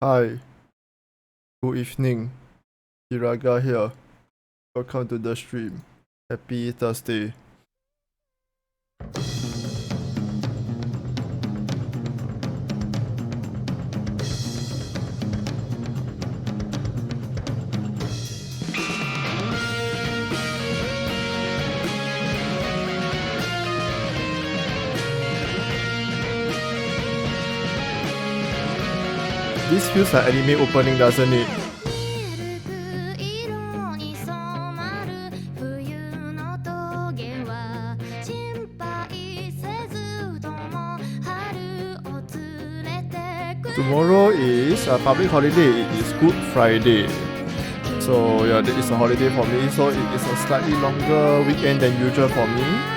Hi, good evening. Iraga here. Welcome to the stream. Happy Thursday. This feels like anime opening, doesn't it? Tomorrow is a public holiday. It is Good Friday. So yeah, that is a holiday for me. So it is a slightly longer weekend than usual for me.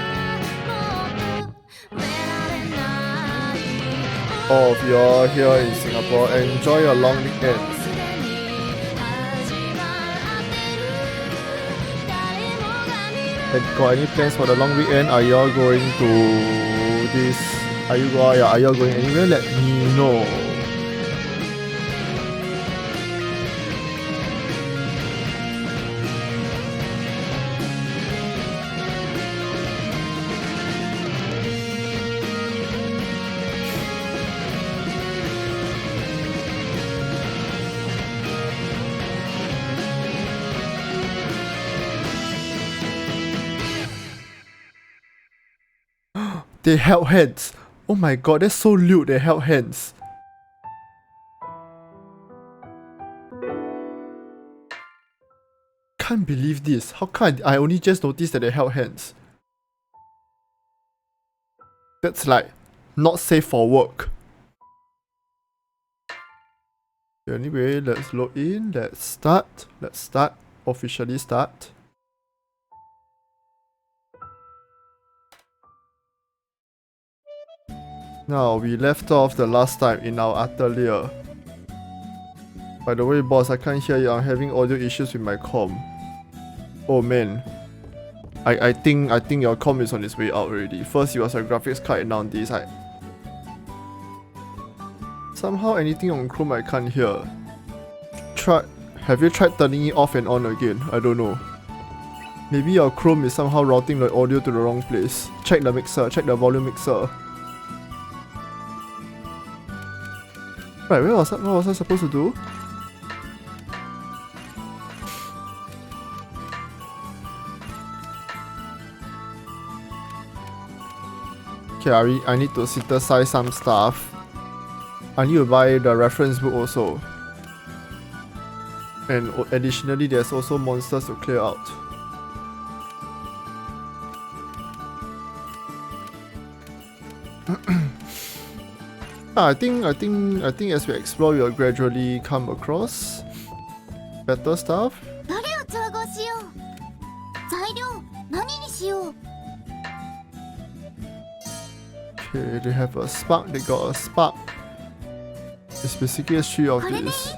All of you all here in Singapore, enjoy your long weekend. Got any plans for the long weekend? Are you all going to this? Are you all going anywhere? Let me know. They held hands. Oh my god, that's so lewd, they held hands. Can't believe this. How come I only just noticed that they held hands? That's like not safe for work. Anyway, let's log in. Let's start. Officially start. Now, we left off the last time in our atelier. By the way, boss, I can't hear you. I'm having audio issues with my comm. Oh man. I think your comm is on its way out already. First, it was a graphics card, and now this. Somehow, anything on Chrome I can't hear. Have you tried turning it off and on again? I don't know. Maybe your Chrome is somehow routing the audio to the wrong place. Check the mixer. Check the volume mixer. Right, what was I supposed to do? Okay, I need to synthesize some stuff. I need to buy the reference book also. And additionally, there's also monsters to clear out. I think as we explore, we'll gradually come across better stuff. Okay, they have a spark. They got a spark. It's basically a street of this.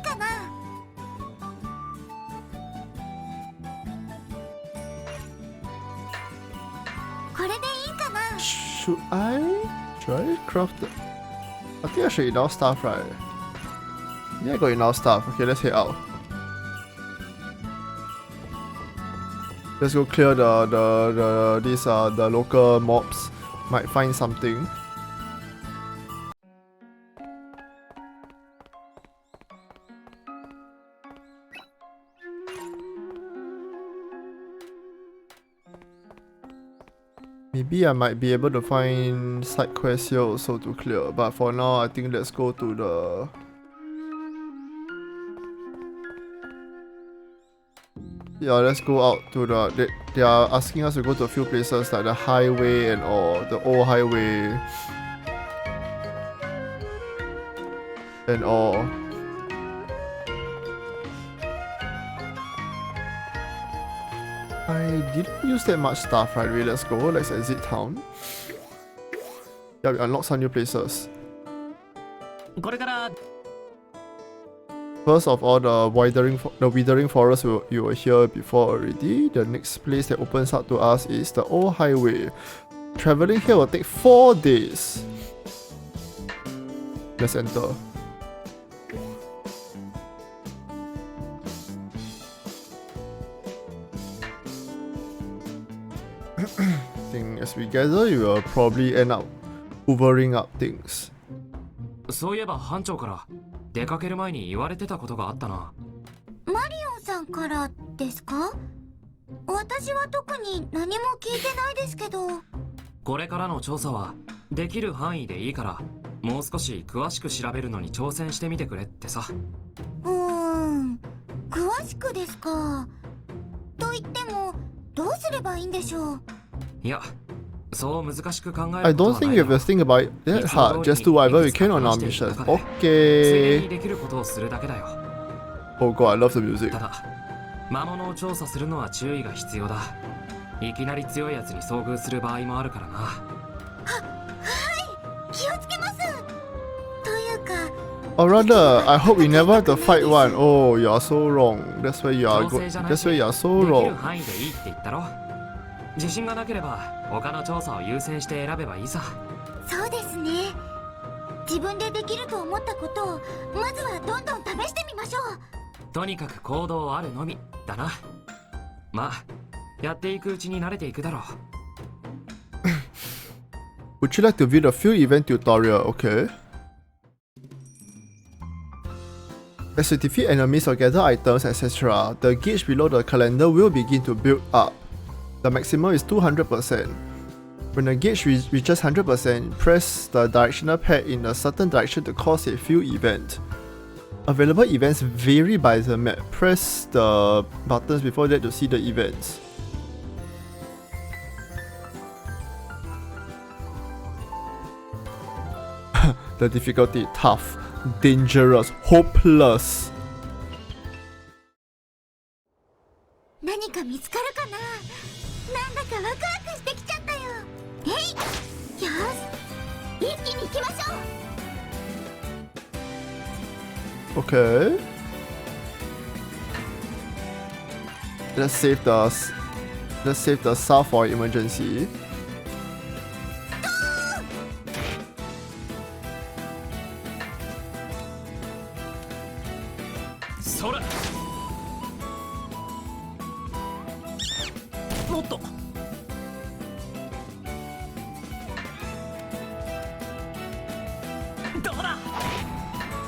Should I craft the... I think I should enough stuff, right? Yeah, I got enough stuff. Okay, let's head out. Let's go clear the local mobs. Might find something. Maybe I might be able to find side quests here also to clear, but for now I think let's go to the... Yeah, let's go out to the... They are asking us to go to a few places like the highway and all, the old highway and all. I didn't use that much stuff, right? Really, let's go. Let's exit town. Yeah, we unlocked some new places. First of all, the withering forest you were here before already. The next place that opens up to us is the old highway. Traveling here will take 4 days. Let's enter. I think as we gather, you will probably end up hoovering up things. そういえば班長から出かける前に言われてたことがあったな。マリオンさんからですか？私は特に何も聞いてないですけど。これからの調査はできる範囲でいいからもう少し詳しく調べるのに挑戦してみてくれってさ。詳しくですか。と言ってもどうすればいいんでしょう。いや、そう難しく考え I ること don't は think ない you have to think about it that hard. Just do whatever we can on our mission. ついで Okay. にできることをするだけだよ。 Oh god, I love the music. ただ魔物を調査するのは注意が必要だ。いきなり強いやつに遭遇する場合もあるからな。気をつけます。というか Or rather, I hope we never have to fight one. Oh, you are so wrong. That's why you are good. That's why you are so できる wrong. 範囲でいいって言ったろ。自信がなければ他の調査を優先して選べばいいさ。そうですね。自分でできると思ったことをまずはどんどん試してみましょう。とにかく行動あるのみだな。まあやっていくうちに慣れていくだろう。Would you like to view the field event tutorial? Okay. As you defeat enemies or gather items, etc., the gauge below the calendar will begin to build up. The maximum is 200%. When the gauge reaches 100%, press the directional pad in a certain direction to cause a field event. Available events vary by the map. Press the buttons before that to see the events. The difficulty, tough, dangerous, hopeless. 何か見つかるかな。なんだかワクワクしてきちゃったよ。えい、よし、一気に行きましょう。 Okay. Let's save the south for emergency. それもっとどうだ。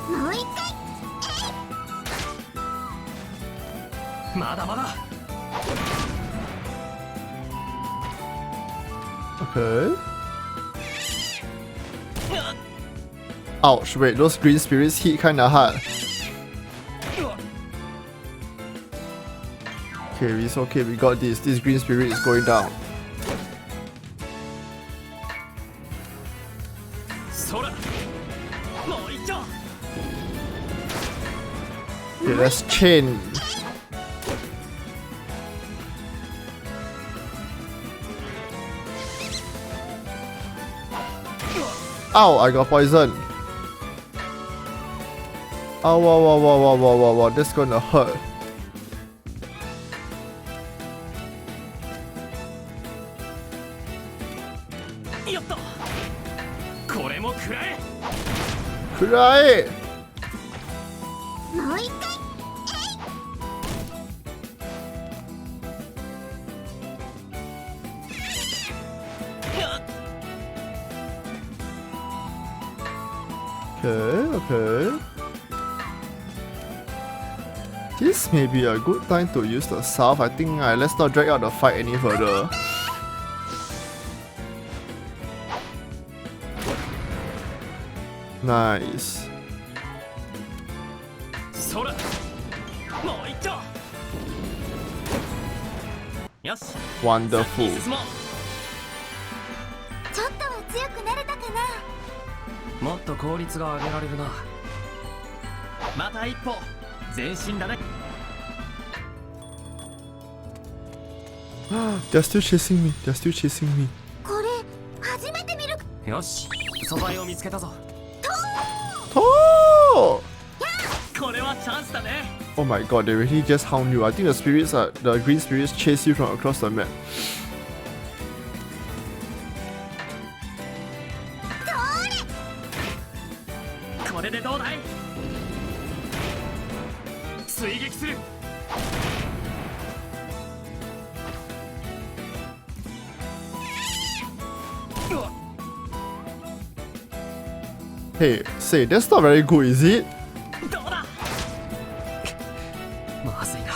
もう一回。まだまだ。 Okay. Ouch, wait, those green spirits hit kinda hard. Okay, it's okay, we got this. This green spirit is going down. それもう一丁。 Okay, let's chain. Ow, I got poisoned. Oh, wow, that's gonna hurt. よっと。これも食らえ。 Cry! もう一回。 Okay. This may be a good time to use the south. I think let's not drag out the fight any further. Nice. それもう一丁。よし。 Wonderful. 進もう。ちょっとは強くなれたかな。もっと効率が上げられるな。また一歩前進だね。 They're still chasing me. They're still chasing me. これ初めて見る。よし、素材を見つけたぞ。 Oh! これはチャンスだね。 Oh my god, they really just hound you. I think the green spirits chase you from across the map. これでどうだい。追撃する。 こ Hey, say, that's not very good, is it? どうだまずいな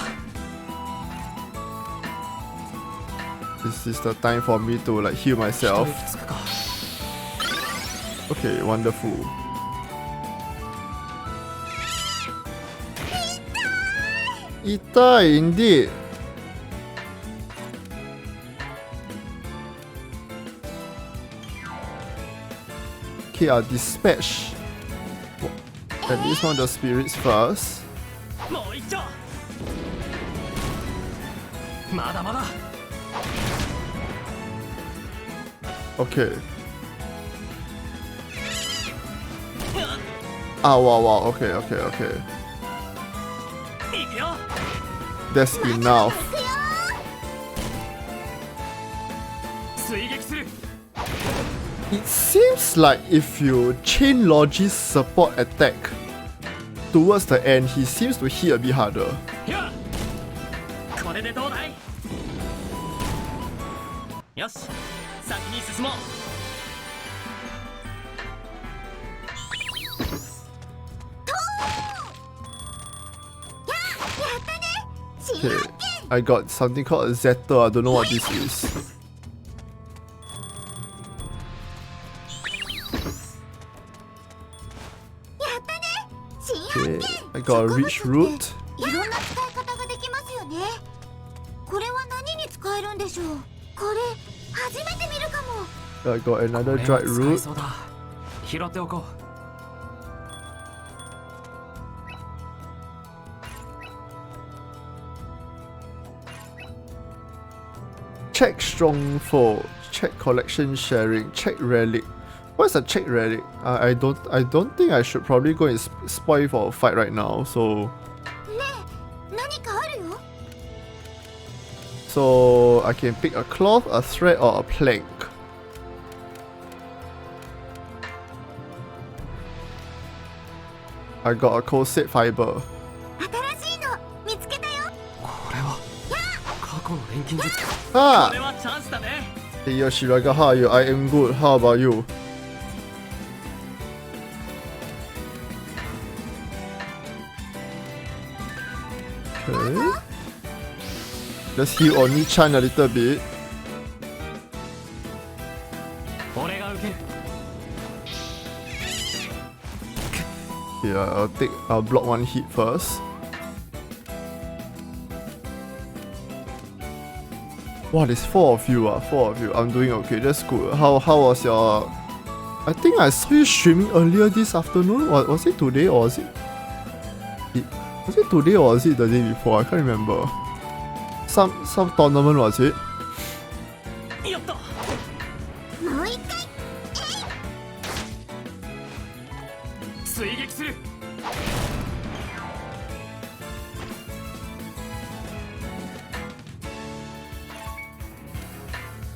This is the time for me to like heal 一 myself. 息つくか Okay, wonderful. Itai, indeed. Okay, I'll dispatch at least one of the spirits first. もう一丁まだまだ Okay. Ah, wow, wow. Okay, okay, okay. いくよ That's enough. 追撃する It seems like if you chain Logy's support attack towards the end, he seems to hit a bit harder. やあこれでどうだいよし先に進もう Okay, I got something called a Zeta. I don't know what this is. Okay, I got a reach root. いろんな使い方ができますよね。これは何に使えるんでしょう。これ初めて見るかも。 I got こ another れ dried は使え root. そうだ拾っておこ Check stronghold. Check collection sharing. Check relic. What's a check relic? I don't think I should probably go and spoil for a fight right now. So ねえ、何かあるよ。 so I can pick a cloth, a thread, or a plank. I got a corset fiber. 新しいの見つけたよ。うこれは過去の錬金術こ Ah! れはチャンスだね Hey Yoshiraga, how are you? I am good. How about you? Okay. Let's heal Oni-chan a little bit. 俺が受ける Yeah, I'll block one hit first. Wow, there's 4 of you, 4 of you. I'm doing okay, that's good. How was your... I think I saw you streaming earlier this afternoon. Was it today or was it... Was it today or was it the day before? I can't remember. Some tournament, was it? やったもう一回。追撃する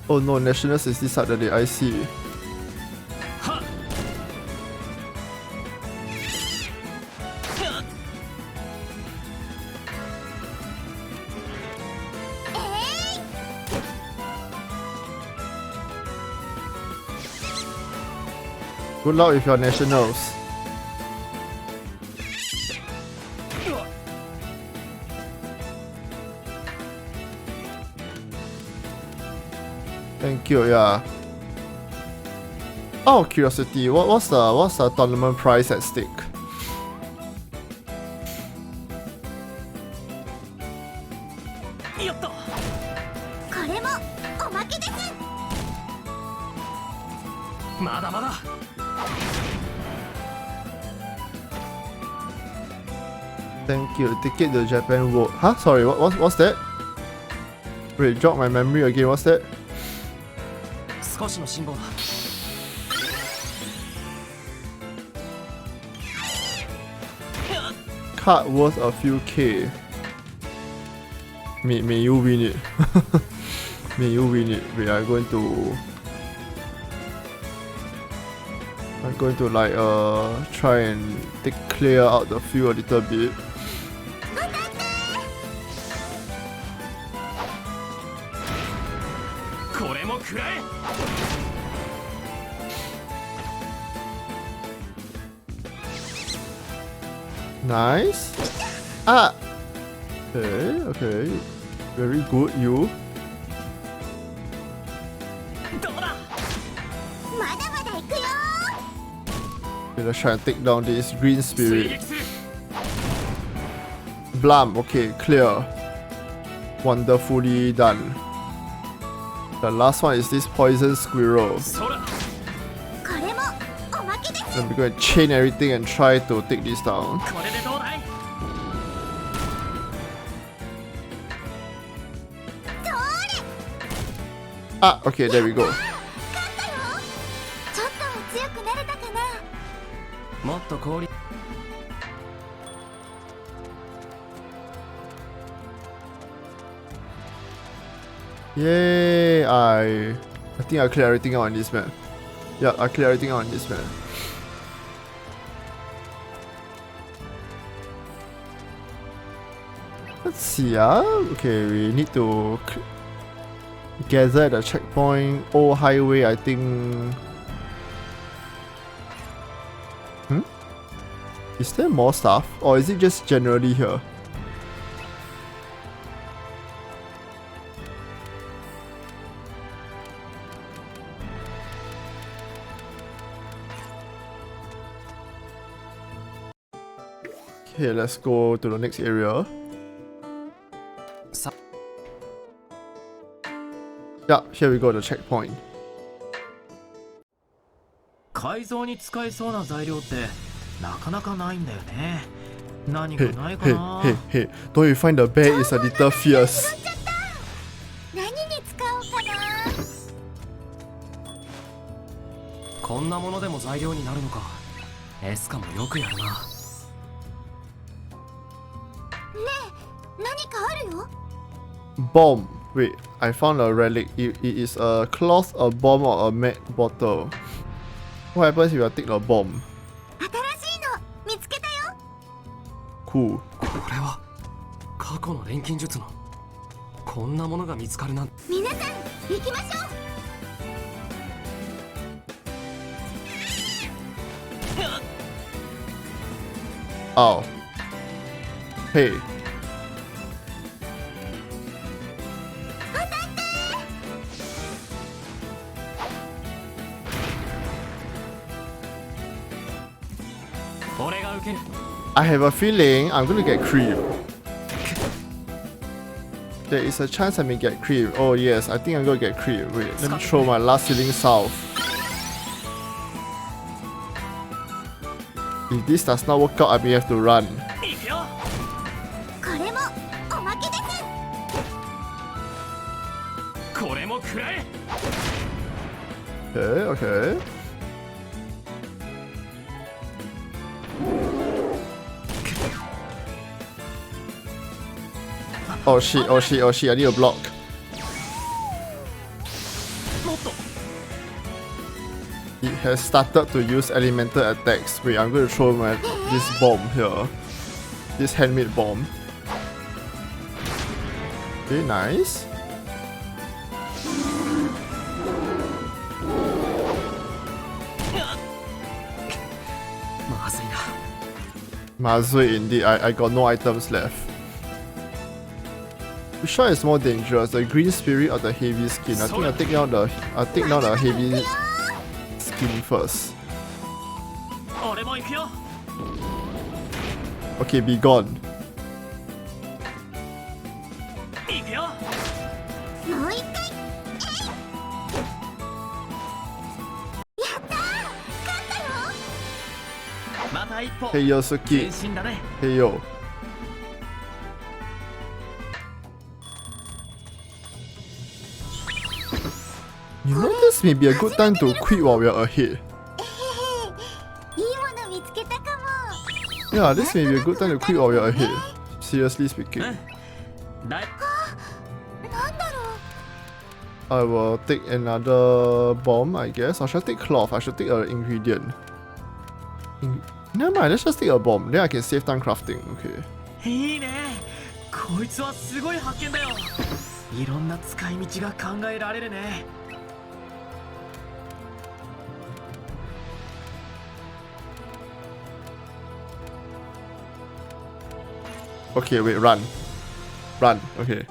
Oh no, Nationals is this Saturday, I see. はっ Good luck with your Nationals. Thank you, yeah. Out of curiosity, what's the tournament prize at stake? やったこれもおまけです。まだまだ Thank you. Ticket to Japan World. Huh? Sorry, what's that? Wait, jog my memory again. What's that? 少しの辛抱だ Card worth a few K. May you win it. May you win it. We are going to... I'm going to like try and clear out the field a little bit. これも食らえ Nice. Ah. Okay, okay. Very good, you. どうだ。まだまだ行くよ。 Okay, let's try and take down this green 追 spirit. 撃する。 Blam. Okay, clear. Wonderfully done. The last one is this poison squirrel. そら。これもおまけです。 Then we're going to chain everything and try to take this down. これでどうだい。 Ah, okay, there we go. 勝ったよ。ちょっとは強くなれたかな。もっと氷。 Yay! I think I clear everything out on this map. Yeah, I clear everything out on this map. Let's see, okay, we need to gather at the checkpoint. Old highway, I think. Is there more stuff? Or is it just generally here? Okay, let's go to the next area. Yeah, here we go, the checkpoint. 改造に使えそうな材料ってなかなかないんだよね。何か Hey, ないか hey, な。 hey, hey, don't you find the bear is a little fierce? 何に使おうかな。こんなものでも材料になるのか。エスカもよくやるな。ねえ、何かあるよ。 Bomb. Wait, I found a relic. It is a cloth, a bomb, or a med bottle. What happens if I take the bomb? 新しいの見つけたよ。 Cool. これは過去の錬金術の。こんなものが見つかるなんて。皆さん行きましょう。 Ow. Hey. 俺が受ける。 I have a feeling I'm gonna get cream. There is a chance I may get cream. Oh yes, I think I'm gonna get cream. Wait, let me throw my last healing salve. If this does not work out, I may have to run. いくよ。これもおまけです。 これも食らえ。 Okay, okay. Oh shit, oh shit, oh shit, I need a block. もっと。 It has started to use elemental attacks. Wait, I'm going to throw this bomb here. This handmade bomb. Okay, nice. Mazui indeed, I got no items left. Which one is more dangerous, the green spirit or the heavy skin? I think I'll take down the heavy skin first. 俺も行くよ。 Okay, be gone. 行くよ。もう一回。やったー、勝ったよ。また一歩。 Hey yo, Suki. 前進だね。 Hey yo. You know this may be a good time to quit while we're ahead. いいもの見つけたかも。 Yeah, this may be a good time to quit while we're ahead. Seriously speaking. だい。なんだろう。 I will take another bomb, I guess. Or should I take cloth? I should take an ingredient. Never mind, let's just take a bomb. Then I can save time crafting. Okay. いいね。こいつはすごい発見だよ。いろんな使い道が考えられるね。 Okay, Okay, wait, run. Run, okay.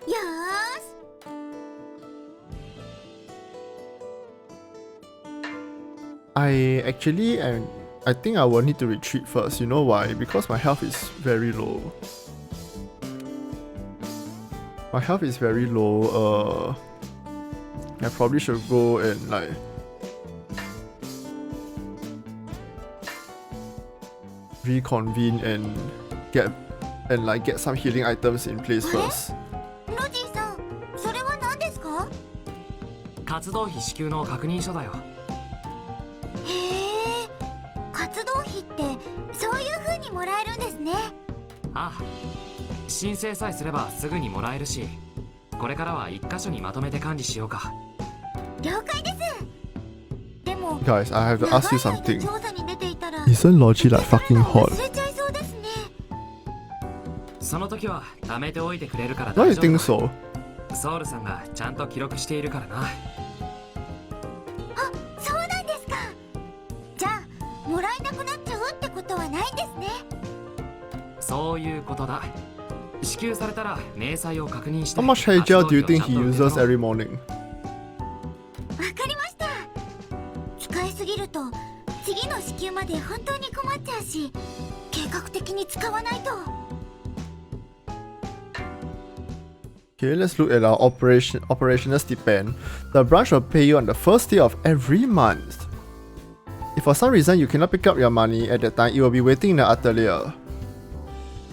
Yes. I think I will need to retreat first. You know why? Because my health is very low. My health is very low. I probably should go and like reconvene and get some healing items in place first. ロジーさん、それは何ですか？活動費支給の確認書だよ。へえ、活動費ってそういう風にもらえるんですね。ああ、申請さえすればすぐにもらえるし、これからは一箇所にまとめて管理しようか。了解です。でも、 Guys, I have to ask you 長い間 something. 調査に出ていたら Isn't Logy like fucking hot? 忘れちゃいそうですね。その時は貯めておいてくれるから Why 大 you 丈 think 夫 so? ソウルさんがちゃんと記録しているからな。あ、そうなんですか。じゃあ、もらえなくなっちゃうってことはないんですね。そういうことだ。支給されたら明細を確認して。 How much hair gel do you think he uses every morning? わかりました。使いすぎると次の支給まで本当に困っちゃうし、計画的に使わないと。 Okay, let's look at our operational stipend. The branch will pay you on the first day of every month. If for some reason you cannot pick up your money at that time, it will be waiting in the atelier.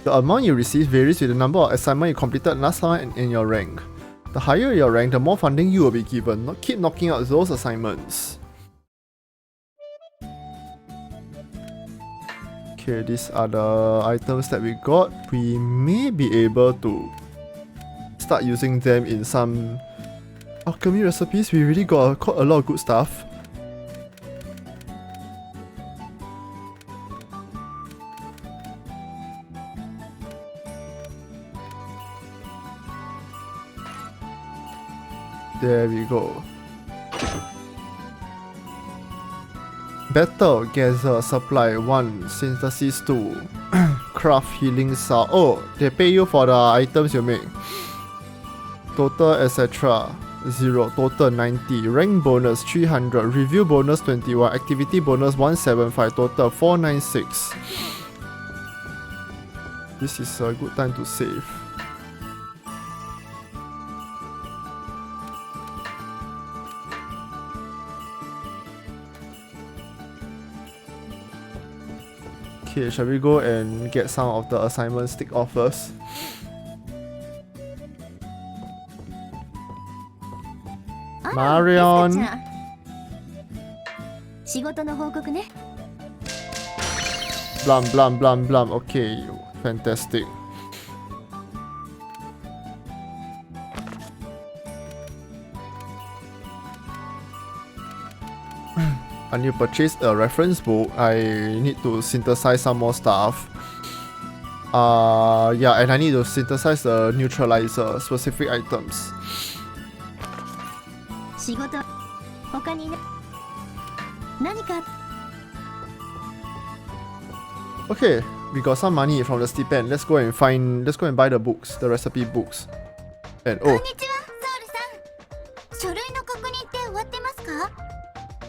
The amount you receive varies with the number of assignments you completed last time in your rank. The higher your rank, the more funding you will be given. Keep knocking out those assignments. Okay, these are the items that we got. We may be able to start using them in some alchemy recipes. We really got a lot of good stuff. There we go. Battle, gather, supply 1, synthesis 2, craft healing salve. Oh, they pay you for the items you make. Total etc. 0, total 90, rank bonus 300, review bonus 21, activity bonus 175, total 496. This is a good time to save. Okay, shall we go and get some of the assignments ticked off first? Marion! 仕事の報告ね。 Blum blum blum blum. Okay, fantastic. I need to purchase a reference book. I need to synthesize some more stuff. Yeah, and I need to synthesize the neutralizer, specific items. 仕事、他にね、何か。 Okay, we got some money from the stipend. Let's go and buy the books, the recipe books. And こん oh, にちは、ソウルさん。書類の確認って終わってますか？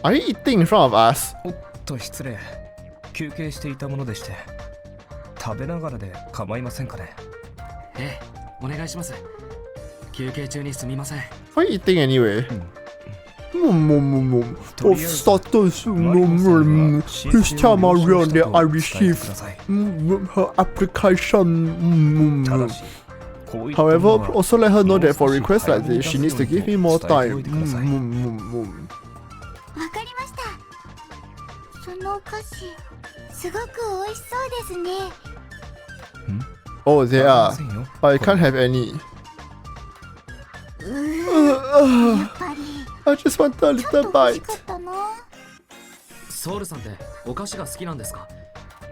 are you eating in front of us? おっと失礼。休憩していたものでして。食べながらで構いませんかね。ええ、お願いします。休憩中にすみません。 Why are you eating anyway? Of status, this time around that I received her application. ただし、こういったも However, のは also let her know that for requests like this, she needs to give me more 伝えてお time. いてください。わかりました。そのお菓子、すごく美味しそうですね。Oh, they あ are. りませんよ But I can't have any. やっぱり I just want a ちょっ little と欲し bite. かったな。ソウルさんってお菓子が好きなんですか？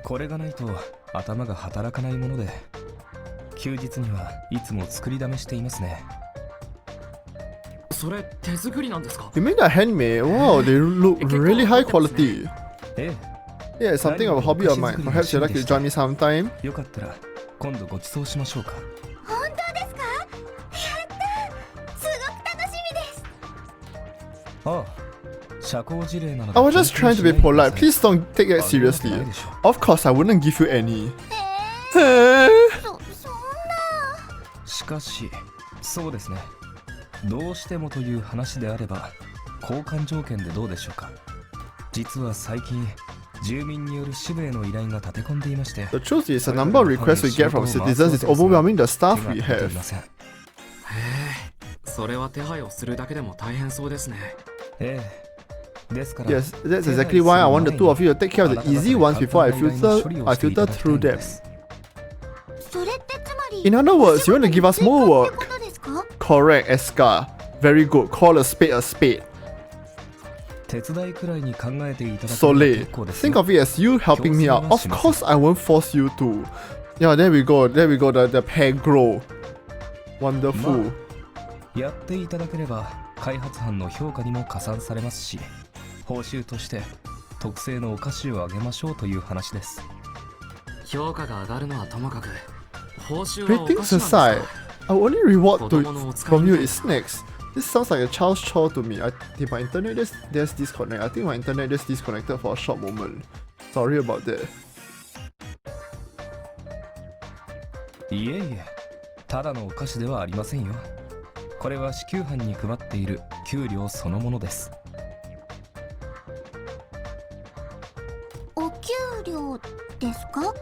これがないと頭が働かないもので、休日にはいつも作りだめしていますね。それ手作りなんですか？ You mean they're handmade? Wow, they look really high quality. え Yeah, it's something of a hobby of mine. Perhaps you'd like to join me sometime? え、よかったら今度ご馳走しましょうか。本当ですか？やったすごく楽しみです。ああ、社交辞令なので I was just trying to be polite. Please don't take that seriously. ないでしょ Of course, I wouldn't give you any. そんな。しかしそうですね、どうしてもという話であれば交換条件でどうでしょうか。実は最近住民による支部への依頼が立て込んでいまして、 The truth is, the number of requests we get from citizens is overwhelming the staff 手が we 出てい have. ません。へえ、それは手配をするだけでも大変そうですね。ええ、ですから Yes, that's exactly why I want the two of you to take care of the easy ones before I filter through them. それってつまり In other words, you want to give us more ってこ work. とですか？ Correct, Escha. Very good. Call a spade a spade. 手伝いくらいに考えていただければ Soleil, 結構ですよ think of it as you helping me out. Of course, I won't force you to. Yeah, there we go. There we go. The pair grow. Wonderful. やっていただければ開発班の評価にも加算されますし、報酬として特製のお菓子をあげましょうという話です。評価が上がるのはともかく、報酬はお Great か things しなんですか？ aside, our only reward to, 子供のお使い from み you たい is snacks. This sounds like a child's chore to me. I think my internet there's disconnect. I think my internet just disconnected for a short moment. Sorry about that. いえいえ、ただのお菓子ではありませんよ。これは支給班に配っている給料そのものです。お給料ですか？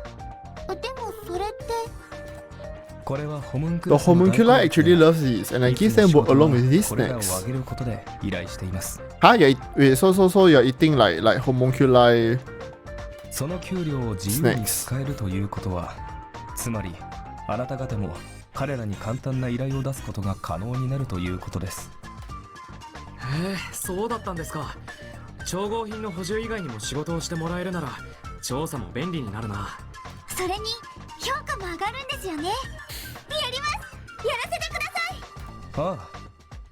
でもそれって。これはホムンク The ルスの代行 homunculi actually loves these, and I いつ give も them 仕事は along with these これらを snacks. あげることで依頼しています。 Huh? Wait, so you're eating like homunculi? その給料を自由に使えるということは、つまりあなた方も彼らに簡単な依頼を出すことが可能になるということです。へえ、そうだったんですか。調合品の補充以外にも仕事をしてもらえるなら調査も便利になるな。それに評価も上がるんですよね。やります。やらせてください。ああ、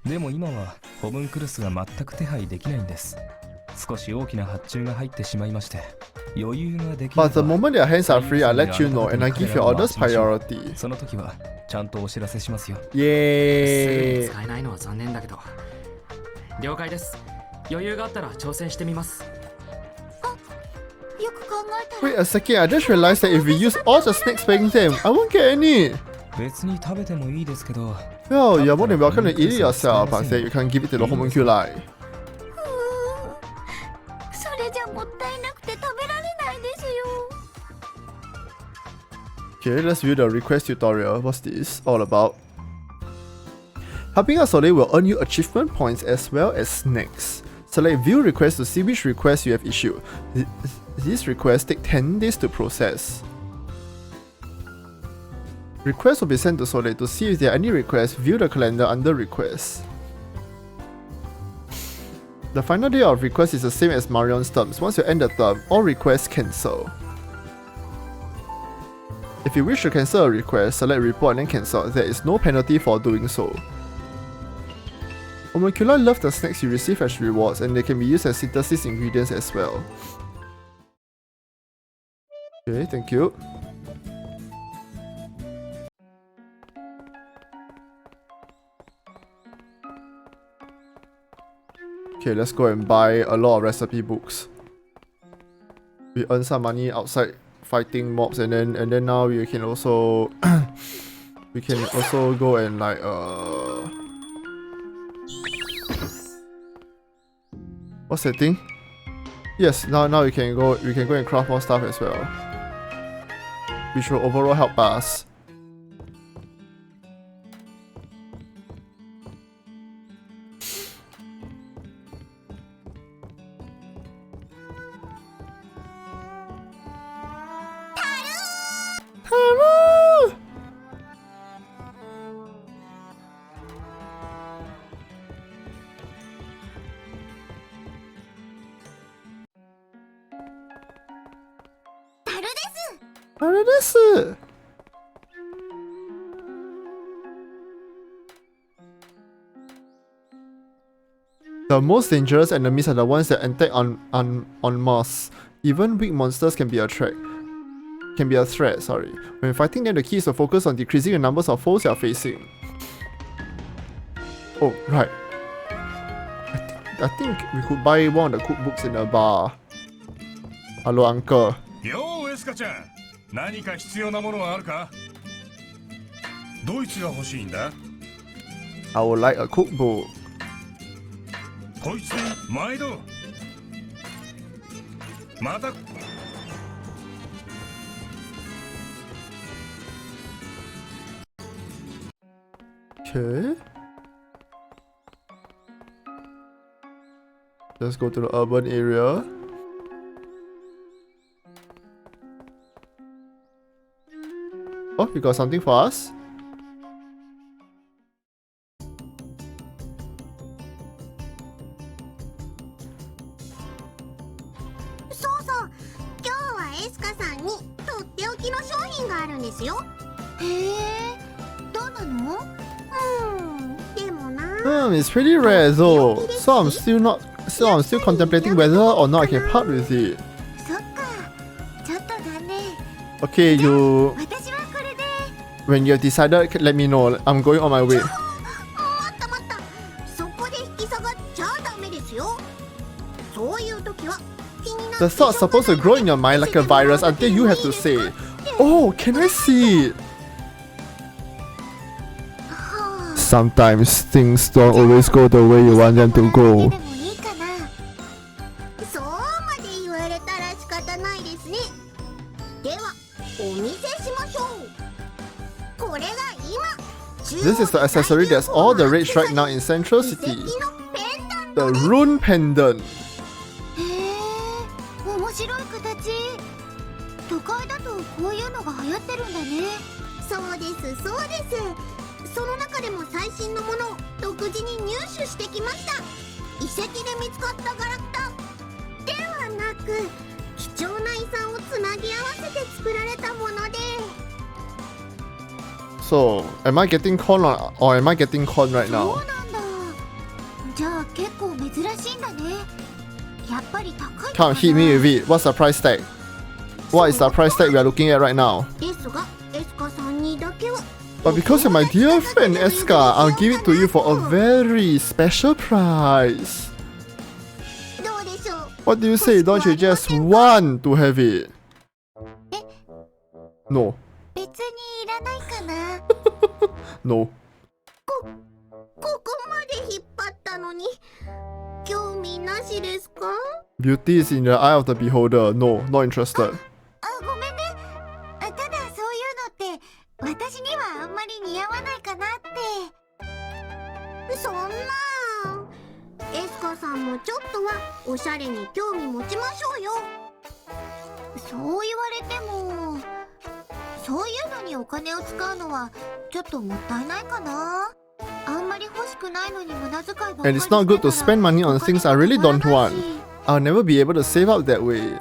でも今はホムンクルスが全く手配できないんです。少し大きな発注が入ってしまいまして、余裕ができれば But the moment your hands are free, I let you know, and I give your orders priority. その時はちゃんとお知らせしますよ。すぐに Yay! 使えないのは残念だけど。了解です。余裕があったら挑戦してみます。よく考えたら Wait a second, I just realized that if we use all the snacks playing them, I won't get any. 別に食べてもいいですけど、 Well, you're more than welcome to eat it yourself, but say you can give it to the homunculi. それじゃもったいなくて食べられないですよ。 Okay, let's view the request tutorial. What's this all about? Helping us Soleil will earn you achievement points as well as snacks. Select view requests to see which requests you have issued. These requests take 10 days to process. Requests will be sent to Soleil. To see if there are any requests, view the calendar under requests. The final day of request is the same as Marion's terms. Once you end the term, all requests cancel. If you wish to cancel a request, select report and then cancel. There is no penalty for doing so. Homunculi love the snacks you receive as rewards, and they can be used as synthesis ingredients as well. Okay, thank you. Okay, let's go and buy a lot of recipe books. We earn some money outside fighting mobs, and then now we can also we can also go and like what's that thing? Yes, now we can go and craft more stuff as well, which will overall help us. The most dangerous enemies are the ones that attack on mass. Even weak monsters can be a threat. Sorry. When fighting them, the key is to focus on decreasing the numbers of foes you are facing. Oh, right. I think we could buy one of the cookbooks in the bar. Hello, uncle. ようエスカちゃん、何か必要なものはあるか？ドイツが欲しいんだ。I would like a cookbook. こいつ毎度。また。Okay. Let's go to the urban area. Oh, you got something for us? そうそう、今日はエスカさんにとっておきの商品があるんですよ。へえ、どうなの？でもな。It's pretty rare though. So I'm still contemplating whether or not I can part with it. そっか、ちょっと残念。Okay, you. 私はこれで。When you have decided, let me know. I'm going on my way. 待った待った。そこで引き下がっちゃダメですよ。そういう時は。The thought's supposed to grow in your mind like a virus until you have to say, "Oh, can I see it?" Sometimes things don't always go the way you want them to go. そうまで言われたら仕方ないですね。ではお見せしましょう。これが今。This is the accessory that's all the rage right now in Central City. The Rune Pendant. 面白い形。都会だとこういうのが流行ってるんだね。そうですそうです。その中でも最新のものを独自に入手してきました。遺跡で見つかったガラクタではなく、貴重な遺産をつなぎ合わせて作られたもので。So, am I getting corn or am I getting corn right そう now? なんだ。じゃあ結構珍しいんだね。やっぱり高いのかな。 Can't hit me with it. What's the price tag? What is the price tag we are looking at right now? ですが、エスカさんにだけは。But because you're my dear friend Escha, I'll give it to you for a very special price. どうでしょう。 What do you say? Don't you just want to have it? No. 別にいらないかな。No. ここまで引っ張ったのに興味なしですか？ Beauty is in the eye of the beholder. No, not interested. ごめんね。ただそういうのって私にはあんまり似合わないかなって。そんなエスカさんもちょっとはおしゃれに興味持ちましょうよ。そう言われても、そういうのにお金を使うのはちょっともったいないかな。あんまり欲しくないのに無駄遣いばっかり And it's not good to spend money on things I really don't want. I'll never be able to save up that way.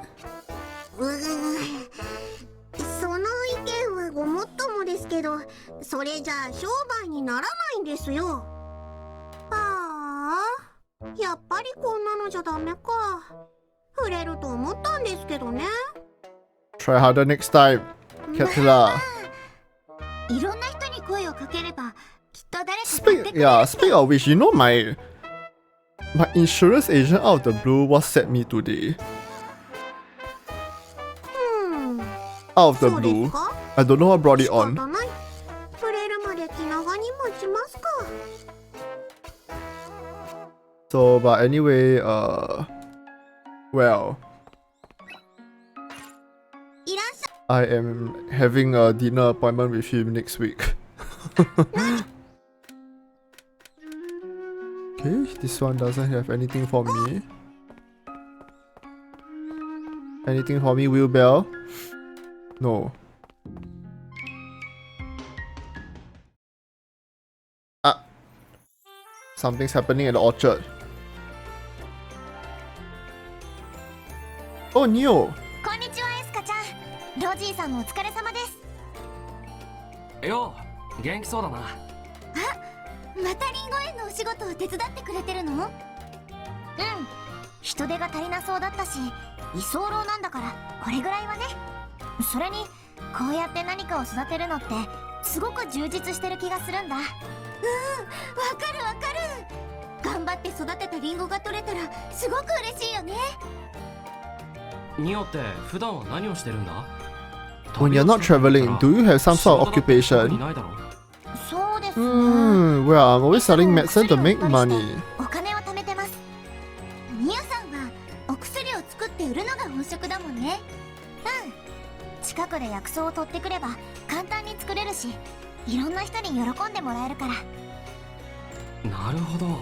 その意見はごもっともですけど、それじゃあ商売にならないんですよ。ああ、やっぱりこんなのじゃダメか。触れると思ったんですけどね。 Try harder next time, Atelier. いろんな人に声をかければきっと誰か買ってくれる。Speak of which, you know my insurance agent out of the blue WhatsApp me today. Out of the そうです blue. か？ I don't know what brought it 仕 on. 方ない。触れるまで気長に待ちますか。 So, but anyway, well, いらっしゃ I am having a dinner appointment with him next week. Okay, this one doesn't have anything for me. Anything for me, Will Bell? No. Ah. Something's happening at the orchard. Oh, Neo! こんにちは、エスカちゃん。ロジーさんもお疲れ様です。よう、元気そうだな。またリンゴ園のお仕事を手伝ってくれてるの？うん。人手が足りなそうだったし、居候なんだからこれぐらいはね。それにこうやって何かを育てるのってすごく充実してる気がするんだ。わかるわかる。頑張って育てたリンゴが取れたらすごく嬉しいよね。ニオって普段は何をしてるんだ？ When you're not traveling, do you have some sort of 特に occupation? ないだろ。そうですね。Well, I'm always selling medicine to make money. お金を貯めてます。ニオさんはお薬を作って売るのが本職だもんね。うん。近くで薬草を取ってくれば簡単に作れるし、いろんな人に喜んでもらえるから。なるほど。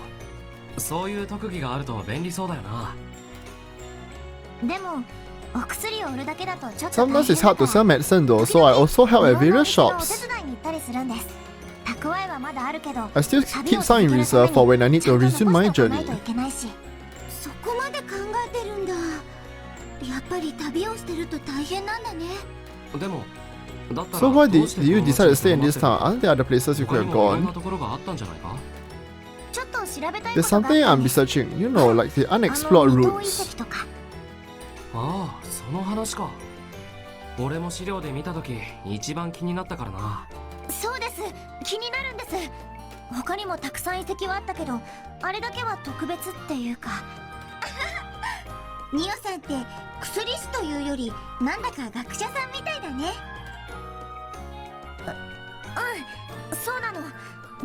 そういう特技があると便利そうだよな。でもお薬を売るだけだとちょっと Sometimes it's hard to sell medicine though, so I also help at various shops. お手伝いに行ったりするんです。蓄えはまだあるけど、 I still keep some in reserve for when I need to resume my ちゃんと残 journey. しておかないといけないし。そこまで考えてるんだ。やっぱり旅をしてると大変なんだね。でも、だったら So why どう did して you この decide to stay in 街 this に town? Aren't there other places you 他 could に have もいろんな gone? ところがあったんじゃないか？ちょっと調べたい There's ことがあ something って I'm ね。 researching, you know, like the unexplored 未踏遺 routes. 跡とか。ああ、その話か。俺も資料で見たとき一番気になったからな。そうです。気になるんです。他にもたくさん遺跡はあったけど、あれだけは特別っていうか。ニオさんって薬師というよりなんだか学者さんみたいだね。うん、そうなの。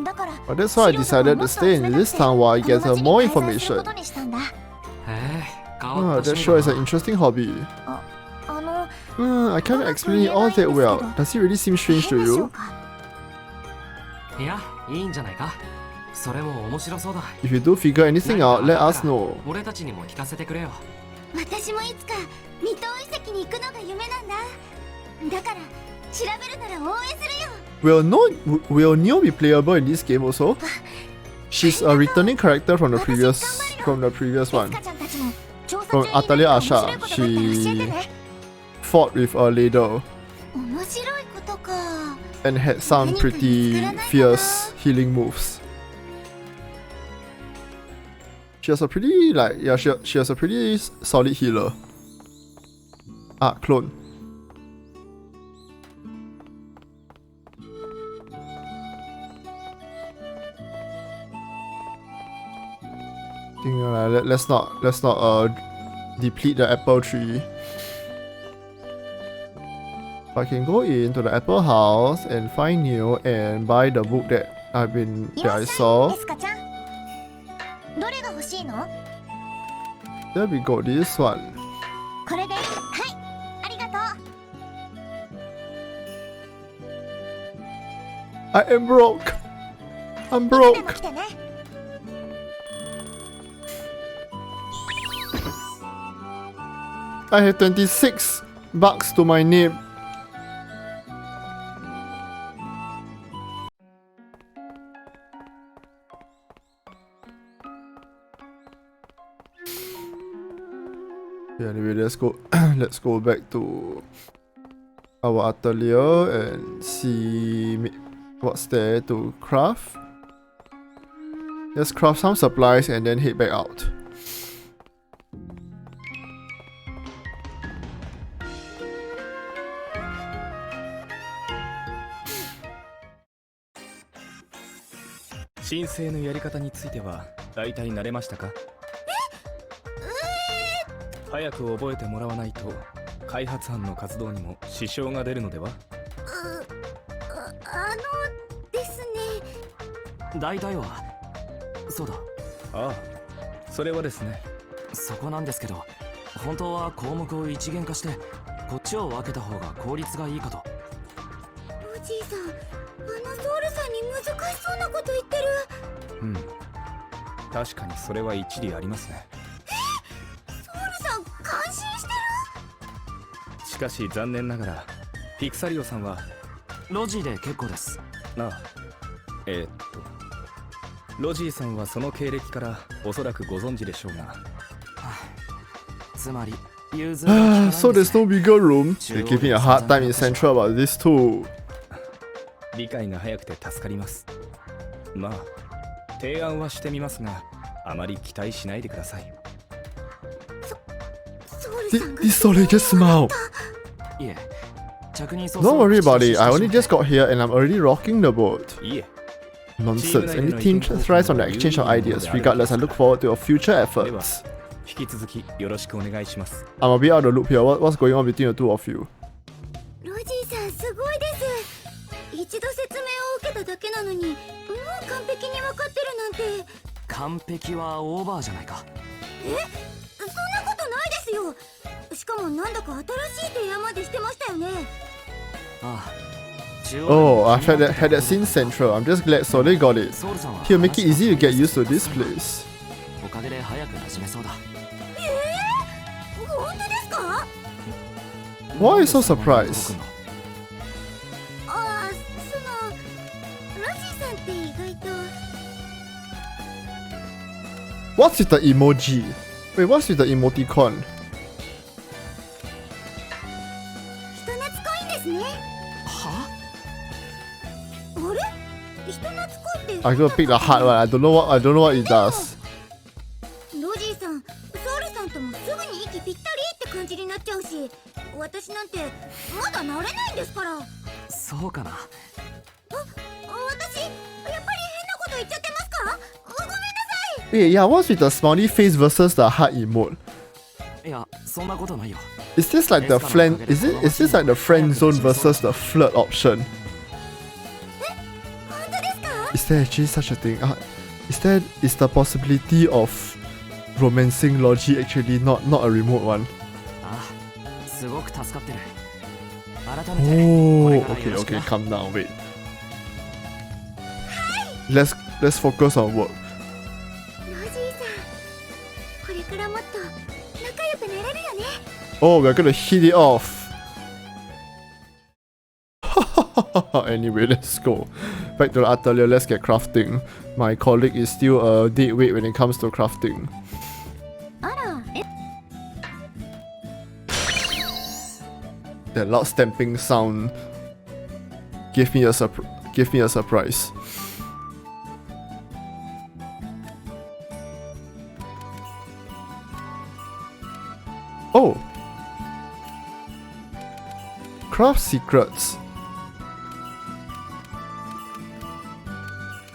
だから But that's why I decided to stay in this town while I get more 友達に滞在する information. ことにしたんだ。へえ、変 Ah, わった that 趣 sure 味 is だ an な。 interesting hobby. あの、 I can't explain it all that well. Does it really seem strange 変 to でしょ you? うか。いや、いいんじゃないか。それも面白そうだ。 If you do figure anything 何 out, か let あっ us たら know. 俺たちにも聞かせてくれよ。私もいつか未踏遺跡に行くのが夢なんだ。だから調べるなら応援するよ。Will Neo be playable in this game also? She's a returning character from the previous one. エスカちゃんたちも調査 From 中に Atelier 面白 Asha, いことがあったら教えて she ね。 fought with a ladle 面白いことか。 and had some pretty fierce healing moves. She has a pretty she has a pretty solid healer. Ah, clone. Let's not deplete the apple tree. I can go into the apple house and find Neo and buy the book that I いら I っしゃい、 saw. エスカちゃん。どれが欲しいの？ There we go, this one. これで、はい、ありがとう。 I am broke. I'm いつでも broke. 来てね。I have 26 bucks to my name. Yeah, anyway, let's go. Let's go back to our atelier and see what's there to craft. Let's craft some supplies and then head back out. .申請のやり方については大体慣れましたか？早く覚えてもらわないと開発班の活動にも支障が出るのでは？ですね。大体は。そうだ。ああ、それはですね。そこなんですけど、本当は項目を一元化してこっちを分けた方が効率がいいかと。ロジーさん、ソウルさんに難しそうなこと言ってる。うん、確かにそれは一理ありますね。ソウルさん感心してる。しかし残念ながらピクサリオさんはロジーで結構です。ああ、ロジーさんはその経歴からおそらくご存知でしょうが、つまり融通が利かないんです So there's no bigger room. Sure. They're giving a hard time in Central about this too. 理解が早くて助かります。まあ提案はしてみますが、あまり期待しないでください。ソウル This solid just smile. いえ着任早 Don't 々 worry about 口 it. I 出 only して just got here and I'm already rocking the boat. いえ Nonsense. Any team thrives on the exchange of ideas. Regardless, I look forward to your future efforts. 引き続きよろしくお願いします。 I'm a bit out of the loop here. What's going on between the two of you? ロジーさんすごいです。一度説明を受けただけなのにもう完璧に分かってるなんて。完璧はオーバーじゃないか。そんなことないですよ。しかもなんだか新しい提案までしてましたよね。ああ中央 Oh, I've had that since Central. I'm just glad Sole got it. ソウルさんは He'll make it easy to get used to this place. おかげで早く馴染めそうだ。本当ですか？ Why are you so surprised? ああ、ロジーさんって意外と。 What's with the emoji? Wait, what's with the emoticon? 人懐っこいんですね。はあれ？人懐っこいって。 I'm gonna pick the hard one. I don't know what it does. ロジーさん、ソウルさんともすぐに息ぴったりって感じになっちゃうし、私なんてまだ慣れないんですから。そうかな。私、やっぱり変なこと言っちゃってますか？ごめんなさい。 Wait, yeah, what's with the smiley face versus the heart emote? いやそんなことないよ。 Is this like the friend? Is this like the friend zone versus the flirt option? 本当ですか？ Is there actually such a thing? Is the possibility of romancing Logy actually not a remote one? ああすごく助かってる。改めて Oh, okay, calm down, wait. Let's focus on work. ロジーさん、これからもっと仲良くなれるよね。 Oh, we're gonna hit it off. Anyway, let's go. Back to the atelier, let's get crafting. My colleague is still a dead weight when it comes to crafting. あら、That loud stamping sound gave me a surprise. Oh! Craft secrets.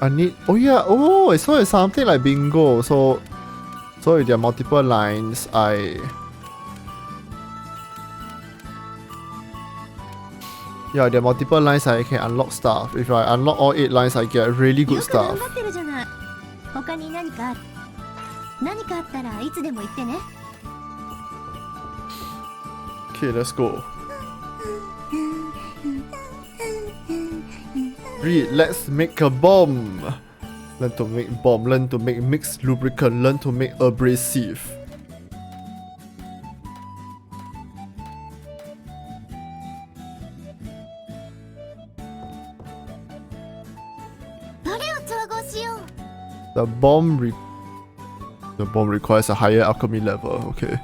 I need. Oh yeah. Oh, so it's something like bingo. So if there are multiple lines, Yeah, there are multiple lines I can unlock stuff. If I unlock all 8 lines, I get really good よく頑 stuff. 張ってるじゃない。他に何かある？何かあったらいつでも言ってね。 Okay, let's go. Read, let's make a bomb. Learn to make bomb, learn to make mixed lubricant, learn to make abrasive. The bomb requires a higher alchemy level, okay.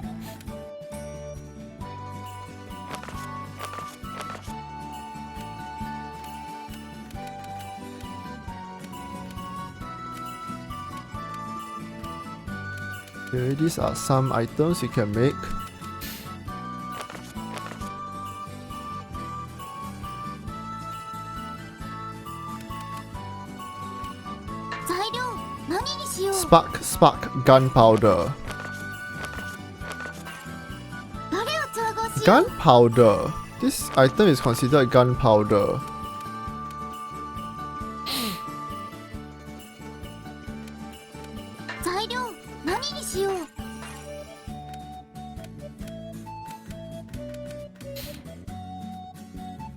Okay, these are some items you can make. Spark gunpowder. Gunpowder. This item is considered gunpowder.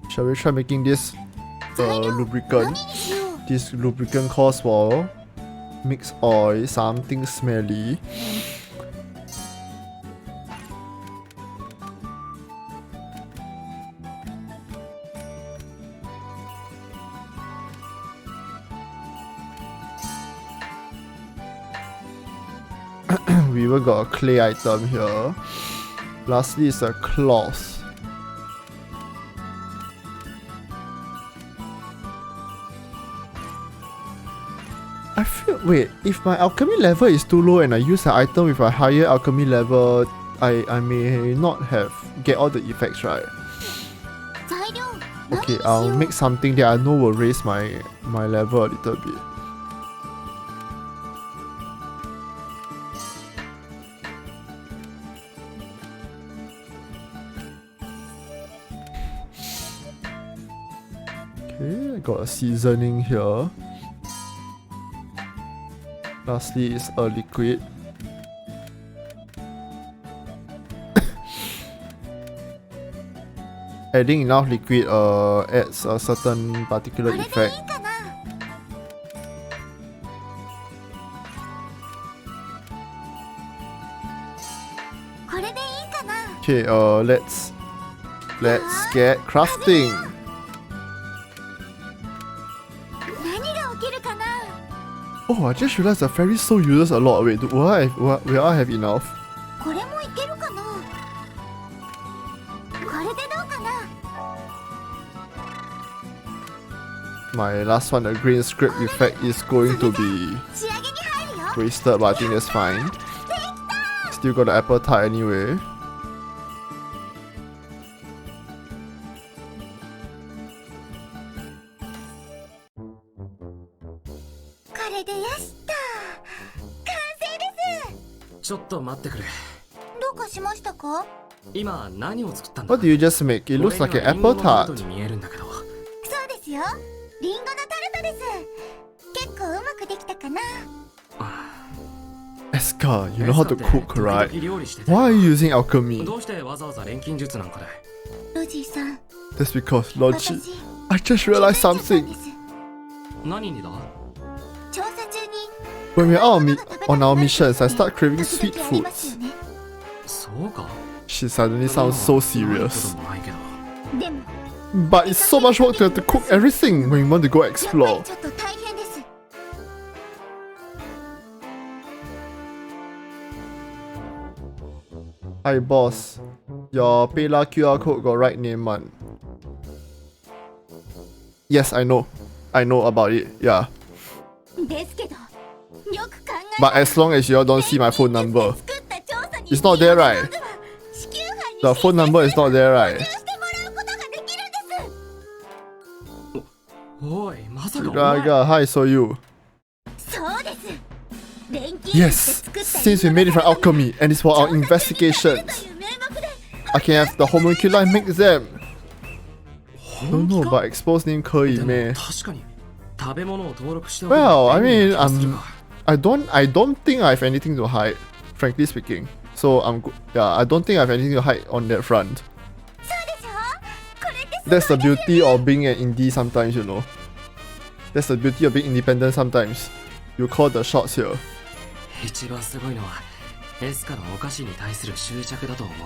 Shall we try making this lubricant? This lubricant calls for mixed oil, something smelly. We even got a clay item here. Lastly is a cloth. Wait, if my alchemy level is too low and I use an item with a higher alchemy level, I may not have get all the effects right. 材料何に Okay, しよ I'll う make something that I know will raise my level a little bit. Okay, I got a seasoning here. Lastly is a liquid. Adding enough liquid adds a certain こ particular れでいい effect. かな。これでいいかな。 Okay, let's get crafting. 何が起きるかな。 Oh, I just realized the fairy soul uses a lot. Wait, will I have enough? これもいけるかな。これでどうかな。 My last one, the green script effect, is going to be 仕上げに入るよ。 wasted, but I think that's fine. Still got the apple tart anyway. これでよしと。完成です。ちょっと待ってくれ。どうかしましたか。今何を作ったんだ。 What did you just make? It looks like an 俺には apple リンゴのタルト tart. に見えるんだけど。そうですよ。リンゴのタルトです。結構うまくできたかな。 Escha, you know how to エスカって cook, 時々 right? 料理してて Why are you using alchemy? どうしてわざわざ錬金術なんかで。ロジーさん。 That's because 私 Logy. I just realized 気づいちゃったん something. です何にだ。調査中に When we're out 甘いものが食べたく on な our る missions, I 時って start craving 時 sweet 々ありますよ foods. ね。そうか。 She suddenly sounds so ないこと serious. もないけど。でも But it's so much work to have to cook everything when we want to go やっぱ explore. りちょっと大変です。 Hi boss, your PayLah QR code got right name one. Yes, I know about it, yeah. ですけどよく考え But as long as you all don't see my phone number, 作った調査に it's not there, right? 必要な道具は支給班に The phone number is not there, right? 支給してもらうことができるんです。おい、まさかお前。 Raga, hi, so you. そうです。錬金 Yes, 術で作った since we made it from alchemy and it's for our 調査中に investigations, という名目で I can have the homunculi make them. Don't know, but expose name 可以でも meh? 確かに食べ物を登録しておく Well, I のが便利 mean, な気がするが I don't think I have anything to hide, frankly speaking. So I'm good. Yeah, I don't think I have anything to hide on that front. そうでしょ。これってすごい That's the beauty of being an indie sometimes, you know. That's the beauty of being independent sometimes. You call the shots here. 一番すごいのはエスカのお菓子に対する執着だと思う。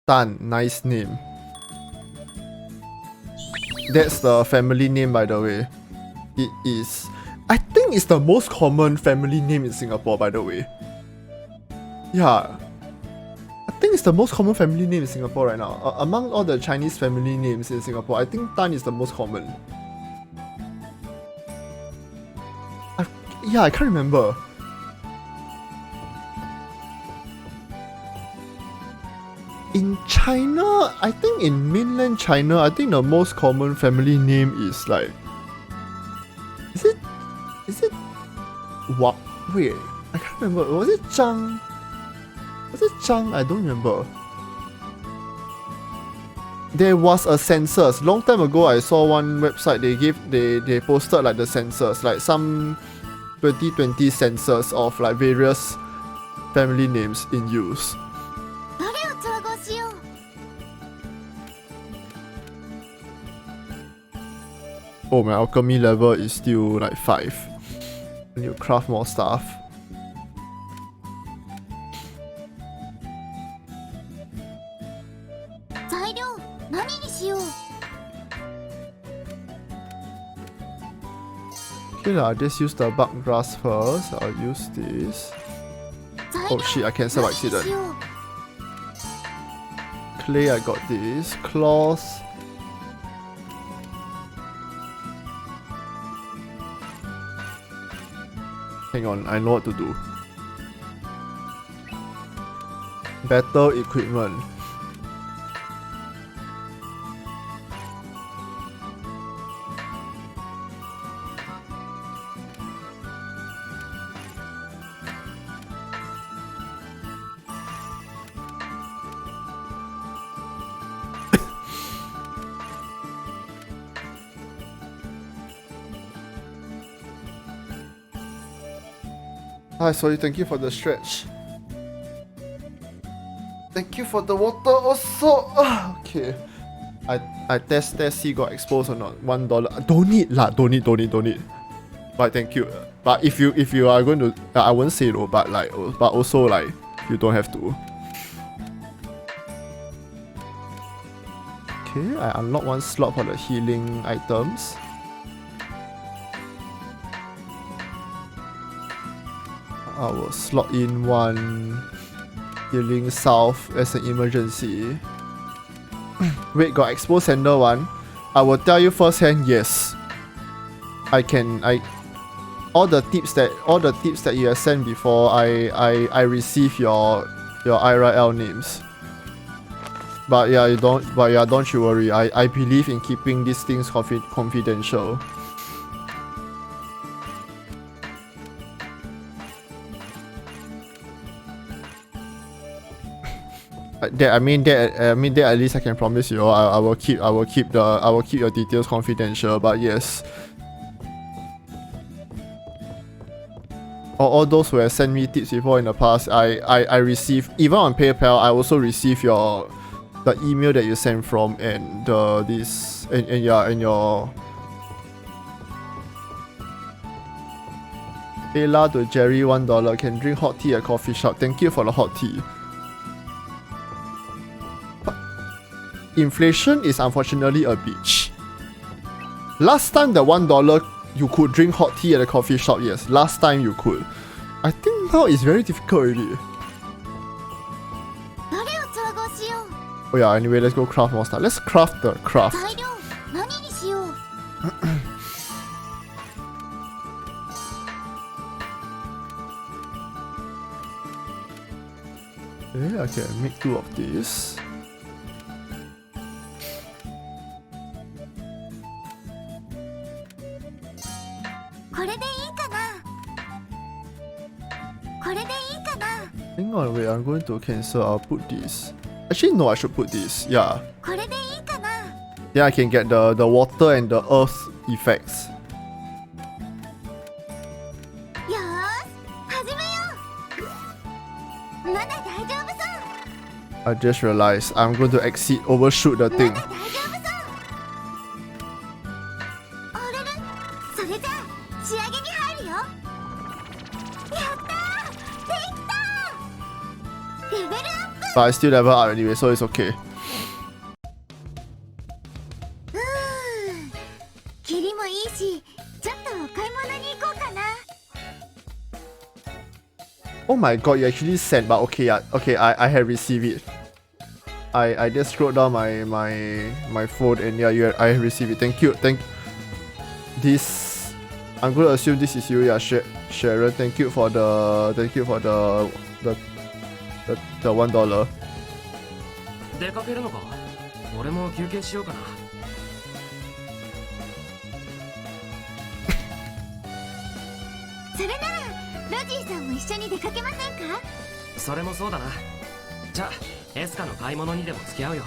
Tan, nice name. That's the family name, by the way. It is. I think it's the most common family name in Singapore, by the way. Yeah. I think it's the most common family name in Singapore right now. Among all the Chinese family names in Singapore, I think Tan is the most common. Yeah, I can't remember. In China, I think in mainland China, I think the most common family name is like. Is it what? Wait, I can't remember. Was it Zhang? Was it Zhang? I don't remember. There was a census. Long time ago, I saw one website. They posted like the census, like some 2020 census of like various family names in use. どれを調合しよう。 Oh, my alchemy level is still like 5. I need to craft more stuff. Okay lah, just use the bug grass first. I'll use this. Oh shit, I cancelled by accident. Clay, I got this. Claws. Hang on, I know what to do. Battle equipment. Hi, sorry, thank you for the stretch. Thank you for the water also. Okay. I test see got exposed or not. $1. Don't need lah, don't need. But thank you. But if you are going to, I won't say though, but like, but also like, you don't have to. Okay, I unlock one slot for the healing items. I will slot in one healing salve as an emergency. Wait, got exposed sender one. I will tell you firsthand, yes. All the tips that you have sent before, I receive your IRL names. But yeah, don't you worry. I believe in keeping these things confidential. That at least I can promise you. I will keep your details confidential. But yes, all those who have sent me tips before in the past, I receive, even on PayPal. I also receive the email that you sent from and your Ayla to Jerry $1 can drink hot tea at coffee shop. Thank you for the hot tea. Inflation is unfortunately a bitch. Last time the $1 you could drink hot tea at a coffee shop, yes. Last time you could. I think now it's very difficult already. Oh yeah, anyway, let's go craft more stuff. Let's craft the craft. Okay, I can make 2 of these. Hang on, wait, I'm going to cancel. I'll put this. Actually, no, I should put this. Yeah. Then I can get the water and the earth effects. I just realized I'm going to overshoot the thing. But I still level up anyway, so it's okay. Oh my god, you actually sent, but okay, yeah, okay, I have received it. I just scrolled down my phone and yeah, I have received it. Thank you, this. I'm going to assume this is you, yeah, Sharon. Thank you for the $1. 出かけるのか？俺も休憩しようかな。それならロジーさんも一緒に出かけませんか？それもそうだな。じゃあエスカの買い物にでも付き合うよ。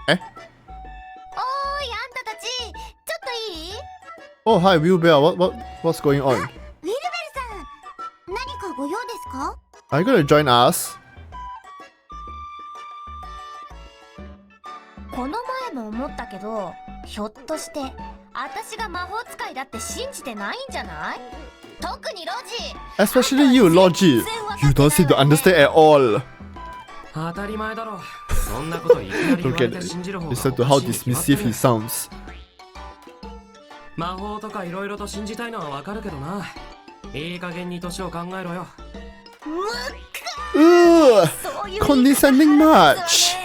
え？おーい、あんたたち、ちょっといい？ Oh, hi, Wheelbear. What's going on? ウィルベルさん、何かご用ですか？ Are you gonna join us? この前も思ったけど、ひょっとして私が魔法使いだって信じてないんじゃない？特にロジー。 Especially you, Logy. You don't seem to understand at all. 当たり前だろ。そんなこといきなり言われて信じる方がおかしい Listen to how dismissive he sounds. 魔法とかいろいろと信じたいのはわかるけどな。いい加減に年を考えろよ。Condescending much.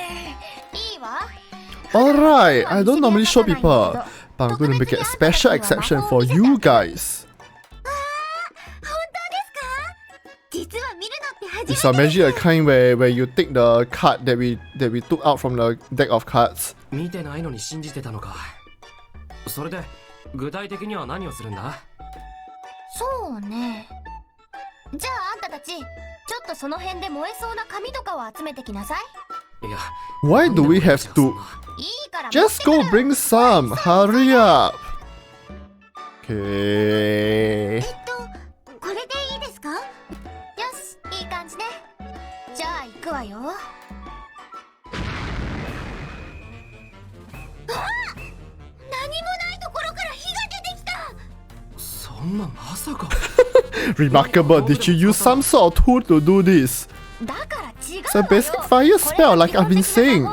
Alright, I don't normally show people, but I'm going to make a special exception for you guys. Is our magic a kind where you take the card that we took out from the deck of cards? 見てないのに信じてたのか。それで具体的には何をするんだ？そうね。じゃああんたたちちょっとその辺で燃えそうな紙とかを集めてきなさい。いや、 Why do we have to? いいから Just go bring some. Hurry up. Okay. これでいいですか？よし、いい感じね。じゃあ行くわよ。何もないところから火が出てきた。そんなまさか。 Remarkable. Did you use some sort of tool to do this? だから違う It's a basic fire spell, like I've been saying.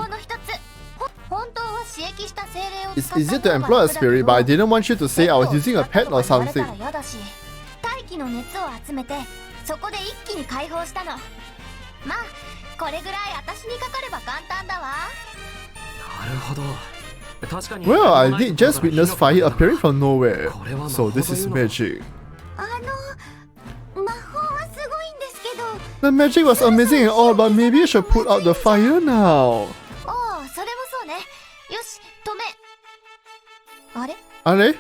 本当は刺激した精霊を It's 使った easy to employ a spirit, but I didn't want you to say I was using a pet or something. 大気の熱を集めてそこで一気に解放したの。まあこれぐらい私にかかれば簡単だわ。なるほど。確かに。 Well, I did just witness fire appearing from nowhere. So this is magic. 魔法はすごいんですけど。 The magic was amazing and all, but maybe you should put out the fire now. おお、それもそうね。よし、止め。あれ？あれ？ちょ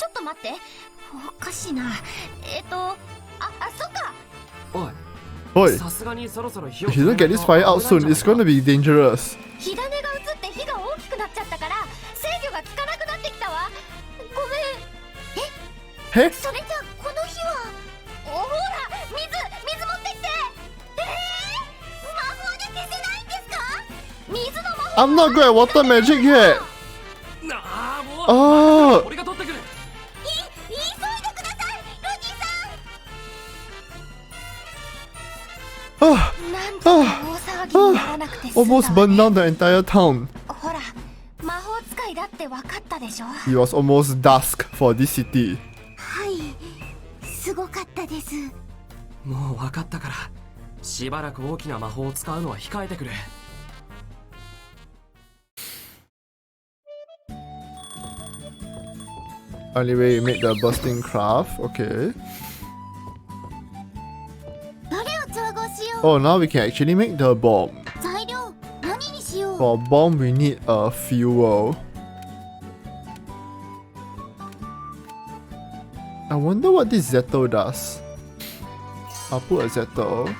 っと待って。おかしいな。そっか。おい。 Oi, さすがにそろそろ火を if you don't get this fire out soon, it's gonna be dangerous. 火種が移って火が大きくなっちゃったから制御が効かなくなってきたわ。ごめん。へ？それじゃこの火はほら水持ってきて。魔法で消せないんですか？水の魔法 I'm not good at water magic yet. ああ、もう。俺が取ってくる。急いでください、ロジーさん。 なんとか大騒ぎにならなくて済んだわね。 Almost burned down the entire town. ほら魔法使いだって分かったでしょ。 It was almost dusk for this city. はい、すごかったです。もう分かったから、しばらく大きな魔法を使うのは控えてくれ。Anyway, you made the bursting craft. Okay. どれを調合しよ Oh, now we can actually make the bomb. う。材料何にしよう。 For bomb, we need a fuel. I wonder what this Zetto does. I'll put a Zetto.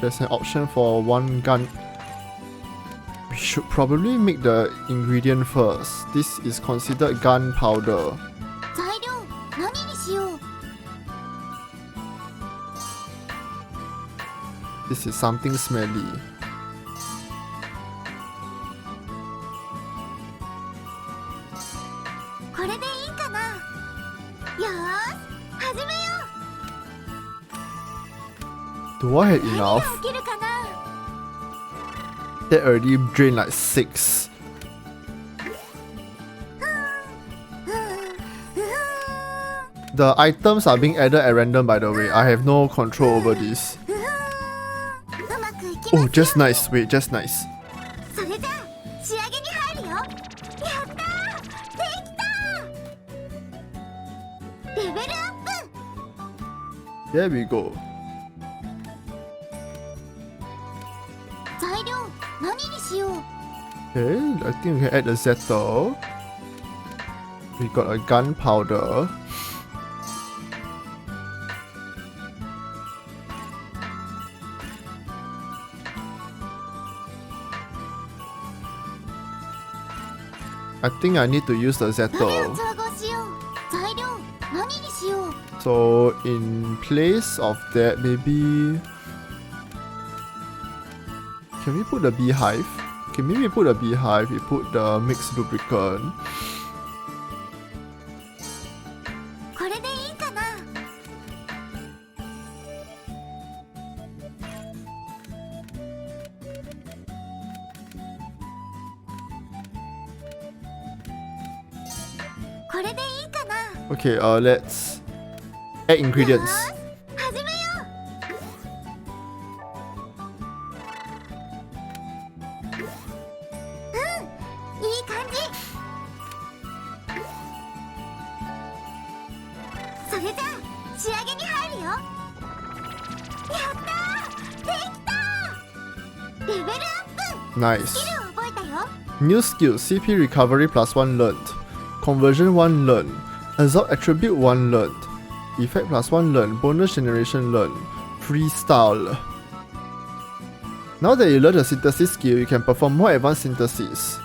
There's an option for one gun. We should probably make the ingredient first. This is considered gunpowder. 材料何にしよう。 This is something smelly.これでいいかな。よーし、始めよ Do I have う。何 enough? が起きるかな。 That already drained like 6. The items are being added at random, by the way. I have no control over this. うまくいきま Oh, す。 just nice. Wait, just nice. それじゃあ仕上げに入るよ。やったー、できたー。レベルアップ。 There we go. 材料何にしよう。 Okay, I think we can add a Zetto. We got a gunpowder. I think I need to use the どれを Zetto. 調合しよう。材料何にしよう。 So in place of that, maybe can we put the beehive? Okay, maybe we put the beehive. We put the mixed lubricant. これでいいかな。これでいいかな。 Okay, let's add ingredients. 始めよう。いい感じ。それじゃあ仕上げに入るよ。レベルアップ Nice. スキルを覚えたよ New skill CP recovery plus 1 learned. Conversion 1 learned. Absorb attribute 1 learned. Effect plus 1 learned. Bonus generation learned. Freestyle. Now that you learn the synthesis skill, you can perform more advanced synthesis.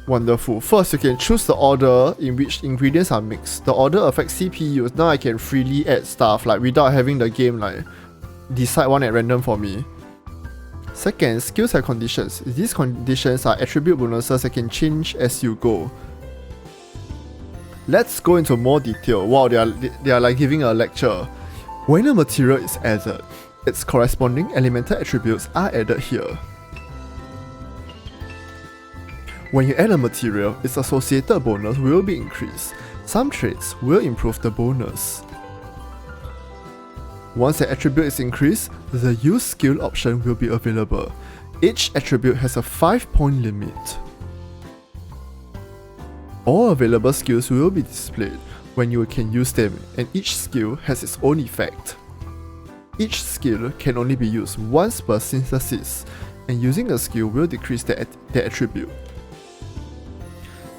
Wonderful. First, you can choose the order in which ingredients are mixed. The order affects CPUs. Now I can freely add stuff like without having the game like decide one at random for me. Second, skills have conditions. These conditions are attribute bonuses that can change as you go. Let's go into more detail. Wow, they are like giving a lecture. When a material is added, its corresponding elemental attributes are added here. When you add a material, its associated bonus will be increased. Some traits will improve the bonus. Once an attribute is increased, the use skill option will be available. Each attribute has a 5-point limit. All available skills will be displayed when you can use them, and each skill has its own effect. Each skill can only be used once per synthesis, and using a skill will decrease the attribute.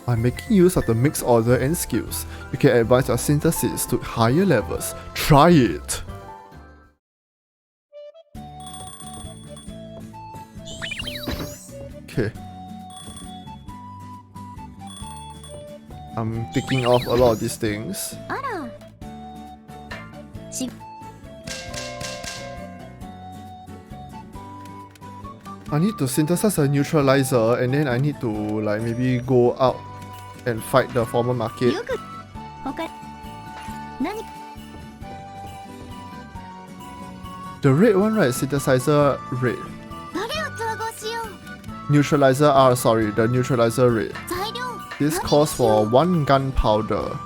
By making use of the mixed order and skills, you can advance your synthesis to higher levels. Try it! Okay. I'm ticking off a lot of these things. あら I need to synthesize a neutralizer and then I need to like maybe go out and fight the former market. よく他何 The red one, right? Synthesizer red. どれを統合しよう Neutralizer R, sorry, the neutralizer red. 材料 This 何 calls にしよ for う 1 gunpowder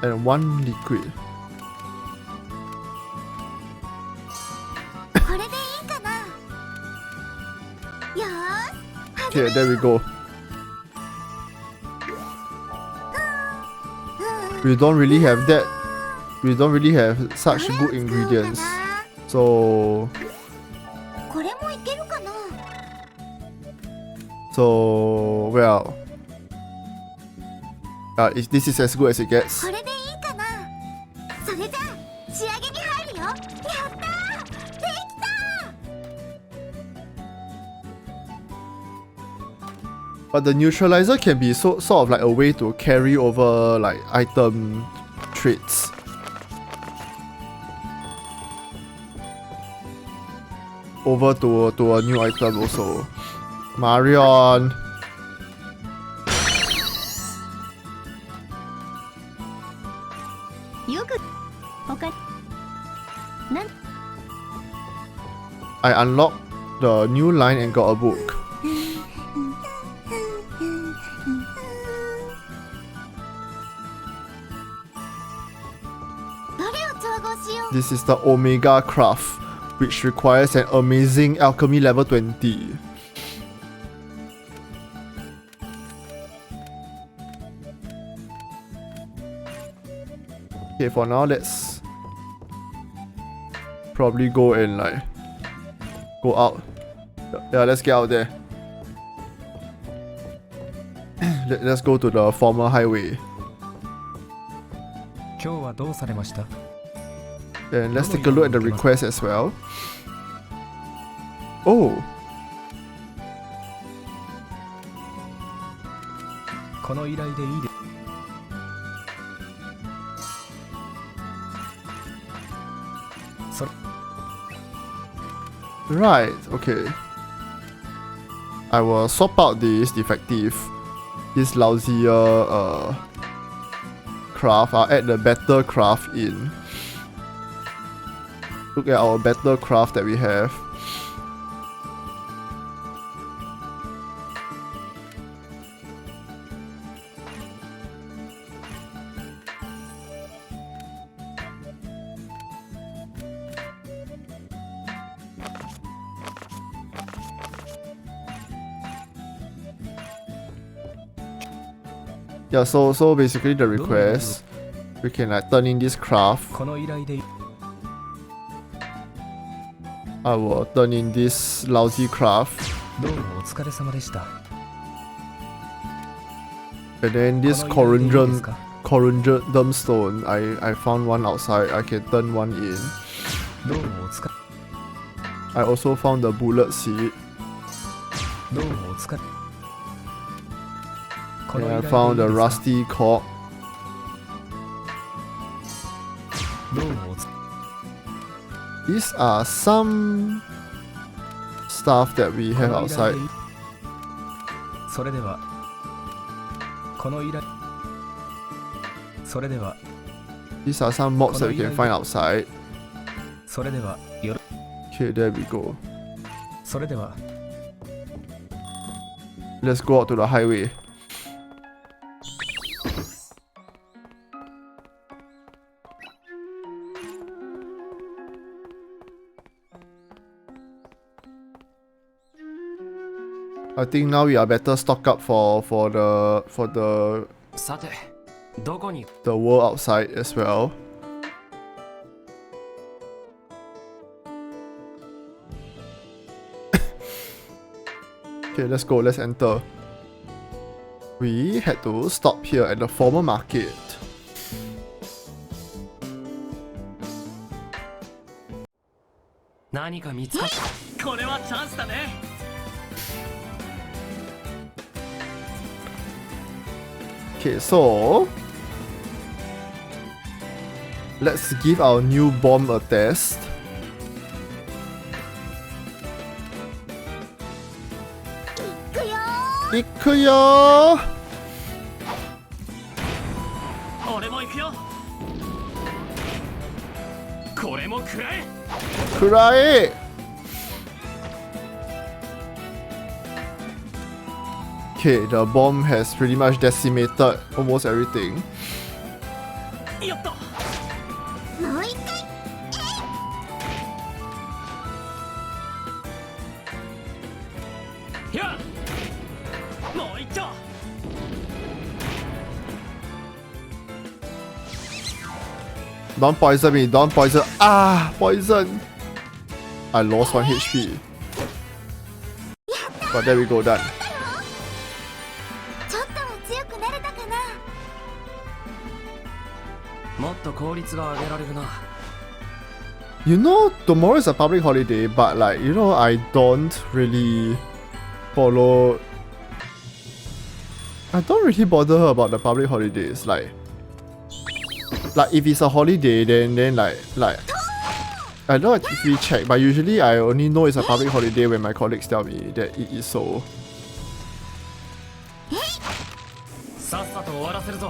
and 1 liquid. これでいいかなよーし Okay, there we go. We don't really have that. We don't really have such どれを good 使おうか ingredients. な So これもいけるかな well, this is as good as it gets. これでいいかなそれじゃあ仕上げに入るよやったーできた But the neutralizer can be sort of like a way to carry over like item traits. Over to a new item also. Marion. I unlocked the new line and got a book. This is the Omega Craft, which requires an amazing alchemy level 20. Okay, for now, let's probably go and like go out. Yeah, let's get out there. Let's go to the former highway. 今日はどうされました？ And let's take a look at the request as well. Oh, この依頼でいいです。 right, okay. I will swap out this defective, this lousier craft. I'll add the better craft in. Look at our better craft that we have. Yeah, so basically the request, we can like turn in this craft. この依頼で I will turn in this lousy craft. どうもお疲れ様でした。 And then this この依頼でいいですか？ corundum stone, I found one outside. I can turn one in. どうもお疲れ I also found the bullet seed. どうもお疲れ こ And の依 I 頼 found で the いいですか？ rusty cork. どうもお疲れ These are some stuff that we こ have の依頼 outside. でいいそれではこの依頼それでは These are some mobs that we can find outside. それではよろ Okay, there we go. それでは Let's go out to the highway. I think now we are better stock up for the さてどこに the world outside as well. Okay, let's go, let's enter. We had to stop here at the former market. 何か見つかったこれはチャンスだね Okay, so let's give our new bomb a test. Ikuyo! 俺も行くよこれも食らえ Kurai! Okay, the bomb has pretty much decimated almost everything. よっともう一回。ひゃもう一丁 Don't poison me, don't poison. Ah, poison! I lost 1 HP. But there we go, done. ちょっとは強くなれたかな。もっと効率が上げられるな You know, tomorrow is a public holiday, but like, you know, I don't really follow. I don't really bother about the public holidays. Like if it's a holiday, then like I don't actually check, but usually I only know it's a public holiday when my colleagues tell me that it is so. さっさと終わらせるぞ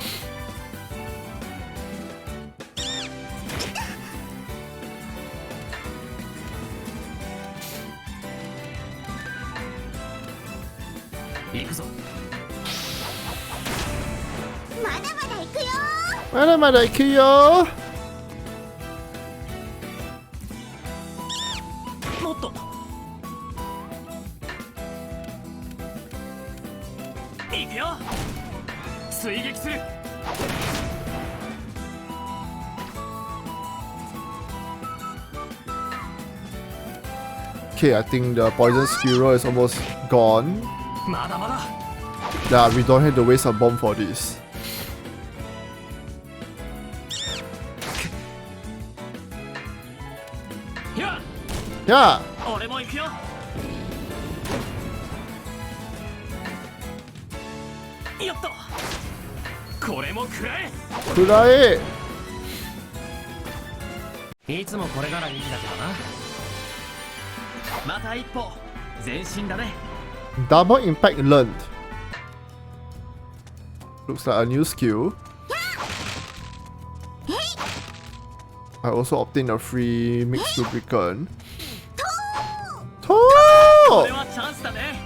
行くぞまだまだ行くよ。まだまだ行くよ。もっと行くよ追撃する Okay, I think the poison squirrel is almost gone. まだまだ Yeah, we don't have to waste a bomb for this. ひゃ Yeah! 俺も行くよよっとこれも食らえくらえいつもこれならいいんだけどなまた一歩前進だね Double impact learned. Looks like a new skill. I also obtained a free mixed lubricant. こ Toe! れはチャンスだね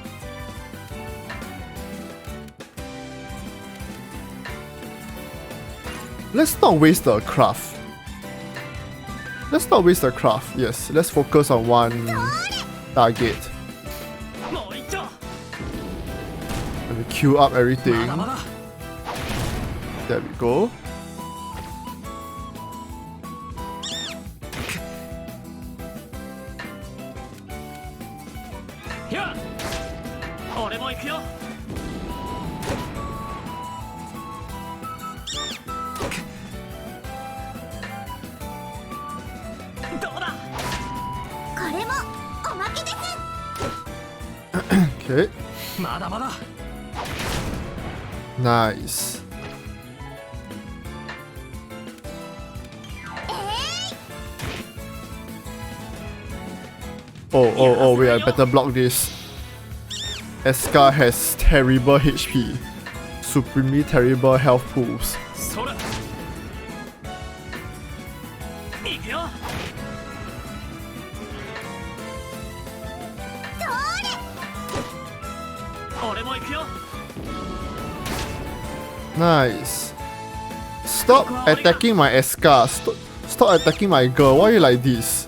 Let's not waste the craft. Let's not waste the craft. Yes, let's focus on one target. もう一丁 Let me queue up ま everything. だまだ There we go. Here! 俺も行くよ どうだ これもおまけです。 Okay. まだまだ Nice. Oh, wait, I better block this. Escha has terrible HP. Supremely terrible health pools. それ行くよ 俺も行くよ Nice. Stop attacking my Escha. Stop attacking my girl. Why are you like this?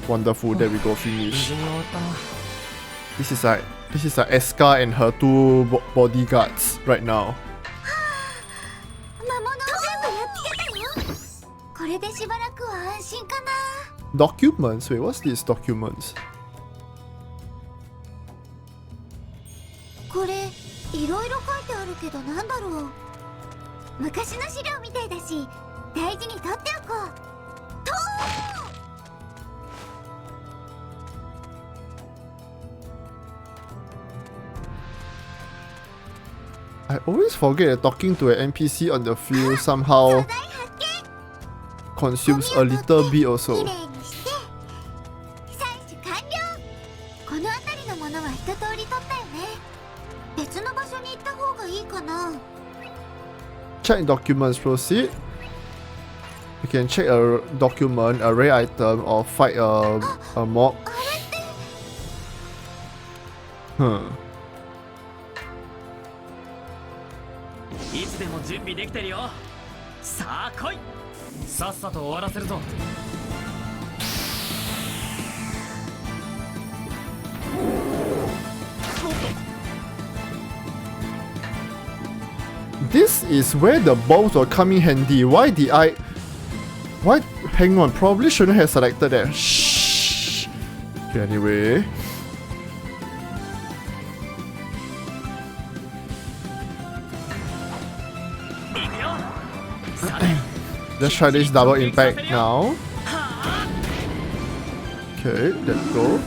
Wonderful. There we go. Finish. This is like Escha and her two bodyguards right now. 魔物を全部やっつけたよ。これでしばらくは安心かな。 Documents? Wait, what's these documents? これいろいろ書いてあるけどなんだろう。昔の資料みたいだし大事に取っておこう。と I always forget that talking to an NPC on the field somehow 大発見。 consumes a little bit き also. れいにして採取完了。この辺りのものは一通り取ったよね。別の場所に行った方がいいかな。 Check documents, proceed. You can check a document, a rare item, or fight a mob. あれって Huh. いつでも準備できてるよさあ来いさっさと終わらせるぞ This is where the bombs will come in handy. Why did I... Why... Hang on, probably shouldn't have selected that. Shh. Okay, anyway. Let's try this double impact now. Okay, let's go.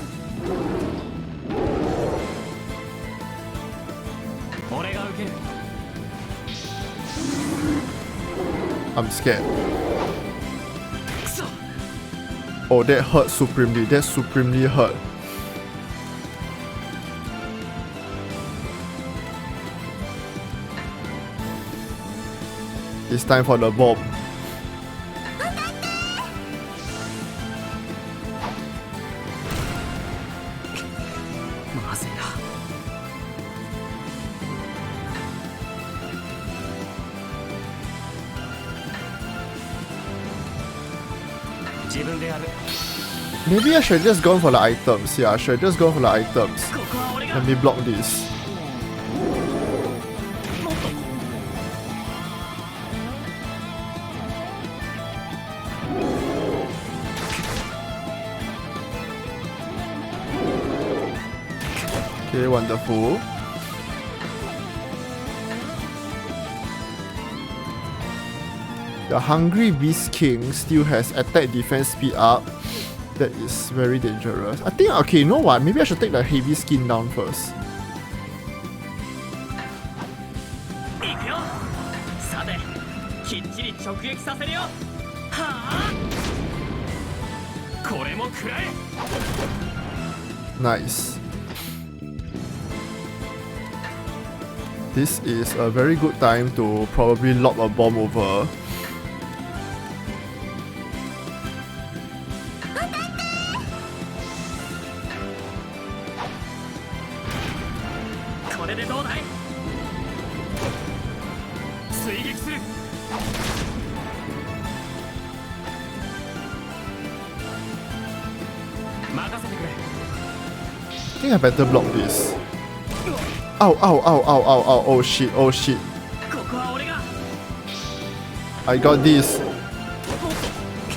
俺が受ける I'm scared. くそ Oh, that hurt supremely. That supremely hurt. It's time for the bomb. まずいな 自分でやる Maybe I should have just gone for the items. Yeah, I should have just gone for the items. ここは俺が Let me block this. Okay, wonderful. The Hungry Beast King still has attack defense speed up. That is very dangerous. I think, okay, you know what? Maybe I should take the heavy skin down first. 行くよさてきっちり直撃させるよはあこれも食らえ Nice. This is a very good time to probably lob a bomb over. これでどうだい追撃する任せてくれ I think I better block this. Ow, ow, ow, ow, ow, ow. Oh shit, oh shit. ここは俺が I got this.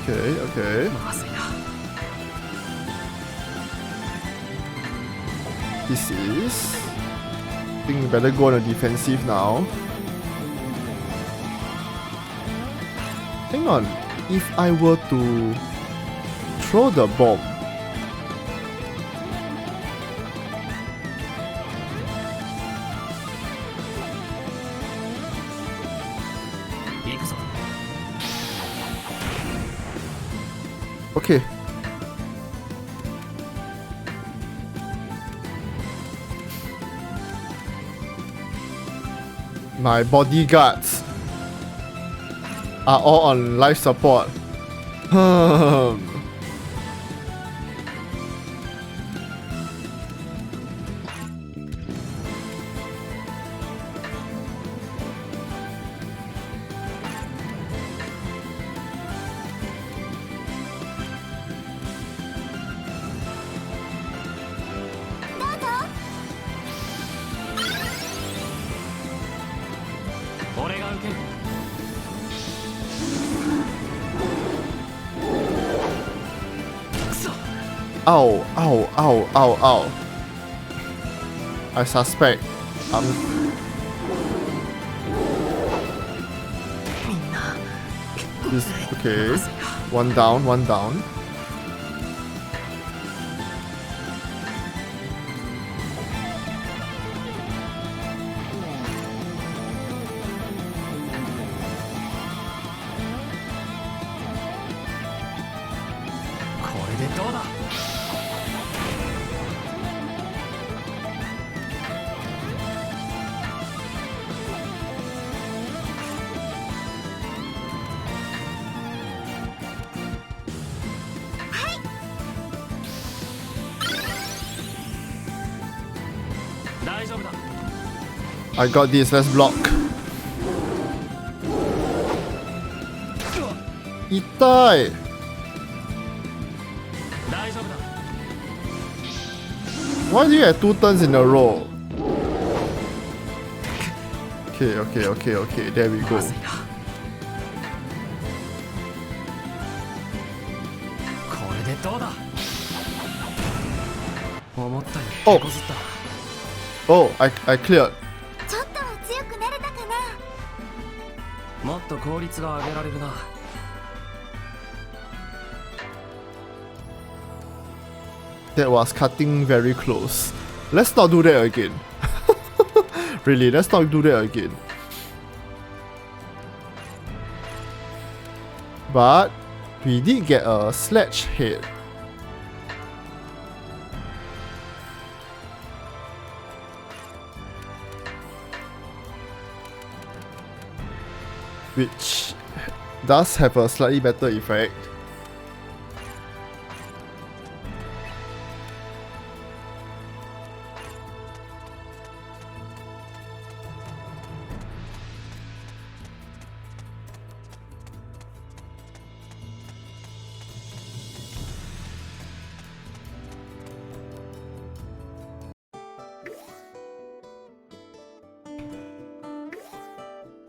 Okay, okay. まずいな This is... I think we better go on a defensive now. Hang on. If I were to throw the bomb, okay. My bodyguards are all on life support. Hmm. Ow, ow, ow, ow, ow. I suspect this, okay. One down, one down. I got this, let's block. Itai! Why do you have 2 turns in a row? Okay, okay, okay, okay, there we go. Oh! Oh, I cleared. ちょっとは強くなれたかな。もっと効率が上げられるな That was cutting very close. Let's not do that again. Really, let's not do that again. But we did get a sledge head. Which does have a slightly better effect.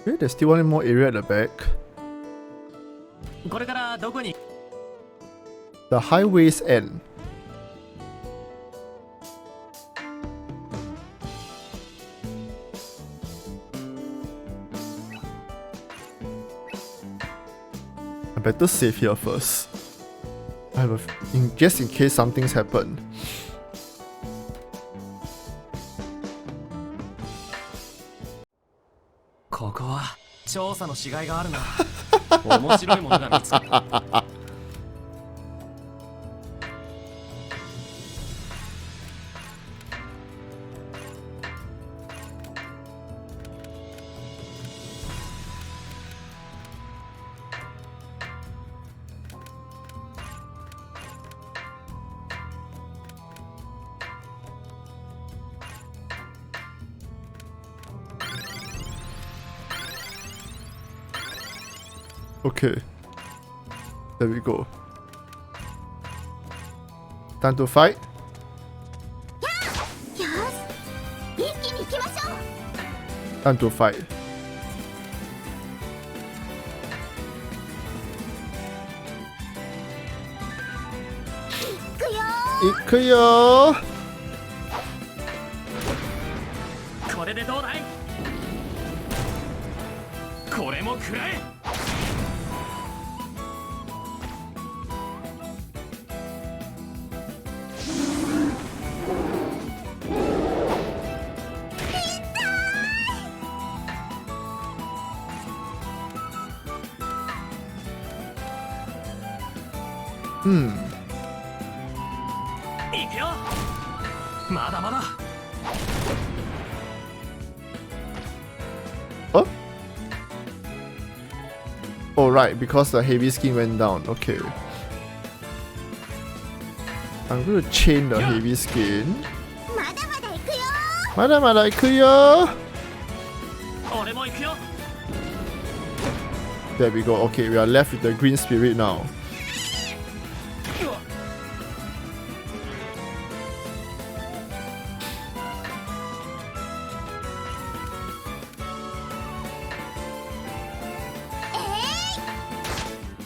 Okay, there's still one more area at the back. これからどこに The highway's end. I better save here first. I have just in case something's happened. ここは調査のしがいがあるな面白いものが見つかる Okay. There we go. Time to fight. よし、一気に行きましょ Time to fight. 行くよー。これでどうだい？これも食らえ。行くよ。まだまだ。Oh right, because the heavy skin went down. Okay. I'm going to chain the heavy skin. まだまだ行くよ。まだまだ行くよ。俺も行くよ。There we go. Okay, we are left with the green spirit now.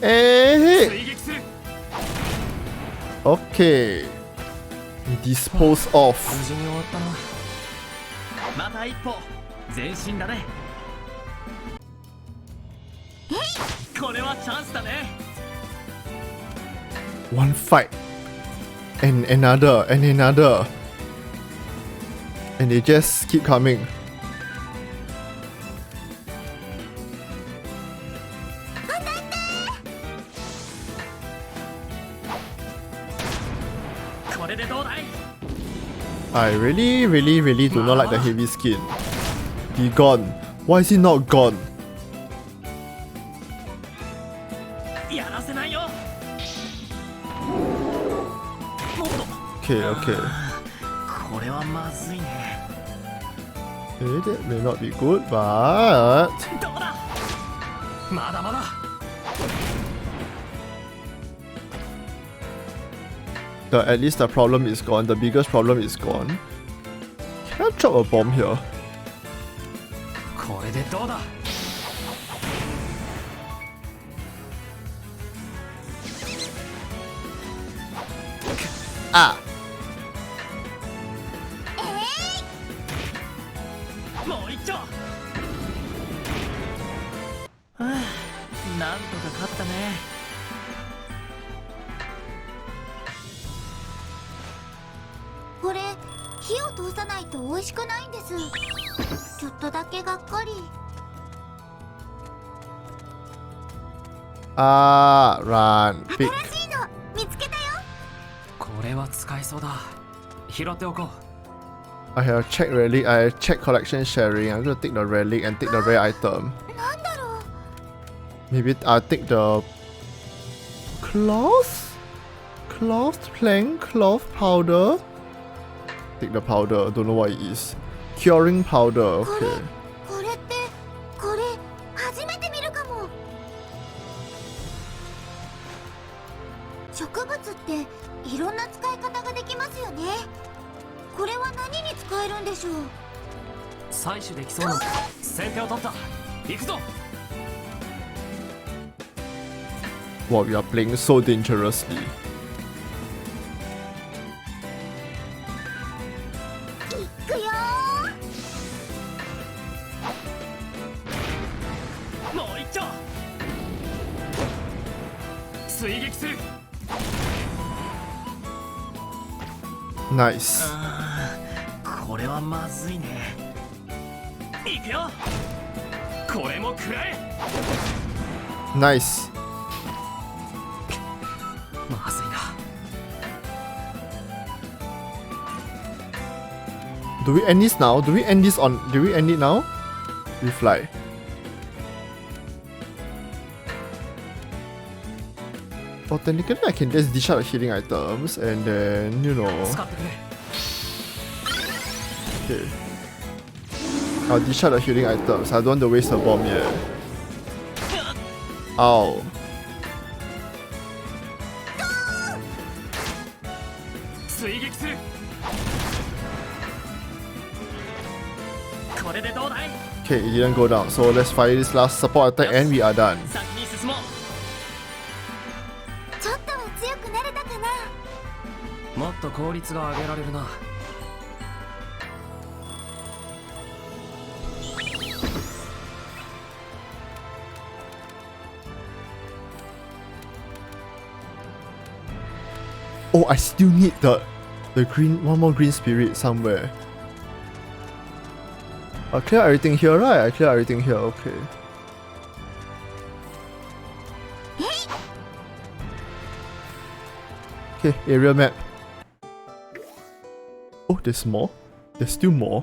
Hey! 追撃する。 Okay. Dispose of. 無事に終わったな。また一歩前進だね。これはチャンスだね。 One fight. And another. And another. And they just keep coming. これでどうだい？ I really do not like the heavy skin. Be gone. Why is he not gone? やらせないよ。もっと。 Okay, okay. これはまずいね。 Okay, that may not be good, but... どうだ？まだまだ。 At least the problem is gone. The biggest problem is gone. Can I drop a bomb here? これでどうだ？ Ah! もう一丁。はあ、なんとか勝ったね。これ火を通さないと美味しくないんです。ちょっとだけがっかり。 Ah, run. Big. 新しいの見つけたよ。これは使えそうだ。拾っておこう。 I have checked relic. I checked collection sharing. I'm gonna take the relic and take the rare item. なんだろう。 Maybe I'll take the cloth? Cloth plank? Cloth powder? Take the powder. Don't know what it is. Curing powder. これ Okay. これってこれ初めて見るかも。植物っていろんな使い方ができますよね。これは何に使えるんでしょう。採取できそうな。先手を取った。行くぞ。 Wow, we are playing so dangerously. いくよもう一丁。追撃する。 Nice. これはまずいね。行くよ。これも食らえ。 Nice. まずいな。 Do we end this now? Do we end this on... Do we end it now? We fly. Oh, technically I can just dish out the healing items and then, you know... 使ってくれ。 Okay. I'll dish out the healing items. I don't want to waste a bomb yet. Ow. 追撃する。これでどうだい？ Okay, it didn't go down. So let's fire this last support attack and we are done. 先に進もう。ちょっとは強くなれたかな。もっと効率が上げられるな。Oh, I still need the green, one more green spirit somewhere. I clear everything here, right? I clear everything here, okay. Okay, area map. Oh, there's more? There's still more?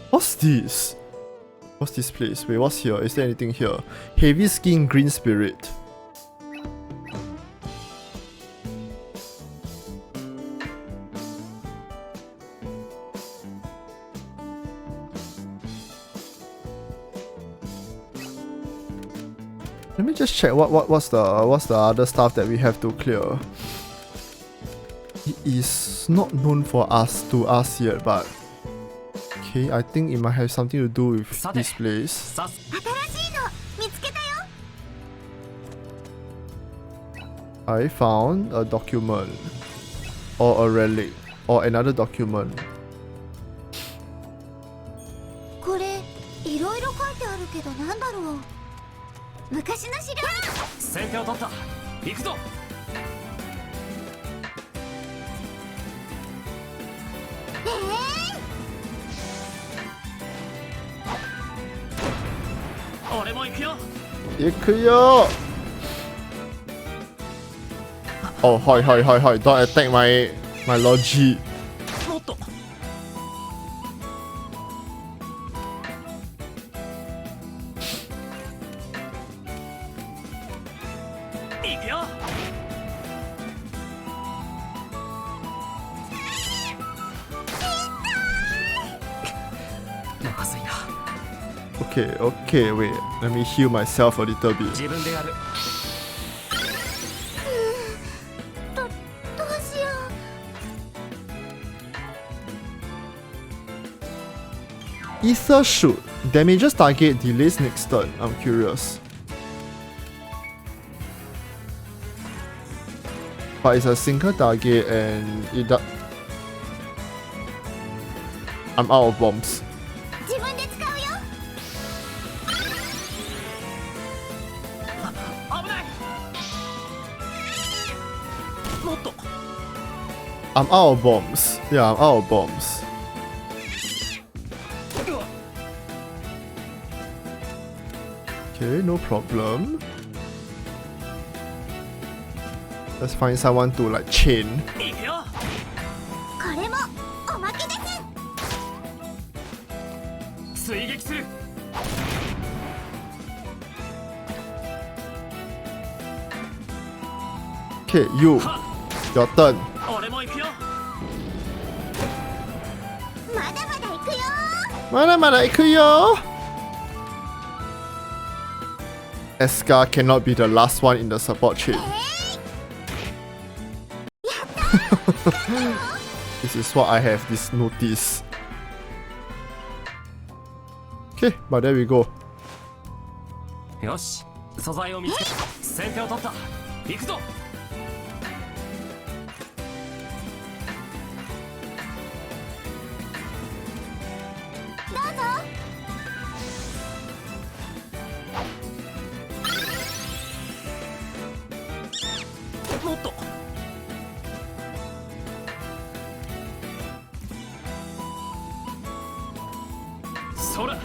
What's this? What's this place? Wait, what's here? Is there anything here? Heavy skin green spirit. Let me just check what's the other stuff that we have to clear. It is not known for us yet, but okay, I think it might have something to do with this place. さす。新しいの見つけたよ。 I found a document or a relic or another document. これいろいろ書いてあるけどなんだろう。昔の資料。先手を取った。行くぞ。俺も行くよ。行くよ! Oh, hi, don't attack my Logy. もっと。行くよ。まずいな。Okay, wait. Let me heal myself a little bit. 自分でやる。どうしよう。 Ether shoot. Damages target, delays next turn. I'm curious. But it's a single target and it does... I'm out of bombs. 自分で使うよ。危ない。もっと。 I'm out of bombs. Yeah, I'm out of bombs. Okay, no problem. Let's find someone to like chain. 行くよ。これもおまけです。追撃する。 Okay, you. Your turn. 俺も行くよ。まだまだ行くよ。Mana ikut yo. Escha cannot be the last one in the support chain. This is what I have this notice. Okay, but there we go. よし。素材を見つけ。先手を取った。行くぞ。どうぞ。もっと。そら。こ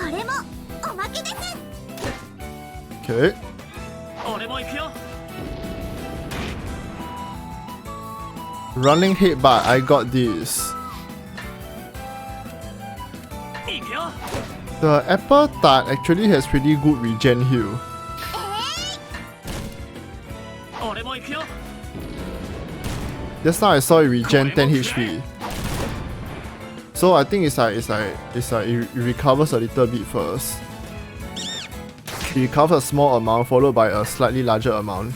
れもおまけです。 Okay. 俺も行くよ。 Running headbutt, I got this. 行くよ。 The apple tart actually has pretty good regen heal. 俺も行くよ。 Just now I saw it regen 10 HP. So I think it's like it recovers a little bit first. It recovers a small amount followed by a slightly larger amount.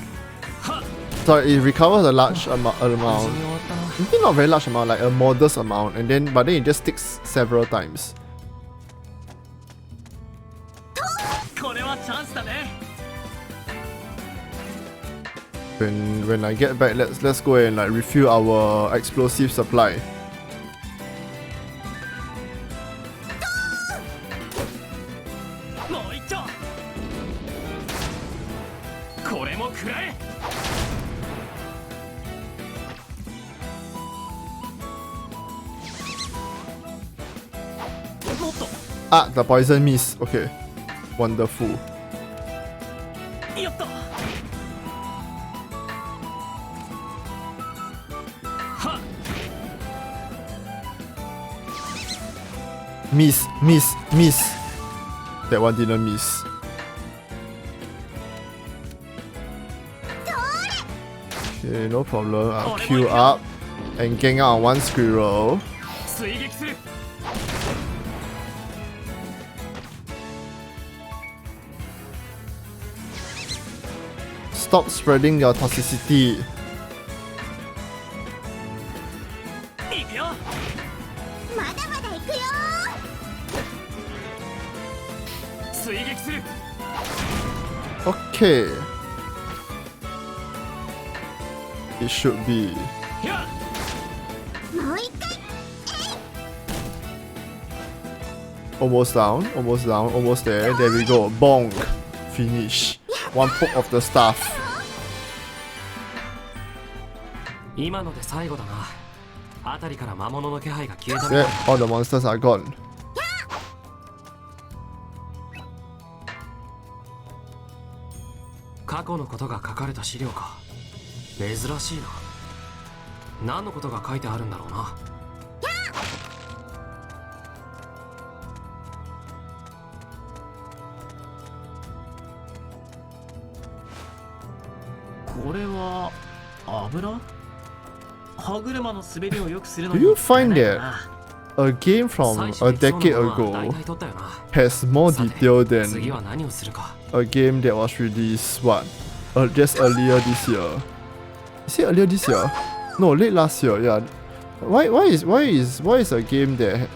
So it recovers a large amount. 無事に終わったな。maybe not very large amount, like a modest amount, and then but then it just sticks several times. これはチャンスだね。 When I get back, let's go and like refill our explosive supply. もう一丁。これも食らえ。もっと。 Ah, the poison miss. Okay, wonderful. やった。 Miss. That one didn't miss. Okay, no problem. I'll queue up and gang out on one squirrel. 追撃する。 Stop spreading your toxicity. いくよ。 まだまだ行くよ。 追撃する。 Okay. It should be. や。 もう一回。 Almost down, almost there. There we go. Bonk. Finish. One poke of the staff. 今ので最後だな。あたりから魔物の気配が消えたみ Yeah, たい。 all the monsters are gone. 過去のことが書かれた資料か。珍しいな。何のことが書いてあるんだろうな。これは油？歯車の滑りを良くするの Do に you find 使えない that かな。 a game from 最 a 初にそう decade なのは大 ago 体取ったよな。 has more さて detail 次 than は何をするか。 a game that was released what? Just earlier this year. Is it earlier this year? No, late last year. Yeah. Why is a game that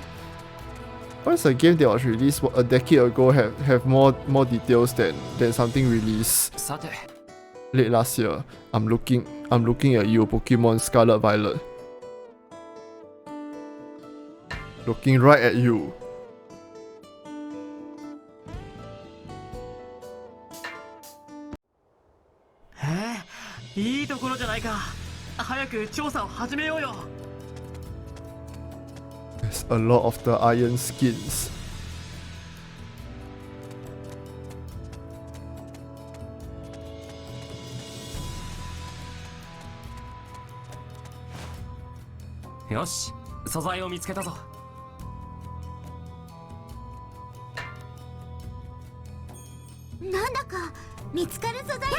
was released a decade ago have more details than something released さて late last year? I'm looking at you, Pokemon Scarlet Violet. Looking right at you. へえ、いいところじゃないか。早く調査を始めようよ。 There's a lot of the iron skins. よし、素材を見つけたぞ。なんだか見つかる素材の数が増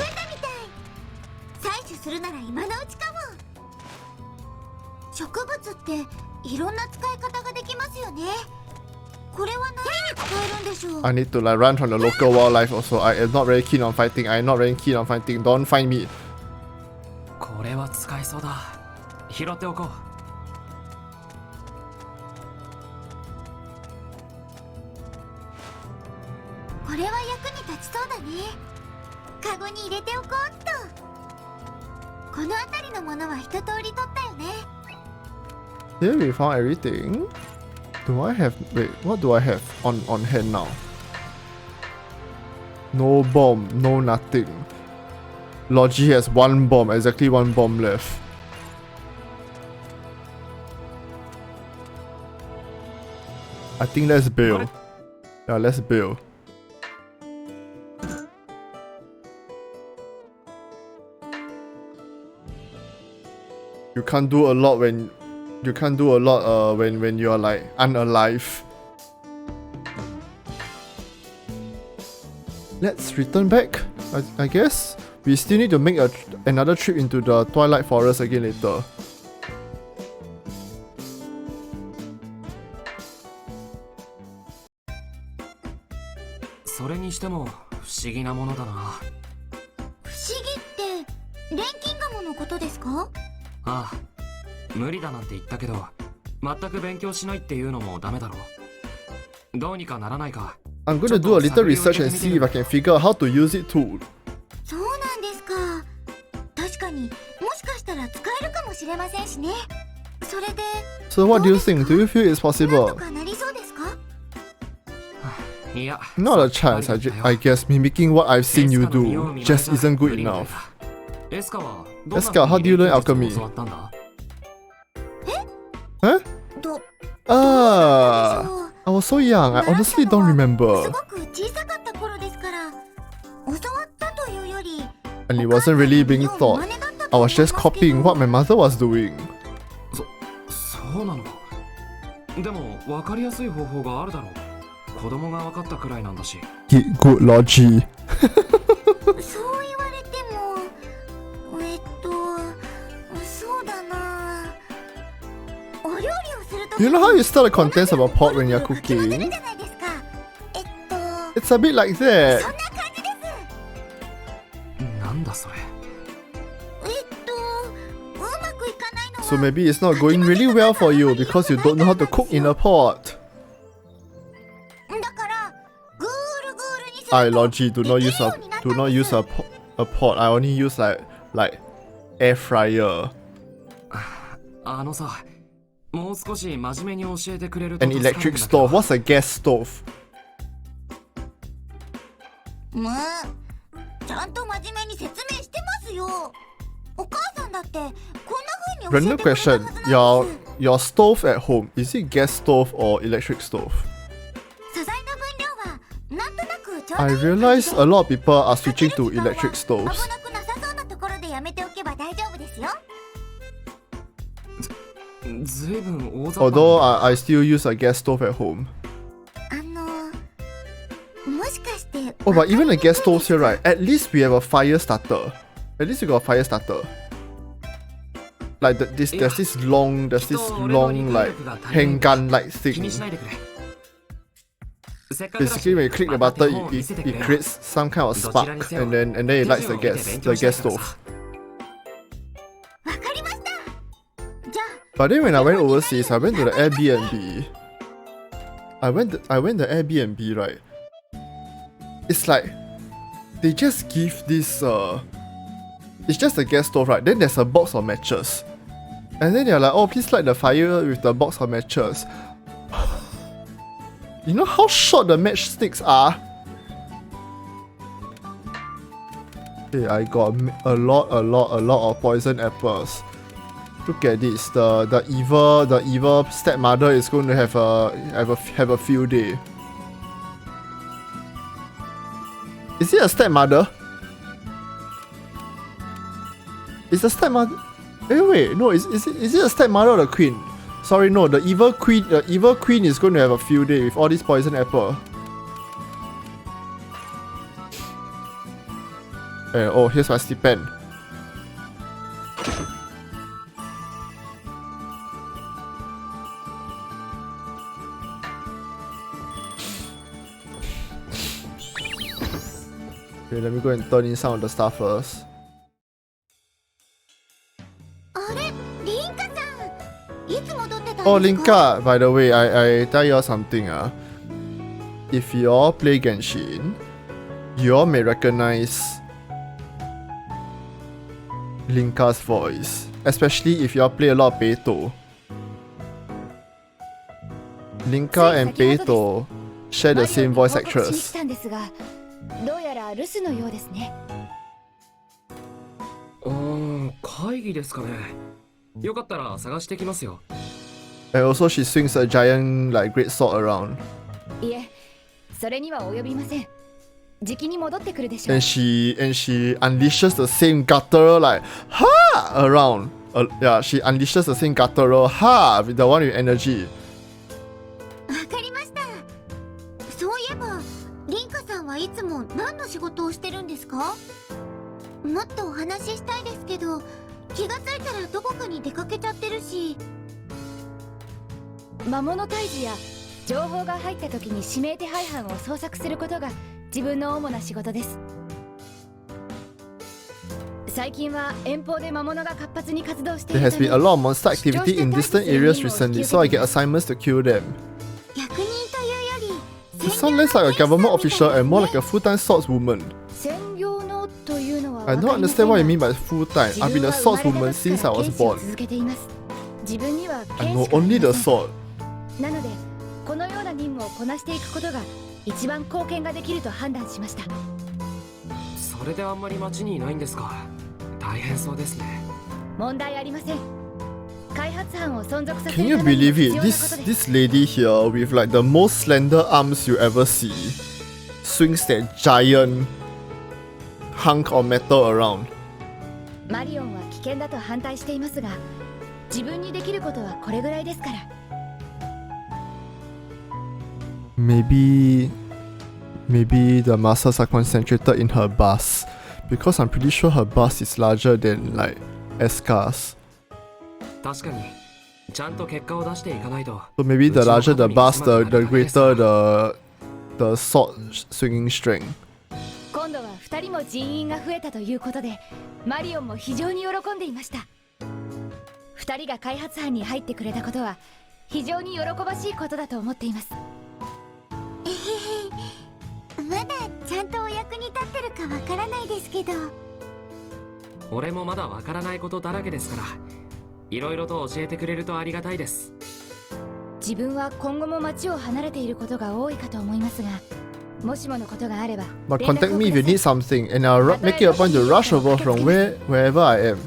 えたみたい。採取するなら今のうちかも。植物っていろんな使い方ができますよね。これは何に使えるんでしょう。 I need to like run from the local wildlife also. I am not very keen on fighting. I am not very keen on fighting. Don't find me. これは使えそうだ。拾っておこう。これは役に立ちそうだね。カゴに入れておこうっと。この辺りのものは一通り取ったよね。 Here we found everything. Do I have wait, what do I have on hand now? No bomb, no nothing. Logy has one bomb, exactly one bomb left. I think let's bail. Yeah, let's bail. You can't do a lot when when you're like unalive. Let's return back. I guess we still need to make another trip into the Twilight Forest again later.それにしても不思議なものだな。不思議って錬金ガモのことですか？ああ、無理だなんて言ったけど、全く勉強しないっていうのもダメだろう。どうにかならないか。 I'm gonna do a little research and see if I can figure out how to use it too. そうなんですか。確かにもしかしたら使えるかもしれませんしね。それで So what do you think? Do you feel it's なん possible? とかなりそうですか？いや、 Not a chance. I guess mimicking what I've seen you do just isn't good enough. エスカは Escha, how do you learn alchemy? 教わったんだ？ Huh? ど Ah, そう I was so young. I honestly don't す remember. ごく小さかった頃ですから、教わったというより And it wasn't really being taught. I was just copying what my mother was doing. そうなのか。でも分かりやすい方法があるだろう。子供が分かったくらいなんだし。 Get good Logy. そう言われてもそうだな。お料理をすると You know how you stir the contents of a pot when you're cooking? じゃないですか。It's a bit like そ that. んな感じです。なんだそれ。うまくいかないのは So maybe it's not going really well for you because you don't know how to cook in a pot. だからグールグールにすると I Logy do not で use きる a ようになったん do not です。 use a pot. I only use like air fryer あのさ、もう少し真面目に教えてくれると and 助かるんだ electric け stove. ど。 What's a gas stove? ちゃんと真面目に説明してますよ。お母さんだってこんな風に教え Random てくれたはず question. なんです Your stove at home, is it gas stove or electric stove? 素材の分量はなんとなくちょうど I いい感じで realize a lot of people are switching to かける時間は electric stoves. 危なくなさそうなところでやめておけば大丈夫ですよ。ずいぶん大雑把な。 Although I still use a gas stove at home. もしかして Oh, but even the gas stoves here, right? At least we have a fire starter. At least we got a fire starter. Like there's this long like handgun like 気に thing. しないでくれ。せっかくだし Basically, when you click the また button, 手本を見せてくれ it よ。 creates some kind of どちら spark, にせよ and then it lights 手 the 順を見て gas 勉強したい stove. からさ。わかりました。じゃ But then when I went overseas, I went to the Airbnb. I went the Airbnb, right? It's like they just give this it's just a gas stove, right? Then there's a box of matches. And then they're like, oh, please light the fire with the box of matches. You know how short the matchsticks are? Okay, I got a lot of poison apples. Look at this. The evil stepmother is going to have a field day. Is it a stepmother? Is the stepmother? Wait, no. Is it a stepmother or the queen? Sorry, no. The evil queen is going to have a field day with all this poison apple. And oh, here's my stipend. Okay, let me go and turn in some of the stuff first. あれ、リンカさん、いつ戻ってたんですか？ Oh, Linka, by the way, I tell you all something. If you all play Genshin, you all may recognize Linka's voice, especially if you all play a lot of Peito. Linka and Peito share the same voice actress. どうやら留守のようですね。会議ですかね。よかったら探してきますよ。 And also she swings a giant like great sword around. いえ、それには及びません。じきに戻ってくるでしょう。 And she unleashes the same guttural like ha around. Yeah, she unleashes the same guttural ha with the one with energy. わかりました。そういえば、リンカさんはいつも何の仕事をしてるんですか？もっとお話ししたいですけど、気がついたらどこかに出かけちゃってるし。魔物退治や情報が入った時に指名手配犯を捜索することが自分の主な仕事です。最近は遠方で魔物が活発に活動してい There る has ため been a lot of monster activity in distant areas recently, so I get assignments to kill them. 役人というより You sound less like a government official and more like a full-time swordswoman. 専業のというのは I 分 don't かりませ understand ん what が you mean by full-time. 自 I've 分 been a は生まれた swordswoman 時 since か I ら was 剣士を born. 続けています自分には I 剣 know しかあり only ま the せん sword. なのでこのような任務をこなしていくことが一番貢献ができると判断しましたそれであんまり町にいないんですか。大変そうですね。問題ありません開発班を存続させ Can る you ために believe 必 it? 要なこと This です this lady here with like the most slender arms you ever see swings that giant hunk of metal around. マリオンは危険だと反対していますが自分にできることはこれぐらいですから Maybe the masters are concentrated in her bust because I'm pretty sure her bust is larger than like Escha's. 確かにちゃんと結果を出していかないと。 So maybe the larger the bust, the greater the sword swinging strength. 今度は2人も人員が増えたということでマリオンも非常に喜んでいました2人が開発班に入ってくれたことは非常に喜ばしいことだと思っていますまだちゃんとお役に立ってるかわからないですけど俺もまだわからないことだらけですからいろいろと教えてくれるとありがたいです。自分は今後も町を離れていることが多いかと思いますがもしものことがあれば But contact me if you need something, and I'll make it a point to rush over from wherever I am.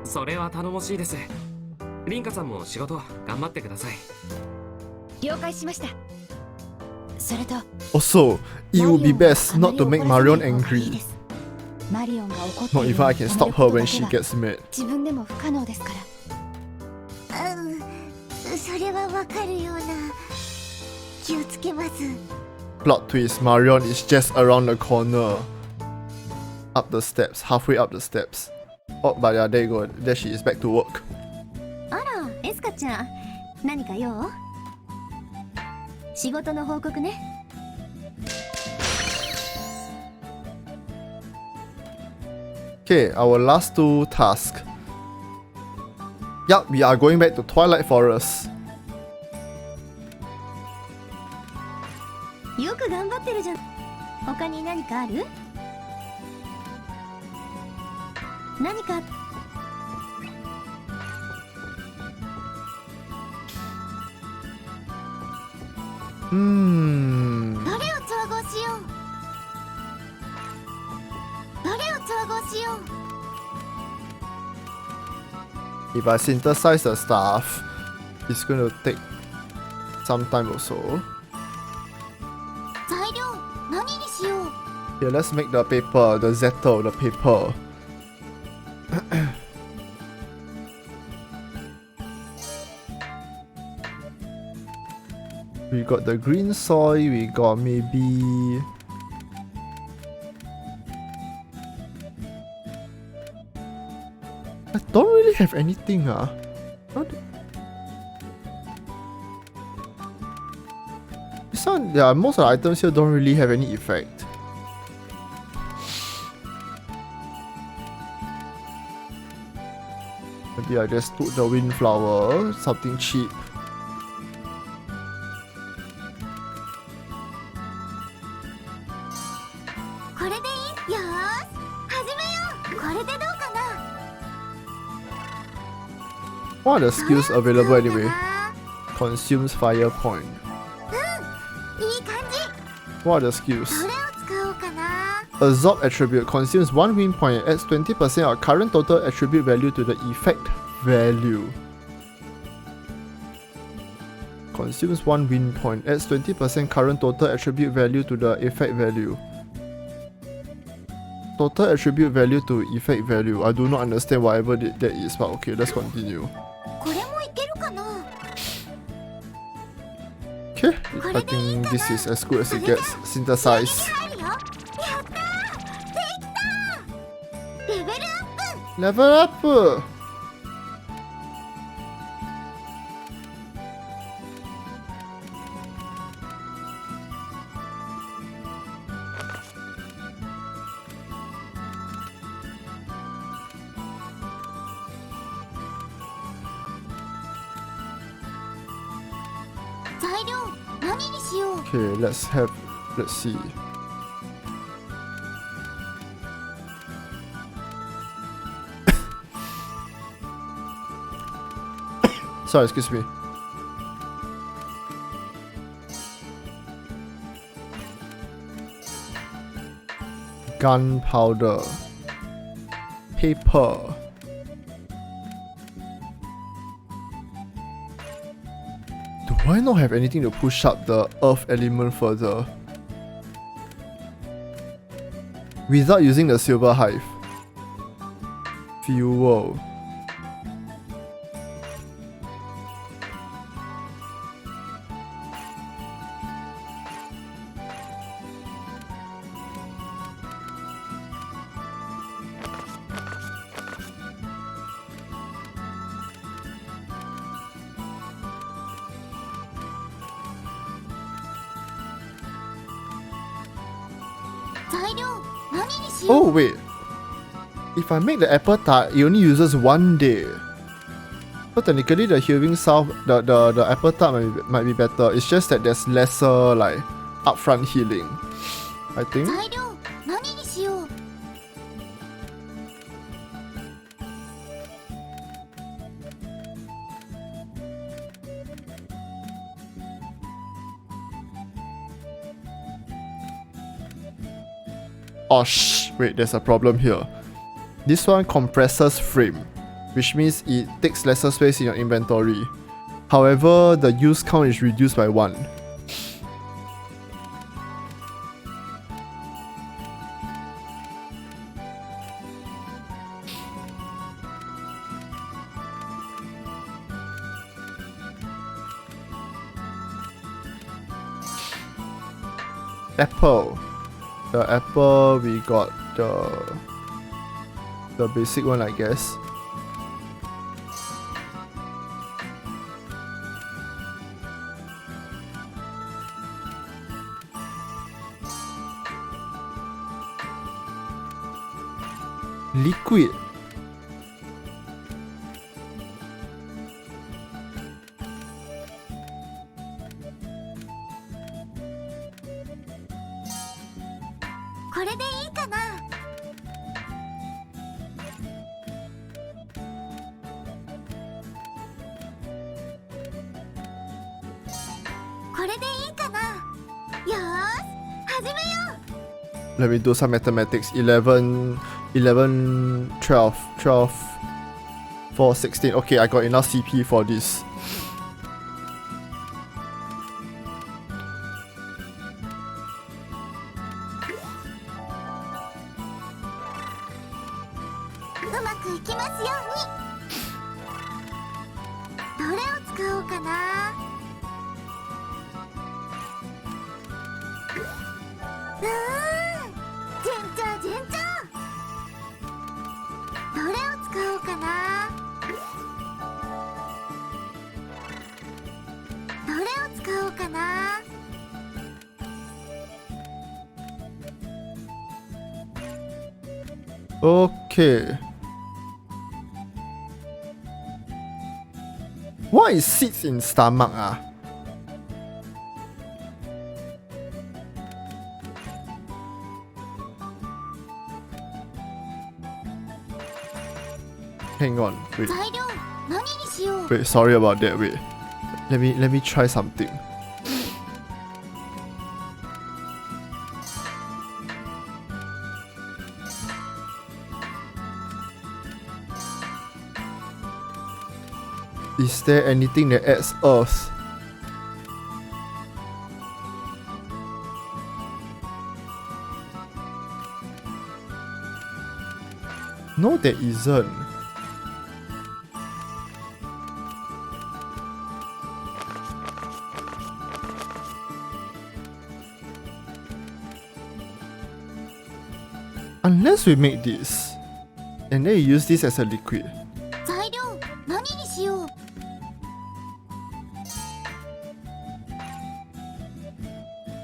それは頼もしいです。リンカさんも仕事頑張ってください。了解しましたそれと Also, it would be best not to make Marion angry. マリオンが怒ってい Not る even I can stop her when she gets mad. 自分でも不可能ですからそれはわかるような気をつけます Plot twist, Marion is just around the corner. Up the steps, halfway up the steps. Oh, but yeah, there you go. There she is, back to work. あらエスカちゃん何か用仕事の報告ね Okay, our last two tasks. Yup, we are going back to Twilight Forest. よく頑張ってるじゃん他に何かある何か どれを調合しようどれを調合しよう If I synthesize the stuff, it's going to take some time also. 材料何にしよう Here, let's make the paper, the zetto, the paper. We got the green soy, we got maybe... I don't really have anything, This one, yeah, most of the items here don't really have any effect. Maybe I just took the windflower, something cheap. What are the skills available anyway? Consumes fire point. What are the skills? Absorb attribute consumes 1 win point and adds 20% of current total attribute value to the effect value. Consumes 1 win point, adds 20% current total attribute value to the effect value. Total attribute value to effect value. I do not understand whatever that is, but okay, let's continue. Okay, I think this is as good as it gets. Synthesize. Level up! 材料何にしよう。 Okay, let's see. Sorry, excuse me. Gunpowder. Paper. Do I not have anything to push up the earth element further? Without using the silver hive. Fuel. Oh wait, if I make the apple tart, it only uses 1 day. So technically the healing salve, the apple tart might be better. It's just that there's lesser like upfront healing, I think. 材料何にしよう。 Oh wait, there's a problem here. This one compresses frame, which means it takes lesser space in your inventory. However, the use count is reduced by 1. Apple. The apple, we got the basic one, I guess. Liquid. Let me do some mathematics. 11, 12, 4, 16. Okay, I got enough CP for this. Okay. What is seeds in stomach ah? Hang on, wait. Wait, sorry about that, wait. Let me try something. Is there anything that adds earth? No, there isn't. Unless we make this, and then you use this as a liquid.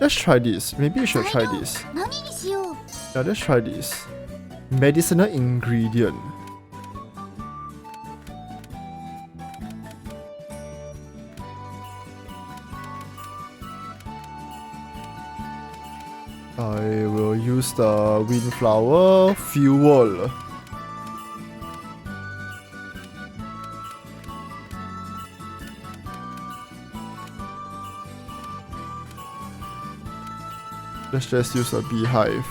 Let's try this. Maybe you should try this. Yeah, let's try this. Medicinal ingredient. I will use the windflower fuel. Let's just use a beehive.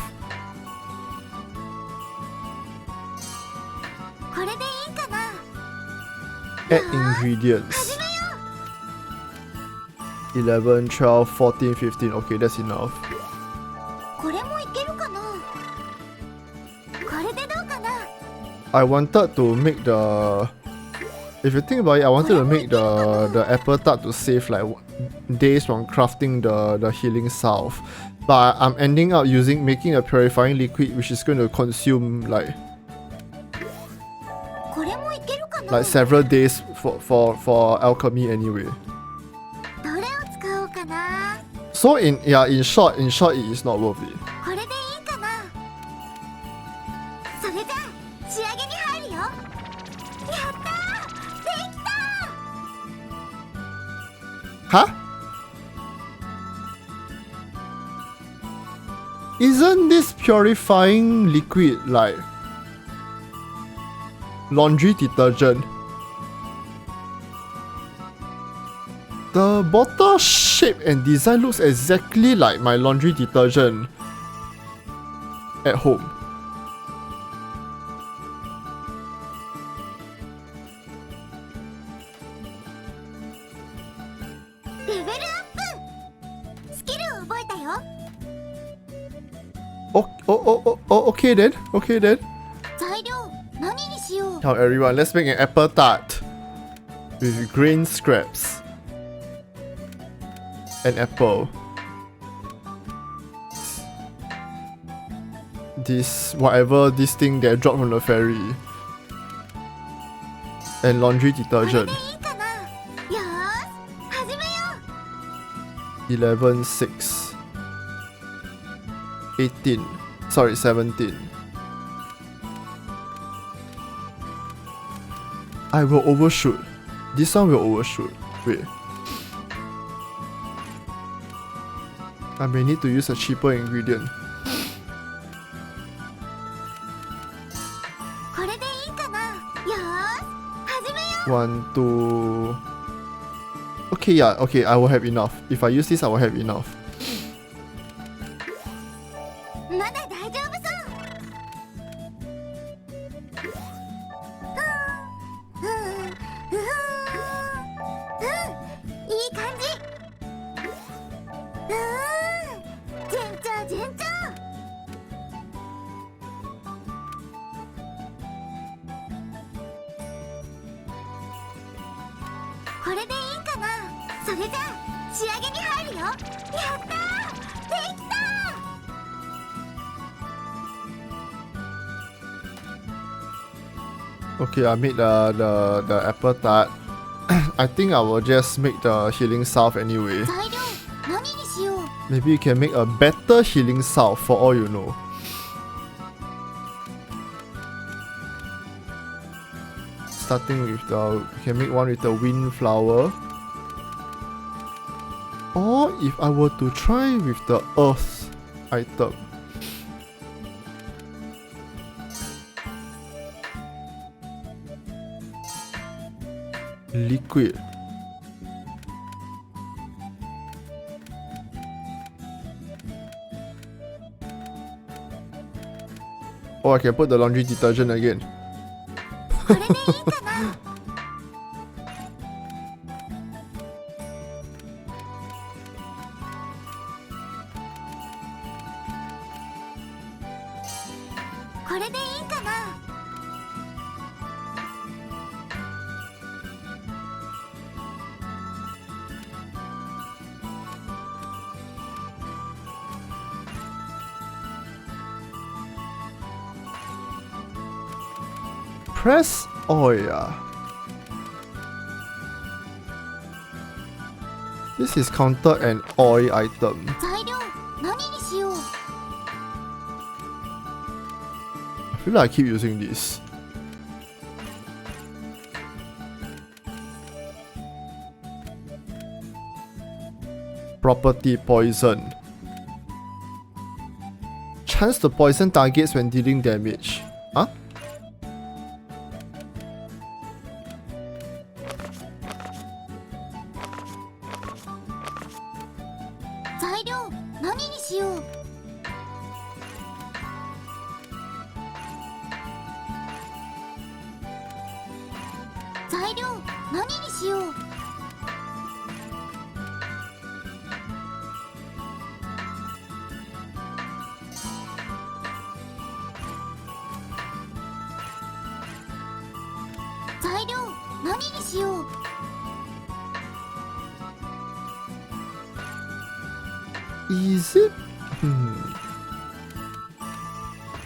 これでいいかな。 Add ingredients. 11, 12, 14, 15. Okay, that's enough. これもいけるかな。これでどうかな。 I wanted to make the... If you think about it, I wanted to make the apple tart to save like days from crafting the healing salve. But I'm ending up making a purifying liquid which is going to consume like これもいけるかな。 like several days for alchemy anyway. どれを使おうかな。 So in short it is not worth it. これでいいかな。それじゃあ仕上げに入るよ。やったー、できた。 Huh? Isn't this purifying liquid like laundry detergent? The bottle shape and design looks exactly like my laundry detergent at home. Level up. スキルを覚えたよ。 Okay then. Okay then. 材料何にしよう。 Now everyone, let's make an apple tart with grain scraps. An apple. This thing that dropped from the ferry. And laundry これ detergent. でいいかな。よーし、始めよう。 11, 6. 18. Sorry, 17. I will overshoot. This one will overshoot. Wait. I may need to use a cheaper ingredient. これでいいかな。よーし、始めよ 1, 2. Okay, yeah, okay, I will have enough. If I use this, I will have enough. う。まだ大丈夫そう。いい感じ。順調順調。これでいいかな。それじゃあ仕上げに入るよ。やったー、できたー。 Okay, I made the apple tart. I think I will just make the healing salve anyway. 材料何にしよう。 Maybe you can make a better healing salve for all you know. Starting with you can make one with the windflower. Or if I were to try with the earth item. Liquid. Oh, I can put the laundry detergent again. これでいいかな。これでいいかな。 Press oil. This is counted an oil item. 材料何にしよう。 I feel like I keep using this. Property poison. enhance the poison targets when dealing damage. Huh? 材料何にしよう。材料何にしよう。材料何にしよう。Is it?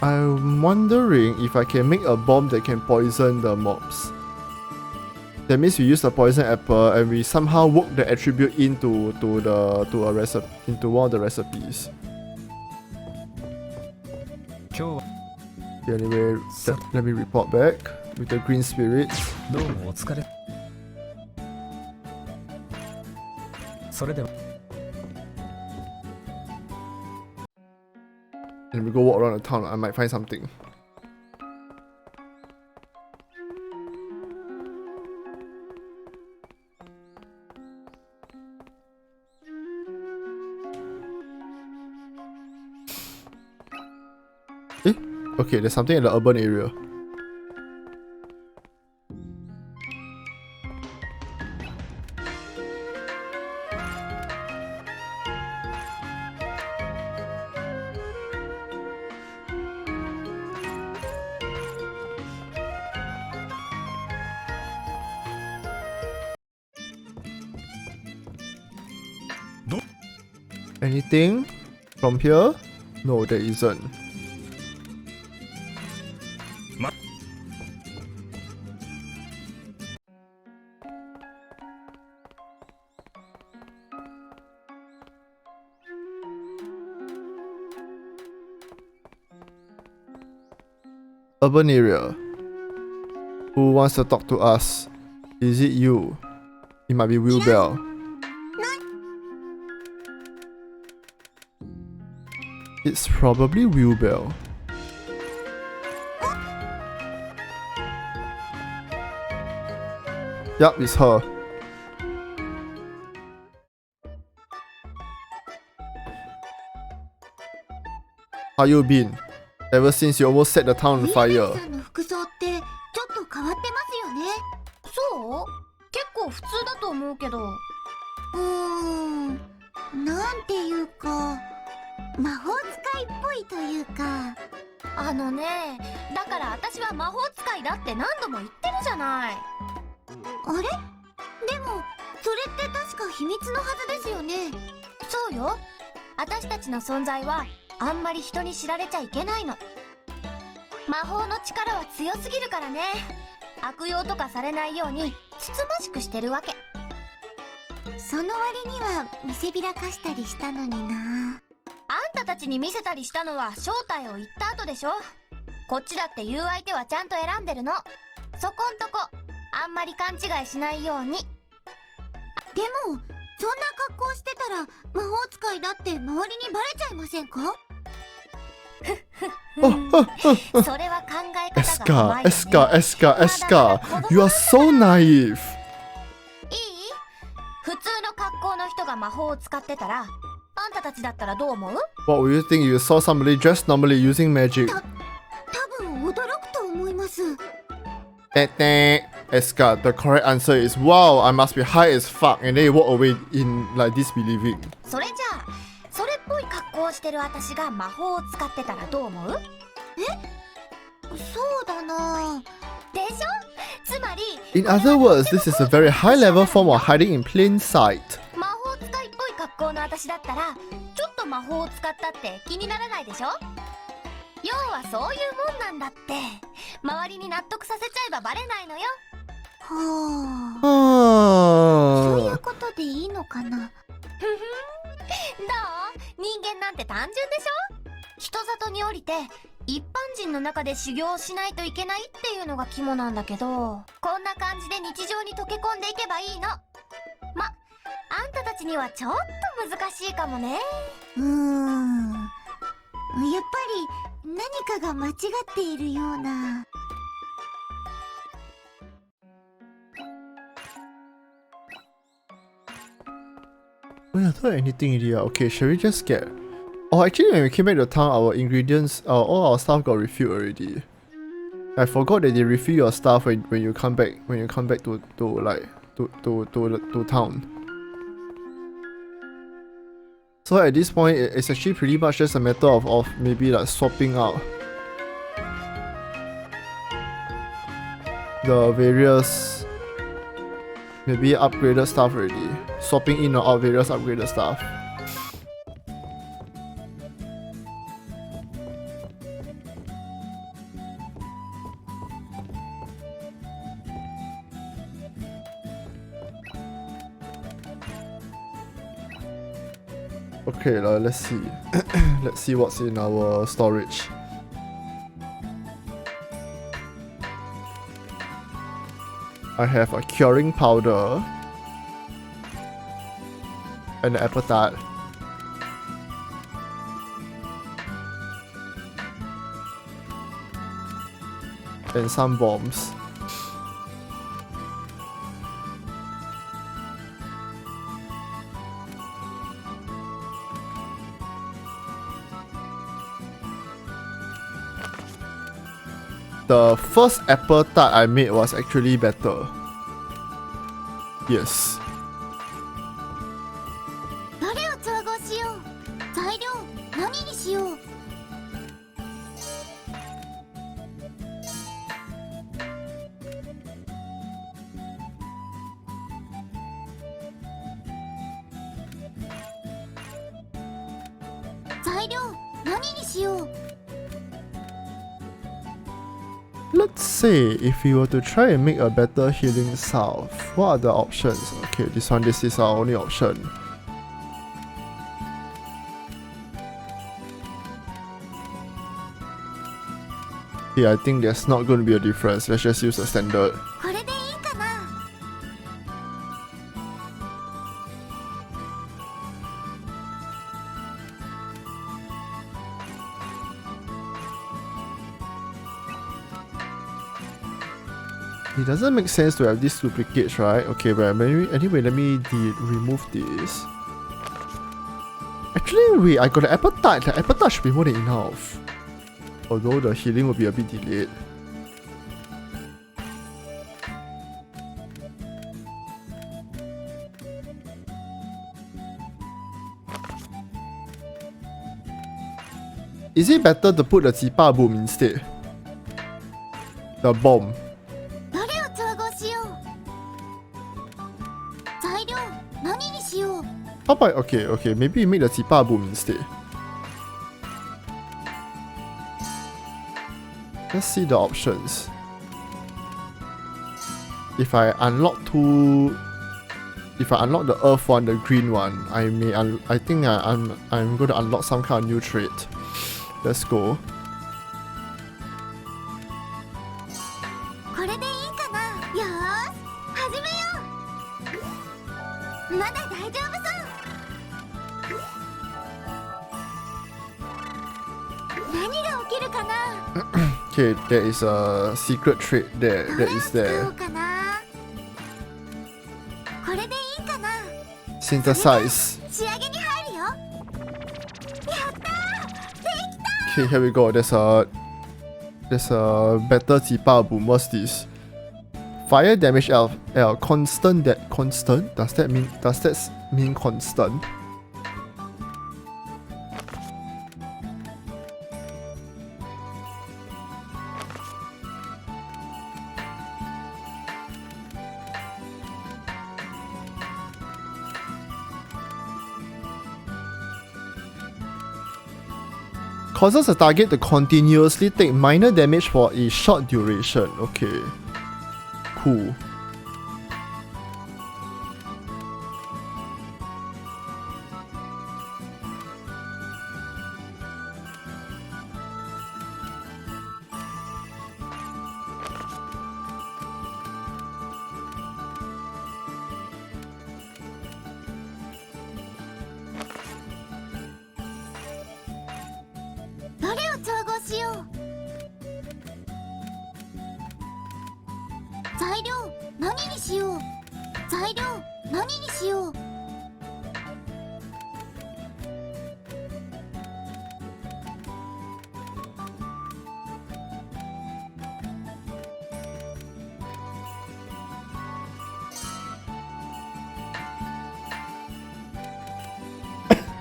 I'm wondering if I can make a bomb that can poison the mobs. That means we use the poison apple and we somehow work the attribute into a recipe into one of the recipes. 今日は Anyway, let me report back with the green spirits. どうもお疲れ。それでは And we go walk around the town. I might find something. Eh? Okay, there's something in the urban area. Anything from here? No, there isn't. Urban area. Who wants to talk to us? Is it you? It might be Will Bell. It's probably Will Bell. Yup, it's her. How you been? Ever since you almost set the town on ウィ fire. ルベルさんの服装ってちょっと変わってますよね。そう結構普通だと思うけど。なんていうか魔法使いっぽいというか。あのね、だから私は魔法使いだって何度も言ってるじゃない。あれでもそれって確か秘密のはずですよね。そうよ。私たちの存在はあんまり人に知られちゃいけないの。魔法の力は強すぎるからね。悪用とかされないようにつつましくしてるわけ。その割には見せびらかしたりしたのにな。あんたたちに見せたりしたのは正体を言った後でしょ。こっちだって言う相手はちゃんと選んでるの。そこんとこあんまり勘違いしないように。でもそんな格好してたら魔法使いだって周りにバレちゃいませんか？それは考え方が甘いよね。 Escha, you are so naive. いい？普通の格好の人が魔法を使ってたら、あんたたちだったらどう思う？ What would you think if you saw somebody dressed normally using magic? 多分驚くと思います。Escha, the correct answer is wow, I must be high as fuck, and then you walk away in like disbelieving. それじゃあ、それっぽい格好をしてる私が魔法を使ってたらどう思う？そうだな。でしょ？つまり In other words, this is a very high level form of hiding in plain sight. 魔法使いっぽい格好の私だったらちょっと魔法を使ったって気にならないでしょ？要はそういうもんなんだって。周りに納得させちゃえばバレないのよ。はあ。そういう Ah. ことでいいのかな。どう？人間なんて単純でしょ？人里に降りて一般人の中で修行をしないといけないっていうのが肝なんだけど、こんな感じで日常に溶け込んでいけばいいの。あんたたちにはちょっと難しいかもね。やっぱり何かが間違っているような。Oh yeah, not anything really. Okay, shall we just get... Oh, actually when we came back to town, our ingredients, all our stuff got refilled already. I forgot that they refill your stuff when you come back to town. So at this point, it's actually pretty much just a matter of maybe like swapping out the various maybe upgraded stuff already. Swapping in or out various upgraded stuff. Okay, let's see. Let's see what's in our storage. I have a curing powder and an apple tart. And some bombs. The first apple tart I made was actually better. Yes. どれを調合しよう。材料何にしよう。材料何にしよう。 Let's say if we were to try and make a better healing salve, what are the options? Okay, this is our only option. Yeah, I think there's not going to be a difference. Let's just use the standard. これでいいかな。 It doesn't make sense to have these duplicates, right? Okay, but anyway, let me remove this. Actually, wait, I got the apple tart. The apple tart should be more than enough. Although the healing will be a bit delayed. Is it better to put the Zipa boom instead? The bomb. どれを調合しよう。材料何にしよう。 How about okay, maybe you make the Zipa boom instead. Let's see the options. If I unlock the earth one, the green one, I think I'm going to unlock some kind of new trait. Let's go. これでいいかな。よーし、始めよう。まだ大丈夫そう。何が起きるかな。 Okay, there is a secret trait there. That is ど there. うかな。これでいいかな。 Synthesize. 仕上げに入るよ。やったー。できた。 Okay, here we go. There's a better Zipa boom. What's this? Fire damage L constant. That constant? Does that mean constant? Causes a target to continuously take minor damage for a short duration. Okay. Cool. 材料何にしよう。材料何にしよう。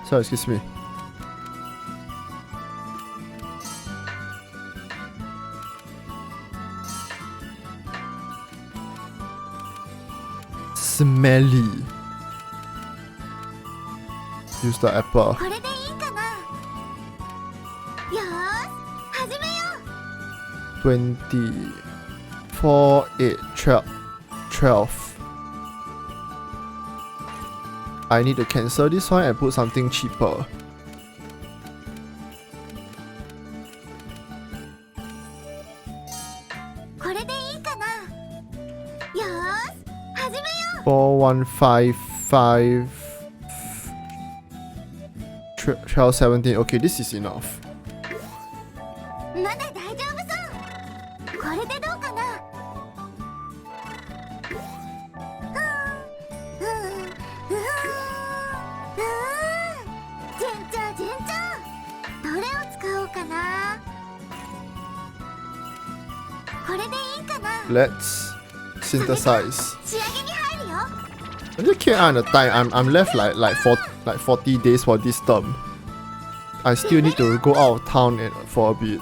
Sorry, excuse me. Smelly. Use the apple. これでいいかな。よーし、始めよう。 20, 4, 8, 12, 12. I need to cancel this one and put something cheaper. Yes, 始めよう。 4155 12, 17. Okay, this is enough. まだ大丈夫そう。これでどうかな。順調順調。どれを使おうかな。これでいいかな。 Let's synthesize. 仕上げに入るよ。 I just can't find the time. I'm left like 40 days for this term. I still need to go out of town for a bit.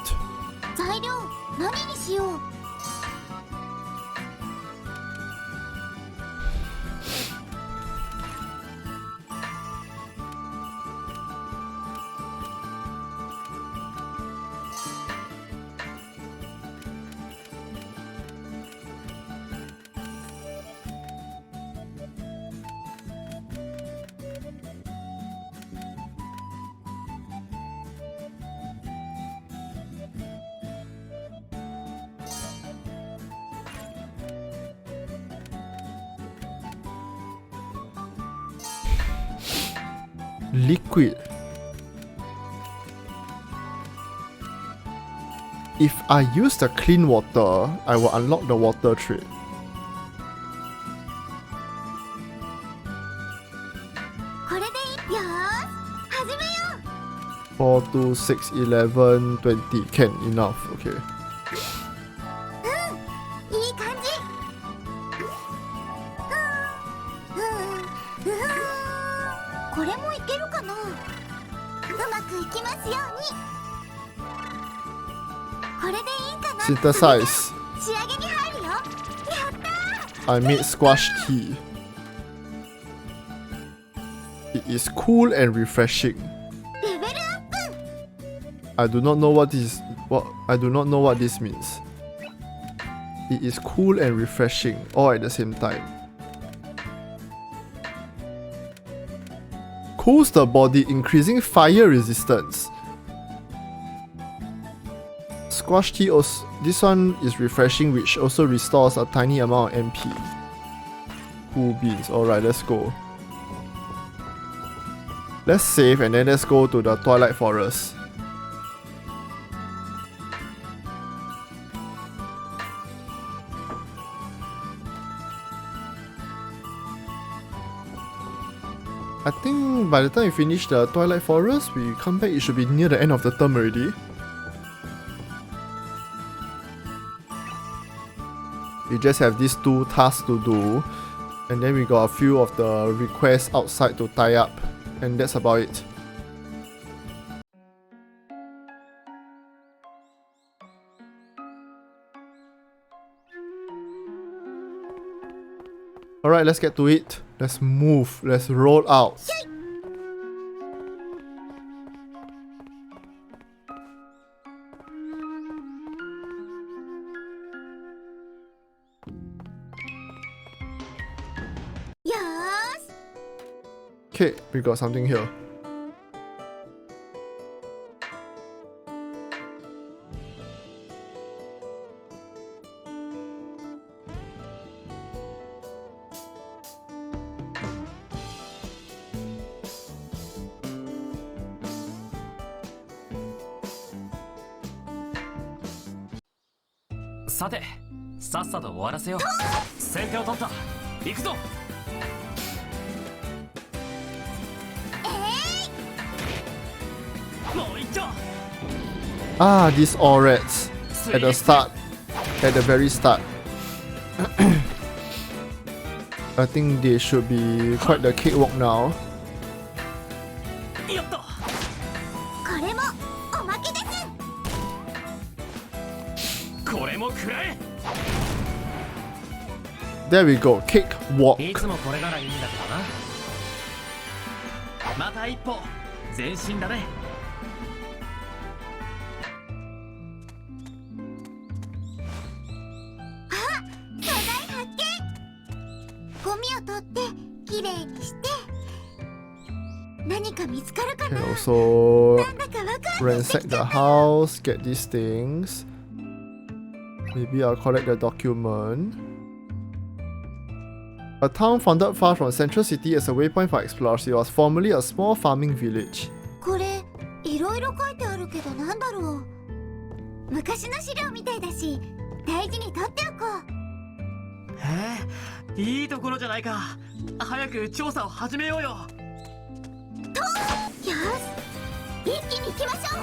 材料何にしよう。 Liquid. If I use the clean water, I will unlock the water trade. Four, 2, 6, 11, 20. Can enough. Okay. いい感じ。これもいけるかな。うまくいきますように。これでいいかな。 Synthesize. 仕上げに入るよ。やったー。 I made squash tea. It is cool and refreshing. レベルアップ。 I do not know what this means. It is cool and refreshing all at the same time. Cools the body, increasing fire resistance. Squash tea also, this one is refreshing, which also restores a tiny amount of MP. Cool beans. Alright, let's go. Let's save and then let's go to the Twilight Forest. I think by the time we finish the Twilight Forest, we come back, it should be near the end of the term already. We just have these 2 tasks to do, and then we got a few of the requests outside to tie up, and that's about it. Alright, let's get to it. Let's move. Let's roll out. Yes. Okay, we got something here. さっさと終わらせよう。先手を取った。行くぞ。もう一丁。 Ah, these all rats at the start, at the very start. I think they should be quite the cakewalk now. よっと。これもおまけです。これも食らえ。 There we go, cakewalk. いつもこれならいいんだけどな。また一歩前進だね。素材発見。ゴミを取ってきれいにして。何か見つかるか Can な。 also なんだかワクワクして ransack き the ちゃった。 house, get these things. Maybe I'll collect the document. A town founded far from central city as a waypoint for explorers. It was formerly a small farming village. これいろいろ書いてあるけどなんだろう。昔の資料みたいだし大事に取っておこう。いいところじゃないか。早く調査を始めようよ。よし一気に行きましょう。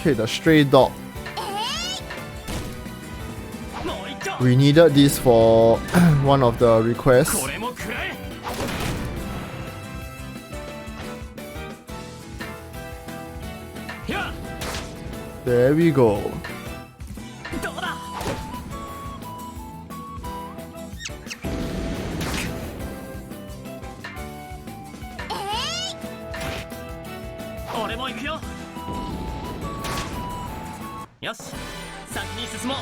Okay, the stray dog. もう一丁。 We needed this for one of the requests. これも食らえ。やあ。 There we go. どうだ。俺も行くよ。よし、先に進もう。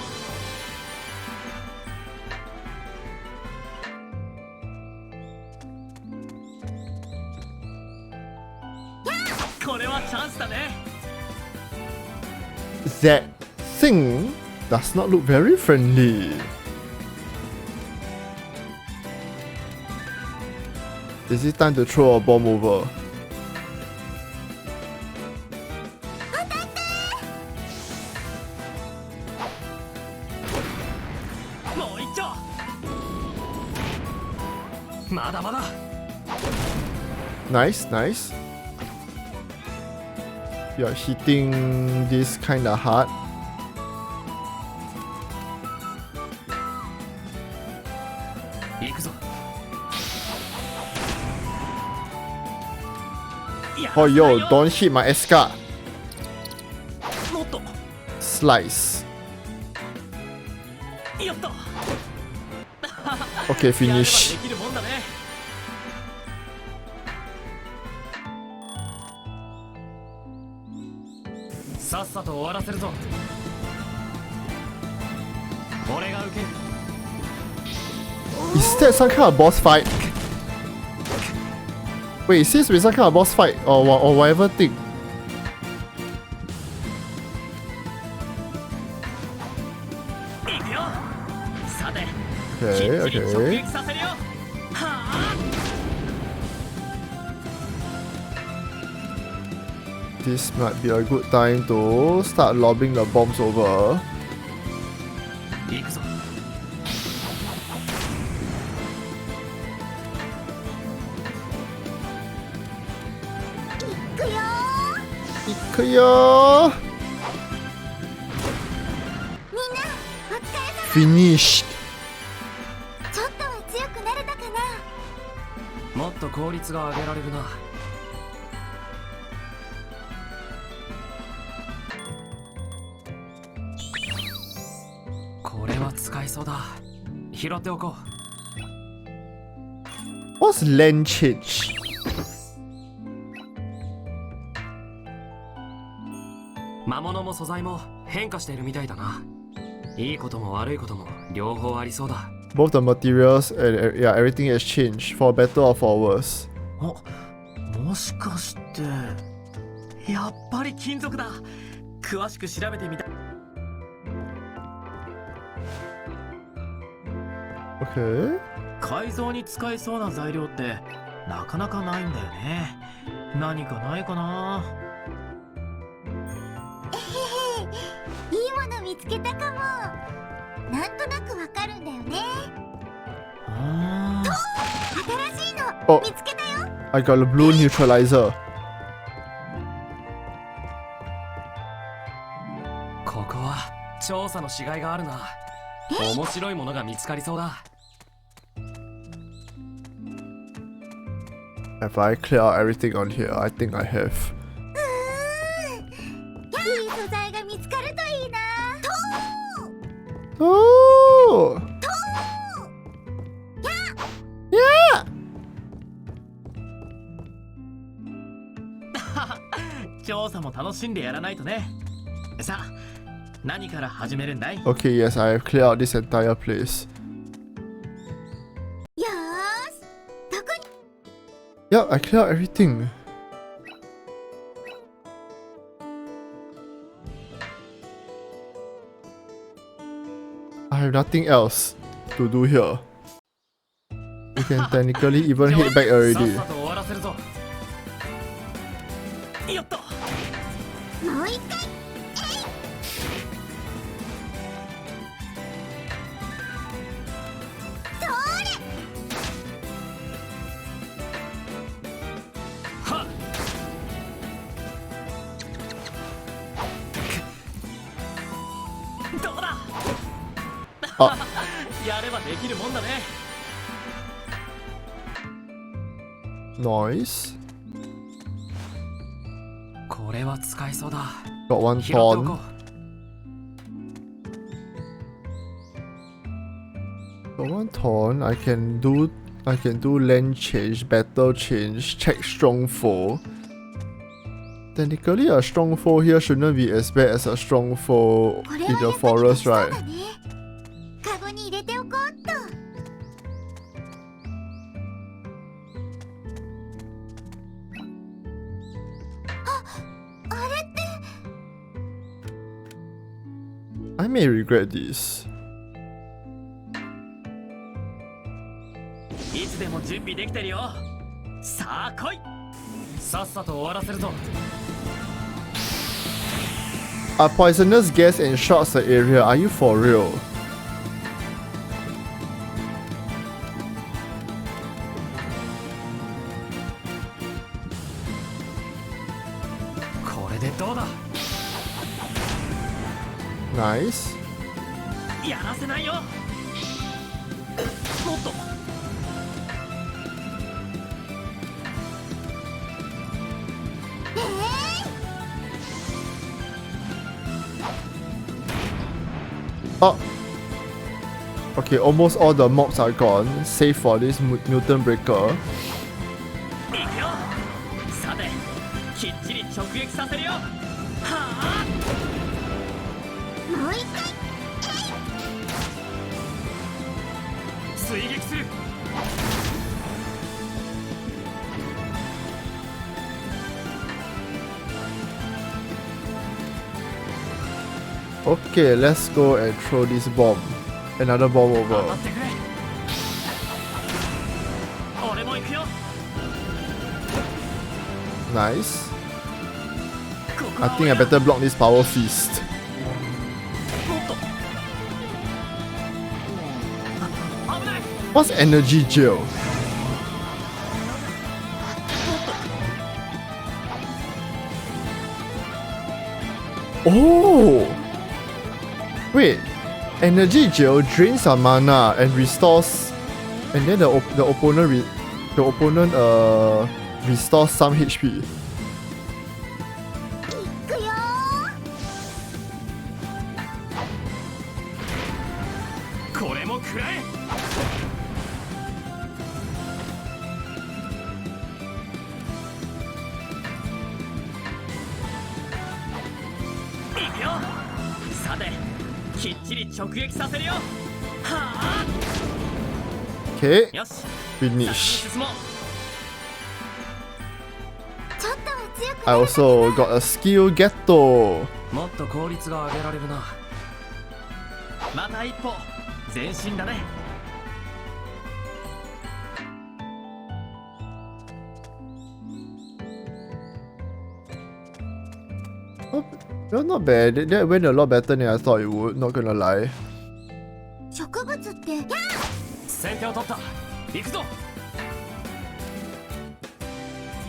これはチャンスだね。 That thing does not look very friendly. Is it time to throw a bomb over? もう一丁。まだまだ。 Nice, nice. You're hitting this kinda hard. 行くぞ。 Oh yo, don't hit my Escha. もっと。 Slice. よっと。 Okay, やれば finish. できるもんだね。さっさと終わらせるぞ。俺が受ける。 Is that some kind of boss fight? Wait, is this with some kind of boss fight or whatever thing? 行くよ。さて、 Okay, きっちり直 okay. 撃させるよ。はあ。 This might be a good time to start lobbing the bombs over. 行くぞ。 行くよー。行くよー。みんなお疲れ様。 Finished. ちょっとは強くなれたかな。もっと効率が上げられるな。これは使えそうだ。拾っておこう。 What's land change? 魔物も素材も変化しているみたいだな。いいことも悪いことも両方ありそうだ。 Both the materials and yeah, everything has changed for better or for worse. もしかしてやっぱり金属だ。詳しく調べてみた。 Okay. 改造に使えそうな材料ってなかなかないんだよね。何かないかな。いいもの見つけたかも。なんとなくわかるんだよね。新しいの、Oh. 見つけたよ。 I got a blue neutralizer. ここは調査のしがいがあるな。面白いものが見つかりそうだ。Have I cleared out everything on here? I think I have. いい素材が見つかるといいな。 Oh! Yeah! 調査も楽しんでやらないとね。さあ、何から始めるんだい？ Okay, yes, I have cleared out this entire place. よーし、どこに Yep, I cleared out everything. I have nothing else to do here. We can technically even head back さっ already. さと終わらせるぞ。よっと。もう一回。はっ。どうだ。あやればできるもんだね。 Noise. これは使えそうだ。 Got one 拾っておこ thorn. う。 Got one thorn. I can do land change, battle change, check strong foe. Technically, a strong foe here shouldn't be as bad as a strong foe これ in は the 役に立 forest, ちそう right? だね。カゴに入れておこうっと。あれって I may regret this. いつでも準備できてるよ。さあ来い。さっさと終わらせるぞ。 A poisonous gas enshrouds the area. Are you for real? これでどうだ。 Nice. やらせないよ。もっと。 Oh. Okay, almost all the mobs are gone, save for this mutant breaker. いくよ。さて、きっちり直撃させるよ。はあ。もう一回。追撃する。 Okay, let's go and throw this bomb. Another bomb 頑 over. 張ってくれ。俺も行くよ。 Nice. ここ I は think I 俺だ。 better block this power feast. もっと。あ、危ない。 What's energy gel? Oh! Wait, energy gel drains our mana and restores, and then the opponent restores some HP. いくよー。これも食らえ。いくよ。さて、きっちり直撃させるよ。はあ。 Okay, よし。先 finish. に進もう。ちょっとは強く I なる also got a skill getto. もっと効率が上げられるな。また一歩前進だね。 Oh, well, not bad. That went a lot better than I thought it would, not gonna lie. 手を取った。行くぞ。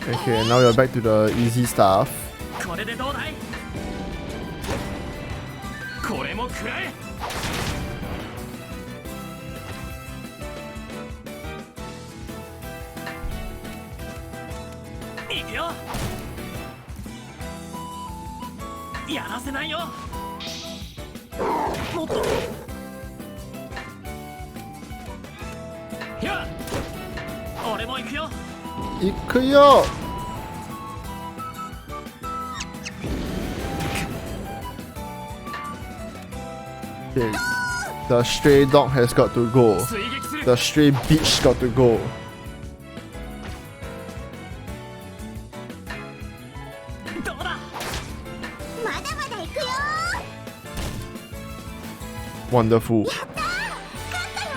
Okay, now you're back to the easy stuff. これでどうだい。これも食らえ。行くよ。やらせないよ。もっと。いや、俺も行くよ。行くよ。Okay, the stray dog has got to go. 追撃する。 The stray bitch got to go. どうだ。まだまだ行くよ。 Wonderful. やったー、勝ったよ。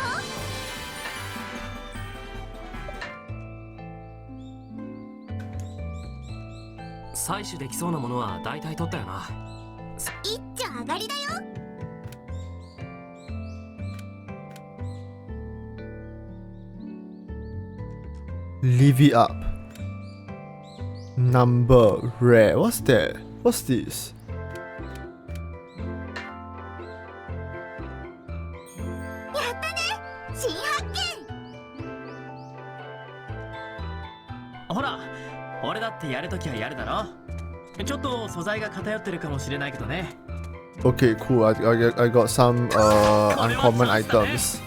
採取できそうなものは大体取ったよな。一丁上がりだよ。 Leave it up. Number rare. What's that? What's this? やったね、新発見。ほら、俺だってやるときはやるだろ。ちょっと素材が偏ってるかもしれないけどね。 Okay, cool. I got some uncommon items.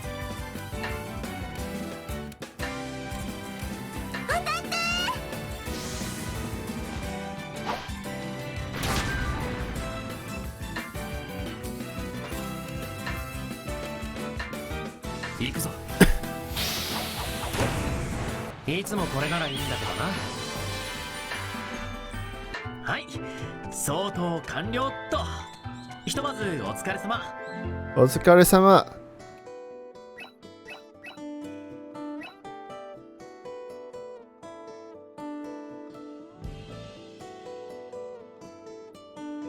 行くぞ。いつもこれならいいんだけどな。はい、相当完了っと。ひとまずお疲れ様。お疲れ様。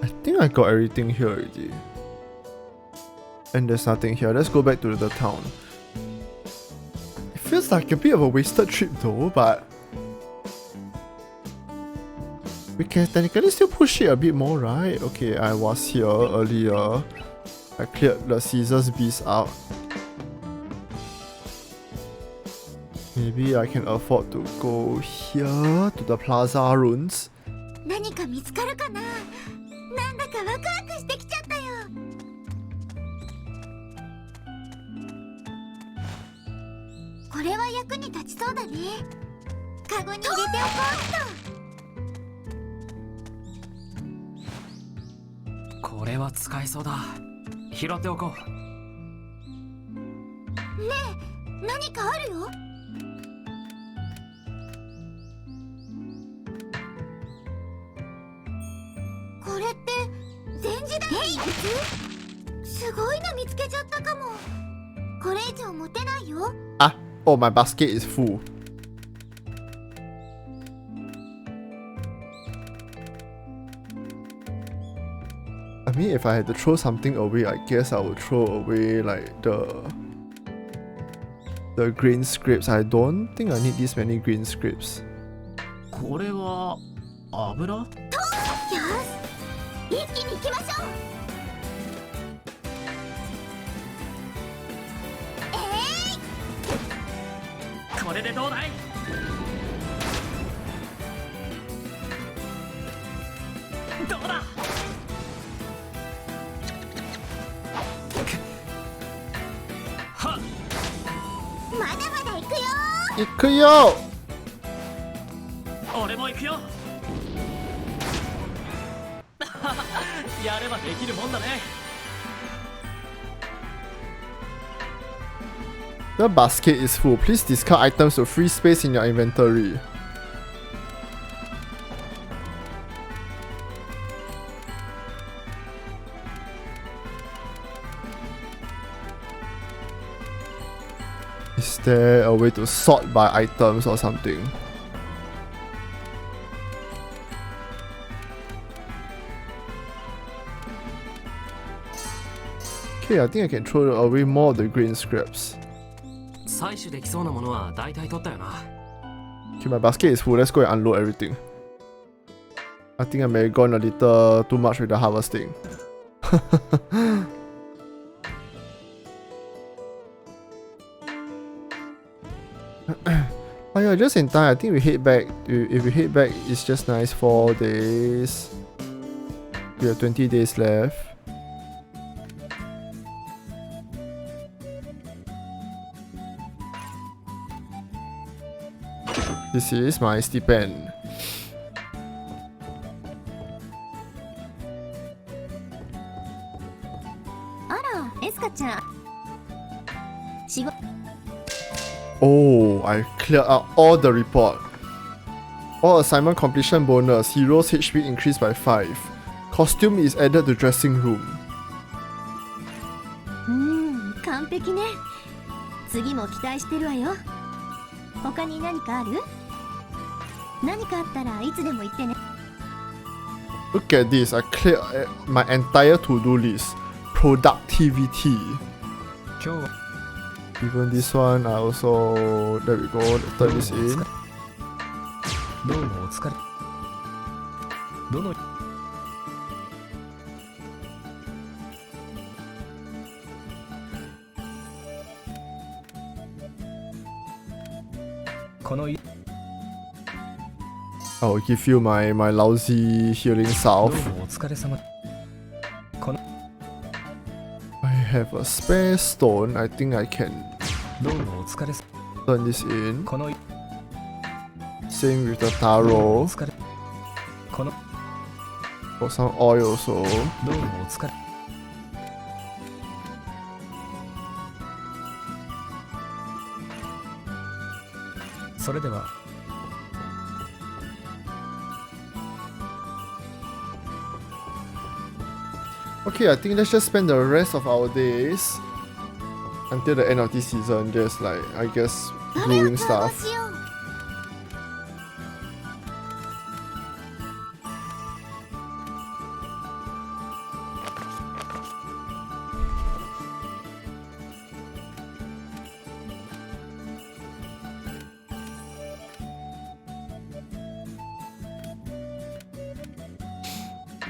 I think I got everything here already. And there's nothing here. Let's go back to the town. It feels like a bit of a wasted trip though, but we can technically still push it a bit more, right? Okay, I was here earlier. I cleared the Caesar's Beast out. Maybe I can afford to go here to the Plaza Ruins. 何か見つかるかな。なんだかワクワクしてきちゃったよ。これは役に立ちそうだね。カゴに入れておこうっと。これは使えそうだ。拾っておこう。ねえ、何かあるよ。これって全時代の靴？すごいの見つけちゃったかも。これ以上持てないよ。Ah, oh, my basket is full. I mean, if I had to throw something away, I guess I would throw away like the green scripts. I don't think I need this many green scripts. これは油？よし、一気に行きましょう。これでどうだい？どうだ？はっ、まだまだ行くよ。行くよ。俺も行くよ。やればできるもんだね。The basket is full. Please discard items to free space in your inventory. Is there a way to sort by items or something? Okay, I think I can throw away more of the green scraps. 採取できそうなものは大体取ったよな。 Okay, my basket is full. Let's go and unload everything. I think I may have gone a little too much with the harvesting. Oh yeah, just in time. I think we head back. If we head back, it's just nice 4 days. We have 20 days left. This is my stipend. Oh, I cleared out all the report. All assignment completion bonus. Heroes HP increased by 5. Costume is added to dressing room. 完璧ね。次も期待してるわよ。他に何かある？何かあったらいつでも言ってね。Look at this. I cleared my entire to-do list. Productivity. 今日は Even this one, I also... There we go. Turn this in. どうもお疲れ。どのこの I'll give you my lousy healing ど salve. うもお疲れ様。この I have a spare stone. I think I can どうもお疲れ。 turn this in. この Same with the どうもお taro. 疲れ。この Got some oil also. どうもお疲れ。それでは Okay, I think let's just spend the rest of our days until the end of this season, just like, I guess, どれを brewing 想 stuff. 像しよう。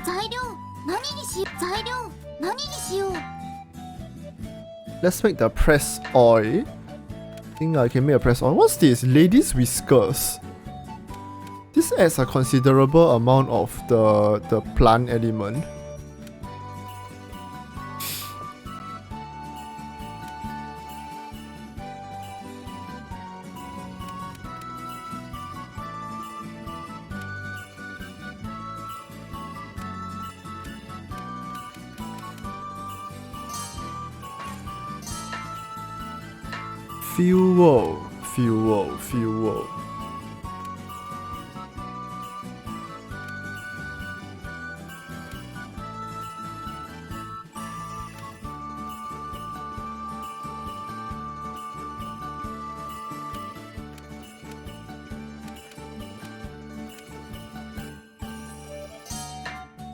材料何にしよう。材料何にしよう。 Let's make the press oil. I think I can make a press oil. What's this? Ladies' whiskers. This adds a considerable amount of the plant element. Fuel.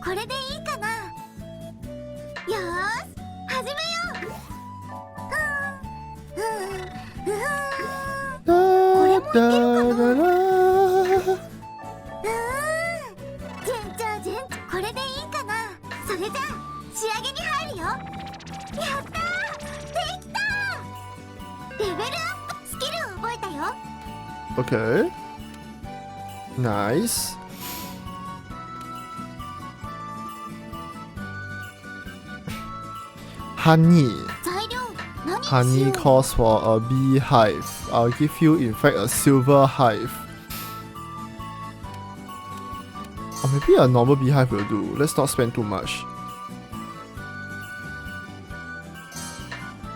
これでいいかな。よーし、始めよう。順調。これでいいかな。それじゃあ仕上げに入るよ。やったー、できたー。レベルアップスキルを覚えたよ。 Okay. Nice. Honey. 材料何にし Honey よう。 calls for a beehive. I'll give you, in fact, a silver hive. Or maybe a normal beehive will do. Let's not spend too much.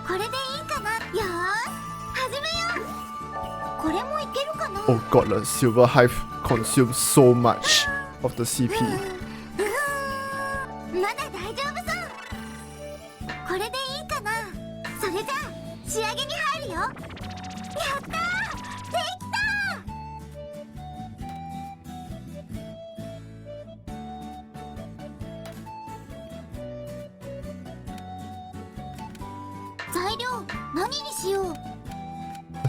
これでいいかな。よーし、始めよう。これもいけるかな。 Oh god, the silver hive consumes so much of the CP. まだ大丈夫そう。これでいいかな。それじゃあ仕上げに入るよ。やったー、できたー。材料何にしよう。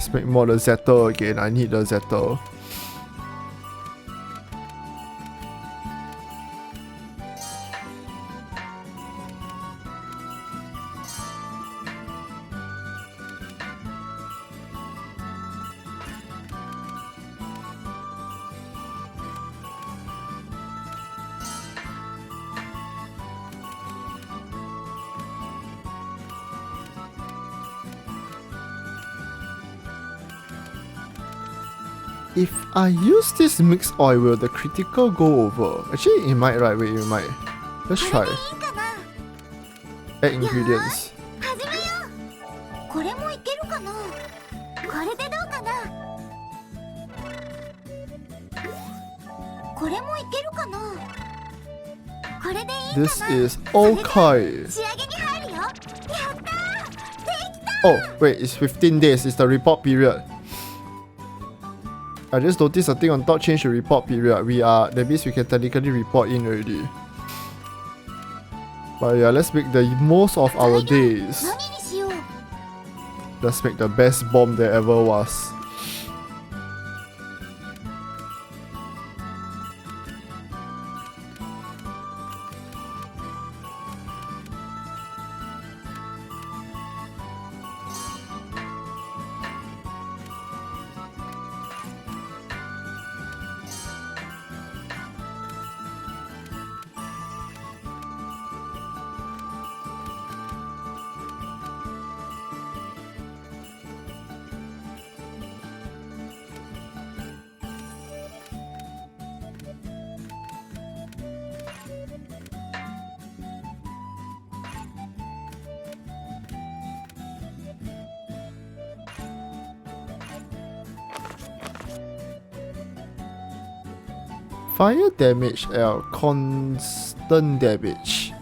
Let's make more the Zettel again. I need the Zettel. If I use this mixed oil, will the critical go over? Actually, it might, right? Wait, it might. Let's これ try. でいいかな。 Add ingredients. 始めよう。これもいけるかな。これでどうかな。これもいけるかな。これでいいかな。 This is okay. 仕上げに入るよ。やったー。できた。 Oh, wait, it's 15 days. It's the report period. I just noticed a thing on top change the report period. That means we can technically report in already. But yeah, let's make the most of our days. 何にしよう。 Let's make the best bomb there ever was. Fire damage L, constant damage.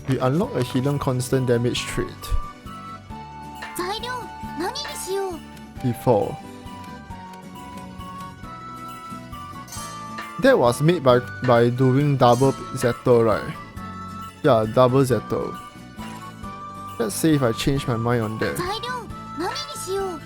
We unlock a hidden constant damage trait 材料何にしよう。 before. That was made by doing double Zettel, right? Yeah, double Zettel. Let's see if I change my mind on that. 材料何にしよう。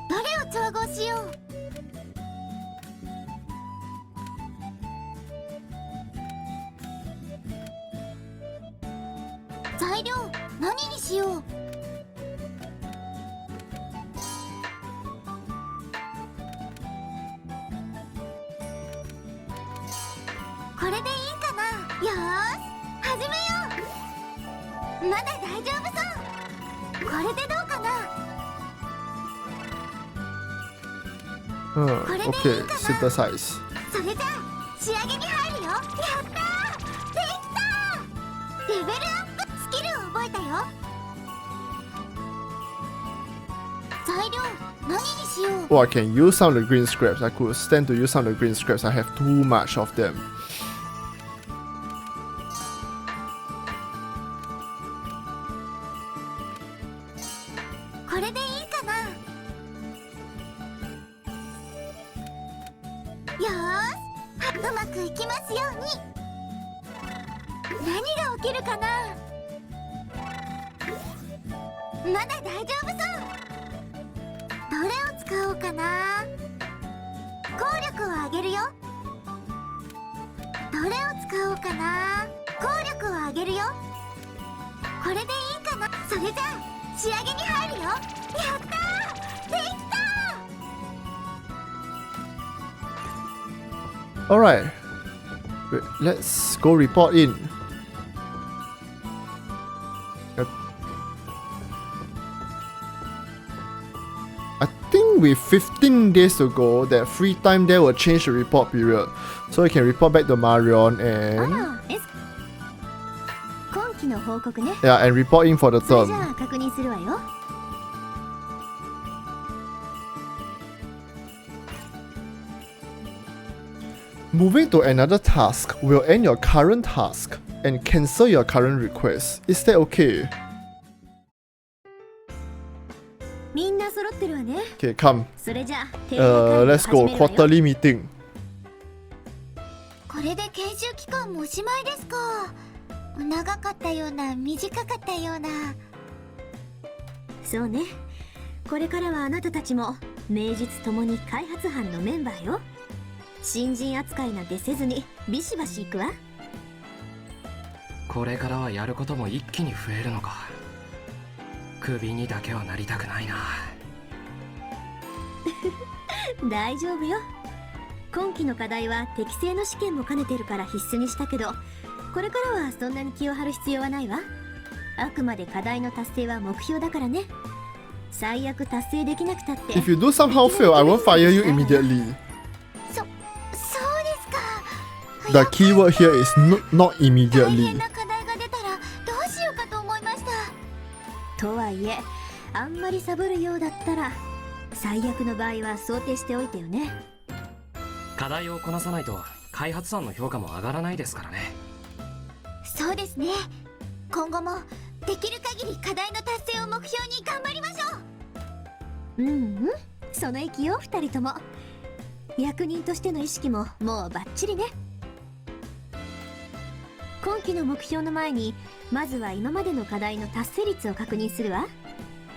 どれを調合しよう。 材料何にしよう。 これでいいかな。よーし始めよう。まだ大丈夫そう。これでどうかな。 Okay, synthesize. それじゃあ仕上げに入るよ。やったー。できたー。レベルアップスキルを覚えたよ。材料何にしよう。 Oh, I can use some of the green scraps. I could stand to use some of the green scraps. I have too much of them. これでいいかな。よーし、うまくいきますように。何が起きるかな。まだ大丈夫そう。どれを使おうかな。効力を上げるよ。どれを使おうかな。効力を上げるよ。これでいいかな。それじゃあ仕上げに入るよ。やったー。できたー。 Alright. Wait, let's go report in. I think with 15 days to go, that free time there will change the report period. So you can report back to Marion and 今期の報告ね。 yeah, and report in for the それじ term. ゃあ確認するわよ。Moving to another task will end your current task and cancel your current request. Is that okay? みんな揃ってるわね。 Okay, come. それじゃあ定例会議を Let's 始 go. めるわよ。 Quarterly meeting. これで研修期間もおしまいですか。長かったような短かったような。そうね。これからはあなたたちも名実ともに開発班のメンバーよ。新人扱いなんてせずにビシバシ行くわ。これからはやることも一気に増えるのか。クビにだけはなりたくないな。大丈夫よ。今期の課題は適正の試験も兼ねてるから必須にしたけど、これからはそんなに気を張る必要はないわ。あくまで課題の達成は目標だからね。最悪達成できなくたって。 If you do somehow fail, I won't fire you immediately. そうですか。 The keyword here is not 大 immediately. 変な課題が出たらどうしようかと思いました。とはいえ、あんまりサボるようだったら最悪の場合は想定しておいてよね。課題をこなさないと開発班の評価も上がらないですからね。そうですね。今後もできる限り課題の達成を目標に頑張りましょう。その意気よ、二人とも。役人としての意識ももうバッチリね。今期の目標の前にまずは今までの課題の達成率を確認するわ。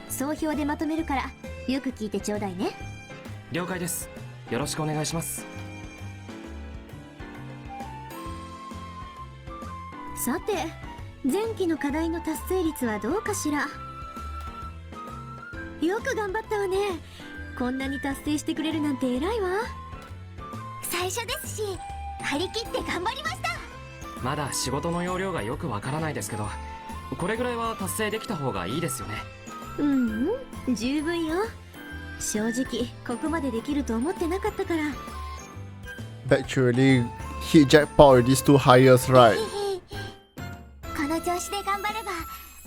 総評でまとめるからよく聞いてちょうだいね。了解です。よろしくお願いします。さて、前期の課題の達成率はどうかしら。よく頑張ったわね。こんなに達成してくれるなんて偉いわ。最初ですし、張り切って頑張りました。まだ仕事の要領がよくわからないですけど、これぐらいは達成できた方がいいですよね。十分よ。正直ここまでできると思ってなかったから。 Actually, hit jackpot with these two hires, right? この調子で頑張れば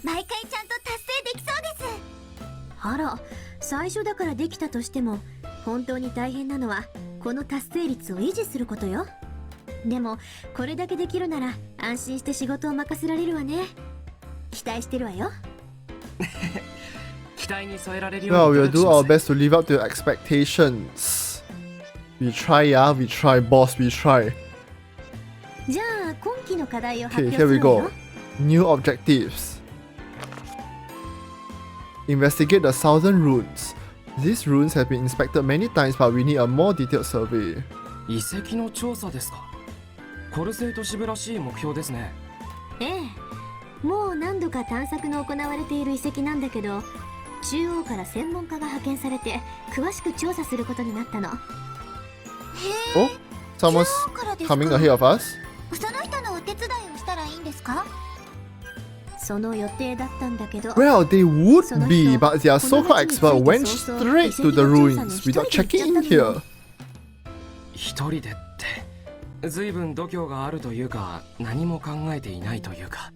毎回ちゃんと達成できそうです。あら、最初だからできたとしても本当に大変なのはこの達成率を維持することよ。でもこれだけできるなら安心して仕事を任せられるわね。期待してるわよ。期待に添えられるよ Well, うに we'll 努力し do ま our す。 best to live up to your expectations. We try, yeah, we try, boss, we try. じゃあ今期の課題を発 Okay, 表 here す we るわよ。 go. New objectives. Investigate the southern ruins. These ruins have been inspected many times, but we need a more detailed survey. 遺跡の調査ですか。コルセイ都市部らしい目標ですね。ええ、もう何度か探索の行われている遺跡なんだけど、中央から専門家が派遣されて詳しく調査することになったの。へ Oh, someone's 中央からですか。 coming ahead of us. その人のお手伝いをしたらいいんですか。その予定だったんだけど。 Well, they would be, but their so-called expert went straight to the ruins without checking in here. 一人でって随分度胸があるというか、何も考えていないというか。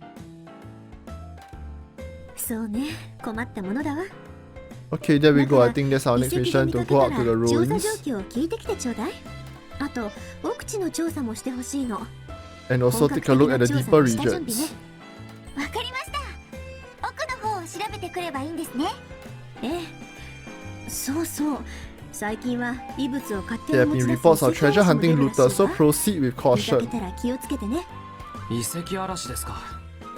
そうね、困ったものだわ。 Okay, there we go. I だから think that's our next 遺跡 mission で to 見 go か out け to た the ら調査 ruins 状況を聞いてきてちょうだい。あと奥地の調査もしてほしいの。 and also take a look at the deeper 本格的な調査の下準備ね。 regions. わかりました。奥の方を調べてくればいいんですね。ええ、そうそう。最近は異物を勝手 There に have 持 been ち出す reports of 遺跡 treasure 嵐も出 hunting るらしい looters, so わ。 proceed with 見か caution. けたら気をつけてね。遺跡嵐ですか。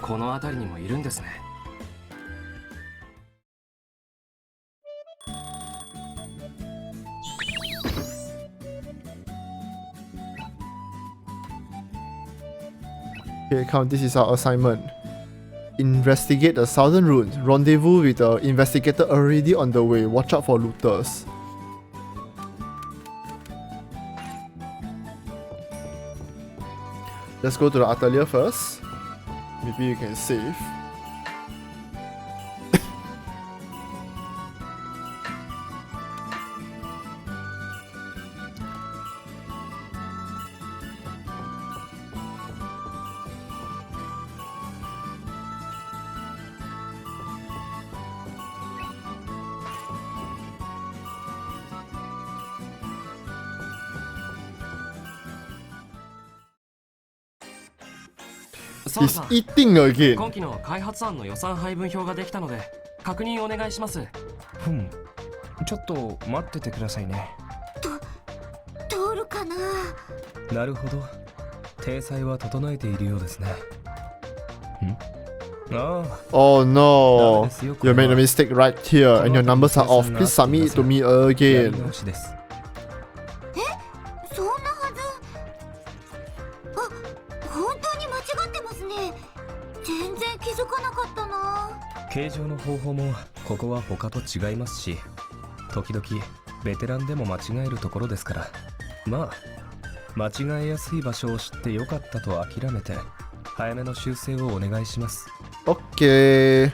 この辺りにもいるんですね。Okay, count. This is our assignment. Investigate the southern ruins. Rendezvous with the investigator already on the way. Watch out for looters. Let's go to the Atelier first. Maybe you can save. ソウ He's さん、 eating again. 今期の開発案の予算配分表ができたので確認お願いします。ちょっと待っててくださいね。通るかな。なるほど。体裁は整えているようですね。ああ、 Oh no. You made a mistake right here and your numbers are off. Please submit it to me やり again. 直しです。そんなはず。あ、本当に間違ってますね。全然気づかなかったな。計上の方法もここは他と違いますし、時々ベテランでも間違えるところですから、まあ間違えやすい場所を知ってよかったと諦めて早めの修正をお願いします。 Okay.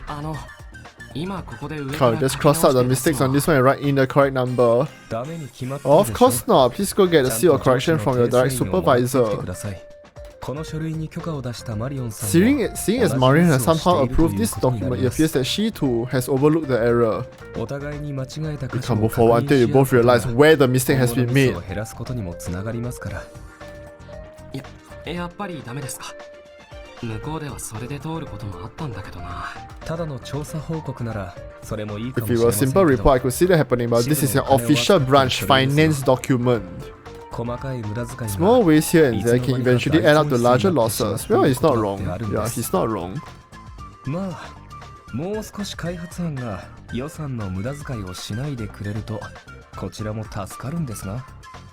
今ここで上か Carl, ら just cross out the mistakes on this one and write in the correct number. ダメに決まってるでしょ。 Of course not. Please go get a seal of correction from your direct supervisor. この書類に許可を出したマリオンさん Seeing as Marion has somehow approved this document, it appears that she too has overlooked the error. お互いに間違えた You can't move forward until you both realize where the mistake has been made. 減らすことにもつながりますから。やっぱりダメですか。向こうではそれで通ることもあったんだけどな。ただの調査報告ならそれもいいか If もし it れ were ま a せん simple けど、 report, I could see that happening, but this is an official branch finance document. 細かい無駄遣いが Small ways here and there can eventually add up to larger losses. Well, he's not wrong. Yeah, he's not wrong. まあもう少し開発案が予算の無駄遣いをしないでくれるとこちらも助かるんですが。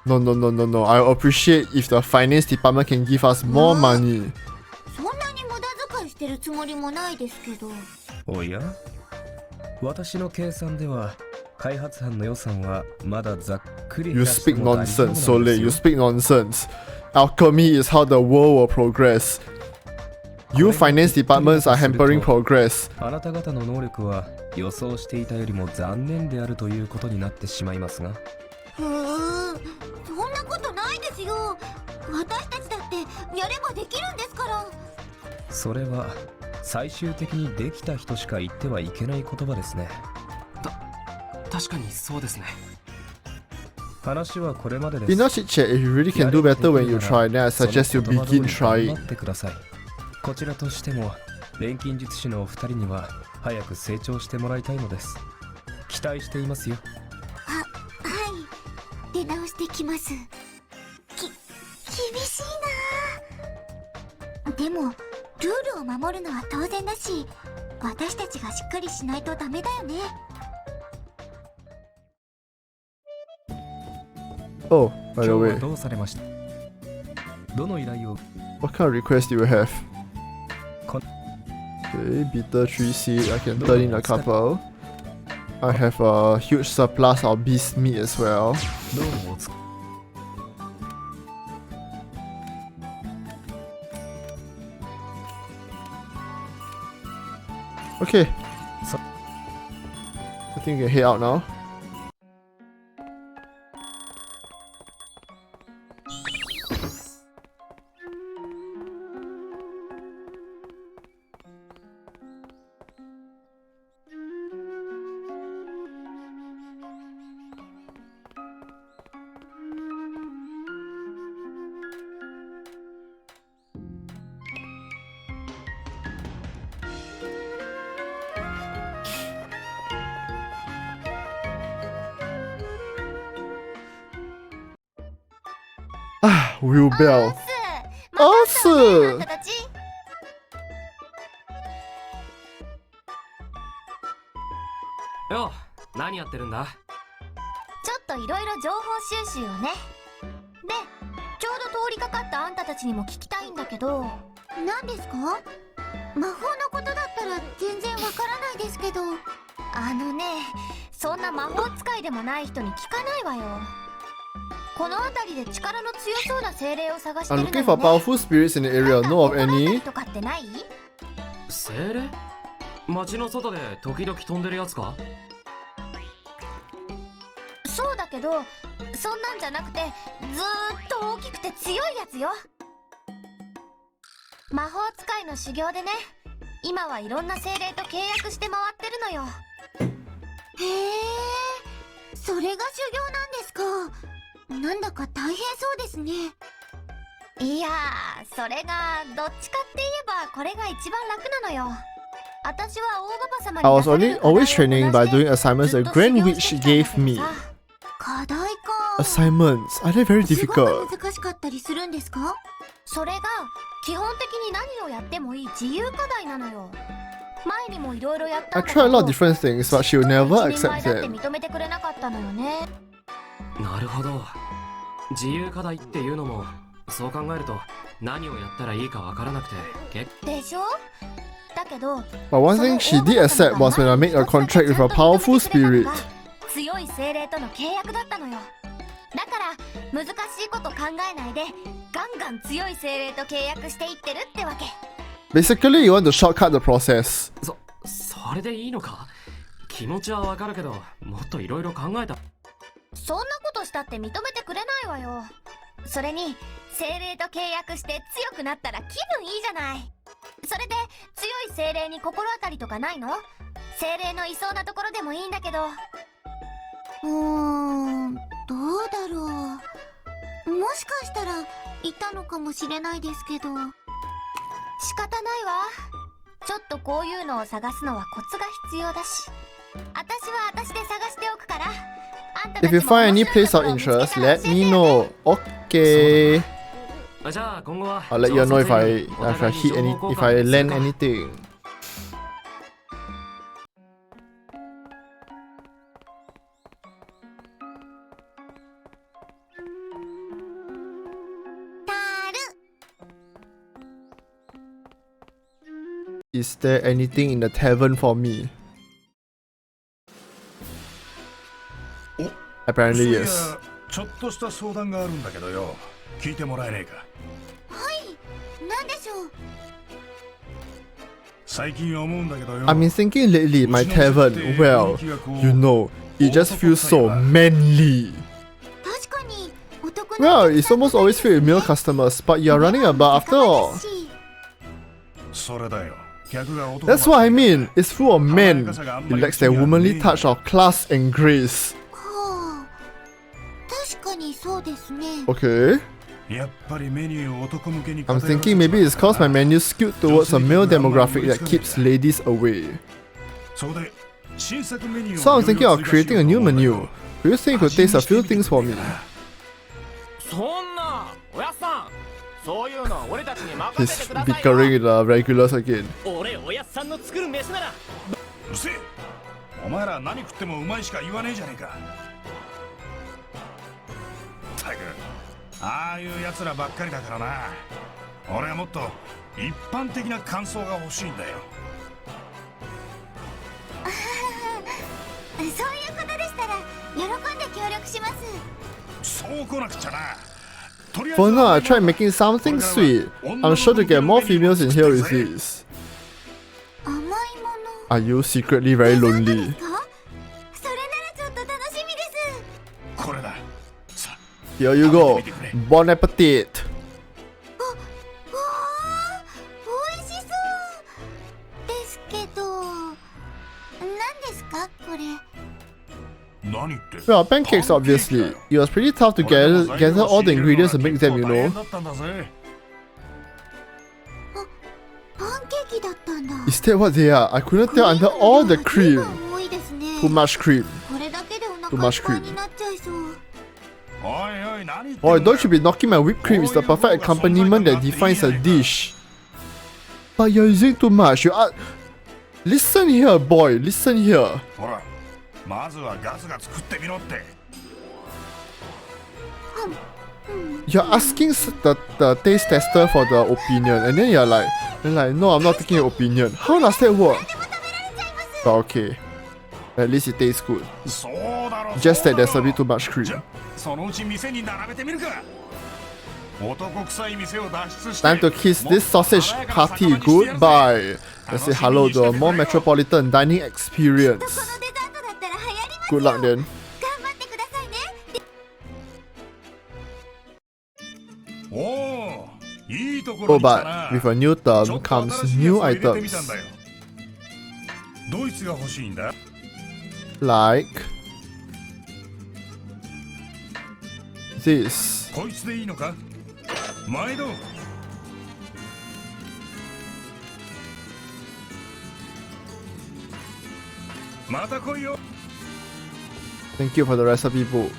No. I appreciate if the finance department can give us more money. そんなに無駄遣いしてるつもりもないですけど。おや、私の計算では開発班の予算はまだざっくり You speak nonsense, Soleil. You speak nonsense. Alchemy is how the world will progress. You finance departments are hampering progress. あなた方の能力は予想していたよりも残念であるということになってしまいますが。そんなことないですよ。私たちだってやればできるんですから。それは最終的にできた人しか言ってはいけない言葉ですね。確かにそうですね。話はこれまでです。 In our chit chat, if you really can do better when you try, then I suggest you begin trying. 頑張ってください。こちらとしても錬金術師のお二人には早く成長してもらいたいのです。期待していますよ。はい、出直してきます。厳しいな。でもルールを守るのは当然だし、私たちがしっかりしないとダメだよね。Oh, by the 今日 way, はどうされました？どの依頼を？ what kind of request do you have? Con- Okay, bitter 3 seed. I can turn in a couple. I have a huge surplus of beast meat as well. どうもおつ。Okay. I think we can head out now. Wheel bell. また来たね、あんたたち。よ、何やってるんだ？ちょっといろいろ情報収集をね。でちょうど通りかかったあんたたちにも聞きたいんだけど。何ですか？魔法のことだったら全然わからないですけど。そんな魔法使いでもない人に聞かないわよ。この辺りで力の強そうな精霊を探してる I'm のよ looking for ね。 powerful spirits in the area. Know of 心当た any? りとかってない？精霊？街の外で時々飛んでるやつか？そうだけど、そんなんじゃなくてずーっと大きくて強いやつよ。魔法使いの修行でね、今はいろんな精霊と契約して回ってるのよ。へえ、それが修行なんですか。なんだか大変そうですね。いやー、それがどっちかって言えばこれが一番楽なのよ。私は大ババ様 I に was 出される always 課題を training by こな doing して assignments ず a っと grand 修行 witch してきたんだ gave けど me. さ。課題か。 Assignments, are they very すごく difficult? 難しかったりするんですか？それが基本的に何をやってもいい自由課題なのよ。前にもいろいろやった I んだけ tried a ど、 lot of different things, but she'll never 一人 accept 前だって them. 認めてくれなかったのよね。なるほど。自由課題っていうのもそう考えると何をやったらいいかわからなくてでしょ？だけど、 But one thing she did accept was when I made a contract with a powerful spirit. 強い精霊との契約だったのよ。だから難しいこと考えないでガンガン強い精霊と契約していってるってわけ。 Basically, you want to shortcut the process. それでいいのか？気持ちはわかるけどもっといろいろ考えた。そんなことしたって認めてくれないわよ。それに精霊と契約して強くなったら気分いいじゃない。それで強い精霊に心当たりとかないの？精霊のいそうなところでもいいんだけど。どうだろう。もしかしたらいたのかもしれないですけど。仕方ないわ。ちょっとこういうのを探すのはコツが必要だし。私は私で探しておくから。あんたた If ち you も find 面 any 白い place と of ころを見つけ interest, たら let 教え me て。 know. Okay. じゃあ今後は I'll let you know if I お互いに hit 情 any 報交 if I 換する land か。 anything. タル。 Is there anything in the tavern for me? Apparently そういや yes. ちょっとした相談があるんだけどよ、聞いてもらえねえか。なんでしょう。最近思うんだけどよ、 I've been thinking lately, my tavern, well, you know, it just feels so manly. 確かに男 Well, it's almost always filled with male customers, but you're running a bar after all. それだよ。客が男 That's what I mean. It's full of men. It lacks that womanly touch of class and grace. はあ、確かにそうですね。 Okay. やっぱりメニューを男向けに I'm thinking maybe it's cause my menu skewed towards a male demographic that keeps ladies away. そこで新作メニュー So を I'm thinking of creating a new menu. Do you think you could taste a few things for me? そんなおやっさん、そういうのは俺たちに任 He's せてください bickering よ。 with the regulars again. 俺おやっさんの作る飯なら。うるせえ。お前ら何食ってもうまいしか言わねえじゃねえか。ったく、ああいうやつらばっかりだからな。俺はもっと一般的な感想が欲しいんだよ。そういうことでしたら喜んで協力します。そう来なくちゃな。 For now, I tried making something sweet. I'm sure to get more females in here with this. 甘いもの。 Are you secretly very デザート lonely? ですか？それならちょっと楽しみです。これだ。さ Here you go. Bon appetit. わあ、美味しそうですけど、何ですかこれ？何言って。 Well, pancakes obviously. It was pretty tough to gather all the ingredients and make them, you know. だったんだぜ。パンケーキだったんだ。 Is that what they are? I couldn't tell under all the cream. 多いですね。 Too much cream. これだけでお Too 腹い much っぱいになっちゃいそう。おいおい、何言ってんだ Boy, よ。 don't you be knocking my whipped cream. It's the perfect accompaniment that defines a dish. But you're using too much. You are. Listen here, boy. Listen here. ほら、まずはガツガツ食ってみろって。 You're asking the taste tester for the opinion, and then you're like, no, I'm not taking your opinion. How does that work? But okay. At least it tastes good. そうだろ。 Just that there's a そうだろ bit too much cream. じゃ、そのうち店に並べてみるか。男臭い店を脱出して。 Time to kiss this sausage party goodbye. Let's say hello to a more metropolitan dining experience. このデザートだったら流行ります Good よ。 luck then. 頑張ってくださいね。おお、いいところ Oh, に来た but な。 with a new ちょ term っと comes 新しい new やつを入れてみ items たんだよ。ドイツが欲しいんだ。 like this. こいつでいいのか。毎度。また来いよ。 Thank you for the recipe book.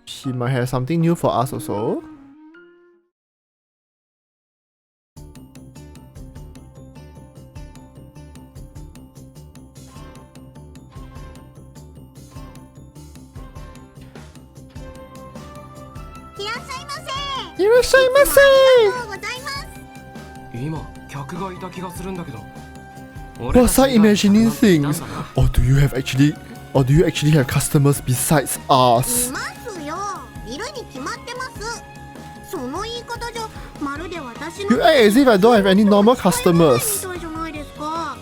She might have something new for us also. Was I imagining things? Or do you actually have customers besides us? いますよ。いるに決まってます。その言い方じゃまるで私の You act as if I don't have any normal customers. みたいじゃないですか。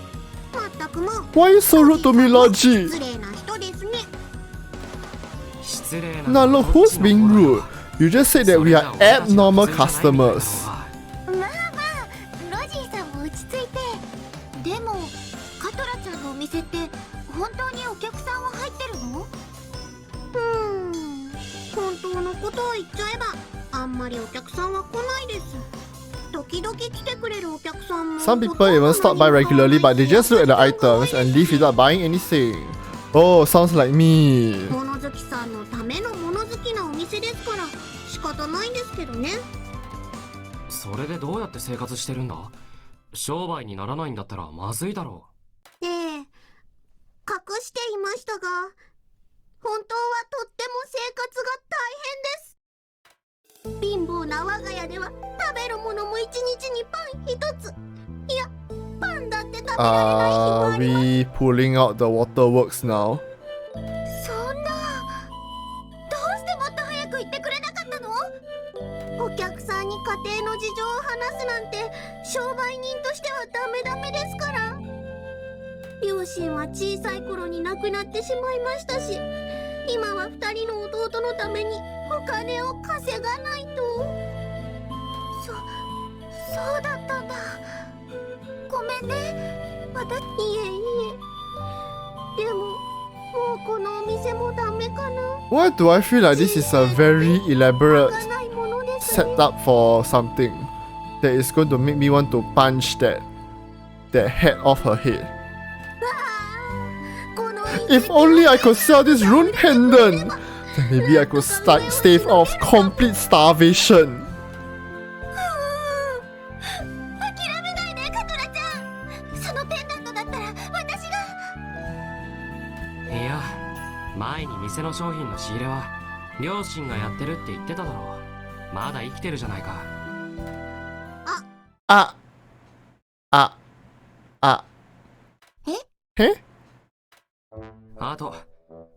まったくもう Why are you so rude to me, Logy? 失礼な人ですね。失礼な Now look, who's being rude? You just said that we are abnormal customers. まあまあ、ロジーさんも落ち着いて。でも、カトラちゃんのお店って本当にお客さんは入ってるの？本当のことを言っちゃえば、あんまりお客さんは来ないです。時々来てくれるお客さんも。Some people even stop by regularly, but they just look at the items and leave without buying anything. Oh, sounds like me. 物好きさんのための物好きなお店ですから仕方ないんですけどね。それでどうやって生活してるんだ？商売にならないんだったらまずいだろええ、隠していましたが、本当はとっても生活が大変です。貧乏な我が家では食べるものも一日にパン一つ、いやパンだって食べられない日もあ Are ります。 we pulling out the waterworks now? そんな、どうしてもっと早く言ってくれなかったの？お客さんに家庭の事情を話すなんて商売人としてはダメですから。両親は小さい頃に亡くなってしまいましたし、今は2人の弟のためにお金を稼がないと。そうだったんだ。ごめんね。いえ。でももうこのお店もダメかな。 Why do I feel like this is a very elaborate がないものですね。 setup for something that is going to make me want to punch that head off her head? この If only I could sell this rune pendant, then maybe I could stave off complete starvation. 諦めないでカトラちゃん。そのペンダントだったら私が。う。いや、前に店の商品の仕入れは両親がやってるって言ってただろう。まだ生きてるじゃないか。あと、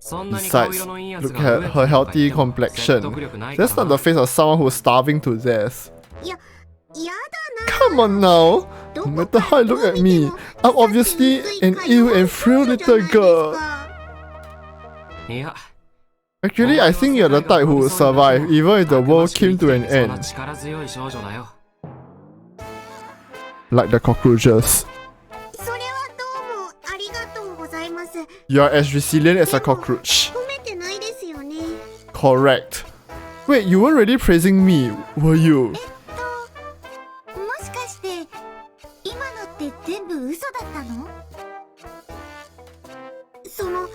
そんなに顔 Besides, 色のいいやつ look が at her healthy complexion. That's not the face of someone who's starving to death. やだ Come on now. な。 No matter how you look at me, I'm obviously an ill and frail little girl. いや、 Actually, I think you're the type who would survive even if the world came to an そんな end, 力強い少女だよ。 like the cockroaches. それはどうもありがとうございます。 You're as resilient as a cockroach. 褒めてないですよね。 Correct. Wait, you weren't really praising me, were you? もしかして今のって全部嘘だったの？その、は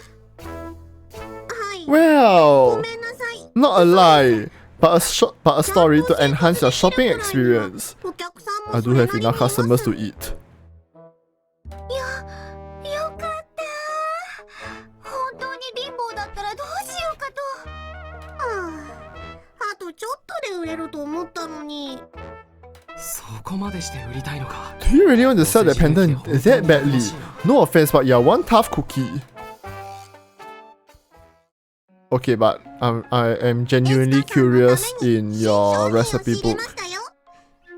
い。 Well, ごめんなさい。 not a lie, but a story to enhance your shopping experience. お客さんも I そ do れ have なりに enough います。 customers to eat. よかった。本当に貧乏だったらどうしようかと。あとちょっとで売れると思ったのに。そこまでして売りたいのか。 Do you really want to sell that pendant that badly? No offense, but you're one tough cookie. Okay, but I am genuinely curious in your recipe book.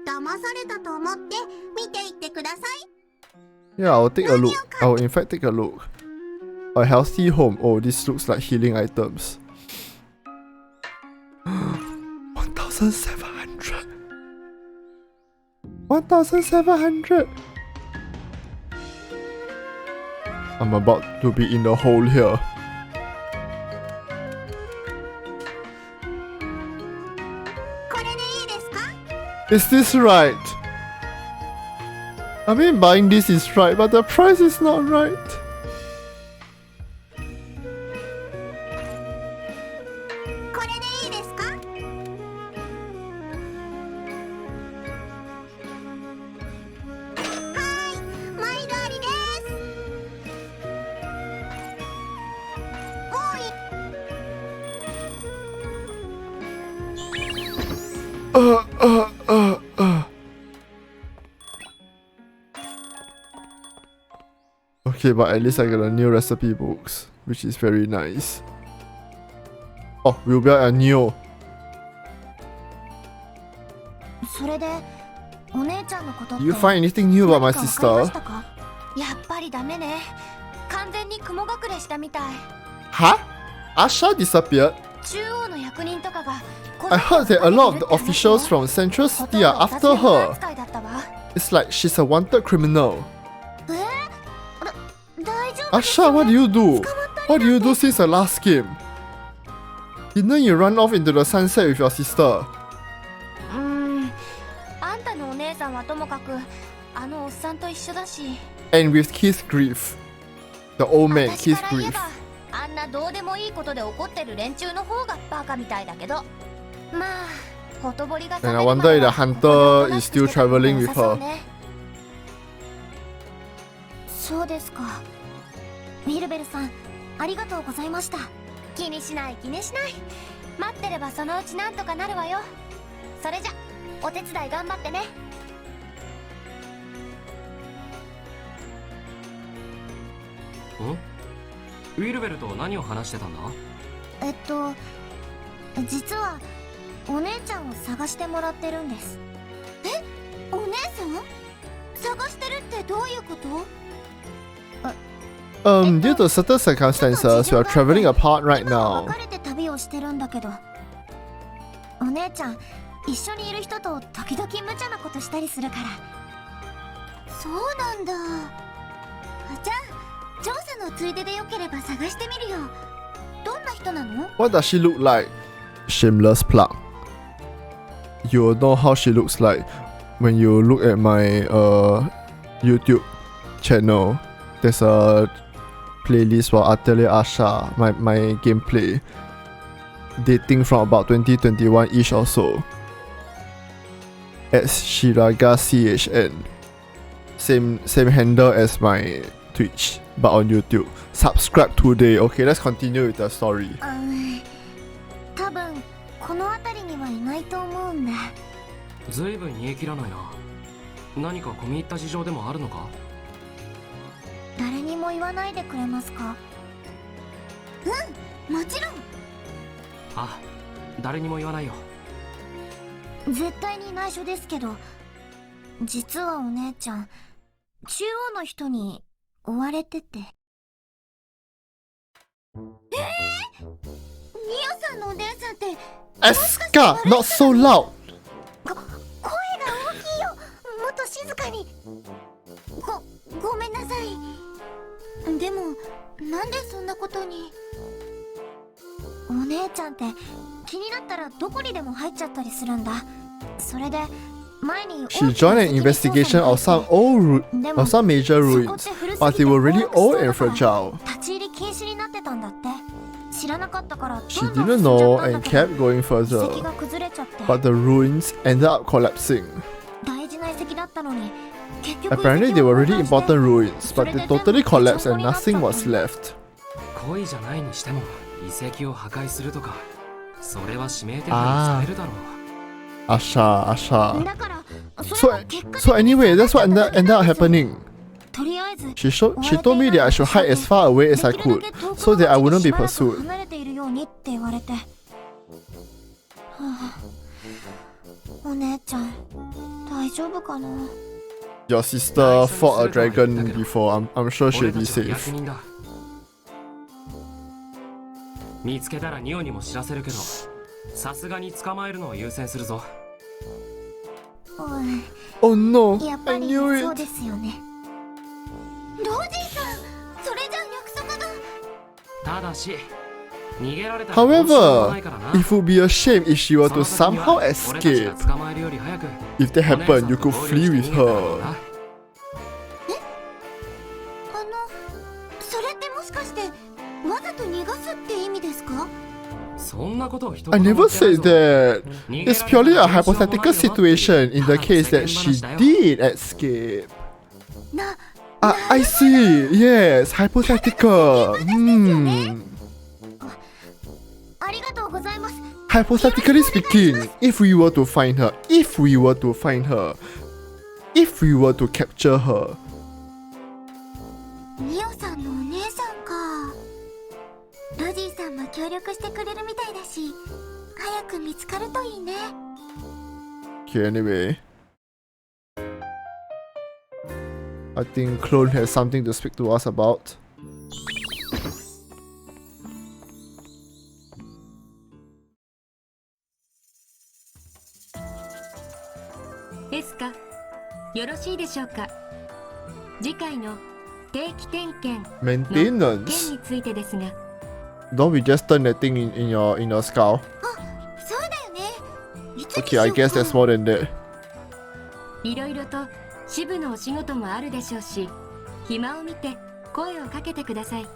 騙されたと思って見ていってください。 Yeah, I'll take a look. I'll in fact take a look. A healthy home. Oh, this looks like healing items. What 1,700. 1,700. I'm about to be in the hole here. Is this right? I mean, buying this is right, but the price is not right. Okay, but at least I got a new recipe books, which is very nice. Oh, we'll build a new. それでお姉ちゃんのことって Do you find anything new about my 何か分かりまし sister? たか？やっぱりダメね。完全に雲隠れしたみたい。 Huh? Asha disappeared? 中央の役人とかが I heard that a lot of the officials from Central City are after her. It's like she's a wanted criminal. Asha, what do you do? What do you do since the last game? Didn't you run off into the sunset with your sister? あんたのお姉さんはともかくあのおっさんと一緒だし。 And with Keith Grief. The old man, 私 Keith から言え Grief. ばあんなどうでもいいことで怒ってる連中の方がバカみたいだけど。まあ、ほとぼりが And I wonder if the hunter is still traveling with her. そうですか。ミルベルさん、ありがとうございました。気にしない気にしない。待ってればそのうちなんとかなるわよ。それじゃ、お手伝い頑張ってね。ウィルベルと何を話してたんだ？実はお姉ちゃんを探してもらってるんです。え？お姉さん？探してるってどういうこと？ Due to certain circumstances, we are traveling apart right now. 別れて旅をしてるんだけど、お姉ちゃん一緒にいる人と時々無茶なことしたりするから。そうなんだ。じゃあ調査のついででよければ探してみるよ。どんな人なの？ What does she look like? Shameless plug. You'll know how she looks like when you look at my YouTube channel. There's a playlist for Atelier Asha, my gameplay, dating from about 2021-ish or so. At Shiraga CHN. Same handle as my Twitch, but on YouTube. Subscribe today. Okay, let's continue with the story. 多分この辺りにはいないと思うんだ。ずいぶん煮え切らないな。何か込み入った事情でもあるのか？誰にも言わないでくれますか？うん、もちろん。あ、誰にも言わないよ。絶対に内緒ですけど、実はお姉ちゃん中央の人に追われてて。ニオさんのお姉さんって Escha, not so loud. 声が大きいよ。もっと静かに。ごめんなさい。でもなんでそんなことに。お姉ちゃんって気になったらどこにでも入っちゃったりするんだ。それで前に She joined an investigation of some major ruins, but they were really old and fragile. 立ち入り禁止になってたんだって。知らなかったから She didn't know and kept going 遺 further, 跡が崩れちゃって。 but the ruins ended up collapsing. 大事な遺跡だったのに結局 Apparently, they were really important ruins, but they totally collapsed and nothing was left. 恋じゃないにしても遺跡を破壊するとか、それは指名手配されるだろう。Asha. だから So anyway, that's what ended up happening. とりあえず She told me that I should hide as far away as I could, so that I wouldn't be pursued. 離れているようにって言われて。お姉ちゃん大丈夫かな。 Your sister fought a dragon before. I'm sure she'll be safe. 見つけたらニオにも知らせるけど、さすがに捕まえるのを優先するぞ。Oh no, やっ I ぱり knew そう it. ですよね。ロジーさん、それじゃ約束が。ただし逃げられたらどうしようも However, ないからな。 it would be a shame if she were そ to の時に somehow は俺たち escape. が捕まえるより早く If that お姉さ happened, ん you と could 合 flee 流 with して逃げただろう her. な。それってもしかしてわざと逃がすって意味ですか？そんなことを一 I 言も never 言ってない said ぞ。 that. It's purely a hypothetical situation in the case that she did escape. な、 I see. Yes, hypothetical. Hmm. ありがとうございます。 Hypothetically speaking, if we were to find her, if we were to capture her, ミオさんのお姉さんか。ロジーさんも協力してくれるみたいだし、早く見つかるといいね。 okay, anyway. I think Clone has something to speak to us about. エスカ、よろしいでしょうか。次回の定期点検の件 Maintenance. についてですが、 Don't we just turn that thing in your skull? そうだよね。いつにし Okay, よ I うか guess that's more than that. いろいろと支部のお仕事もあるでしょうし、暇を見て声をかけてください。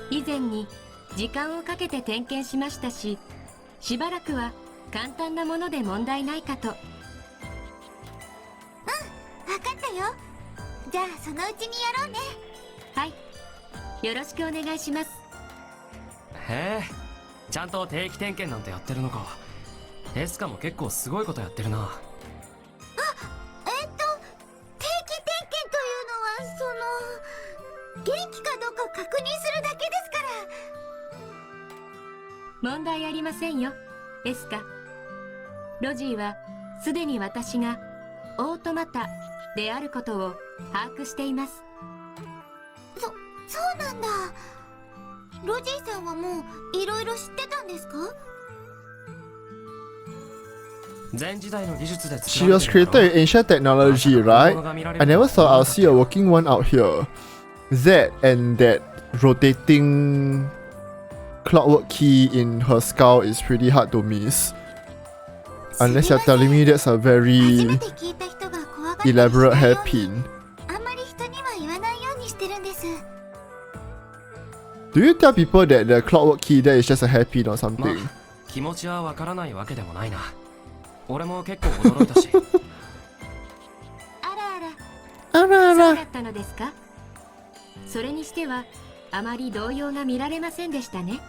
以前に時間をかけて点検しましたし、しばらくは簡単なもので問題ないかと。わかったよ。じゃあそのうちにやろうね。はい、よろしくお願いします。へえ、ちゃんと定期点検なんてやってるのか。エスカも結構すごいことやってるな。定期点検というのは元気かどうか確認するだけですから。問題ありませんよ、エスカ。ロジーはすでに私がオートマタであることを把握しています。そうなんだ。ロジーさんはもういろいろ知ってたんですか？前時代の技術で She 作られ was てるんだろ created in ancient technology, right? I never thought I'll see a working one out here. That and that rotating clockwork key in her skull is pretty hard to miss. Unless you're telling me that's a 初 very めて聞いた人が怖がってる elaborate しないように hairpin. あんまり人には言わないようにしてるんです。 Do you tell people that the clockwork key there is just a hairpin or something? 気持ちはわからないわけでもないな。俺も結構驚いたし。あらあら。そうだったのですか。それにしてはあまり動揺が見られませんでしたね。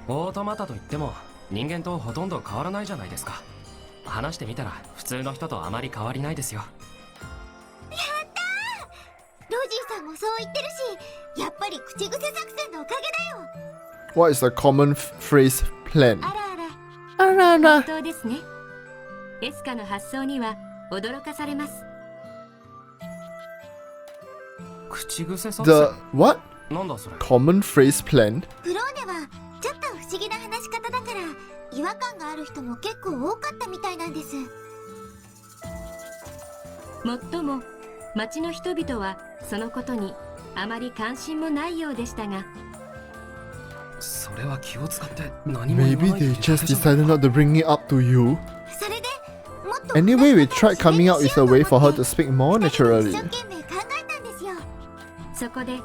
オートマタといっても人間とほとんど変わらないじゃないですか。話してみたら普通の人とあまり変わりないですよ。ロジーさんもそう言ってるし、やっぱり口癖作戦のおかげだよ。 What is the common phrase plan? あらあら。本当ですね。エスカの発想には驚かされます。口癖作 The 戦 what? なんだそれ。 Common phrase plan? クローネはちょっと不思議な話し方だから違和感がある人も結構多かったみたいなんです。もっとも町の人々はそのことにあまり関心もないようでしたが、それは気を使って何も言わ Maybe ないで they いただ just けじゃない decided not to bring it up to you. それでもっと Anyway, we tried coming up with a way for her to speak more 二人で naturally. 一生懸命考えたんですよ。そこで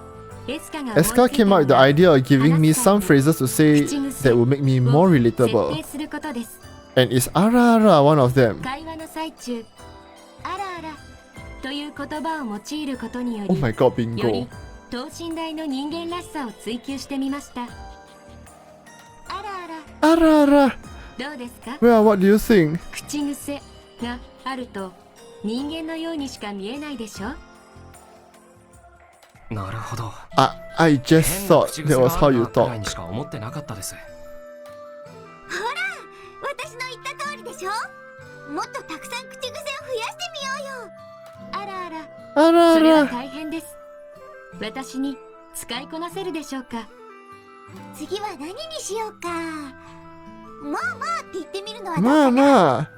エスカが Escha came up with the idea of giving me some phrases to say that would make me more 設定 relatable. することです。 And is ara ara one of them? 会話の最中、あらあらという言葉を用いることによ Oh り、 my god, より bingo. 等身大の人間らしさを追求してみました。あらあら。 Ara ara. どうですか？ Well, what do you think? 口癖があると人間のようにしか見えないでしょ。なるほど。 I just 変な thought 口 that 癖 was があ how る you なくらいに talk. しか思ってなかったです。私の言った通りでしょ。もっとたくさん口癖を増やしてみようよ。あらあら。 Ara それは ara. 大変です。私に使いこなせるでしょうか。次は何にしようか。まあまあって言ってみるのはどうまあまあ。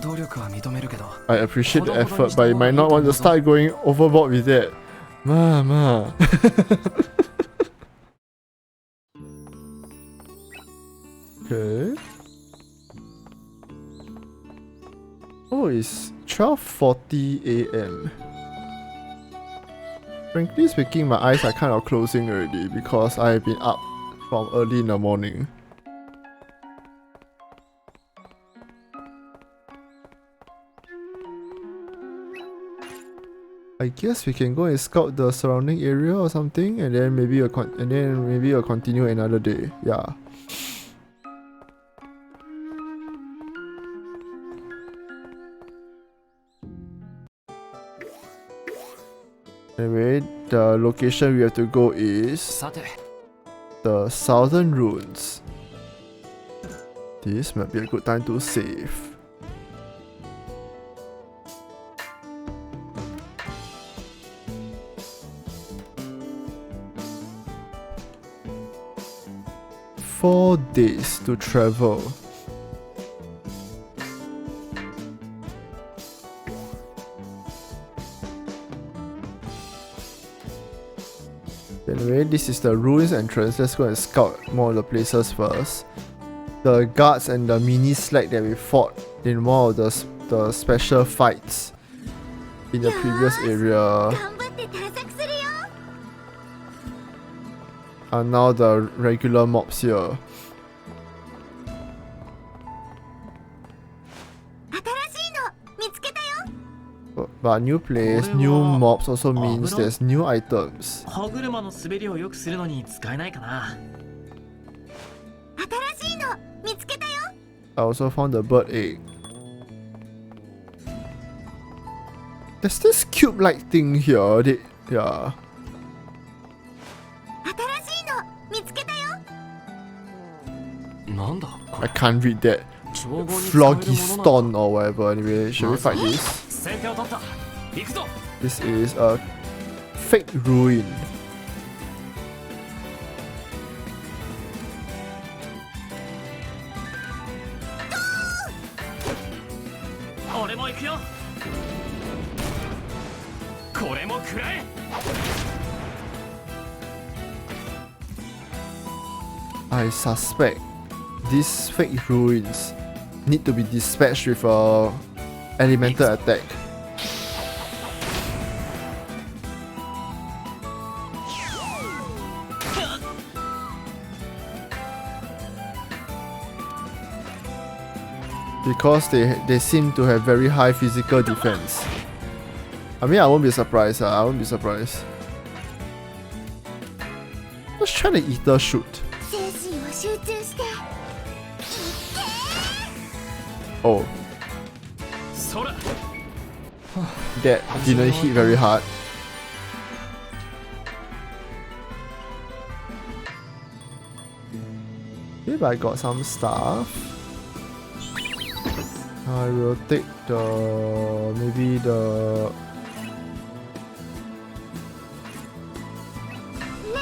努力は認めるけど I appreciate the effort, but you might not want to start going overboard with it. まあまあ。Okay. Oh, it's 12:40 a.m. Frankly speaking, my eyes are kind of closing already because I have been up from early in the morning. I guess we can go and scout the surrounding area or something, and then maybe we'll continue another day. Yeah. Anyway, the location we have to go is さて the Southern Ruins. This might be a good time to save. Four days to travel. Anyway, this is the ruins entrance. Let's go and scout more of the places first. The guards and the mini slag that we fought in one of the special fights in the previous area 頑張って探索するよ。 are now the regular mobs here. 新しいの見つけたよ。 But new place, new mobs also means there's new items. 歯車の滑りを良くするのに使えないかな。新しいの見つけたよ。 I also found the bird egg. There's this cube-like thing here. Yeah. 新しいの見つけたよ。なんだこ I れ can't read that. 調合に使えるものなの Phlogiston or whatever. Anyway, should we fight this? 先手を取った。行くぞ。 This is a fake ruin. 俺も行くよ。これも食らえ。 I suspect these fake ruins need to be dispatched with a elemental attack. Because they seem to have very high physical defense. I mean, I won't be surprised. I won't be surprised. Let's try the ether shoot. 精神を集中して。 Oh, そら。 that didn't hit very hard. Okay, but I got some stuff. I will take maybe the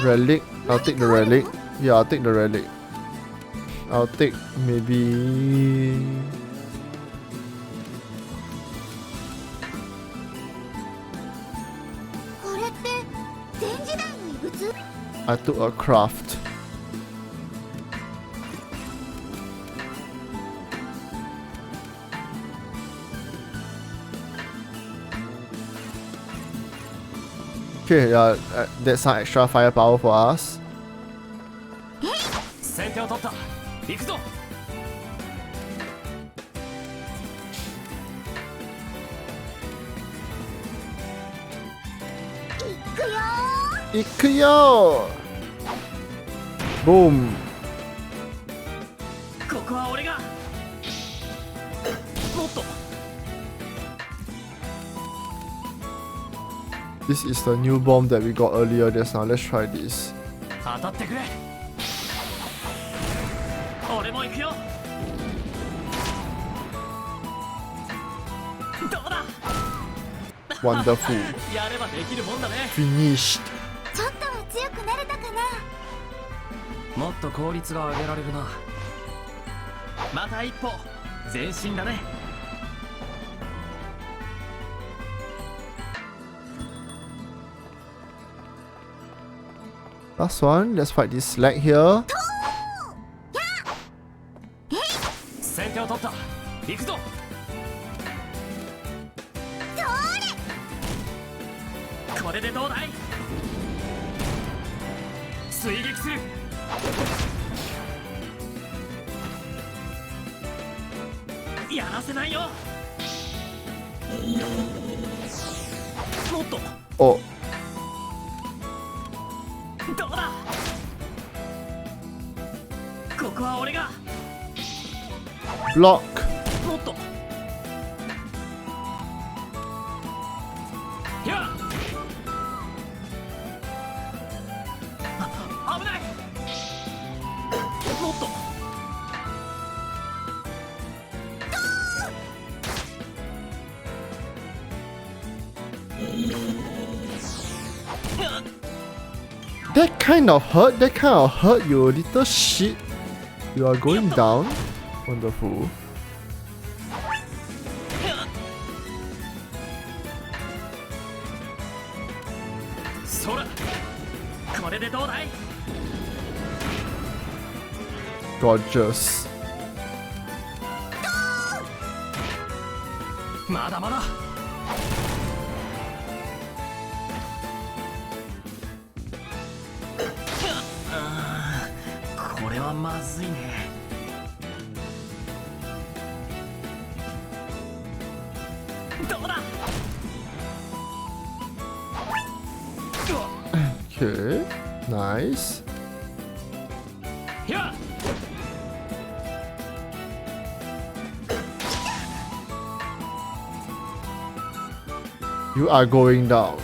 relic. I'll take the relic. Yeah, I'll take the relic. I'll take maybe I took a craft. Okay, that's some extra firepower for us. 先手を取った。行くぞ。 Ikuyo! Boom! ここは俺が。もっと。 This is the new bomb that we got earlier just now. Let's try this. 当たってくれ。俺も行くよ。どうだ。 Wonderful. やればできるもんだね。 Finished. ちょっとは強くなれたかな。もっと効率が上げられるな。また一歩前進だね。Last one, let's fight this slag here. 先手を取った。行くぞ。これでどうだい？追撃する。やらせないよ。もっと。Oh, どうだ？ここは俺が。 block. もっと。やあ、危ない。もっと。That kind of hurt, you little shit. You are going down. Wonderful. そら。これでどうだい？ Gorgeous. まだまだ。これはまずいね。どうだ？ Okay, nice. や You are going down.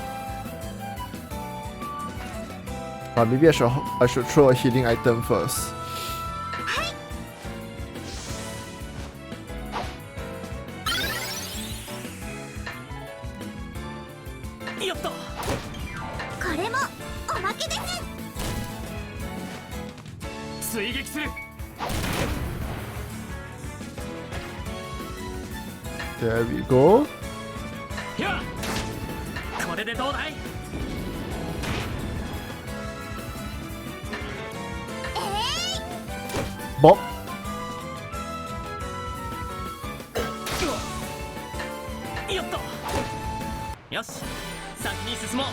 Maybe I should throw a healing item first. よっと。これもおまけです。追撃する。 There we go. やこれでどうだい？ Bop. よっと。よし、先に進もう。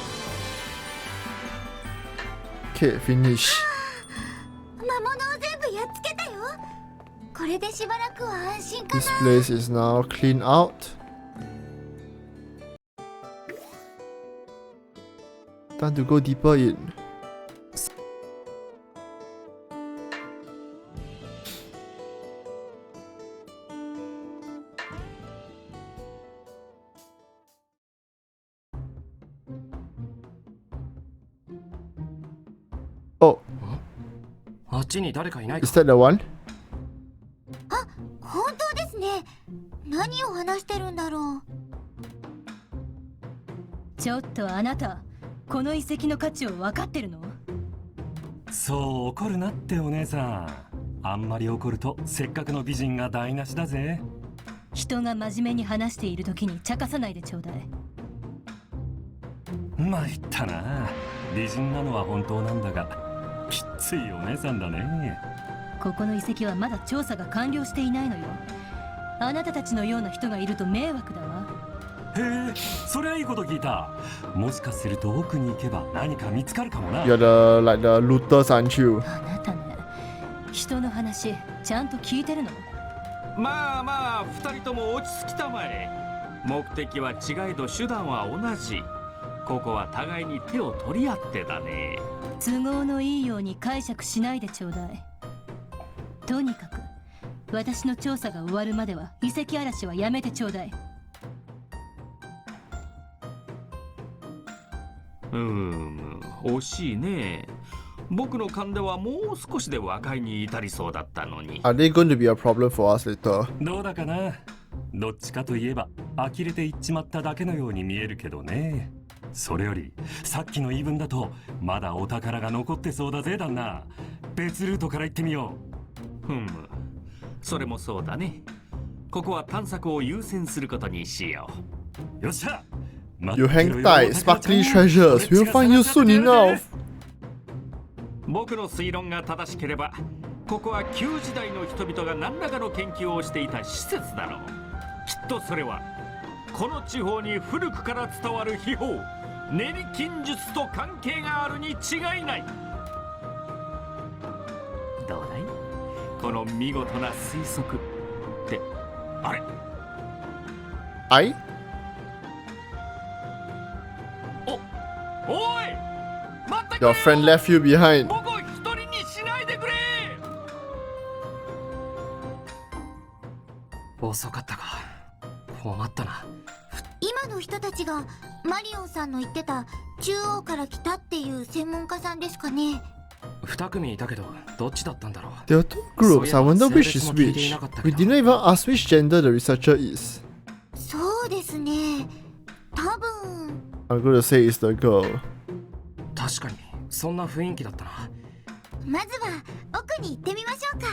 Okay, finish. 魔物を全部やっつけたよ。これでしばらくは安心か This な。 place is now cleaned out. Time to go deeper in. Oh, あっちに誰かいないか。 is that the one? 本当ですね。何を話してるんだろう。ちょっとあなた、この遺跡の価値を分かってるの？そう怒るなってお姉さん。あんまり怒るとせっかくの美人が台無しだぜ。人が真面目に話している時に茶化さないでちょうだい。参ったな。美人なのは本当なんだがきっついお姉さんだね。ここの遺跡はまだ調査が完了していないのよ。あなたたちのような人がいると迷惑だわ。へえ、そりゃいいこと聞いた。もしかすると奥に行けば何か見つかるかもな。 You're like the looters, aren't you? あなたね、人の話ちゃんと聞いてるの？まあまあ二人とも落ち着きたまえ。目的は違えど手段は同じ。ここは互いに手を取り合ってだね。都合のいいように解釈しないでちょうだい。とにかく私の調査が終わるまでは遺跡荒らしはやめてちょうだい。惜しいね。僕の勘ではもう少しで和解に至りそうだったのに。 Are they going to be a problem for us later? どうだかな。どっちかといえば呆れていっちまっただけのように見えるけどね。それよりさっきの言い分だとまだお宝が残ってそうだぜ旦那。別ルートから行ってみよう。それもそうだね。ここは探索を優先することにしよう。よっしゃ。 You hang tight, sparkly treasures. We'll find you soon enough. 僕の推論が正しければ、ここは旧時代の人々が何らかの研究をしていた施設だろう。きっとそれはこの地方に古くから伝わる秘宝練り金術と関係があるに違いない。どうだい、この見事な推測ってあれ。I? おい、待ってく Your れよ。 friend left you behind. 僕を一人にしないでくれ。遅かったか。困ったな。今の人たちがマリオンさんの言ってた中央から来たっていう専門家さんですかね。2組いたけどどっちだったんだろう。 There are two groups. I wonder which is which. We didn't even ask which gender the researcher is. そうですね。多分 I'm going to say it's the girl. 確かにそんな雰囲気だったな。まずは奥に行ってみましょうか。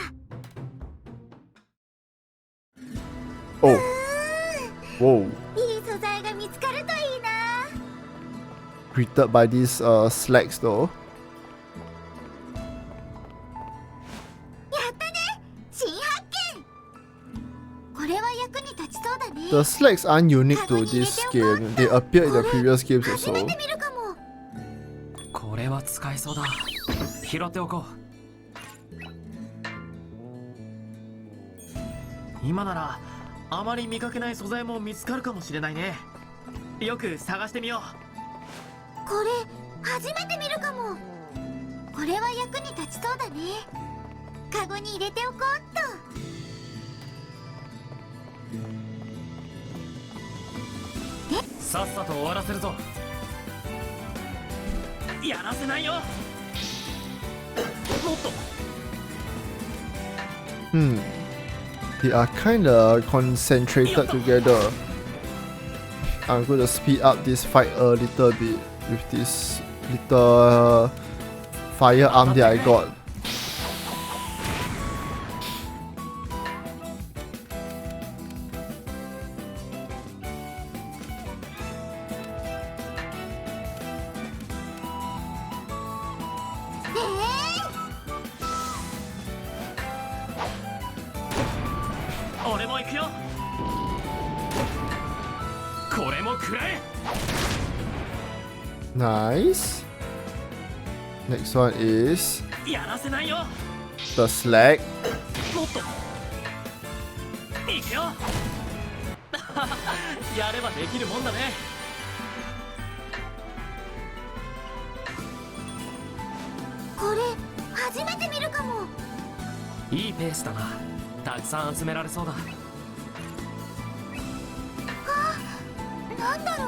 Oh. Whoa. いい素材が見つかるといいな。 Greeted by these slacks though. やったね、新発見。これは役に立ちそうだね。 The slacks aren't unique to this game. They appear in the previous games 初め also. て見るかも。これは使えそうだ。拾っておこう。今ならあまり見かけない素材も見つかるかもしれないね。よく探してみよう。これ初めて見るかも。これは役に立ちそうだね。カゴに入れておこうっと。う。さっさと終わらせるぞ。やらせないよ。もっと。They are kinda concentrated together. I'm going to speed up this fight a little bit with this little firearm that I got. Nice. Next one is やらせないよ。 the slack. もっと。いくよ。やればできるもんだね。これ初めて見るかも。いいペースだな。たくさん集められそうだ。なんだろう。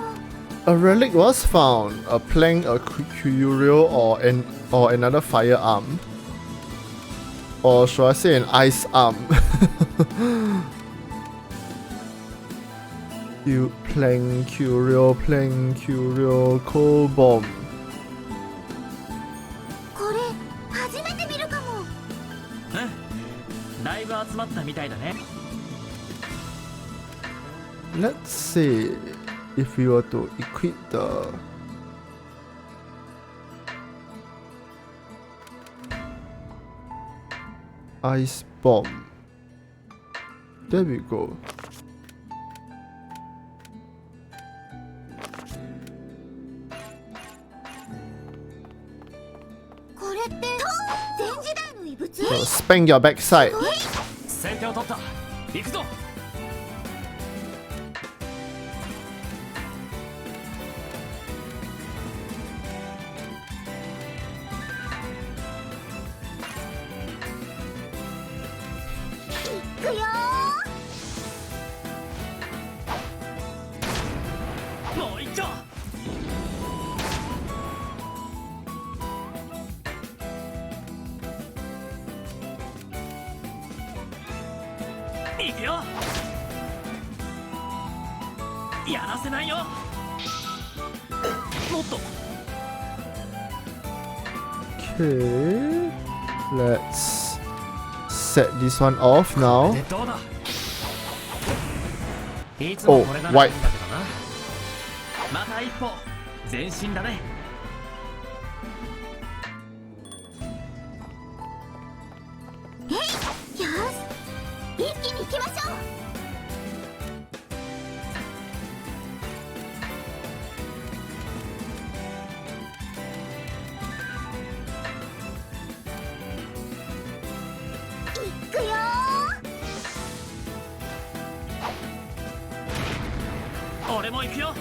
A relic was found. A plank, a curio, or another firearm. Or should I say an ice arm? Plank, curio, coal bomb. これ初めて見るかも。だいぶ集まったみたいだね。 Let's see if we were to equip the ice bomb. There we go. これって前時代の遺物。 So spank your backside. 先手を取った。行くぞ。いくよもう一丁。いくよ。やらせないよ。もっと。Okay. Let's set this one off now. でどうだ。いつもこれならいいんだけどな。また一歩前進だね。よし一気に行きましょう。行くよ俺も行くよ。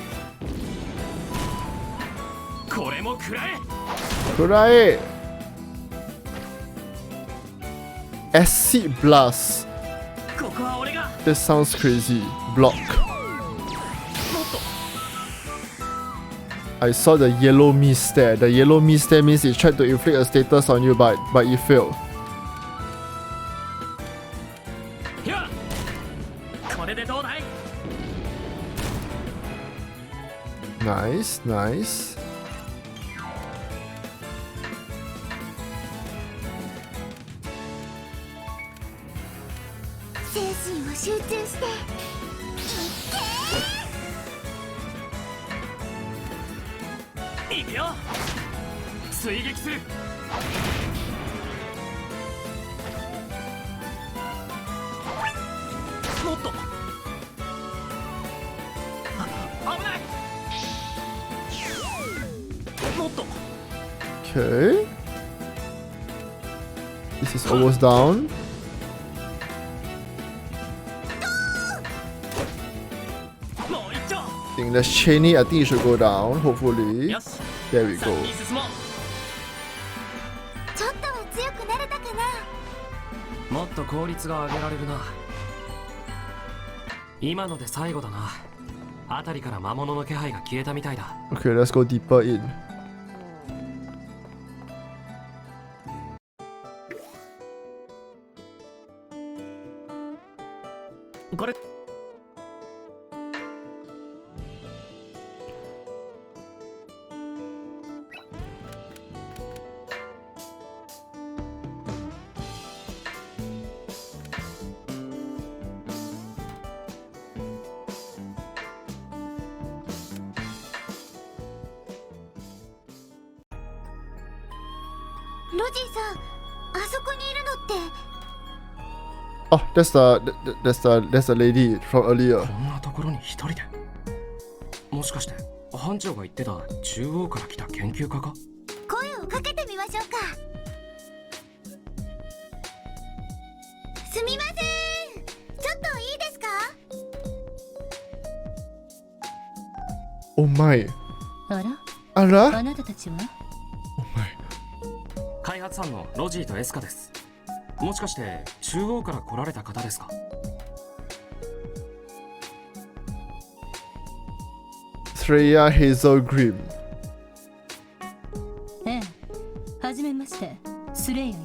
これも食らえ。くらえ Acid Blast. ここは俺が。 This sounds crazy. Block. もっと I saw the yellow mist there. The yellow mist there means it tried to inflict a status on you, but it failed. いやこれでどうだい。 Nice, nice. 精神を集中して行くよ。追撃する。もっと危ない。もっと Okay. This is almost down. もう一丁。 I think that's Cheney. I think it should go down. Hopefully. よし There we 先 go. に進もう。ちょっとは強くなれたかな。もっと効率が上げられるな。今ので最後だな。あたりから魔物の気配が消えたみたいだ。 Okay, let's go deeper in. これロジーさん、あそこにいるのって。 Oh, that's the lady from earlier. こんなところに一人で。もしかして班長が言ってた中央から来た研究家か。声をかけてみましょうか。すみません、ちょっといいですか。 Oh my. あら、 Ara? あなたたちは。 Oh my. 開発班のロジーとエスカです。もしかして中央から来られた方ですか。 Threya Hazel Grim. ええ、はじめまして、スレイヤよ。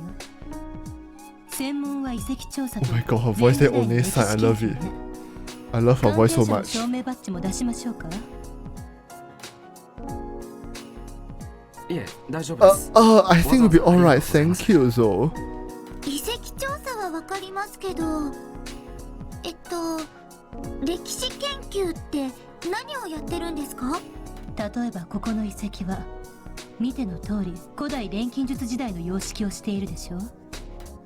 専門は遺跡調査 Oh と my god, her voice there Onesa. I love it. I love her voice so 関係者の much. 証明バッジも出しましょうか。いえ、大丈夫です。 I think we'll be alright. Thank you, though. 遺跡調査はわかりますけど、歴史研究って何をやってるんですか。例えばここの遺跡は見ての通り古代錬金術時代の様式をしているでしょ。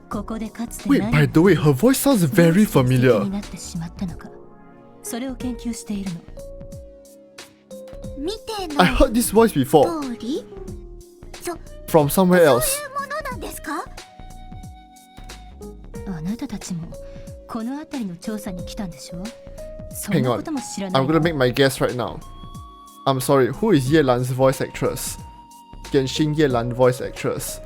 ここでかつて Wait, by the way, her voice sounds very に familiar. なってしまったのか、それを研究しているの。見て I の heard this voice before 通り、from somewhere そう else. いうものなんですか。あなたたちもこの辺りの調査に来たんでしょ。そん Hang な on. ことも知らない I'm gonna make my guess right now. I'm sorry, who is Ye Lan's voice actress? Genshin Ye Lan voice actress.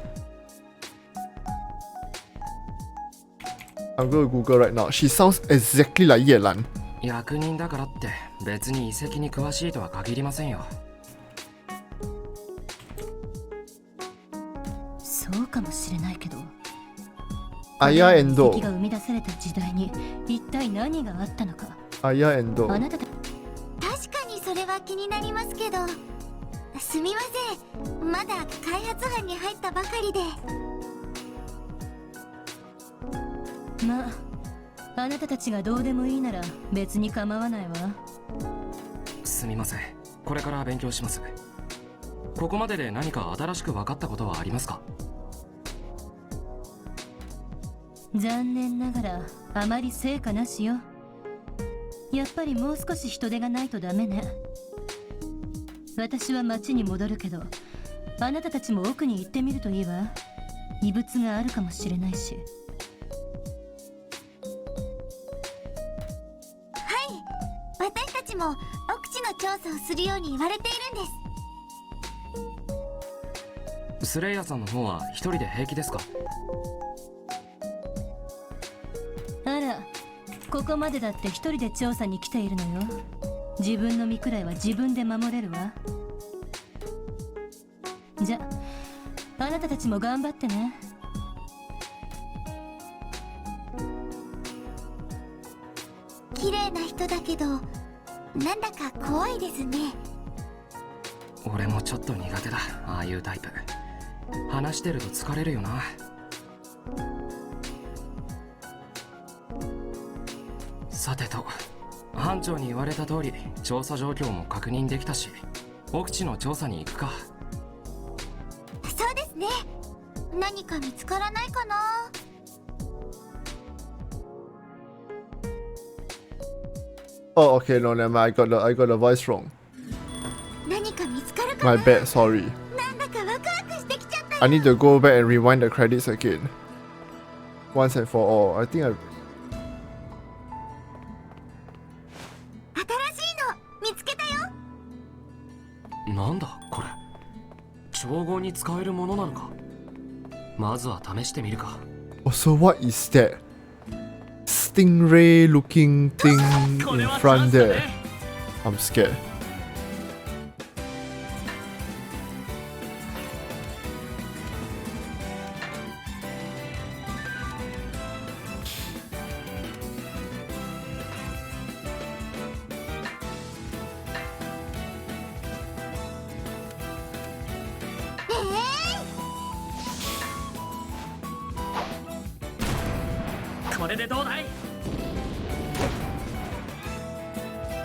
I'm gonna Google right now. She sounds exactly like Ye Lan. 役人だからって別に遺跡に詳しいとは限りませんよ。そうかもしれないけど、 Aya 遺 Endo. 跡が生み出された時代に一体何があったのか。 Aya あ Endo. なたた確かにそれは気になりますけど、すみません、まだ開発班に入ったばかりで。まあ、あなたたちがどうでもいいなら別に構わないわ。すみません、これから勉強します。ここまでで何か新しく分かったことはありますか？残念ながらあまり成果なしよ。やっぱりもう少し人手がないとダメね。私は町に戻るけど、あなたたちも奥に行ってみるといいわ。異物があるかもしれないし。私たちも奥地の調査をするように言われているんです。スレイヤさんの方は一人で平気ですか？あら、ここまでだって一人で調査に来ているのよ。自分の身くらいは自分で守れるわ。じゃあなたたちも頑張ってね。綺麗な人だけどなんだか怖いですね。俺もちょっと苦手だ、ああいうタイプ。話してると疲れるよな。さてと、班長に言われた通り調査状況も確認できたし、奥地の調査に行くか。そうですね。何か見つからないかな。Oh, okay, no, never mind. I got the voice wrong. 何か見つかるかな。 My bad, sorry. なんだかワクワクしてきちゃったよ。 I need to go back and rewind the credits again. Once and for all. I think I... 新しいの見つけたよ。なんだこれ、調合に使えるものなのか。まずは試してみるか。 Oh, so what is that? Stingray looking thing in front there. I'm scared.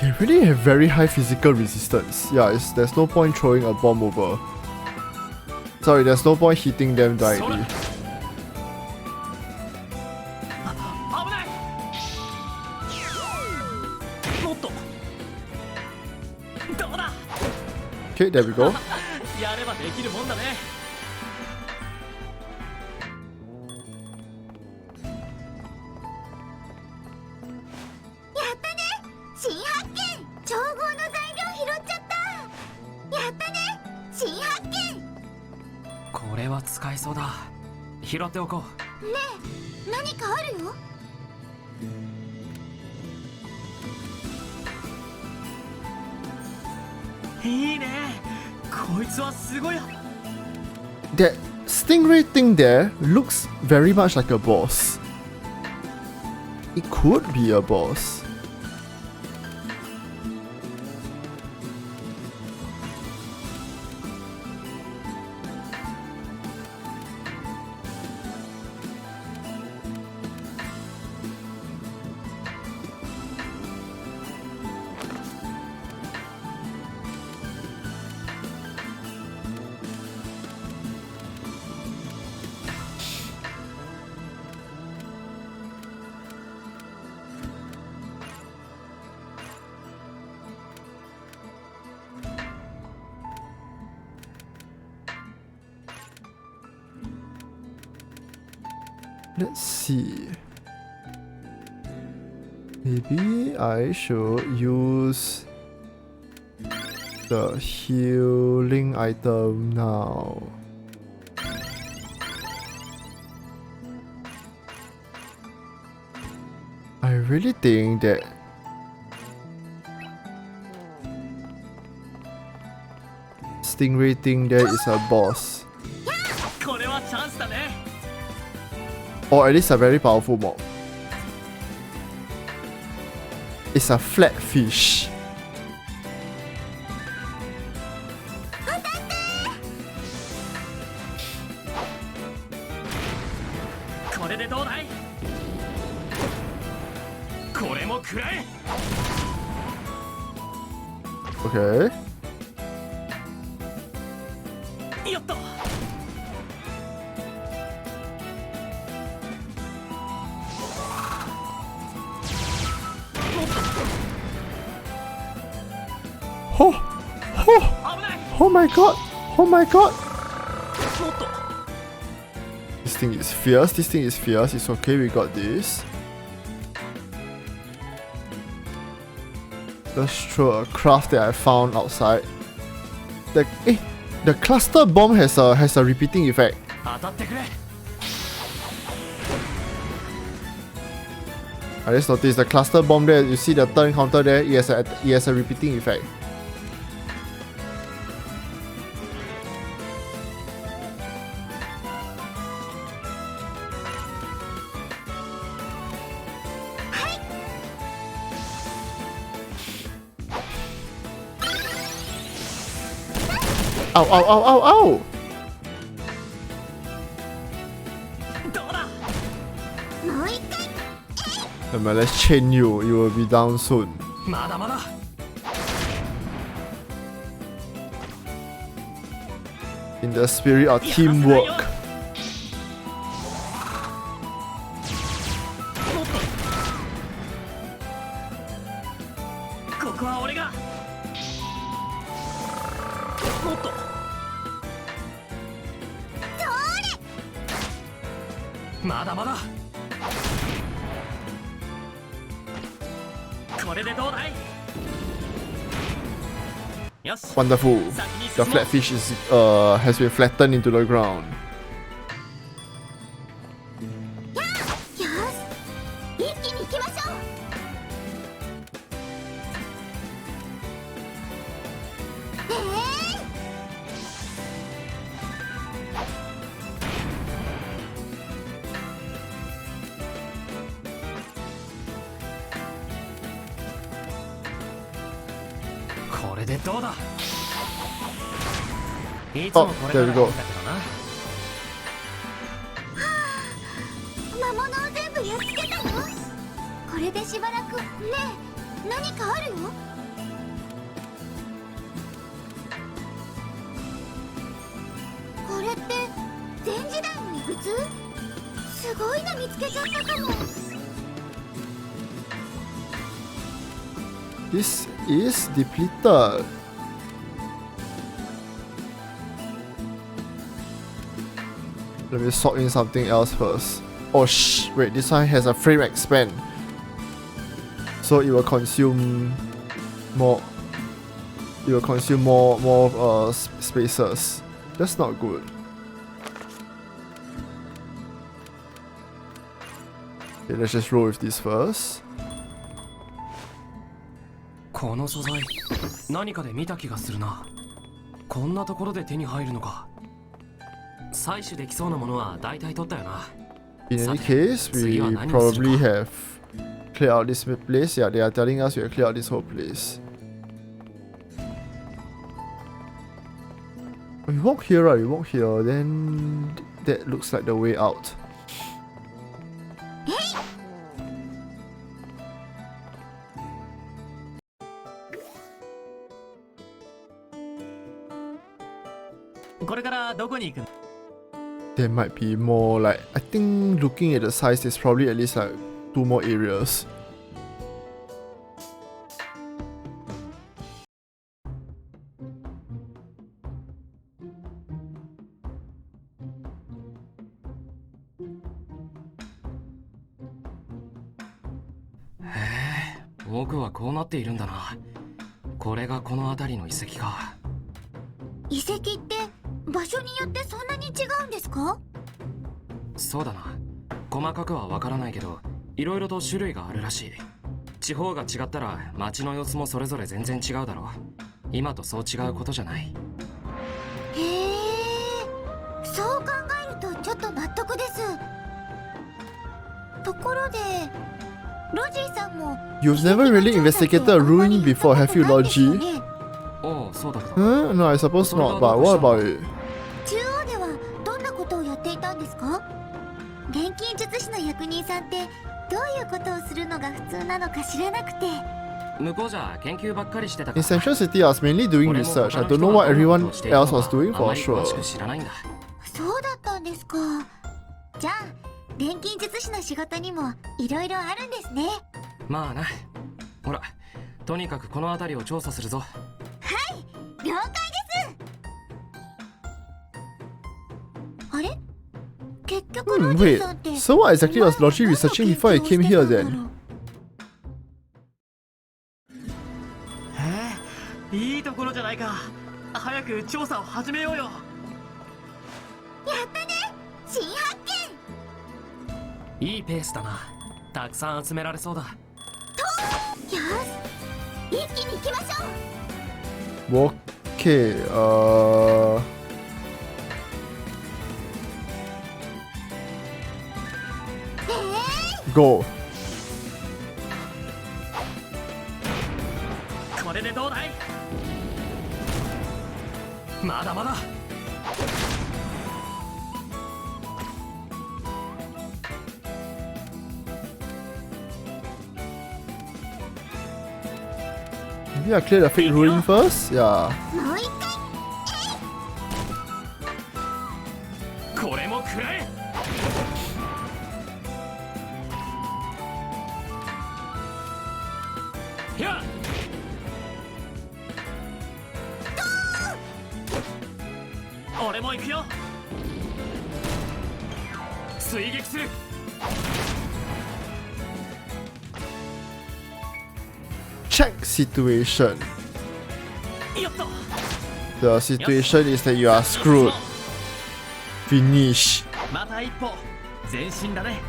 They really have very high physical resistance. Yeah, there's no point throwing a bomb over. Sorry, there's no point hitting them directly. Okay, there we go. やればできるもんだね。やったね。新発見。調合の材料拾っちゃった。やったね。新発見。これは使えそうだ。拾っておこう。ねえ、何かあるよ。いいね。こいつはすごい。 That stingray thing there looks very much like a boss. It could be a boss. Let's see. Maybe I should use the healing item now. I really think that stingray thing there is a boss. これはチャンスだね。 Or at least a very powerful mob. It's a flatfish. これでどうだい？れも食らえ。 Okay. よっと。 Oh, oh, oh my god! Oh my god! もっと。 This thing is fierce. This thing is fierce. It's okay. We got this. Let's throw a craft that I found outside. The cluster bomb has a repeating effect. 当たってくれ。 I just noticed the cluster bomb there. You see the turn counter there. It has a repeating effect. Ow, ow, ow, ow, ow! どうだ。もう一回。 Never mind, let's chain you. You will be down soon. まだまだ。 In the spirit of teamwork. ここは俺が。もっと。まだまだ。これでどうだい。よし。 Wonderful. The flatfish has been flattened into the ground. よし、一気に行きましょう。これでどうだ。いつもこれならいいんだけどな。魔物を全部やっつけたの？これでしばらく。ねえ、何かあるよ。これって前時代の遺物？すごいの見つけちゃったかも。 This is depleted. Let me sort in something else first. Oh wait, this one has a frame expand. So it will consume more. It will consume more spaces. That's not good. Okay, let's just roll with this first. この素材何かで見た気がするな。こんなところで手に入るのか。採取できそうなものは大体取ったよな。 In any case, we probably have cleared out this place. Yeah, they are telling us we have cleared out this whole place. We walk here, right? We walk here, then that looks like the way out. There might be more, like, I think looking at the size, there's probably at least like 2 more areas. Hey, 奥はこうなっているんだな。これがこの辺りの遺跡か。遺跡って場所によってそんなに違うんですか？そうだな。細かくはわからないけど、いろいろと種類があるらしい。地方が違ったら街の様子もそれぞれ全然違うだろう。今とそう違うことじゃない。へえ、そう考えるとちょっと納得です。ところで、ロジーさんも You've never really investigated a ruin before, have you, Logy? おう、そうだけど。No, I suppose not, but what about it? 中央ではどんなことをやっていたんですか？錬金術師の役職人さんってどういうことをするのが普通なのか知らなくて。向こうじゃ研究ばっかりしてたか In ら Central City, I was mainly doing 俺も research. I 他 don't の know 人 what がどんな everyone ことをしているの else か was doing あ for まり詳し sure. く知らないんだ。そうだったんですか。じゃあ錬金術師の仕事にもいろいろあるんですね。まあな。ほら、とにかくこの辺りを調査するぞ。了解です。あれ、結局ロジ Wait, さんって so what exactly was Logy researching before he came here then? いいところじゃないか。早く調査を始めようよ。やったね、新発見。いいペースだな。たくさん集められそうだ。よし、一気に行きましょう。 Okay, go. これでどうだい？まだまだ。Maybe I clear the fake ruin first? Yeah. もう一回。これも食らえ。やっ俺も行くよ。追撃する。Check situation. よっと。 The situation is that you are screwed. Finish. また一歩前進だね。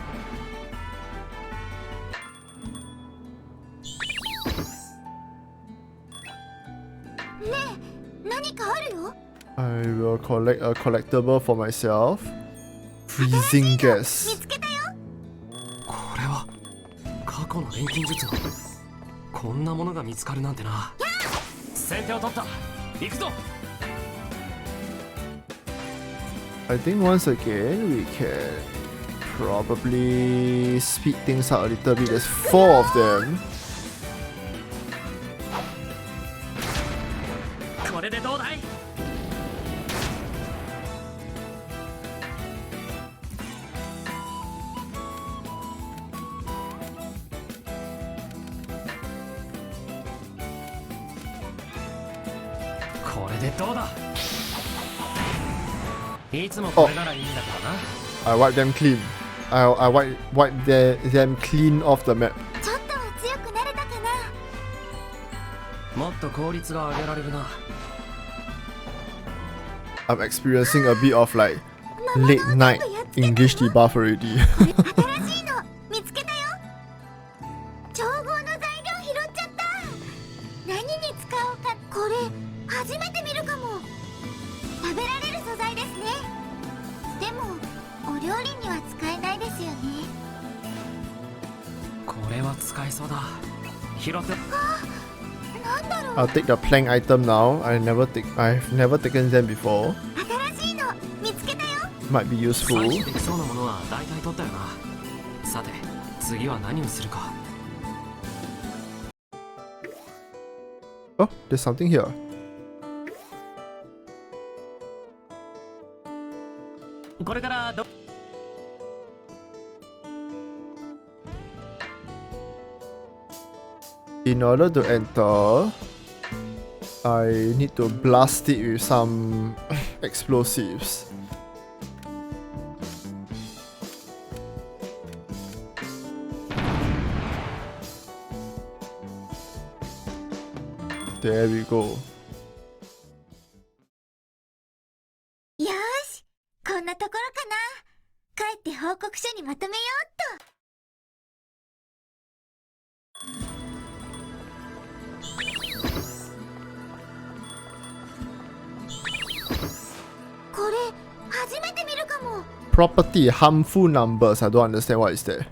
ねえ、何かあるよ。I will collect a collectible for myself. Freezing 見 gas. つけたよ。これは過去の錬金術のこんなものが見つかるなんてな。先手を取った。行くぞ。 I think once again we can probably speed things up a little bit. There's 4 of them. これでどうだい？これでどうだ。いつもこれならいいんだからな。 I wipe them clean. I wipe them clean off the map. ちょっとは強くなれたかな。もっと効率が上げられるな。 I'm experiencing a bit of like late night English debuff already. 新しいの見つけたよ。調合の材料拾っちゃった。何に使おうか。これ初めて見るかも。食べられる素材ですね。でもお料理には使えないですよね。これは使えそうだ。拾って。なんだろう。 I'll take the plank item now. I've never taken them before. 新しいの見つけたよ。 Might be 採 useful. 取できそうなものは大体取ったよな。さて次は何をするか。 Oh, there's something here. これからど In order to enter, I need to blast it with some explosives. There we go. よーし、こんなところかな。帰って報告書にまとめようっと。これ初めて見るかも。 Property harmful numbers. I don't understand what is that.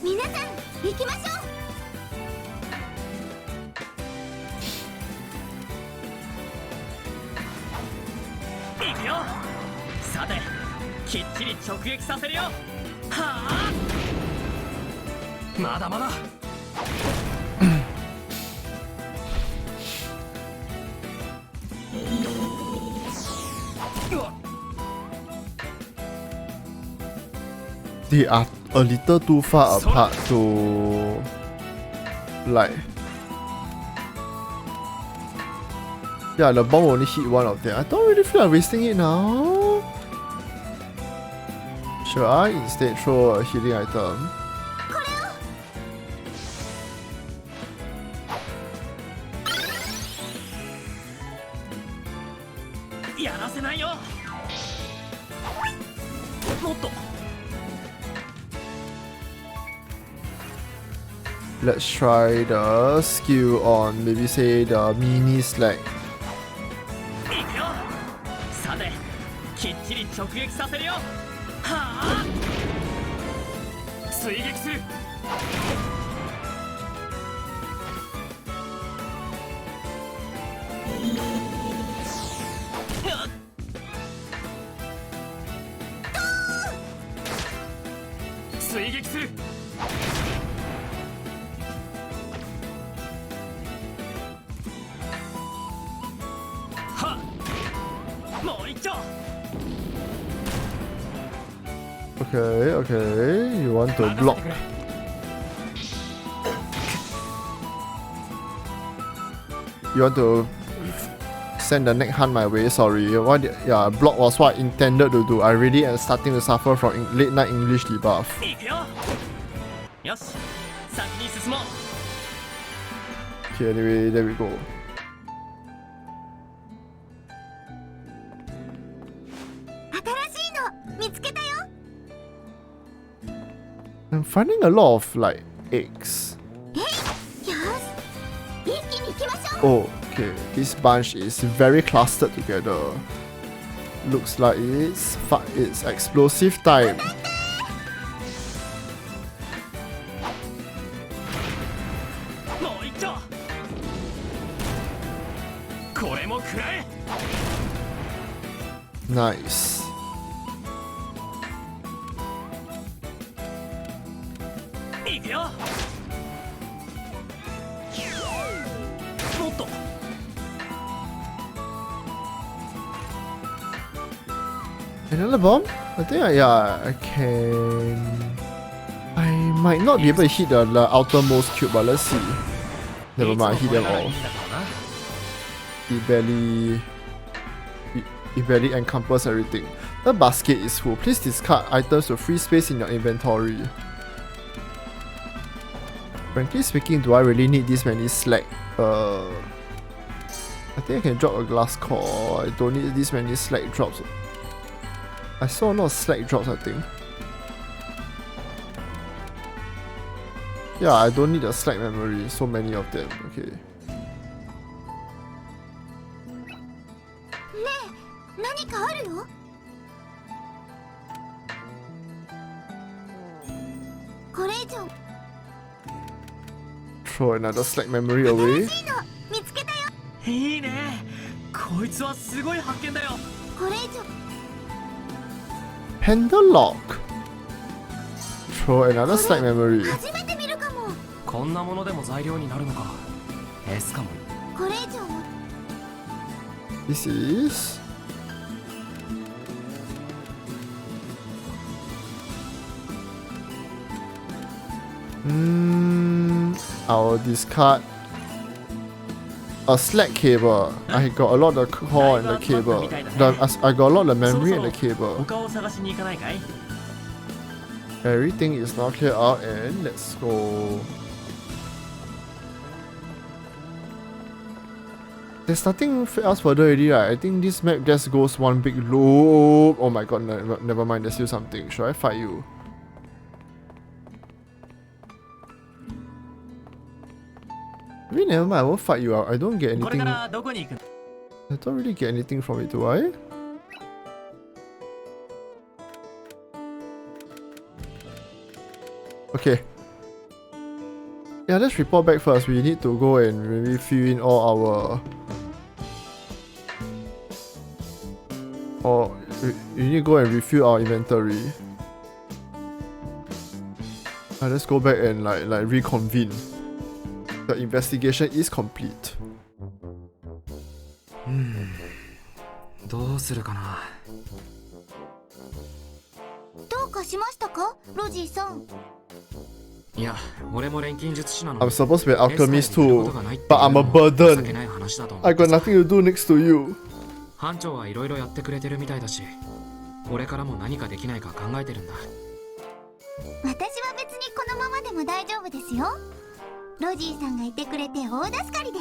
皆さん行きましょう。行くよ。さてきっちり直撃させるよ。はあ、まだまだ。They are a little too far apart to like. Yeah, the bomb only hit one of them. I don't really feel like wasting it now. Should I instead throw a healing item? やらせないよ。もっと。 Let's try the skill on maybe say the mini slack. いくよ。さて、きっちり直撃させるよ。はあ。追撃する。追撃する。はっ。もう一丁。 Okay, okay. You want to block? You want to send the neck hunt my way? Sorry. What? Yeah, block was what I intended to do. I really am starting to suffer from late night English debuff. いくよ。よし、先に進もう。 Okay, anyway, there we go. 新しいの見つけたよ。 I'm finding a lot of like eggs. よし、一気に行きましょう。 Oh, okay. This bunch is very clustered together. Looks like it's explosive time. もう一丁。これも食らえ。 Nice. いくよ。もっと。 Another bomb? I think yeah, I can. I might not be able to hit the outermost cube, but let's see. Never mind, I hit them all. It barely encompasses everything. The basket is full. Please discard items to free space in your inventory. Frankly speaking, do I really need this many slack? I think I can drop a glass core. I don't need this many slack drops. I saw a lot of slack drops, I think. Yeah, I don't need a slack memory. So many of them. Okay. ねえ、何かあるよ。これ以上。 Throw another slack memory away. 新しいの見つけたよ。いいね。こいつはすごい発見だよ。これ以上。 Handle lock. Throw another slack memory. 初めて見るかも。こんなものでも材料になるのか。エスカも。これ以上。 This is. I'll discard a slack cable. I got a lot of core and the cable. I got a lot of memory and the cable. 他を探しに行かないかい？ Everything is now cleared out and let's go. There's nothing else further already, right? I think this map just goes one big loop. Oh my god, never mind, there's still something. Should I fight you? Maybe never mind, I won't fight you out. I don't get これ anything. からどこに行く？ I don't really get anything from it, do I? Okay. Yeah, let's report back first. We need to go and maybe fill in all our... We need to go and refill our inventory. Let's go back and like reconvene. The investigation is complete. どうするかな。どうかしましたか、ロジーさん。いや、俺も錬金術師なの。 I'm supposed to be an alchemist too, but I'm a burden. I got nothing to do next to you. 班長はいろいろやってくれてるみたいだし、俺からも何かできないか考えてるんだ。私は別にこのままでも大丈夫ですよ。ロジーさんがいてくれて大助かりで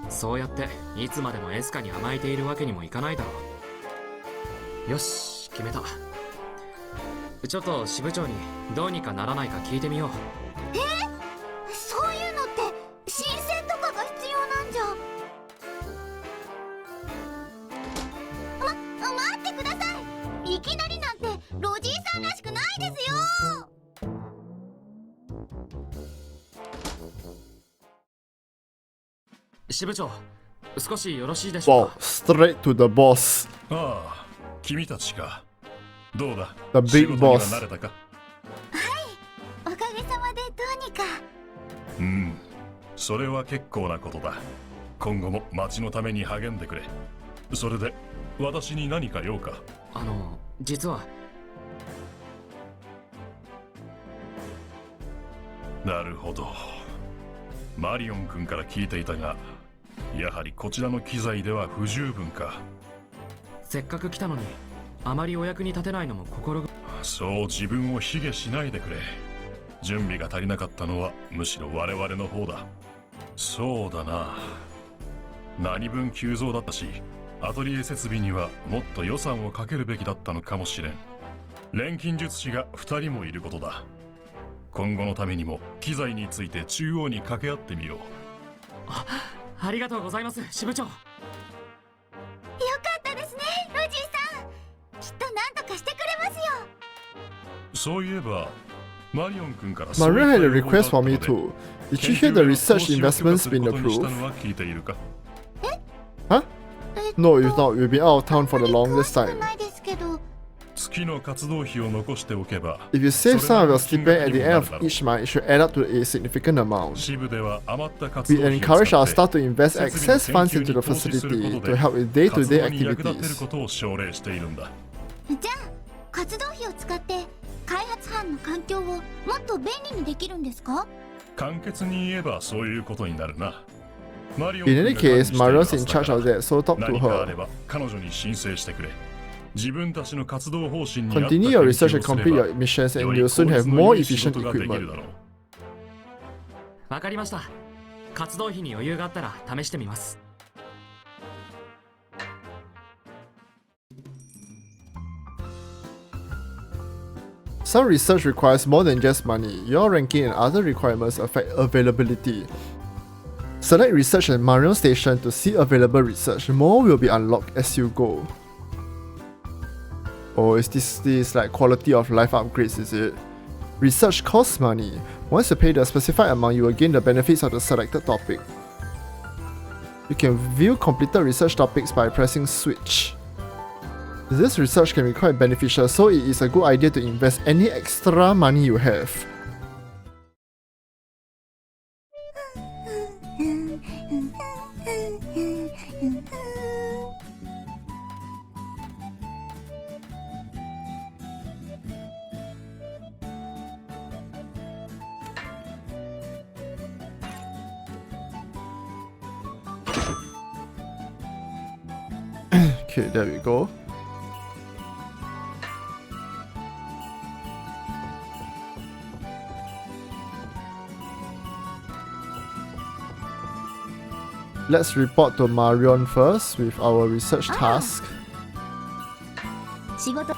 す。そうやっていつまでもエスカに甘えているわけにもいかないだろう。よし、決めた。ちょっと支部長にどうにかならないか聞いてみよう。そういうのって申請とかが必要なんじゃ。待ってください。いきなりなんてロジーさんらしくないですよ。支部長、少しよろしいでしょう Wow, か。 straight to the boss. ああ、君たちか。どうだ The big 仕事には boss. 慣れたか。おかげさまでどうにか。うん、それは結構なことだ。今後も町のために励んでくれ。それで私に何か用か。実は。なるほど。マリオン君から聞いていたが、やはりこちらの機材では不十分か。せっかく来たのにあまりお役に立てないのも心が。そう自分を卑下しないでくれ。準備が足りなかったのはむしろ我々の方だ。そうだな。何分急増だったし、アトリエ設備にはもっと予算をかけるべきだったのかもしれん。錬金術師が2人もいることだ。今後のためにも機材について中央に掛け合ってみよう。ありがとうございます、支部長。よかったですね、ロジーさん。きっと何とかしてくれますよ。そういえばマリオン君から Maria had a request for me too. Did you hear the research investment's been approved? Huh? No, it's not. We've been out of town for the longest time. ないですけど。月の活動費を残しておけば、 If you save some of your stipend at the end of each month, it should add up to a significant amount. 支部では余った活 We 動費を encourage 使 our って staff to invest 設備 excess の funds 研究 into the に投資する facility ことで to help with day-to-day 活動に役立てる activities. ことを奨励しているんだ。じゃあ活動費を使って開発班の環境をもっと便利にできるんですか。簡潔に言えばそういうことになるな。マリオン In 君 any が管理 case, しているは Mario's ず in だから charge of that, so talk to 何かあれ her. ば彼女に申請してくれ。自分たちの活動方針に合った Continue 研 your 究 research を and すれ complete ば your missions, よ and り you'll soon 効 have 率の more 良い仕 efficient 事ができる equipment. だろう。わかりました。活動費に余裕があったら試してみます。Some research requires more than just money. Your ranking and other requirements affect availability. Select research at Marion Station to see available research. More will be unlocked as you go. Oh, is this like quality of life upgrades, is it? Research costs money. Once you pay the specified amount, you will gain the benefits of the selected topic. You can view completed research topics by pressing switch. This research can be quite beneficial, so it is a good idea to invest any extra money you have. Okay, there we go. Let's report to Marion first with our research task. 仕事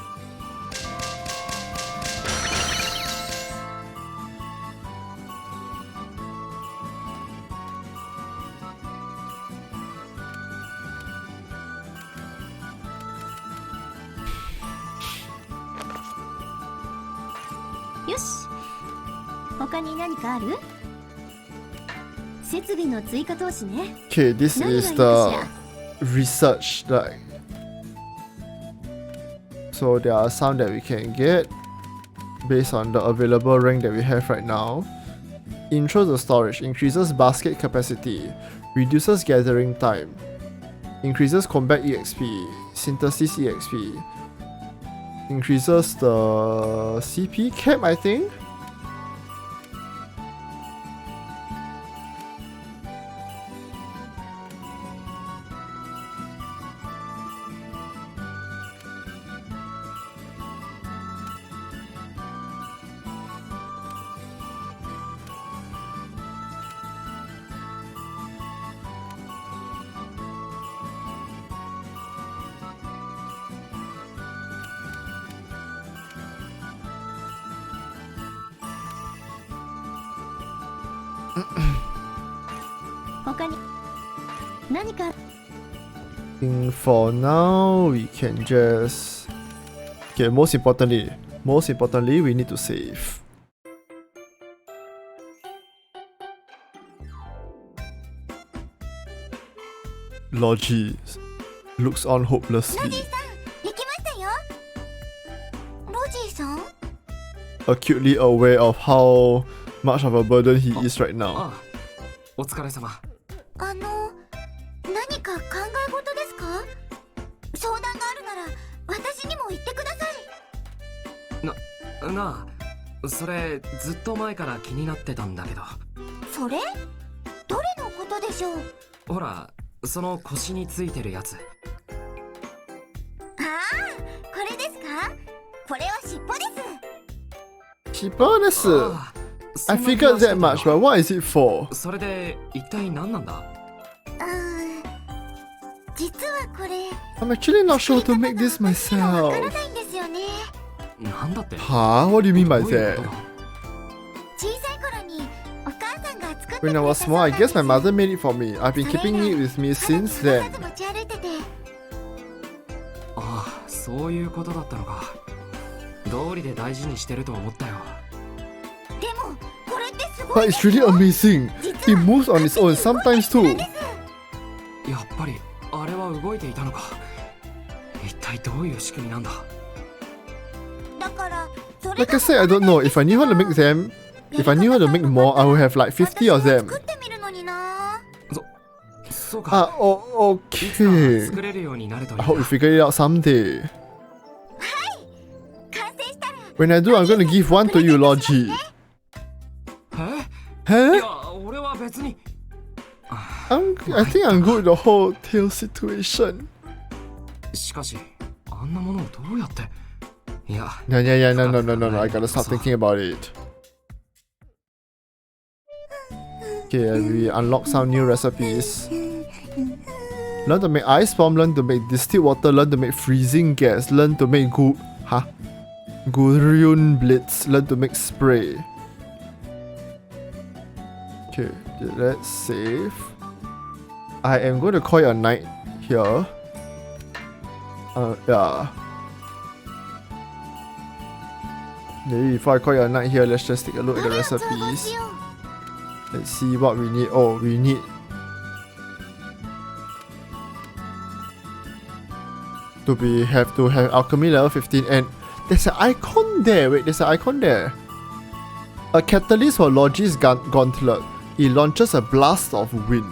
よし、他に何かある？設備の追加投資ね。 Okay, this is the research, like So there are some that we can get based on the available rank that we have right now. Intro to storage increases basket capacity, reduces gathering time, increases combat EXP, synthesis EXP, increases the CP cap, I think. I think for now we can just okay, most importantly we need to save. Logy looks on hopelessly, できましたよ。ロジーさん acutely aware of how much of a burden he is right now. ああ、お疲れ様。何か考え事ですか？相談があるなら私にも言ってください。なあ、それずっと前から気になってたんだけど。それ？どれのことでしょう？ほら、その腰についてるやつ。ああ、これですか？これは尻尾です。尻尾です。ああ、 I figured that much, but what is it for? それで一体何なんだ？実はこれ I'm actually not sure to make this わ myself. からないんですよね。なんだって？ Huh? What do you mean by どういう that? ことだ？小さい頃にお母さんが作ってく When れ I た was そう small, な I んです。 guess my mother made it for me. I've been keeping it with me 彼女 since が then. 必ず持ち歩いてて。ああ、そういうことだったのか。道理で大事にしてると思ったよ。でもこれってすご But い it's really amazing. 実 It は moves on its own sometimes too. やっぱりあれは動いていたのか。一体どういう仕組みなんだ？だからそれ Like I said, I don't know. If I knew how to make them, if I knew how to make more, I would have like 50 of 私 them. も作ってみるのにな。そうか。 Ah, oh, いつか okay. 作れるようになるといい I な。 hope we figure it out someday. 完成したら When I do, I'm gonna give one to you, Logy. え？ Huh? いや、俺は別に。I think I'm good with the whole tail situation. しかし、あんなものをどうやって？いや、 Yeah. No. I gotta stop thinking about it. Okay, we unlock some new recipes. Learn to make ice bomb, learn to make distilled water, learn to make freezing gas, learn to make Gurun Blitz, learn to make spray. Okay, let's save. I am going to call you a night here. Yeah. Maybe before I call you a night here, let's just take a look at the どれを通報 recipes. しよう。 Let's see what we need. Oh, we need have to have alchemy level 15, and there's an icon there. Wait, there's an icon there. A catalyst for Logy's gauntlet. It launches a blast of wind.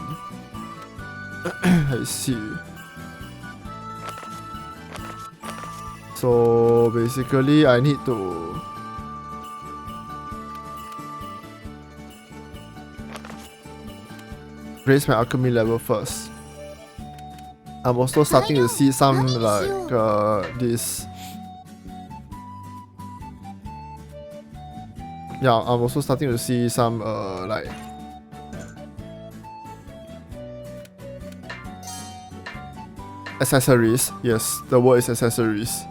I see. So basically, I need to raise my alchemy level first. I'm also starting to see some like this. Yeah, I'm also starting to see some like accessories. Yes, the word is accessories.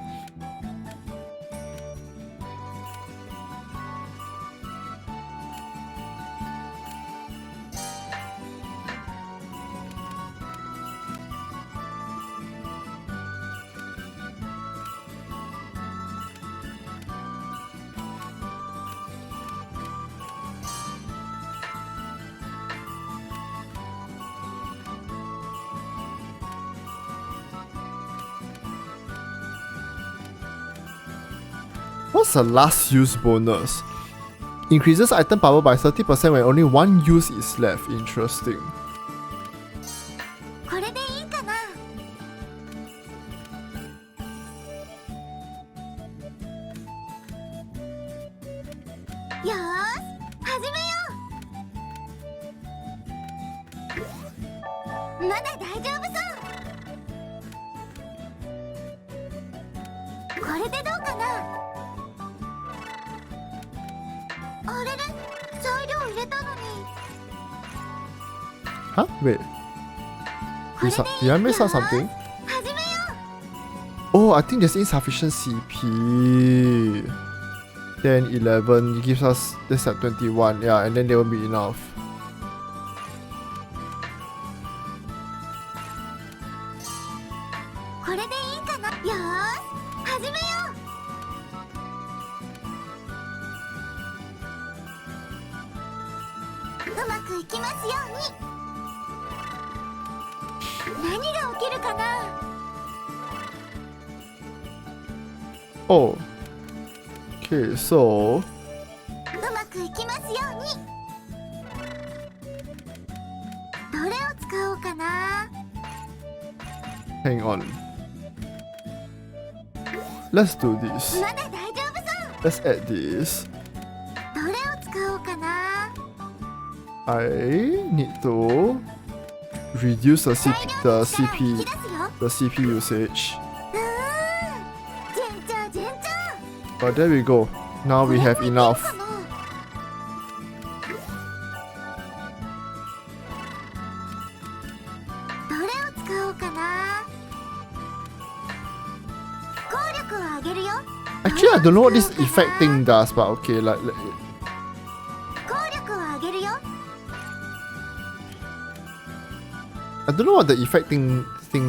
What's the last use bonus? Increases item power by 30% when only one use is left. Interesting. これでいいかな。よーし、始めよう。まだ大丈夫そう。これでどうかな。あれれ、材料入れたのに。 Huh? Wait. Did I miss out something? 始めよ Oh, I think there's insufficient CP. 10, 11, it gives us this at 21. Yeah, and then there won't be enough. う。これでいいかな。よーし、始めよう。うまくいきますように。何が起きるかな。 Oh. Okay, so うまくいきますように。どれを使おうかな。 hang on. Let's do this. まだ大丈夫そう。 Let's add this. どれを使おうかな。 I need to reduce the 材 CP, 料 the の力を引 CP, き出すよ。 the CP usage. 順調順調。 But there we go. Now we have これもいける enough. かな。どれを使おうかな。効力を上げるよ。 Actually, I don't know what this effect thing does, but okay, like 効力を上げるよ。 I don't know what the effect thing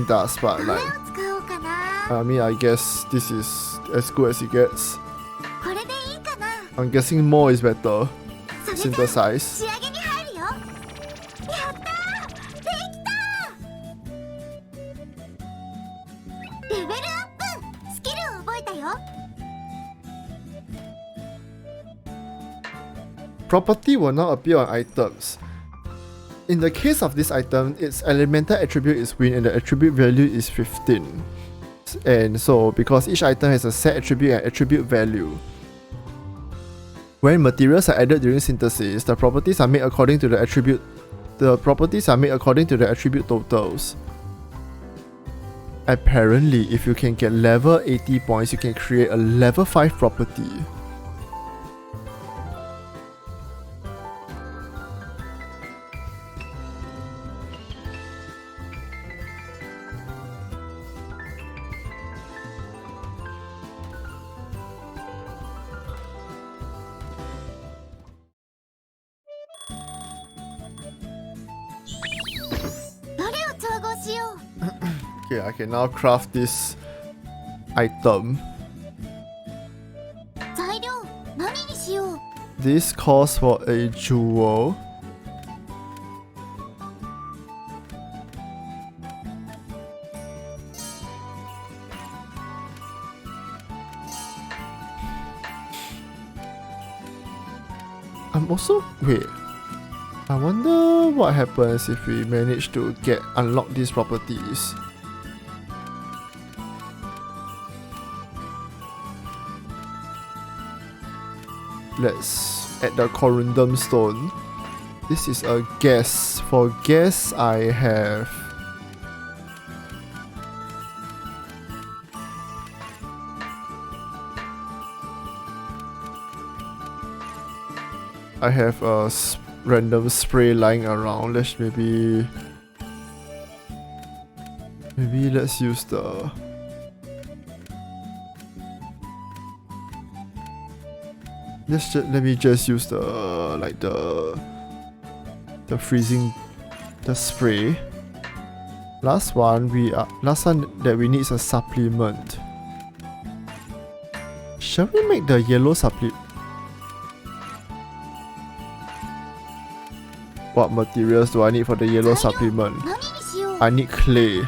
does, but どれを like 使おうかな。 I mean, I guess this is as good as it gets. これでいいかな。 I'm guessing more is better. それじゃあ Synthesize. 仕上げに入るよ。やったー、できたー。レベルアップ。スキルを覚えたよ。 Property will now appear on items. In the case of this item, its elemental attribute is wind and the attribute value is 15. And so, because each item has a set attribute and attribute value, when materials are added during synthesis, the properties are made according to the attribute. The properties are made according to the attribute totals. Apparently, if you can get level 80 points, you can create a level 5 property. Okay, I can now craft this item. 材料何にしよう。 This calls for a jewel. I'm also wait. I wonder what happens if we manage to unlock these properties. Let's add the corundum stone. This is a guess. For guess, I have a random spray lying around. Let's maybe let's use the let me just use the freezing the spray. Last one that we need is a supplement. Shall we make the yellow supplement? What materials do I need for the yellow supplement? 何にしよう。 I need clay.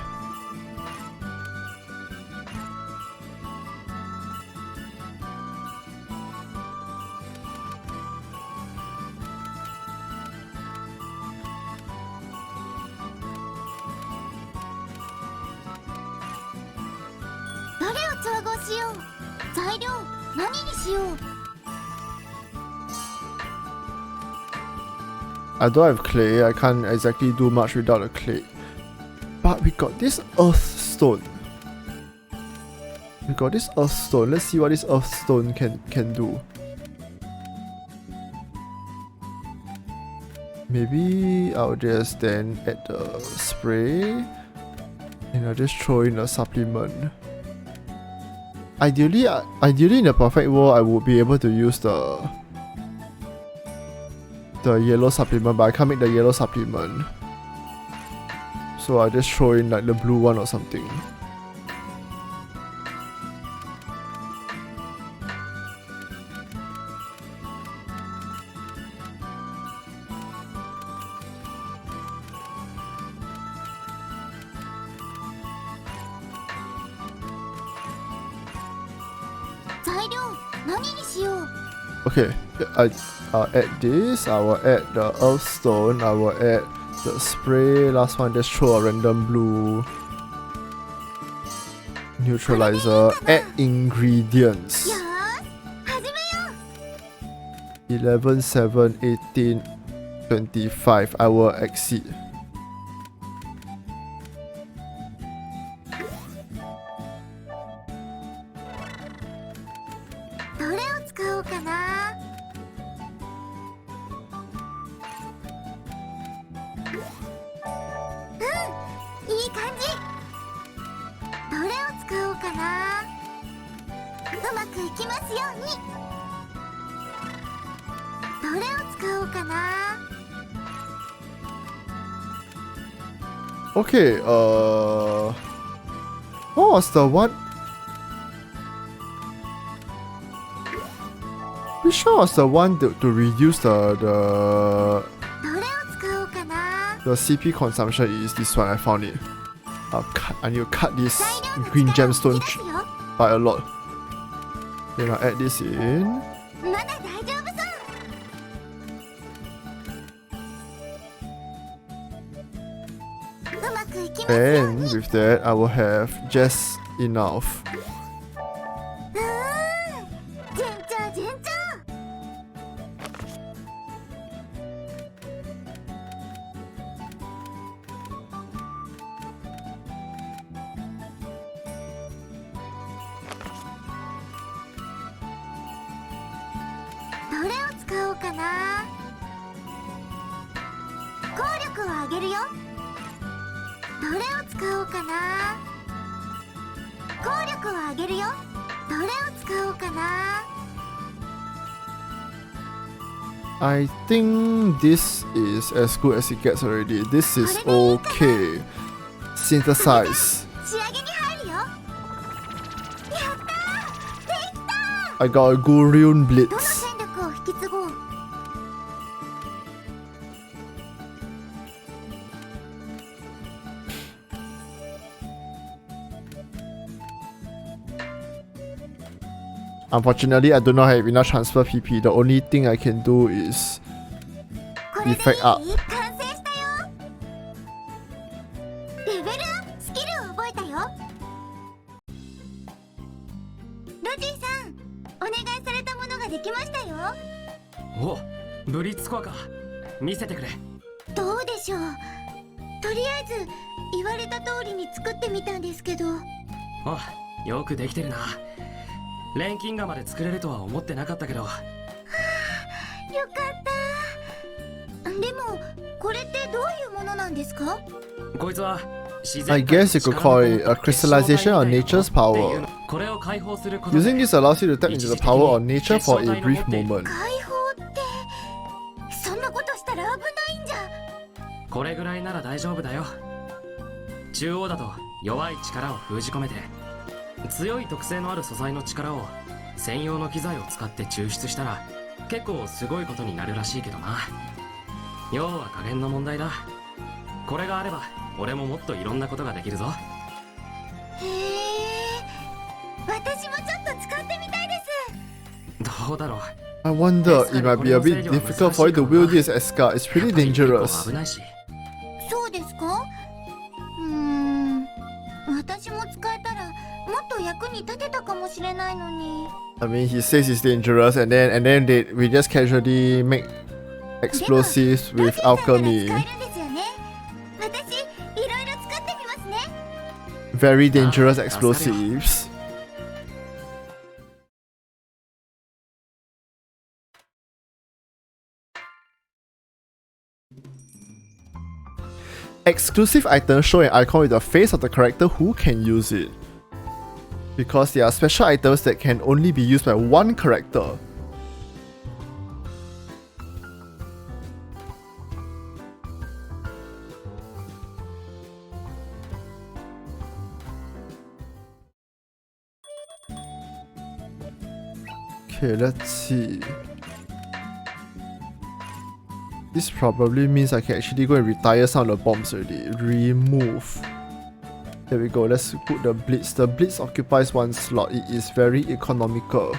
しよう。材料何にしよう。 I don't have clay. I can't exactly do much without a clay. But we got this earth stone. We got this earth stone. Let's see what this earth stone can do. Maybe I'll just then add the spray and I'll just throw in a supplement. Ideally in a perfect world I would be able to use the yellow supplement, but I can't make the yellow supplement. So I'll just throw in like the blue one or something. Okay, I'll add this, I will add the earth stone, I will add the spray, last one just throw a random blue neutralizer, add ingredients. 11, 7, 18, 25, I will exceed. Okay, what was the one? Which one was the one to reduce the CP consumption? Is this one? I found it. I need to cut this green gemstone by a lot. Then I'll add this in. And with that, I will have just enough. I think this is as good as it gets already. This is okay. Synthesize. I got a Gurion Blitz. Unfortunately, I do not have enough transfer PP. The only thing I can do is effect up. Oh, ブリッツコアか。見せてくれ。どうでしょう。とりあえず言われた通りに作ってみたんですけど。あ、よくできてるな。錬金釜で作れるとは思ってなかったけど。はあ、よかった。でもこれってどういうものなんですか？こいつは I guess you could call it a crystallization of nature's power. Using this allows you to tap into the power of nature for a brief moment. 解放ってそんなことしたら危ないんじゃ。これぐらいなら大丈夫だよ。中央だと弱い力を封じ込めて、強い特性のある素材の力を専用の機材を使って抽出したら結構すごいことになるらしいけどな。要は加減の問題だ。これがあれば俺ももっといろんなことができるぞ。へえ、私もちょっと使ってみたいです。どうだろう。I wonder, it might be a bit difficult for you to wield this Escha. It's pretty dangerous. そうですか？私も使えたらもっと役に立てたかもしれないのに。 I mean, he says it's dangerous, and then we just casually make explosives ロ with ジーさんなら使 alchemy. えるんですよね。私いろいろ作ってみますね。 Very dangerous Ah, explosives. Exclusive items show an icon with the face of the character who can use it. Because they are special items that can only be used by one character. Okay, let's see. This probably means I can actually go and retire some of the bombs already. Remove. There we go. Let's put the Blitz. The Blitz occupies one slot. It is very economical.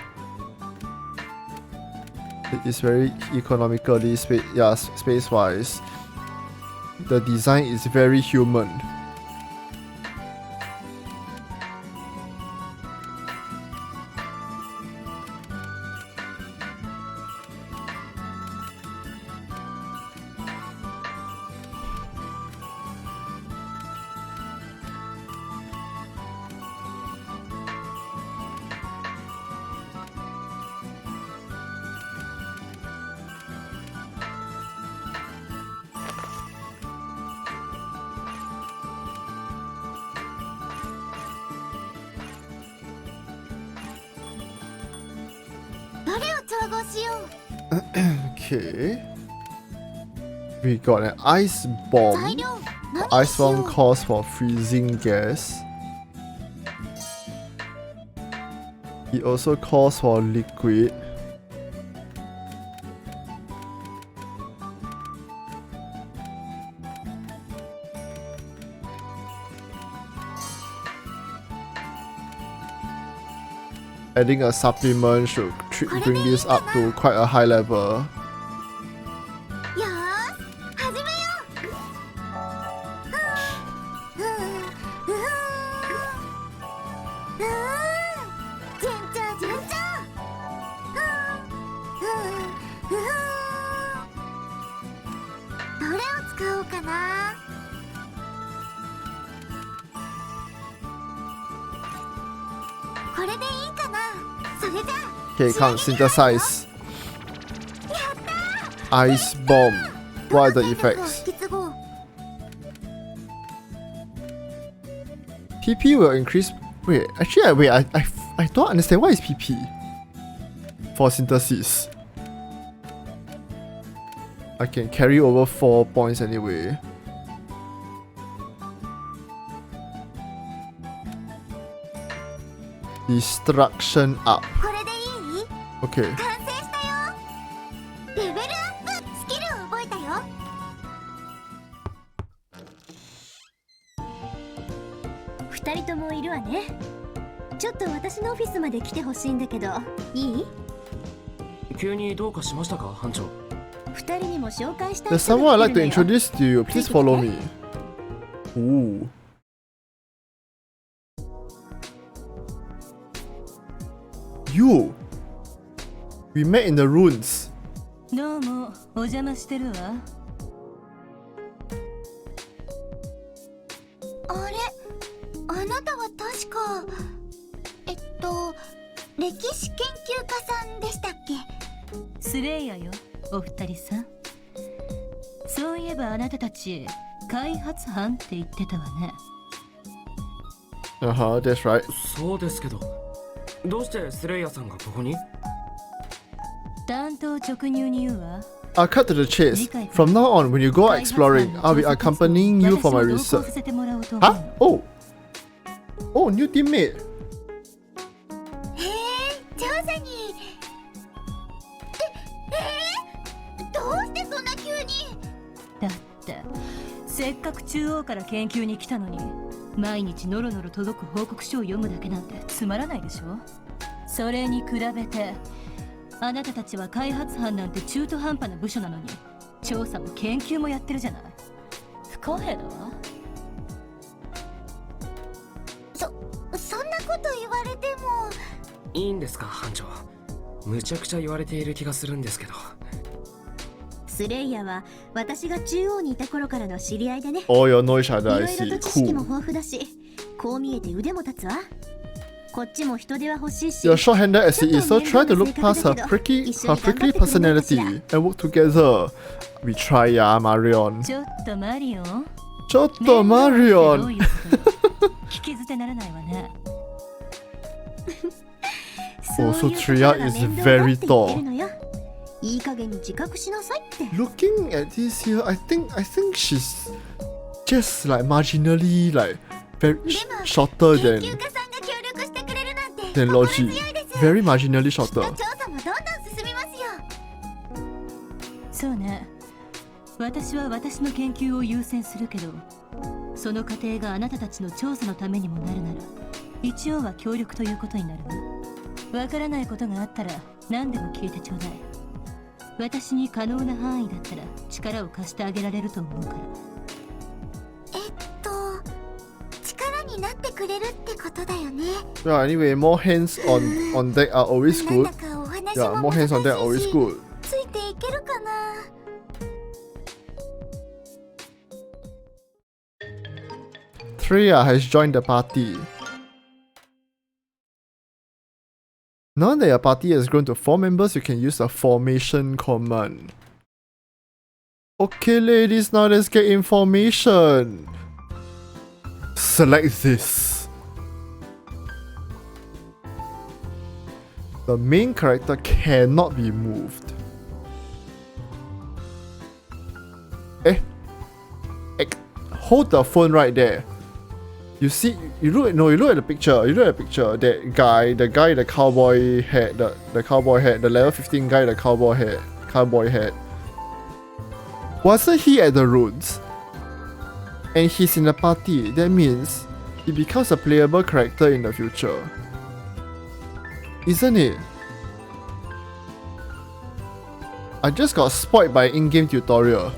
It is very economically space-wise. The design is very human. Okay. We got an ice bomb. 材料何 Ice にしよ bomb う。 calls for freezing gas. It also calls for liquid. Adding a supplement should bring this up to quite a high level. よーし始めよう。順調順調。どれを使おうかな。これでいいかな。それじゃあ Okay, come synthesize. Ice bomb. What are the どの戦力を effects? 引き継ごう。 PP will increase. Wait, actually, I don't understand. What is PP? For synthesis. I can carry over 4 points anyway. Destruction up. これでいい？ Okay. 完成したよ。レベルアップスキルを覚えたよ。二人ともいるわね。ちょっと私のオフィスまで来てほしいんだけど、いい？急にどうかしましたか班長。二人にも紹介したい There's 人 someone I'd が like 来 to るのよ。 introduce to you. Please follow me. Ooh. You. We met in the ruins. どうもお邪魔してるわ。あれ、あなたは確か歴史研究家さんでしたっけ？スレイヤよ、お二人さん。そういえばあなたたち開発班って言ってたわね。Uh-huh, that's right. そうですけど、どうしてスレイヤさんがここに？担当直入に言うわ。 I'll cut to the chase. From now on, when you go out exploring, I'll be accompanying you for my 私も同行 research. させてもらおうと思う Huh? Oh. Oh, new teammate. へえ、調査に。どうしてそんな急に？だってせっかく中央から研究に来たのに、毎日ノロノロ届く報告書を読むだけなんてつまらないでしょ。それに比べてあなたたちは開発班なんて中途半端な部署なのに、調査も研究もやってるじゃない。不公平だわ。そんなこと言われても。いいんですか班長。むちゃくちゃ言われている気がするんですけど。スレイヤは私が中央にいた頃からの知り合いでね。 Oh, you know each い other, ろ I いろ see. と知識も Cool. 豊富だし、こう見えて腕も立つわ。こっちも人手は欲しいし。 You're short-handed as it is, so try to look past her prickly personality and work together. We try, yeah, Marion. ちょっとマリオン。ちょっとマリオン。面倒ってどういうこと聞き捨てならないわね。Oh, so Tria is very tall. いい加減に自覚しなさいって。 Looking at this here, I think she's just like marginally like very shorter 研 than 究家さんが協力してくれるなんて than 心 Logy. 強いです。 Very marginally きっと shorter. 調査もどんどん進みますよ。そうね。私は私の研究を優先するけど、その過程があなたたちの調査のためにもなるなら、一応は協力ということになるわ。わからないことがあったら何でも聞いてちょうだい。私に可能な範囲だったら力を貸してあげられると思うから。力になってくれるってことだよね。 Yeah, anyway, more hands on deck are always なん good. だかお話 Yeah, も more 難 hands on deck are し always いし、 good. ついていけるかな。Tria has joined the party. Now that your party has grown to 4 members, you can use the formation command. Okay, ladies, now let's get information. Select this. The main character cannot be moved. Hold the phone right there. You see, you look at the picture. You look at the picture. That guy, the guy in the cowboy hat, the cowboy hat, the level 15 guy in the cowboy hat. Wasn't he at the ruins? And he's in the party. That means he becomes a playable character in the future. Isn't it? I just got spoiled by in-game tutorial.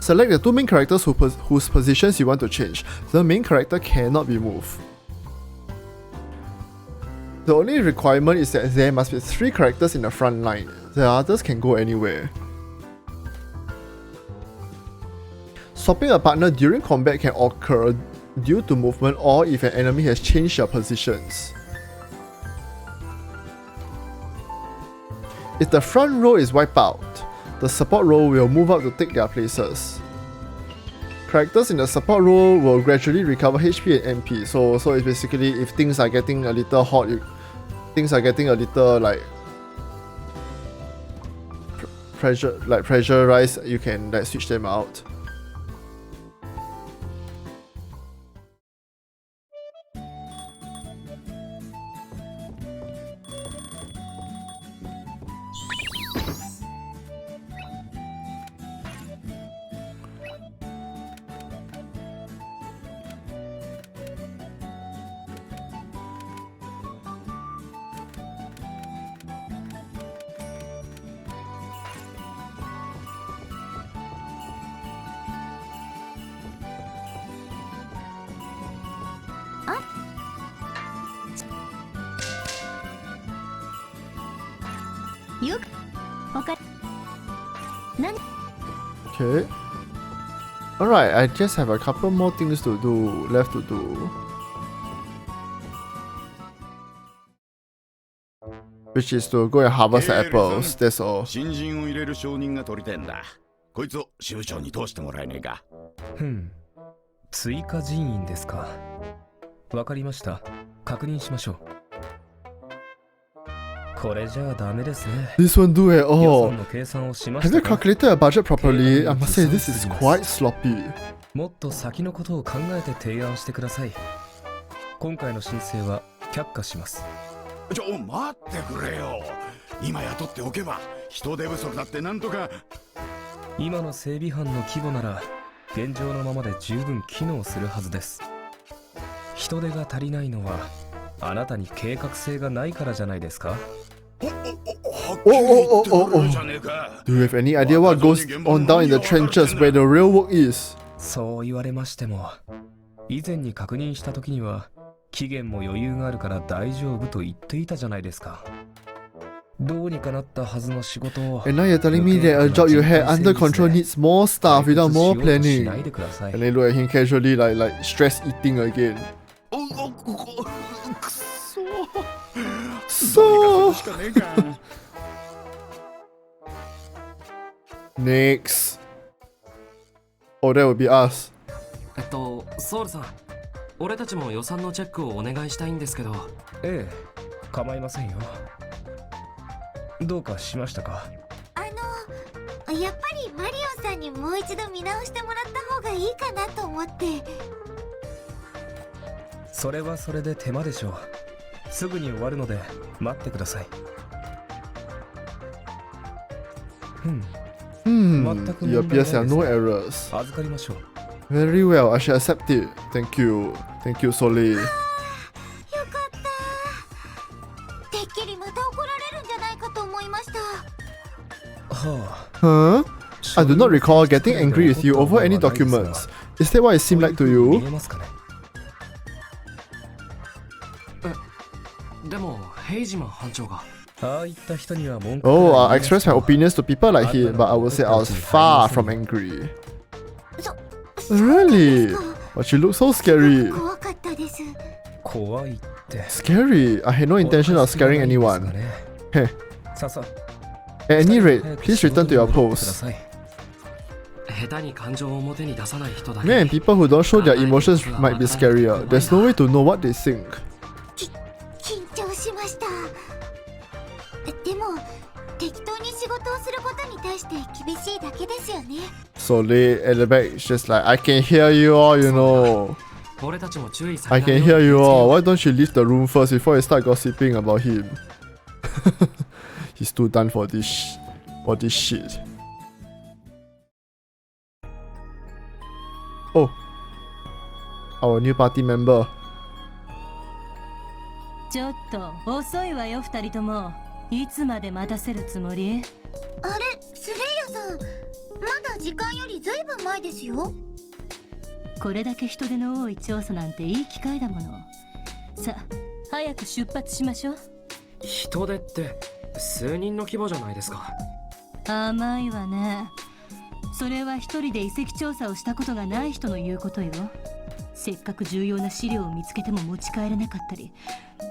Select the 2 main characters whose positions you want to change. The main character cannot be moved. The only requirement is that there must be 3 characters in the front line. The others can go anywhere. Swapping a partner during combat can occur due to movement or if an enemy has changed their positions. If the front row is wiped out, the support row will move up to take their places. Characters in the support row will gradually recover HP and MP. So it's basically if things are getting a little hot, things are getting a little like pressurized, you can like switch them out. Okay. Alright, I just have a couple more things to do, left to do. Which is to go and harvest the apples, that's all. 新人を入れる承認が取りたいんだ。こいつを支部長に通してもらえねえか。追加人員ですか。わかりました。確認しましょう。これじゃあダメですね。This won't do at 予 all. 算の計算をしま Have し you たか。 calculated a budget properly? I must say this is quite sloppy. もっと先のことを考えて提案してください。今回の申請は却下します。待ってくれよ。今雇っておけば人手不足だってなんとか。今の整備班の規模なら現状のままで十分機能するはずです。人手が足りないのはあなたに計画性がないからじゃないですか。Do you have any idea what goes on down in the trenches where the real work is? そう言われましても、以前に確認した時には期限も余裕があるから大丈夫と言っていたじゃないですか。どうにかなったはずの仕事を And now you're telling me that a job you had under control needs more staff without more planning. And they look at him casually like stress eating again. くそそうしかねえか。 Next. Oh, that would be us. ソウルさん、俺たちも予算のチェックをお願いしたいんですけど。ええ、構いませんよ。どうかしましたか？やっぱりマリオさんにもう一度見直してもらった方がいいかなと思って。それはそれで手間でしょう。すぐに終わるので待ってください。You appear to have no errors. 預かりましょう。Very well, I shall accept it. Thank you. Thank you, Sole. よかった。てっきりまた怒られるんじゃないかと思いました。Huh? I do not recall getting angry with you over any documents. Is that what it seemed like to you? でもヘイジマン班長が。ああいった人には文句 Oh, I expressed my opinions to people like him, but I would say I was far from angry. Really? But you look so scary. 怖かったです。怖いって。 Scary? I had no intention of scaring anyone. Heh. ささ At any rate, please return to your post. 下手に感情を表に出さない人だけ。 Man, people who don't show their emotions might be scarier. There's no way to know what they think. 緊張しました。でも適当に仕事をすることに対して厳しいだけですよね。 Sole at the back, it's just like, I can hear you all, you know. 俺たちも注意さ I れない can よう hear に you 気をつけよ all. う。 Why don't you leave the room first before you start gossiping about him? He's too done for this shit. Oh, our new party member. ちょっと遅いわよ二人とも。いつまで待たせるつもり？あれ、スレイヤさん、まだ時間よりずいぶん前ですよ。これだけ人手の多い調査なんていい機会だもの。さあ早く出発しましょう。人手って数人の規模じゃないですか。甘いわね。それは一人で遺跡調査をしたことがない人の言うことよ。せっかく重要な資料を見つけても持ち帰れなかったり、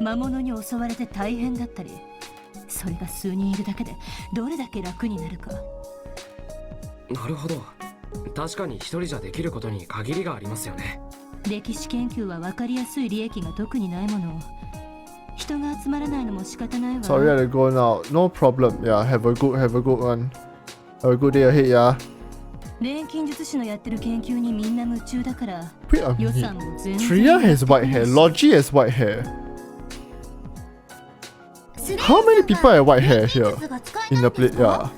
魔物に襲われて大変だったり、それが数人いるだけでどれだけ楽になるか。なるほど。確かに一人じゃできることに限りがありますよね。歴史研究は分かりやすい利益が特にないもの。人が集まらないのも仕方ないわ。 Sorry, I had to go now. No problem. Yeah, have a good one. Have a good day ahead, yeah. 錬金術師のやってる研究にみんな夢中だから。 Wait a 予 minute. 算も全然 Tria has white hair. Logy has white hair. スレイヤ How さん many people have white hair 錬 here 金術が使え in な the いんです plate? か？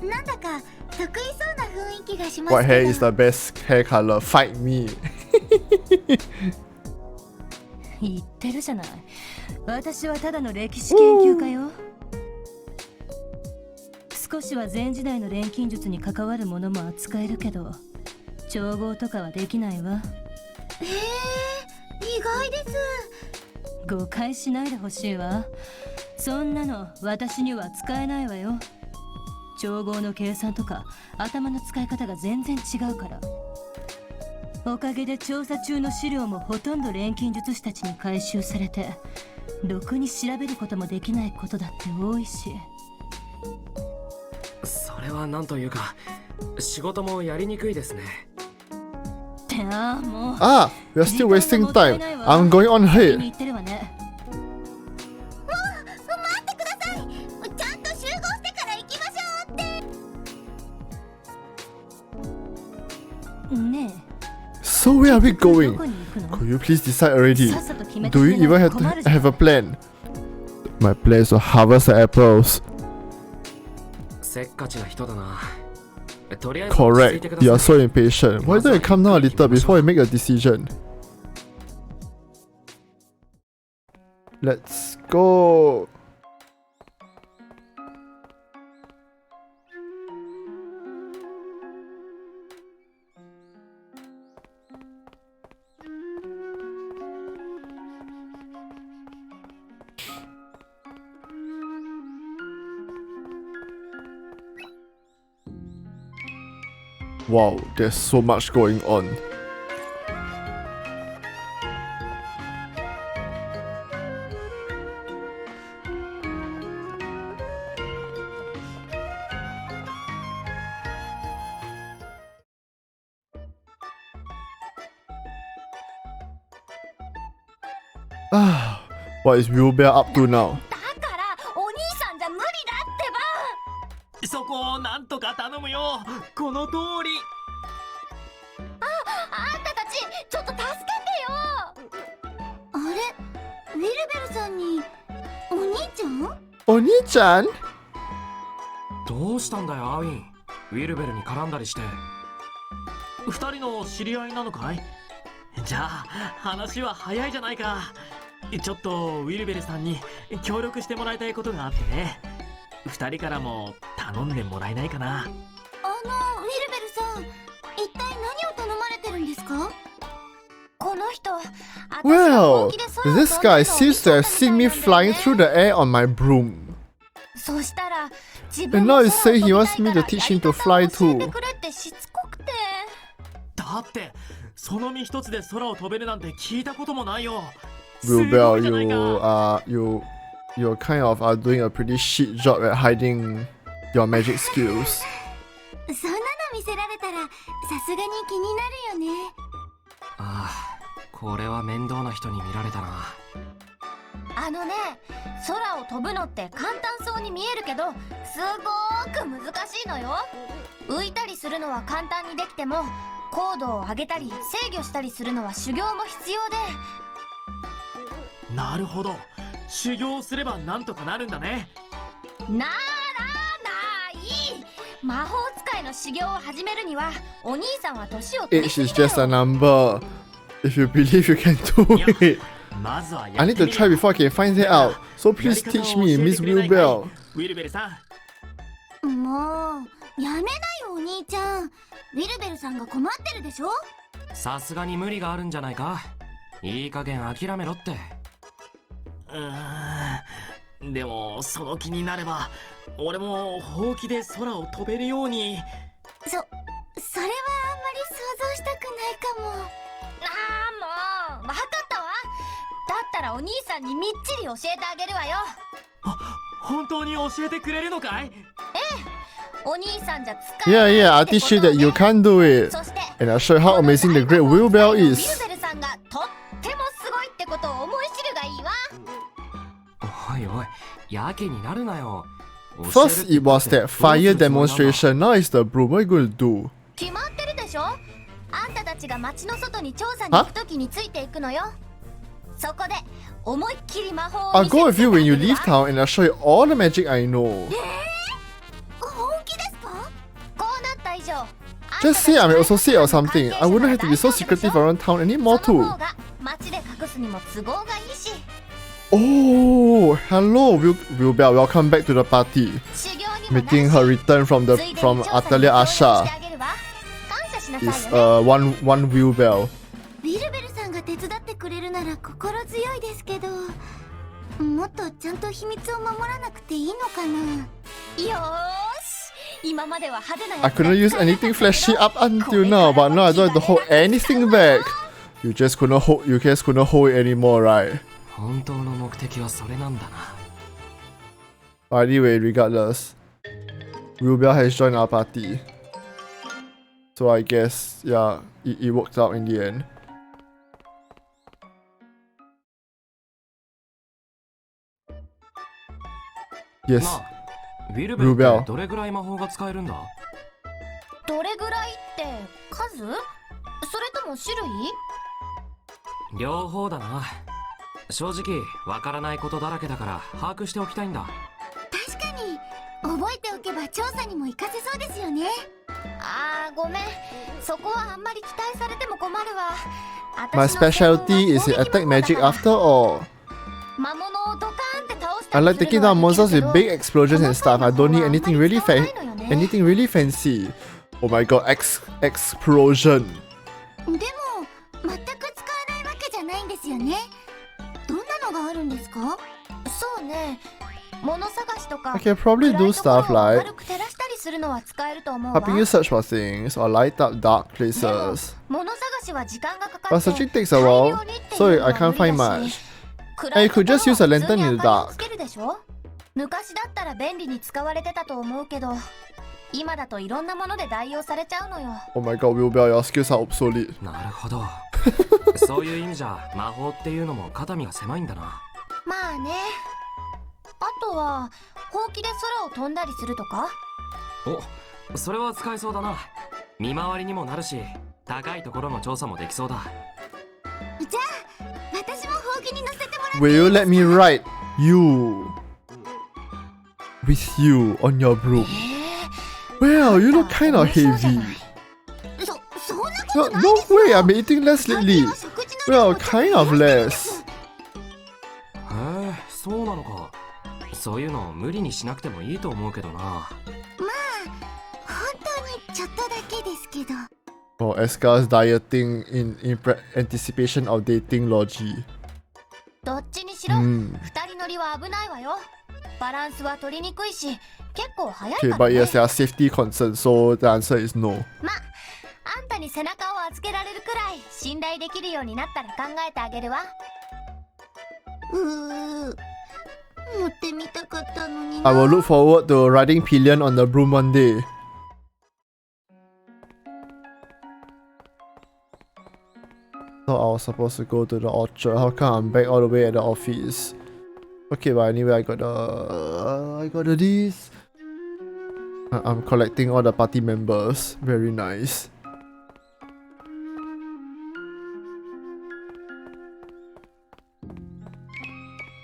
Yeah. なんだか得意そうな雰囲気がします White け hair ど。 is the best hair color. Fight me. 言ってるじゃない。私はただの歴史研究家よ。少しは前時代の錬金術に関わるものも扱えるけど、調合とかはできないわ。意外です。誤解しないでほしいわ。そんなの私には使えないわよ。調合の計算とか頭の使い方が全然違うから。おかげで調査中の資料もほとんど錬金術師たちに回収されて、ろくに調べることもできないことだって多いし。それはなんというか仕事もやりにくいですね。ってもう。Ah, we are still wasting time. I'm going on ahead. 言ってるわね。待ってください。ちゃんと集合してから行きましょうって。ねえ。 So where are we ど going? こに行くの？ Could you please decide already? さっさと決めて Do く you れない even と have 困 to るじゃん。 have a plan? My plan is to harvest the apples. せっかちな人だな。とりあえず落ち着いてく Correct. だ You are さ so い。 impatient. Why don't you come down a little before you make a decision? Let's go. Wow, there's so much going on. Ah, what is Wilbur up to now? だからお兄さんじゃ無理だってば。そこをなんとか頼むよ。この通り。あんたたちちょっと助けてよ。あれ、ウィルベルさんにお兄ちゃん？お兄ちゃん？どうしたんだよアウィン。ウィルベルに絡んだりして。二人の知り合いなのかい？じゃあ話は早いじゃないか。ちょっとウィルベルさんに協力してもらいたいことがあってね。二人からも頼んでもらえないかな。ウィルベルさん、一体何を頼まれてるんですか？この人、 Well, this guy seems to have seen me flying through the air on my broom. そしたら自 And 分 now も he 空を say 飛 he び wants たい me か to ら teach や him り to 方 fly を教えて too. くれってしつこくて。だってその身一つで空を飛べるなんて聞いたこともないよ。 Wilbur, すごいじゃないか。 you're kind of are doing a pretty shit job at hiding your magic skills. そんなの見せられたらさすがに気になるよね。ああ、これは面倒な人に見られたな。あのね、空を飛ぶのって簡単そうに見えるけどすごーく難しいのよ。浮いたりするのは簡単にできても高度を上げたり制御したりするのは修行も必要で。なるほど。修行すればなんとかなるんだね。ならない。魔法使いの修行を始めるにはお兄さんは年を取り Age す is ぎだ just a よ。 number. If you believe you can do it. まずはや I っ need て to みる try before I can find it out. So please teach me, Miss Wilbur. ウィルベルさん。もうやめなよお兄ちゃん。ウィルベルさんが困ってるでしょ。さすがに無理があるんじゃないか。いい加減諦めろって。でもその気になれば俺もほうきで空を飛べるように。それはあんまり想像したくないかも。ああもう分かったわ。だったらお兄さんにみっちり教えてあげるわよ。本当に教えてくれるのかい？お兄さんじゃ使え Yeah, ない yeah, I'll って teach こと you を that ね。 you can do it. そして And I'll show you how amazing the Great Wilbur ウィ is. ルベルさんがとってもすごいってことを思い知るがいいわ。おいおい、やけになるなよ。 First it was that fire demonstration, now it's the broom. What are you going to do? 決まってるでしょ。あんたたちが街の外に調査に行くときについていくのよ。そこで思いっきり魔法を I'll 見せ go つ with け you てあ when げ you る leave わ。 town and I'll show you all the magic I know. 本気ですか？こうなった以上 Just say I'm an associate or something. I wouldn't have to be so secretive around town anymore その too. 方が街で隠すにも都合がいいし。 Oh, hello, Wilbur. Welcome back to the party. 修行にもなるし Making her return from ついでに from 調査に Atelier 協力して Asha あげるわ。感謝しなさい is よね。 one Wilbur. ウィルベルさんが手伝ってくれるなら心強いですけど、もっとちゃんと秘密を守らなくていいのかな。よーし、今までは派手な I やつが couldn't use 使えなか anything ったけど flashy up until now, but now I don't have to hold anything back. You just couldn't hold it anymore, right? 本当の目的はそれなんだな。Anyway, regardless, Wilbur has joined our party. So I guess, yeah, it worked out in the end. Yes. なあ、ウィルベルってどれぐらい魔法が使えるんだ？どれぐらいって数？それとも種類？両方だな。正直わからないことだらけだから把握しておきたいんだ。確かに覚えておけば調査にも活かせそうですよね。あーごめん、そこはあんまり期待されても困るわ。 My 私の専門は specialty is 攻撃 attack 魔法だ magic から after all. 魔物をドカーンって倒した I り like する taking のは down monsters できる with け big ど explosions and stuff. I don't need anything really 細かい魔法はあんまり使わないのよね。 anything really fancy. Oh my god, explosion. でも全く使わないわけじゃないんですよね。どんなのがあるんですか？そうね、物探しとか I can probably 暗い do ところを stuff like 明るく照らしたりするのは使えると思うわ。 Helping you search for things or light up dark でも places. 物探しは時間がかか But って searching takes a while, so I can't find much. And you could just use a lantern in the dark. 昔だったら便利に使われてたと思うけど、今だといろんなもので代用されちゃうのよ。 Oh my god, Wilbur, your skills are obsolete. なるほど。そういう意味じゃ魔法っていうのも肩身が狭いんだな。まあね。あとはほうきで空を飛んだりするとか。お、それは使えそうだな。見回りにもなるし、高いところの調査もできそうだ。じゃあ私もほうきに乗せてもらって。 Will you let me ride you with you on your broom? Well, you look kind of heavy. そんなことない No ですよ。 way, I'm eating less lately. Well, kind of less. へえ、そうなのか。そういうの無理にしなくてもいいと思うけどな。まあ本当にちょっとだけですけど。 Oh, Escha's dieting in anticipation of dating Logy. どっちにしろ、二人乗りは危ないわよ。バランスは取りにくいし、結構早いか Okay, ら but ね。 yes, there are safety concerns, so the answer is no. まあ、あんたに背中を預けられるくらい信頼できるようになったら考えてあげるわ。乗ってみたかったのに I な。 will look forward to riding pillion on the broom one day. So I was supposed to go to the orchard. How come I'm back all the way at the office? Okay, but anyway, I got the this. I'm collecting all the party members. Very nice.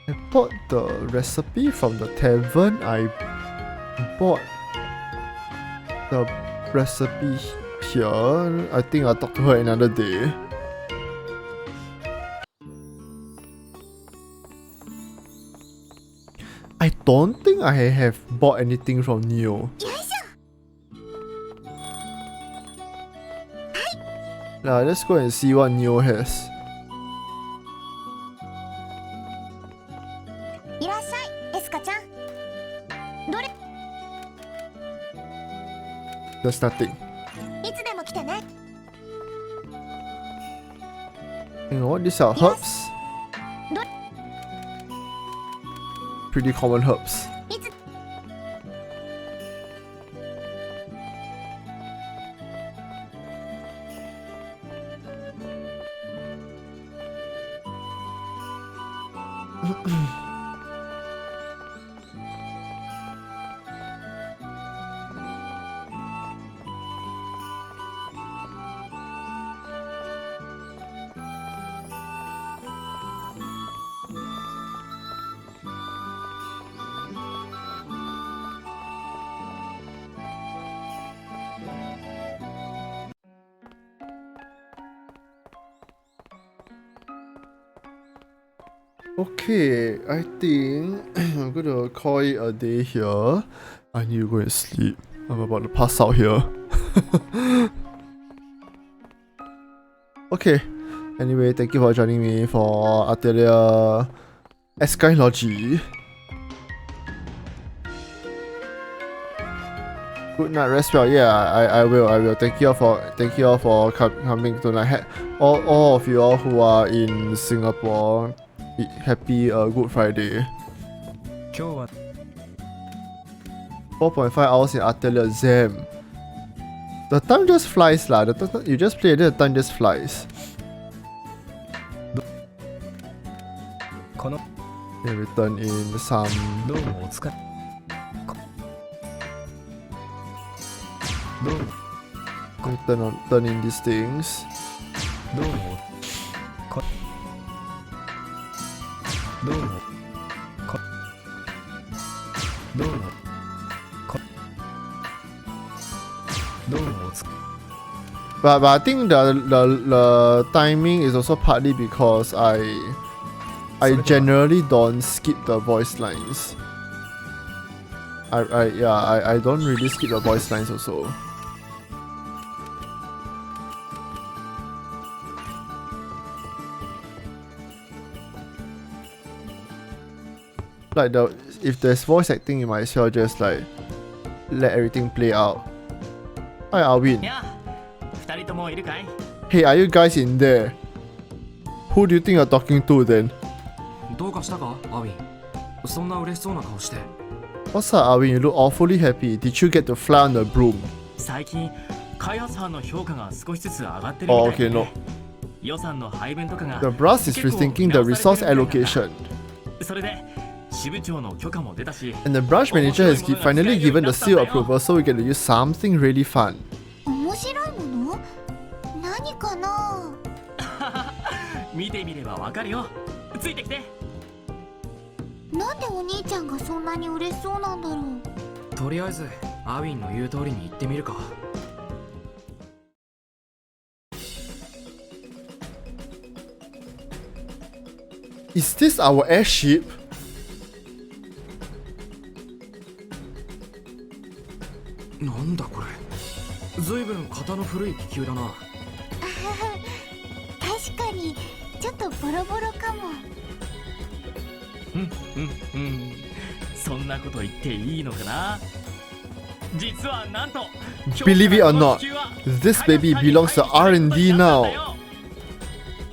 I bought the recipe from the tavern. I bought the recipe here. I think I'll talk to her another day. I don't think I have bought anything from Neo. Now let's go and see what Neo has. いらっしゃい、エスカちゃん。どれ There's nothing. いつでも来てね。 Hang on, what? These are herbs? Pretty common herbs. いつ Okay, I think I'm gonna call it a day here. I need to go and sleep. I'm about to pass out here. Okay. Anyway, thank you for joining me for Atelier Escha and Logy. Good night, rest well. Yeah, I will. Thank you all for coming tonight. All of you all who are in Singapore, happy Good Friday. 今日は 4.5 hours in Atelier Zam. The time just flies lah. You just play it, the time just flies. この Then we turn in some. どうもお疲れどうも We turn in these things. どうもこどうもこどうもこどうもお疲れ But I think the timing is also partly because I generally don't skip the voice lines. I don't really skip the voice lines also. Like if there's voice acting, you might as well just like let everything play out. Hi, Arwin. やあ、二人ともいるかい？ Hey, are you guys in there? Who do you think you're talking to then? どうかしたかアウィン。そんな嬉しそうな顔して。 What's up, Arwin? You look awfully happy. Did you get to fly on the broom? 最近開発班の評価が少しずつ上がってるみ Oh, たい okay, で、 no. 予算の配分とかが The brass is rethinking the resource allocation. それで支部長の許可も出たし、 And the branch manager has finally given the seal approval so we get to use something really fun. 面白いもの？何かな？見てみればわかるよ。ついてきて。なんでお兄ちゃんがそんなに嬉しそうなんだろう。とりあえずアウィンの言う通りに行ってみるか。Is this our airship? なんだこれ。ずいぶん型の古い気球だな。確かにちょっとボロボロかも。そんなこと言っていいのかな。実はなんと Believe it or not, this baby belongs to R&D now.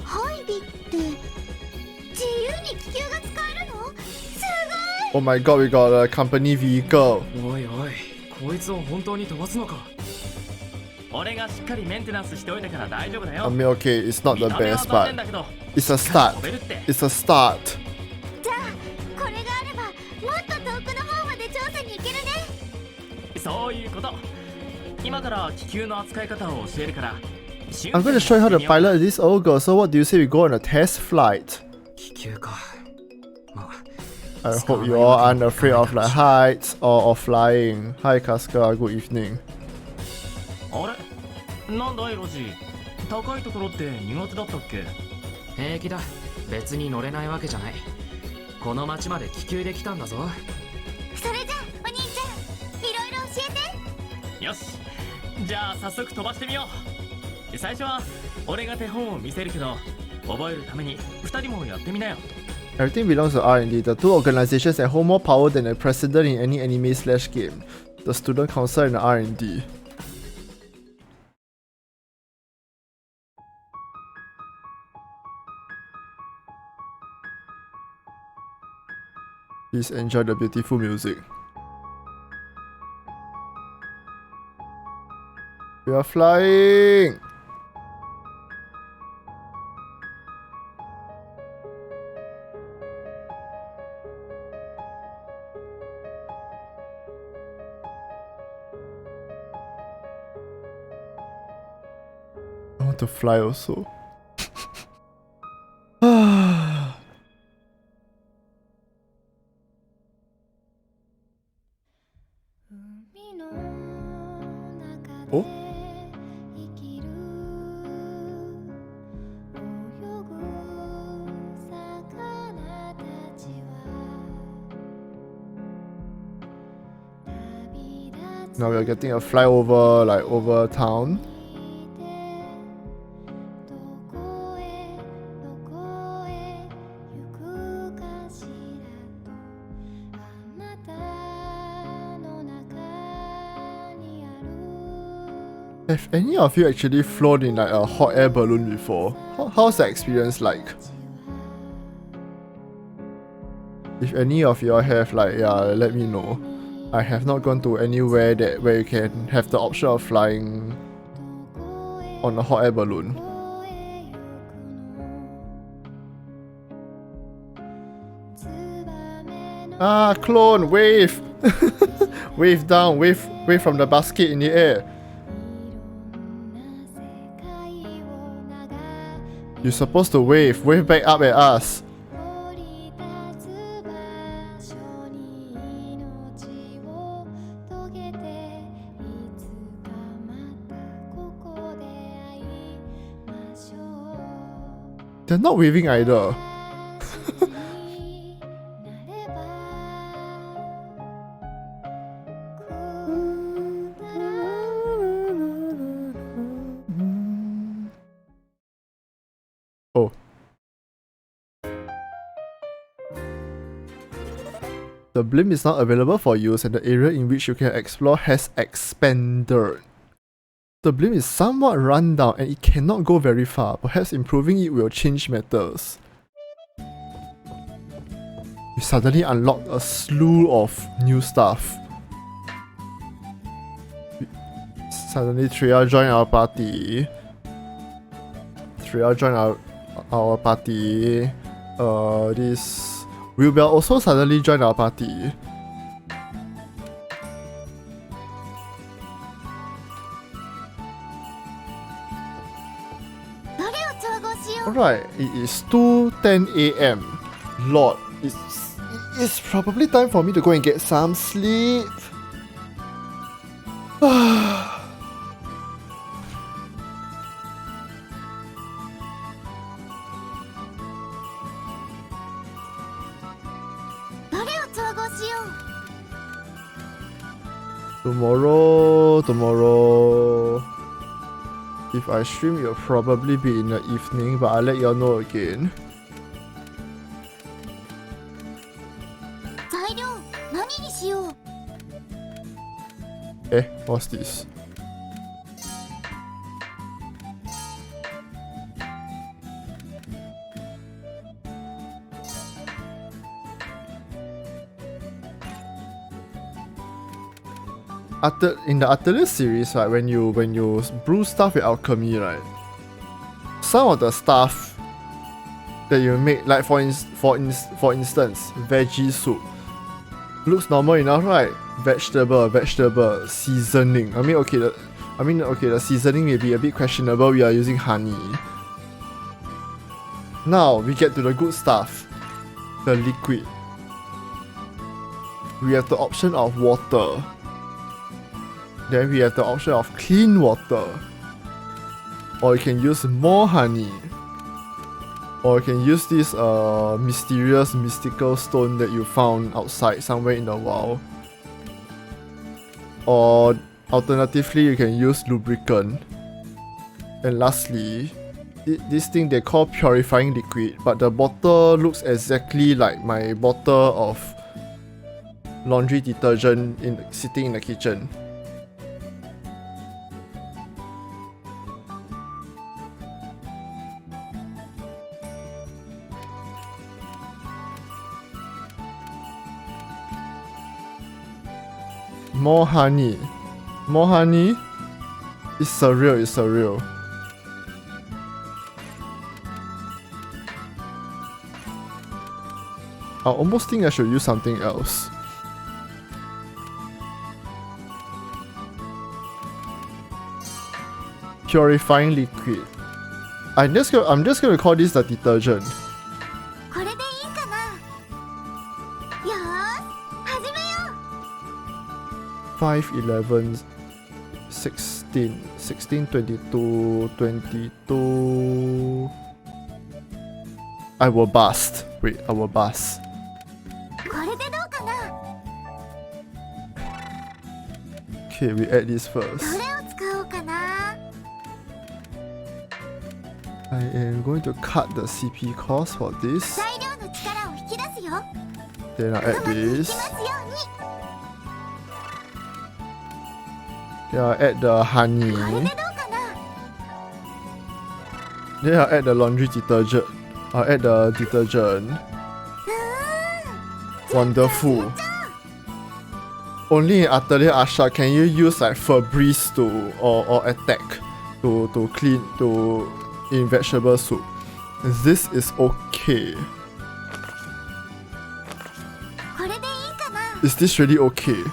配備って自由に気球が使えるの？すごい！ Oh my god, we got a company vehicle. おいおい、こいつを本当に飛ばすのか。俺がしっかりメンテナンスしておいたから大丈夫だ I よ。 mean, okay, it's not the 見た目は best, 残念 but だけど it's a start. 飛べるって。 It's a start. じゃあこれがあればもっと遠くの方まで調査に行けるね。そういうこと。今から気球の扱い方を教えるから。 I'm going to show you how to pilot this ogre, so what do you say we go on a test flight? 気球か。ま I hope you all aren't afraid of like heights or of flying. Hi Casca, good evening. あれなんだいロジー、高いところって苦手だったっけ？平気だ。別に乗れないわけじゃない。この町まで気球で来たんだぞ。それじゃあお兄ちゃんいろいろ教えて。よし、じゃあ早速飛ばしてみよう。最初は俺が手本を見せるけど、覚えるために2人もやってみなよ。 Everything belongs to R&D. The two organizations that hold more power than the president in any anime/game. The Student Council and the R&D. Please enjoy the beautiful music. We are flying! I want to fly also. Oh? Now we are getting a flyover like over town. Have any of you actually flown in like a hot air balloon before? How's the experience like? If any of you have, like, yeah, let me know. I have not gone to anywhere where you can have the option of flying on a hot air balloon. Ah, clone, wave! Wave down, wave from the basket in the air. You're supposed to wave back up at us. They're not waving either. Oh. The blimp is now available for use and the area in which you can explore has expanded. The blimp is somewhat run down and it cannot go very far. Perhaps improving it will change matters. We suddenly unlocked a slew of new stuff. Suddenly Triya joined our party. This Wilbur also suddenly joined our party. Alright, it is 2:10 AM. Lord, it's probably time for me to go and get some sleep. Tomorrow. If I stream, it'll probably be in the evening, but I'll let y'all know again. What's this? In the Atelier series, right, when you brew stuff with alchemy, right, some of the stuff that you make, like for instance, veggie soup, looks normal enough, right? Vegetable seasoning. I mean, okay, the seasoning may be a bit questionable. We are using honey. Now we get to the good stuff, the liquid. We have the option of water. Then we have the option of clean water, or you can use more honey, or you can use this mysterious mystical stone that you found outside somewhere in the wild, or alternatively you can use lubricant. And lastly, this thing they call purifying liquid, but the bottle looks exactly like my bottle of laundry detergent sitting in the kitchen. More honey. It's surreal. I almost think I should use something else. Purifying liquid. I'm just gonna call this the detergent. 5, 11, 16, 22. I will bust. Wait, I will bust. Okay, we add this first. I am going to cut the CP cost for this. Then I'll add this. Then I'll add the honey. Then I'll add the laundry detergent. I'll add the detergent. Wonderful. Only in Atelier Escha can you use like Febreze or attack to clean in vegetable soup. This is okay. Is this really okay?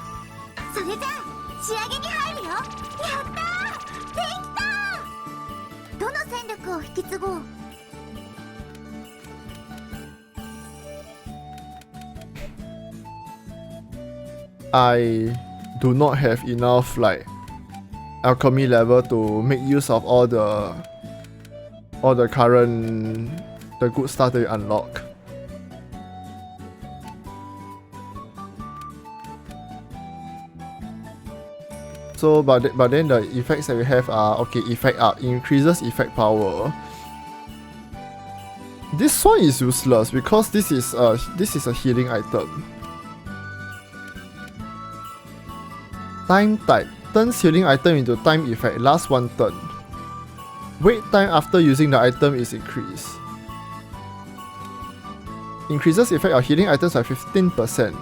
I do not have enough like alchemy level to make use of all the good stuff that you unlock. So but then the effects that we have are okay, effect up, increases effect power. This one is useless because this is a healing item. Time type. Turns healing item into time effect. Lasts 1 turn. Wait time after using the item is increased. Increases effect of healing items by 15%.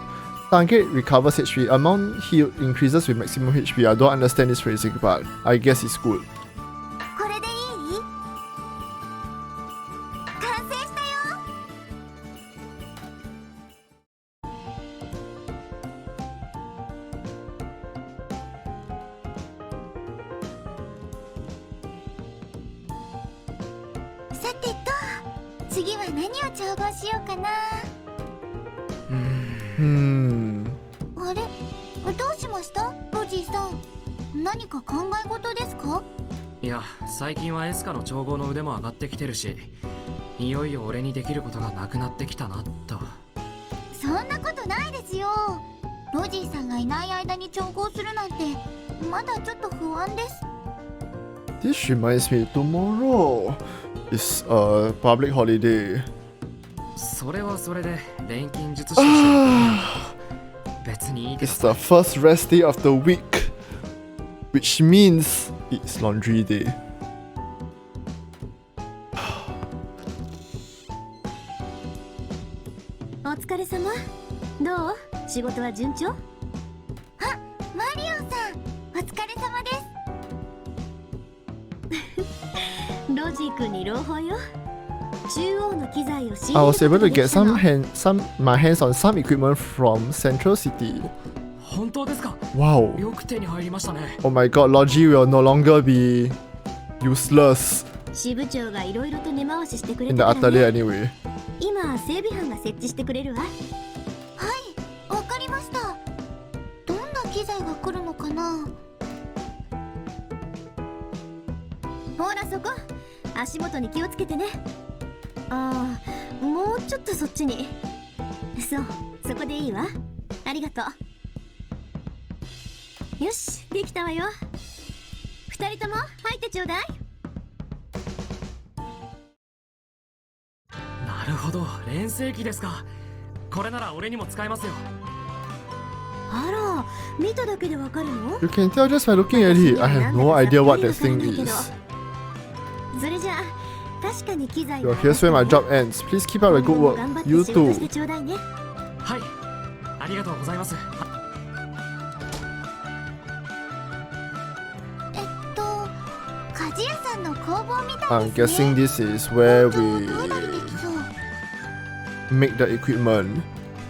Target recovers HP. Amount healed increases with maximum HP. I don't understand this phrasing, but I guess it's good. これでいい？完成したよ。さてと、次は何を調合しようかな。あれ、どうしました？ロジーさん。何か考え事ですか？いや、最近はエスカの調合の腕も上がってきてるし、いよいよ俺にできることがなくなってきたなと。そんなことないですよ。ロジーさんがいない間に調合するなんてまだちょっと不安です。This reminds me, tomorrow is a public holiday. それはそれで錬金術師として別にいいけど。 It's the first rest day of the week, which means it's laundry day. お疲れ様。どう？仕事は順調？あ、マリオンさん、お疲れ様です。ロジー君に朗報よ。中央の機材を仕 I 入 was れる able こと to がで get きたの。 my hands on some equipment from Central City. 本当ですか？ Wow. よく手に入りましたね。 Oh my god, Logy will no longer be useless 支部長がいろいろと根回ししてくれ in the たから atelier ね。 anyway. 今整備班が設置してくれるわ。はい、わかりました。どんな機材が来るのかな。ほらそこ、足元に気をつけてね。ああ、もうちょっとそっちに。そう、そこでいいわ。ありがとう。よし、できたわよ。二人とも入ってちょうだい。なるほど、錬成機ですか。これなら俺にも使えますよ。あら、見ただけでわかるの？ You can tell just by looking at it. I have no idea what that thing is. それじゃあ、確かに機材 Yo, here's where my job ends. Please keep up the good work. You 仕事して too. ちょうだいね。はい、ありがとうございます。鍛冶屋さんの工房みたい I'm ですね。 guessing this is where どう we なりできそう。 make the equipment.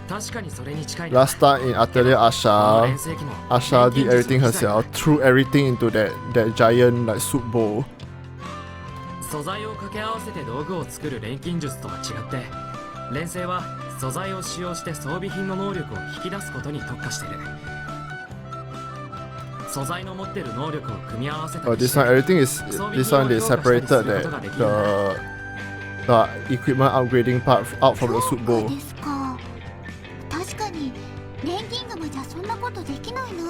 確かにそれに近いな。 Last time in Atelier この Asha, 錬成機も Asha 錬 did 金術 everything の機材 herself, threw everything into that giant like soup bowl. 素材を掛け合わせて道具を作る錬金術とは違って、錬成は素材を使用して装備品の能力を引き出すことに特化している。素材の持っている能力を組み合わせた Oh, り this して one, everything is, this one they separated the equipment upgrading part out from the soup そう bowl. ですか。確かに錬金釜じゃそんなことできないな。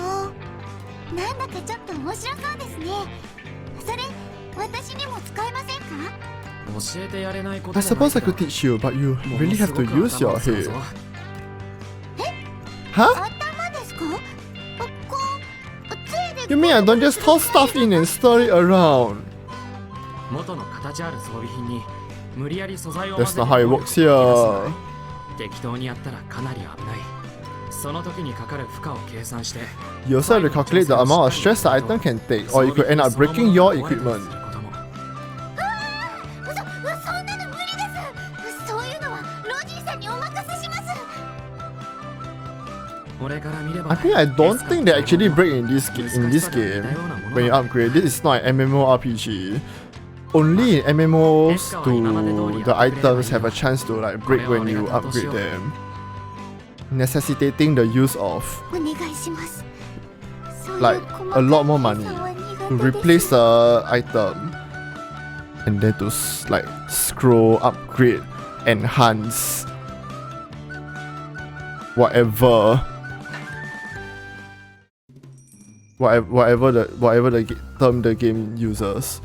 なんだかちょっと面白そうですね。それ私にも使えませんか？教えてやれないこと I じゃない suppose I けど could teach you, but you もの really す have ご to く use your 頭を使う head. ぞ。 Huh? 頭ですか？こう杖で You mean I don't just toss stuff in and stir it around? 元の形ある装備品に無理やり素材を That's not how it works here. 適当にやったらかなり危ない。その時にかかる負荷を計算して You also have to calculate the amount of stress the item can take, or you could end up breaking your equipment. そんなの無理です。そういうのはロジーさんにお任せします。俺から見れば I mean, I don't think they actually break in this game when you upgrade. This is not an MMORPG. Only in MMOs do the items have a chance to like break when you upgrade them, necessitating the use of お願いします。 like a lot more money to replace the item and then to like scroll, upgrade, enhance, whatever the term the game uses.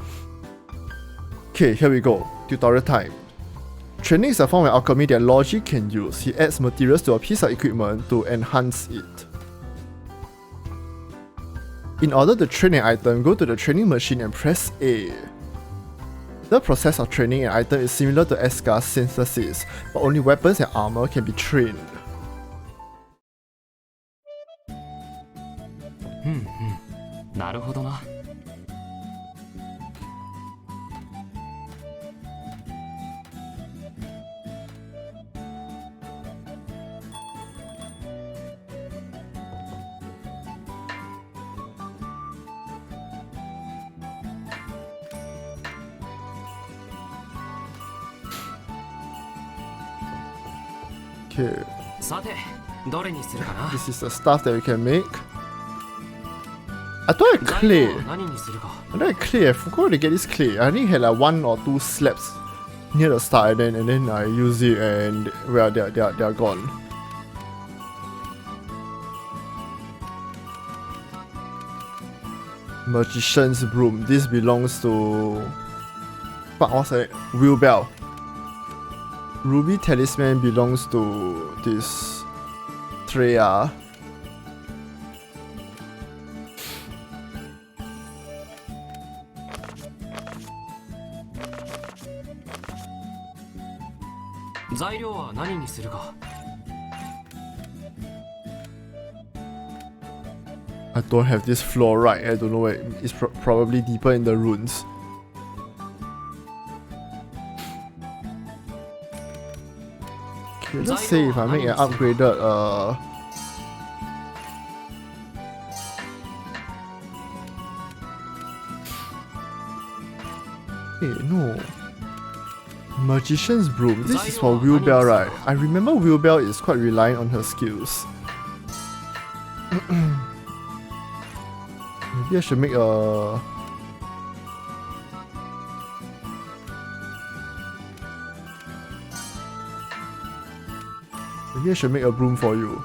Okay, here we go. Tutorial time. Training is a form of alchemy that Logy can use. He adds materials to a piece of equipment to enhance it. In order to train an item, go to the training machine and press A. The process of training an item is similar to Escha's synthesis, but only weapons and armor can be trained. なるほどな。Okay, さて、どれにするかな。 this is the stuff that we can make. I thought I 材料 clay. は何にするか。 I thought I clay. I forgot to get this clay. I only had like 1 or 2 slaps near the start, and then I use it, and well, they're gone. Magician's broom. This belongs to. Fuck, what's that? Wheelbell. Ruby talisman belongs to this Treya. I don't have this fluorite. I don't know where. It's probably deeper in the runes. Okay, let's say if I make an upgraded Hey, no. Magician's broom. This is for Wheelbell, right? I remember Wheelbell is quite reliant on her skills. Maybe I should make a. Maybe I should make a broom for you.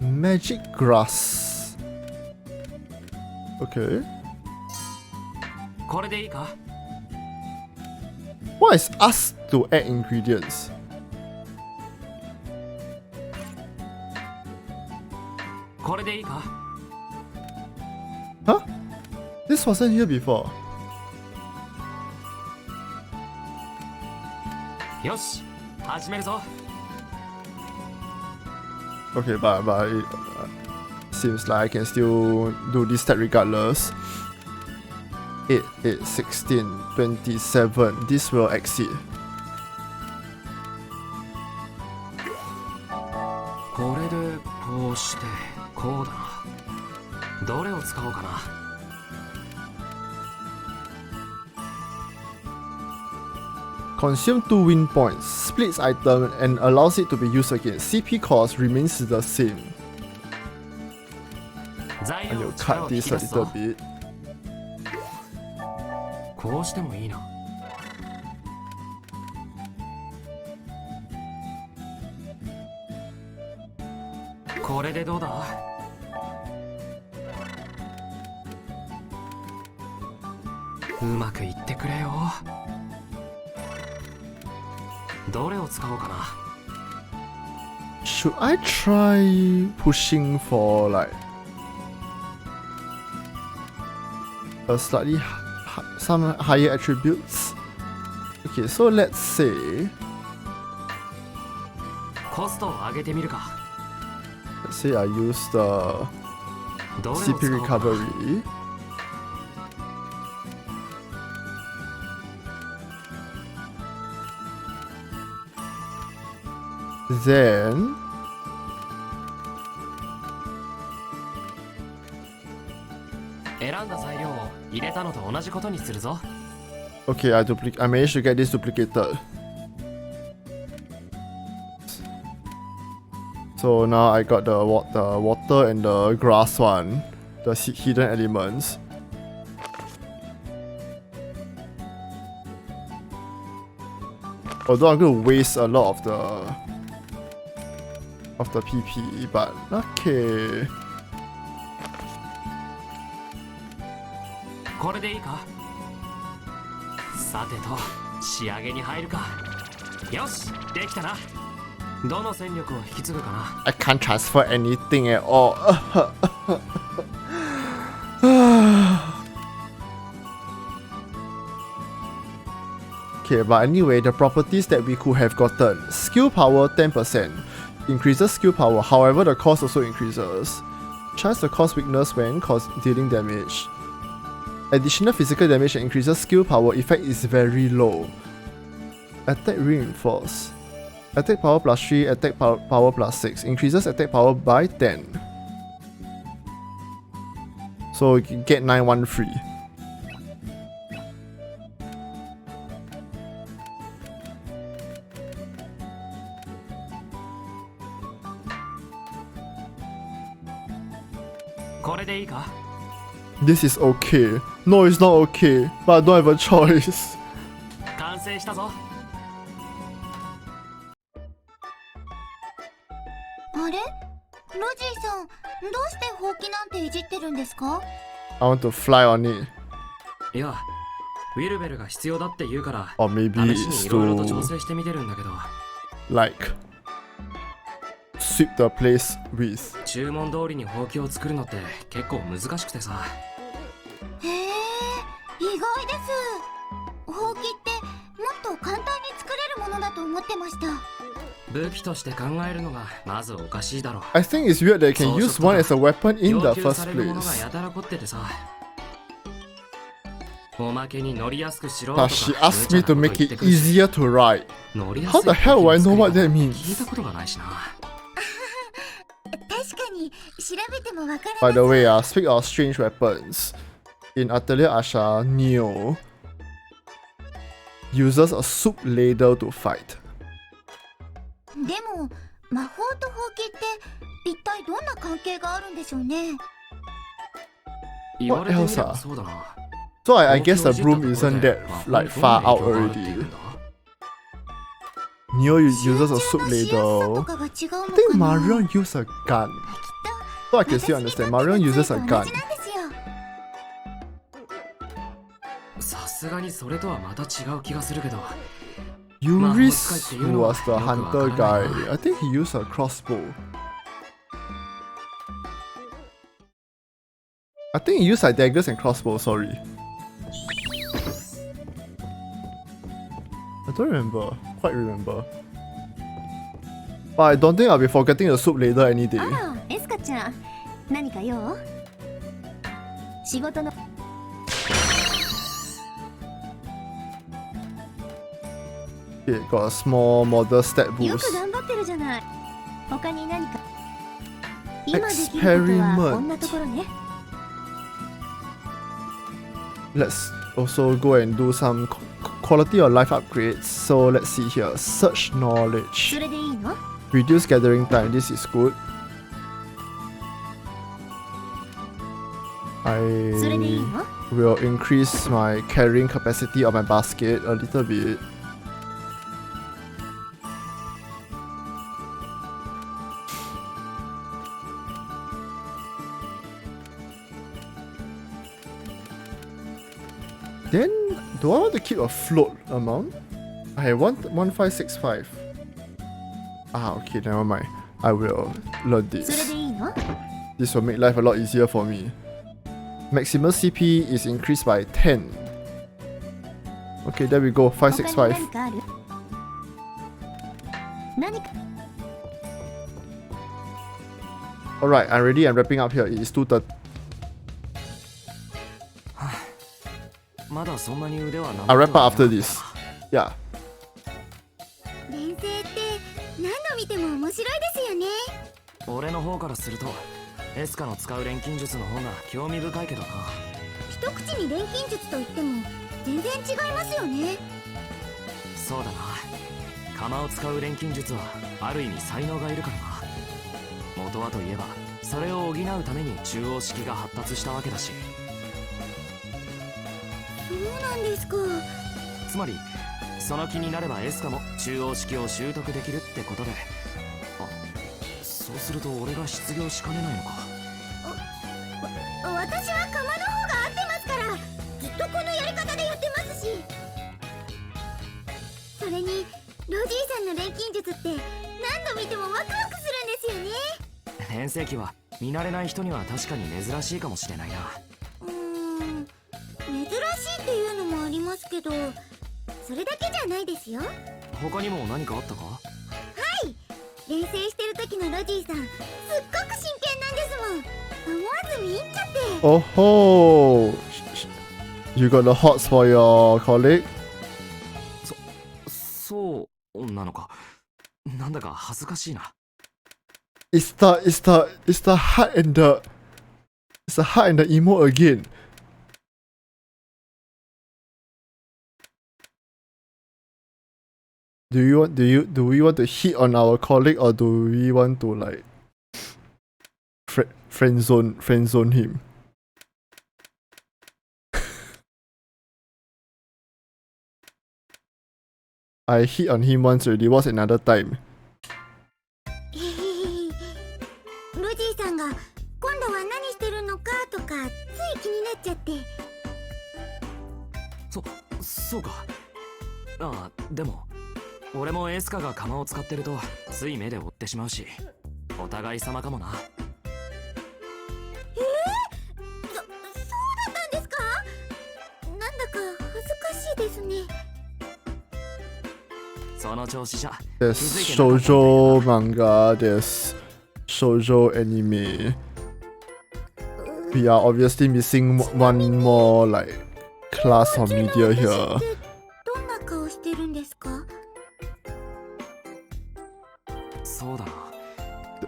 Magic grass. Okay. What is us to add ingredients? Huh? This wasn't here before. Okay, but it seems like I can still do this step regardless. 8, 8, 16, 27. This will exceed. これでこうしてこうだな。どれを使おうかな。Consume 2 win points, splits item and allows it to be used again. CP cost remains the same. And you cut this a little bit. こうしてもいいな。これでどうだ？うまくいってくれよ。どれを使おうかな。Should I try pushing for like a slightly some higher attributes? Okay, so let's say コストを上げてみるか。let's say I use the CP recovery. Then okay, I managed to get this duplicated. So now I got the water and the grass one, the hidden elements. Although I'm going to waste a lot of the PP, but okay. これでいいか。さてと、仕上げに入るか。よし、できたな。どの戦力を引き継ぐかな。 I can't transfer anything at all. Okay, but anyway, the properties that we could have gotten. Skill power 10%. Increases skill power, however the cost also increases. Chance to cause weakness when dealing damage. Additional physical damage that increases skill power effect is very low. Attack reinforce. Attack power plus 3, attack power plus 6. Increases attack power by 10. So you can get 9-1 free. This is okay. No, it's not okay. But I don't have a choice. 完成したぞ。あれ？ロジーさん、どうしてほうきなんていじってるんですか？ I want to fly on it. いや、ウィルベルが必要だって言うから、 Or maybe 試し it's にいろいろと調 to 整してみてるんだけど、 like sweep the place with. 注文通りにほうきを作るのって結構難しくてさ。へえ、意外です。ほうきってもっと簡単に作れるものだと思ってました。武器として考えるのがまずおかしいだろう。 I think it's weird that you can use one as a weapon in 要 the 求 first されるものが place. やたら凝っててさ。おまけに乗りやすくしろと But か she asked me to 無 make 茶なこと言って it くるし easier to ride. 乗りやすい How the hell will I know what that 聞い means? たことがないしな。確かに調べてもわから By the way, speak of strange weapons. In Atelier Escha, Neo uses a soup ladle to fight. でも魔法とほうきって一体どんな関係があるんでしょうね。言われてみれ else ば are? そうだな。 So I guess the broom isn't that like far out already. Neo uses a soup しやすさと ladle. かが違うの I think かな。 Marion uses a gun. So I can still understand. Marion uses a 同 gun. じなんですよ。さすがにそれとはまた違う気がするけど。 Yuris was the hunter guy. I think he used a crossbow. I think he used like daggers and crossbows, sorry. I don't quite remember. But I don't think I'll be forgetting the soup later any day. ああ、エスカちゃん、何か用？仕事の。Okay, got a small model stat よ boost. く頑張ってるじゃない。他に何か。今できることはこんなところね。Let's also go and do some quality of life upgrades. So let's see here. Search knowledge. それでいいの？ Reduce gathering time. This is good. それでいい I の？ will increase my carrying capacity of my basket a little bit. Then, do I want to keep a float amount? I have 1565. Ah, okay, never mind. I will learn それ this. でいいの？ This will make life a lot easier for me. Maximum CP is increased by 10. Okay, there we go. 他に 565. 何かある？何か。 Alright, I'm ready. I'm wrapping up here. It is 2:30. まだそんなに腕は I'll wrap up after this. Yeah. 連成って何度見ても面白いですよね。俺の方からするとエスカの使う錬金術の方が興味深いけどな。一口に錬金術といっても全然違いますよね。そうだな。鎌を使う錬金術はある意味才能がいるからな。元はといえばそれを補うために中央式が発達したわけだし。そうなんですか。つまりその気になればエスカも中央式を習得できるってことで。あ、そうすると俺が失業しかねないのか。私は鎌の方が合ってますから、ずっとこのやり方でやってますし。の錬金術って何度見てもワクワクするんですよね。変声機は見慣れない人には確かに珍しいかもしれないな。珍しいっていうのもありますけど、それだけじゃないですよ。他にも何かあったか？はい、錬成してる時のロジーさん、すっごく真剣なんですもん。思わず見入っちゃって。Oh ho! You got the hots for your colleague? そうなのか。なんだか恥ずかしいな。It's the heart and the emo again. Do we want to hit on our colleague, or do we want to like friend zone him? I hit on him once already. What's another time? ロジーさんが今度は何してるのかとかつい気になっちゃって。そうか。ああ、でも俺もエスカが釜を使ってるとつい目で追ってしまうし、お互い様かもな。そうだったんですか？なんだか恥ずかしいですね。その調子じゃ。 There's shoujo manga, there's shoujo anime. We are obviously missing one more like class of media here. どんな顔してるんですか？そうだな。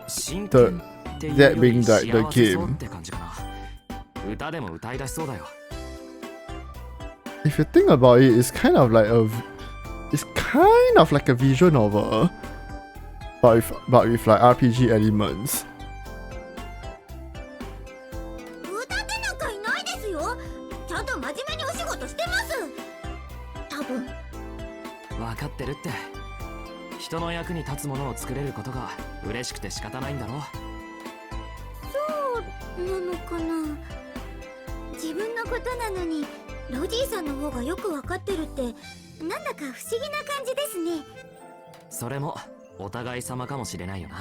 真剣っていうよ That り being like the 幸せそう game. って感じかな。歌でも歌い出しそうだよ。 If you think about it, it's kind of like a visual novel, but with like RPG elements. 歌ってなんかいないですよ。ちゃんと真面目にお仕事してます。多分。分かってるって。人の役に立つものを作れることが嬉しくて仕方ないんだろ。そうなのかな。自分のことなのにロジーさんの方がよく分かってるってなんだか不思議な感じですね。それもお互い様かもしれないよな。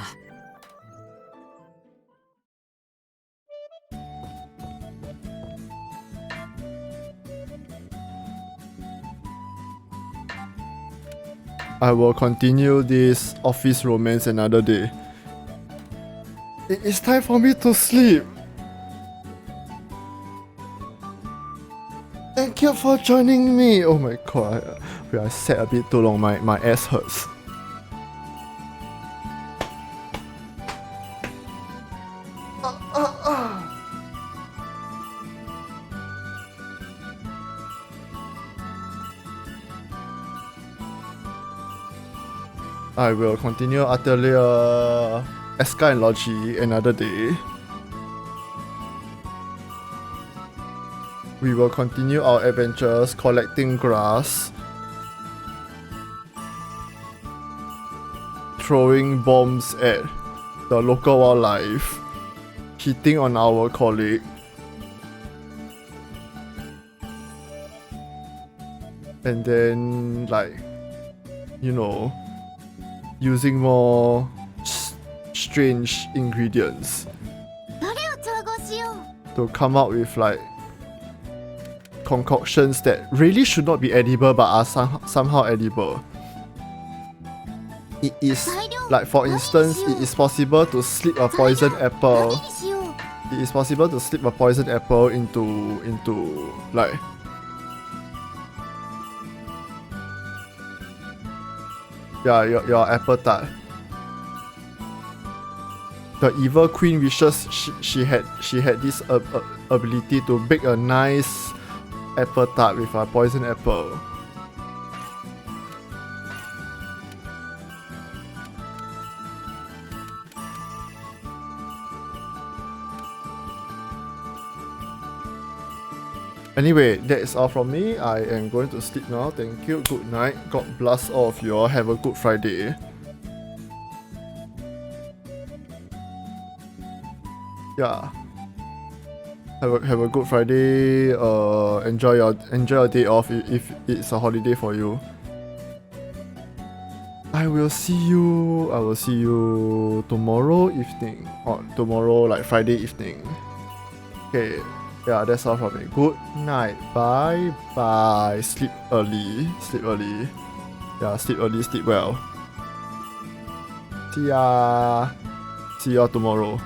I will continue this office romance another day. It's time for me to sleep. Thank you for joining me. Oh my god, I sat a bit too long. My ass hurts. I will continue Atelier, Escha and Logy another day. We will continue our adventures collecting grass, throwing bombs at the local wildlife, hitting on our colleague, and then like, you know, using more strange ingredients どれを調合しよう。 to come up with like concoctions that really should not be edible but are somehow edible. It is like, for instance, it is possible to slip a poisoned apple. 何にしよう。 It is possible to slip a poisoned apple into like your apple tart. The evil queen wishes she had this ability to bake a nice apple tart with a poison apple. Anyway, that's all from me. I am going to sleep now. Thank you. Good night. God bless all of you all. Have a good Friday. Yeah. Have a good Friday. Enjoy your day off if it's a holiday for you. I will see you tomorrow evening. Or tomorrow, like Friday evening. Okay. Yeah, that's all from me. Good night. Bye bye. Sleep early. Yeah, sleep early, sleep well. See ya tomorrow.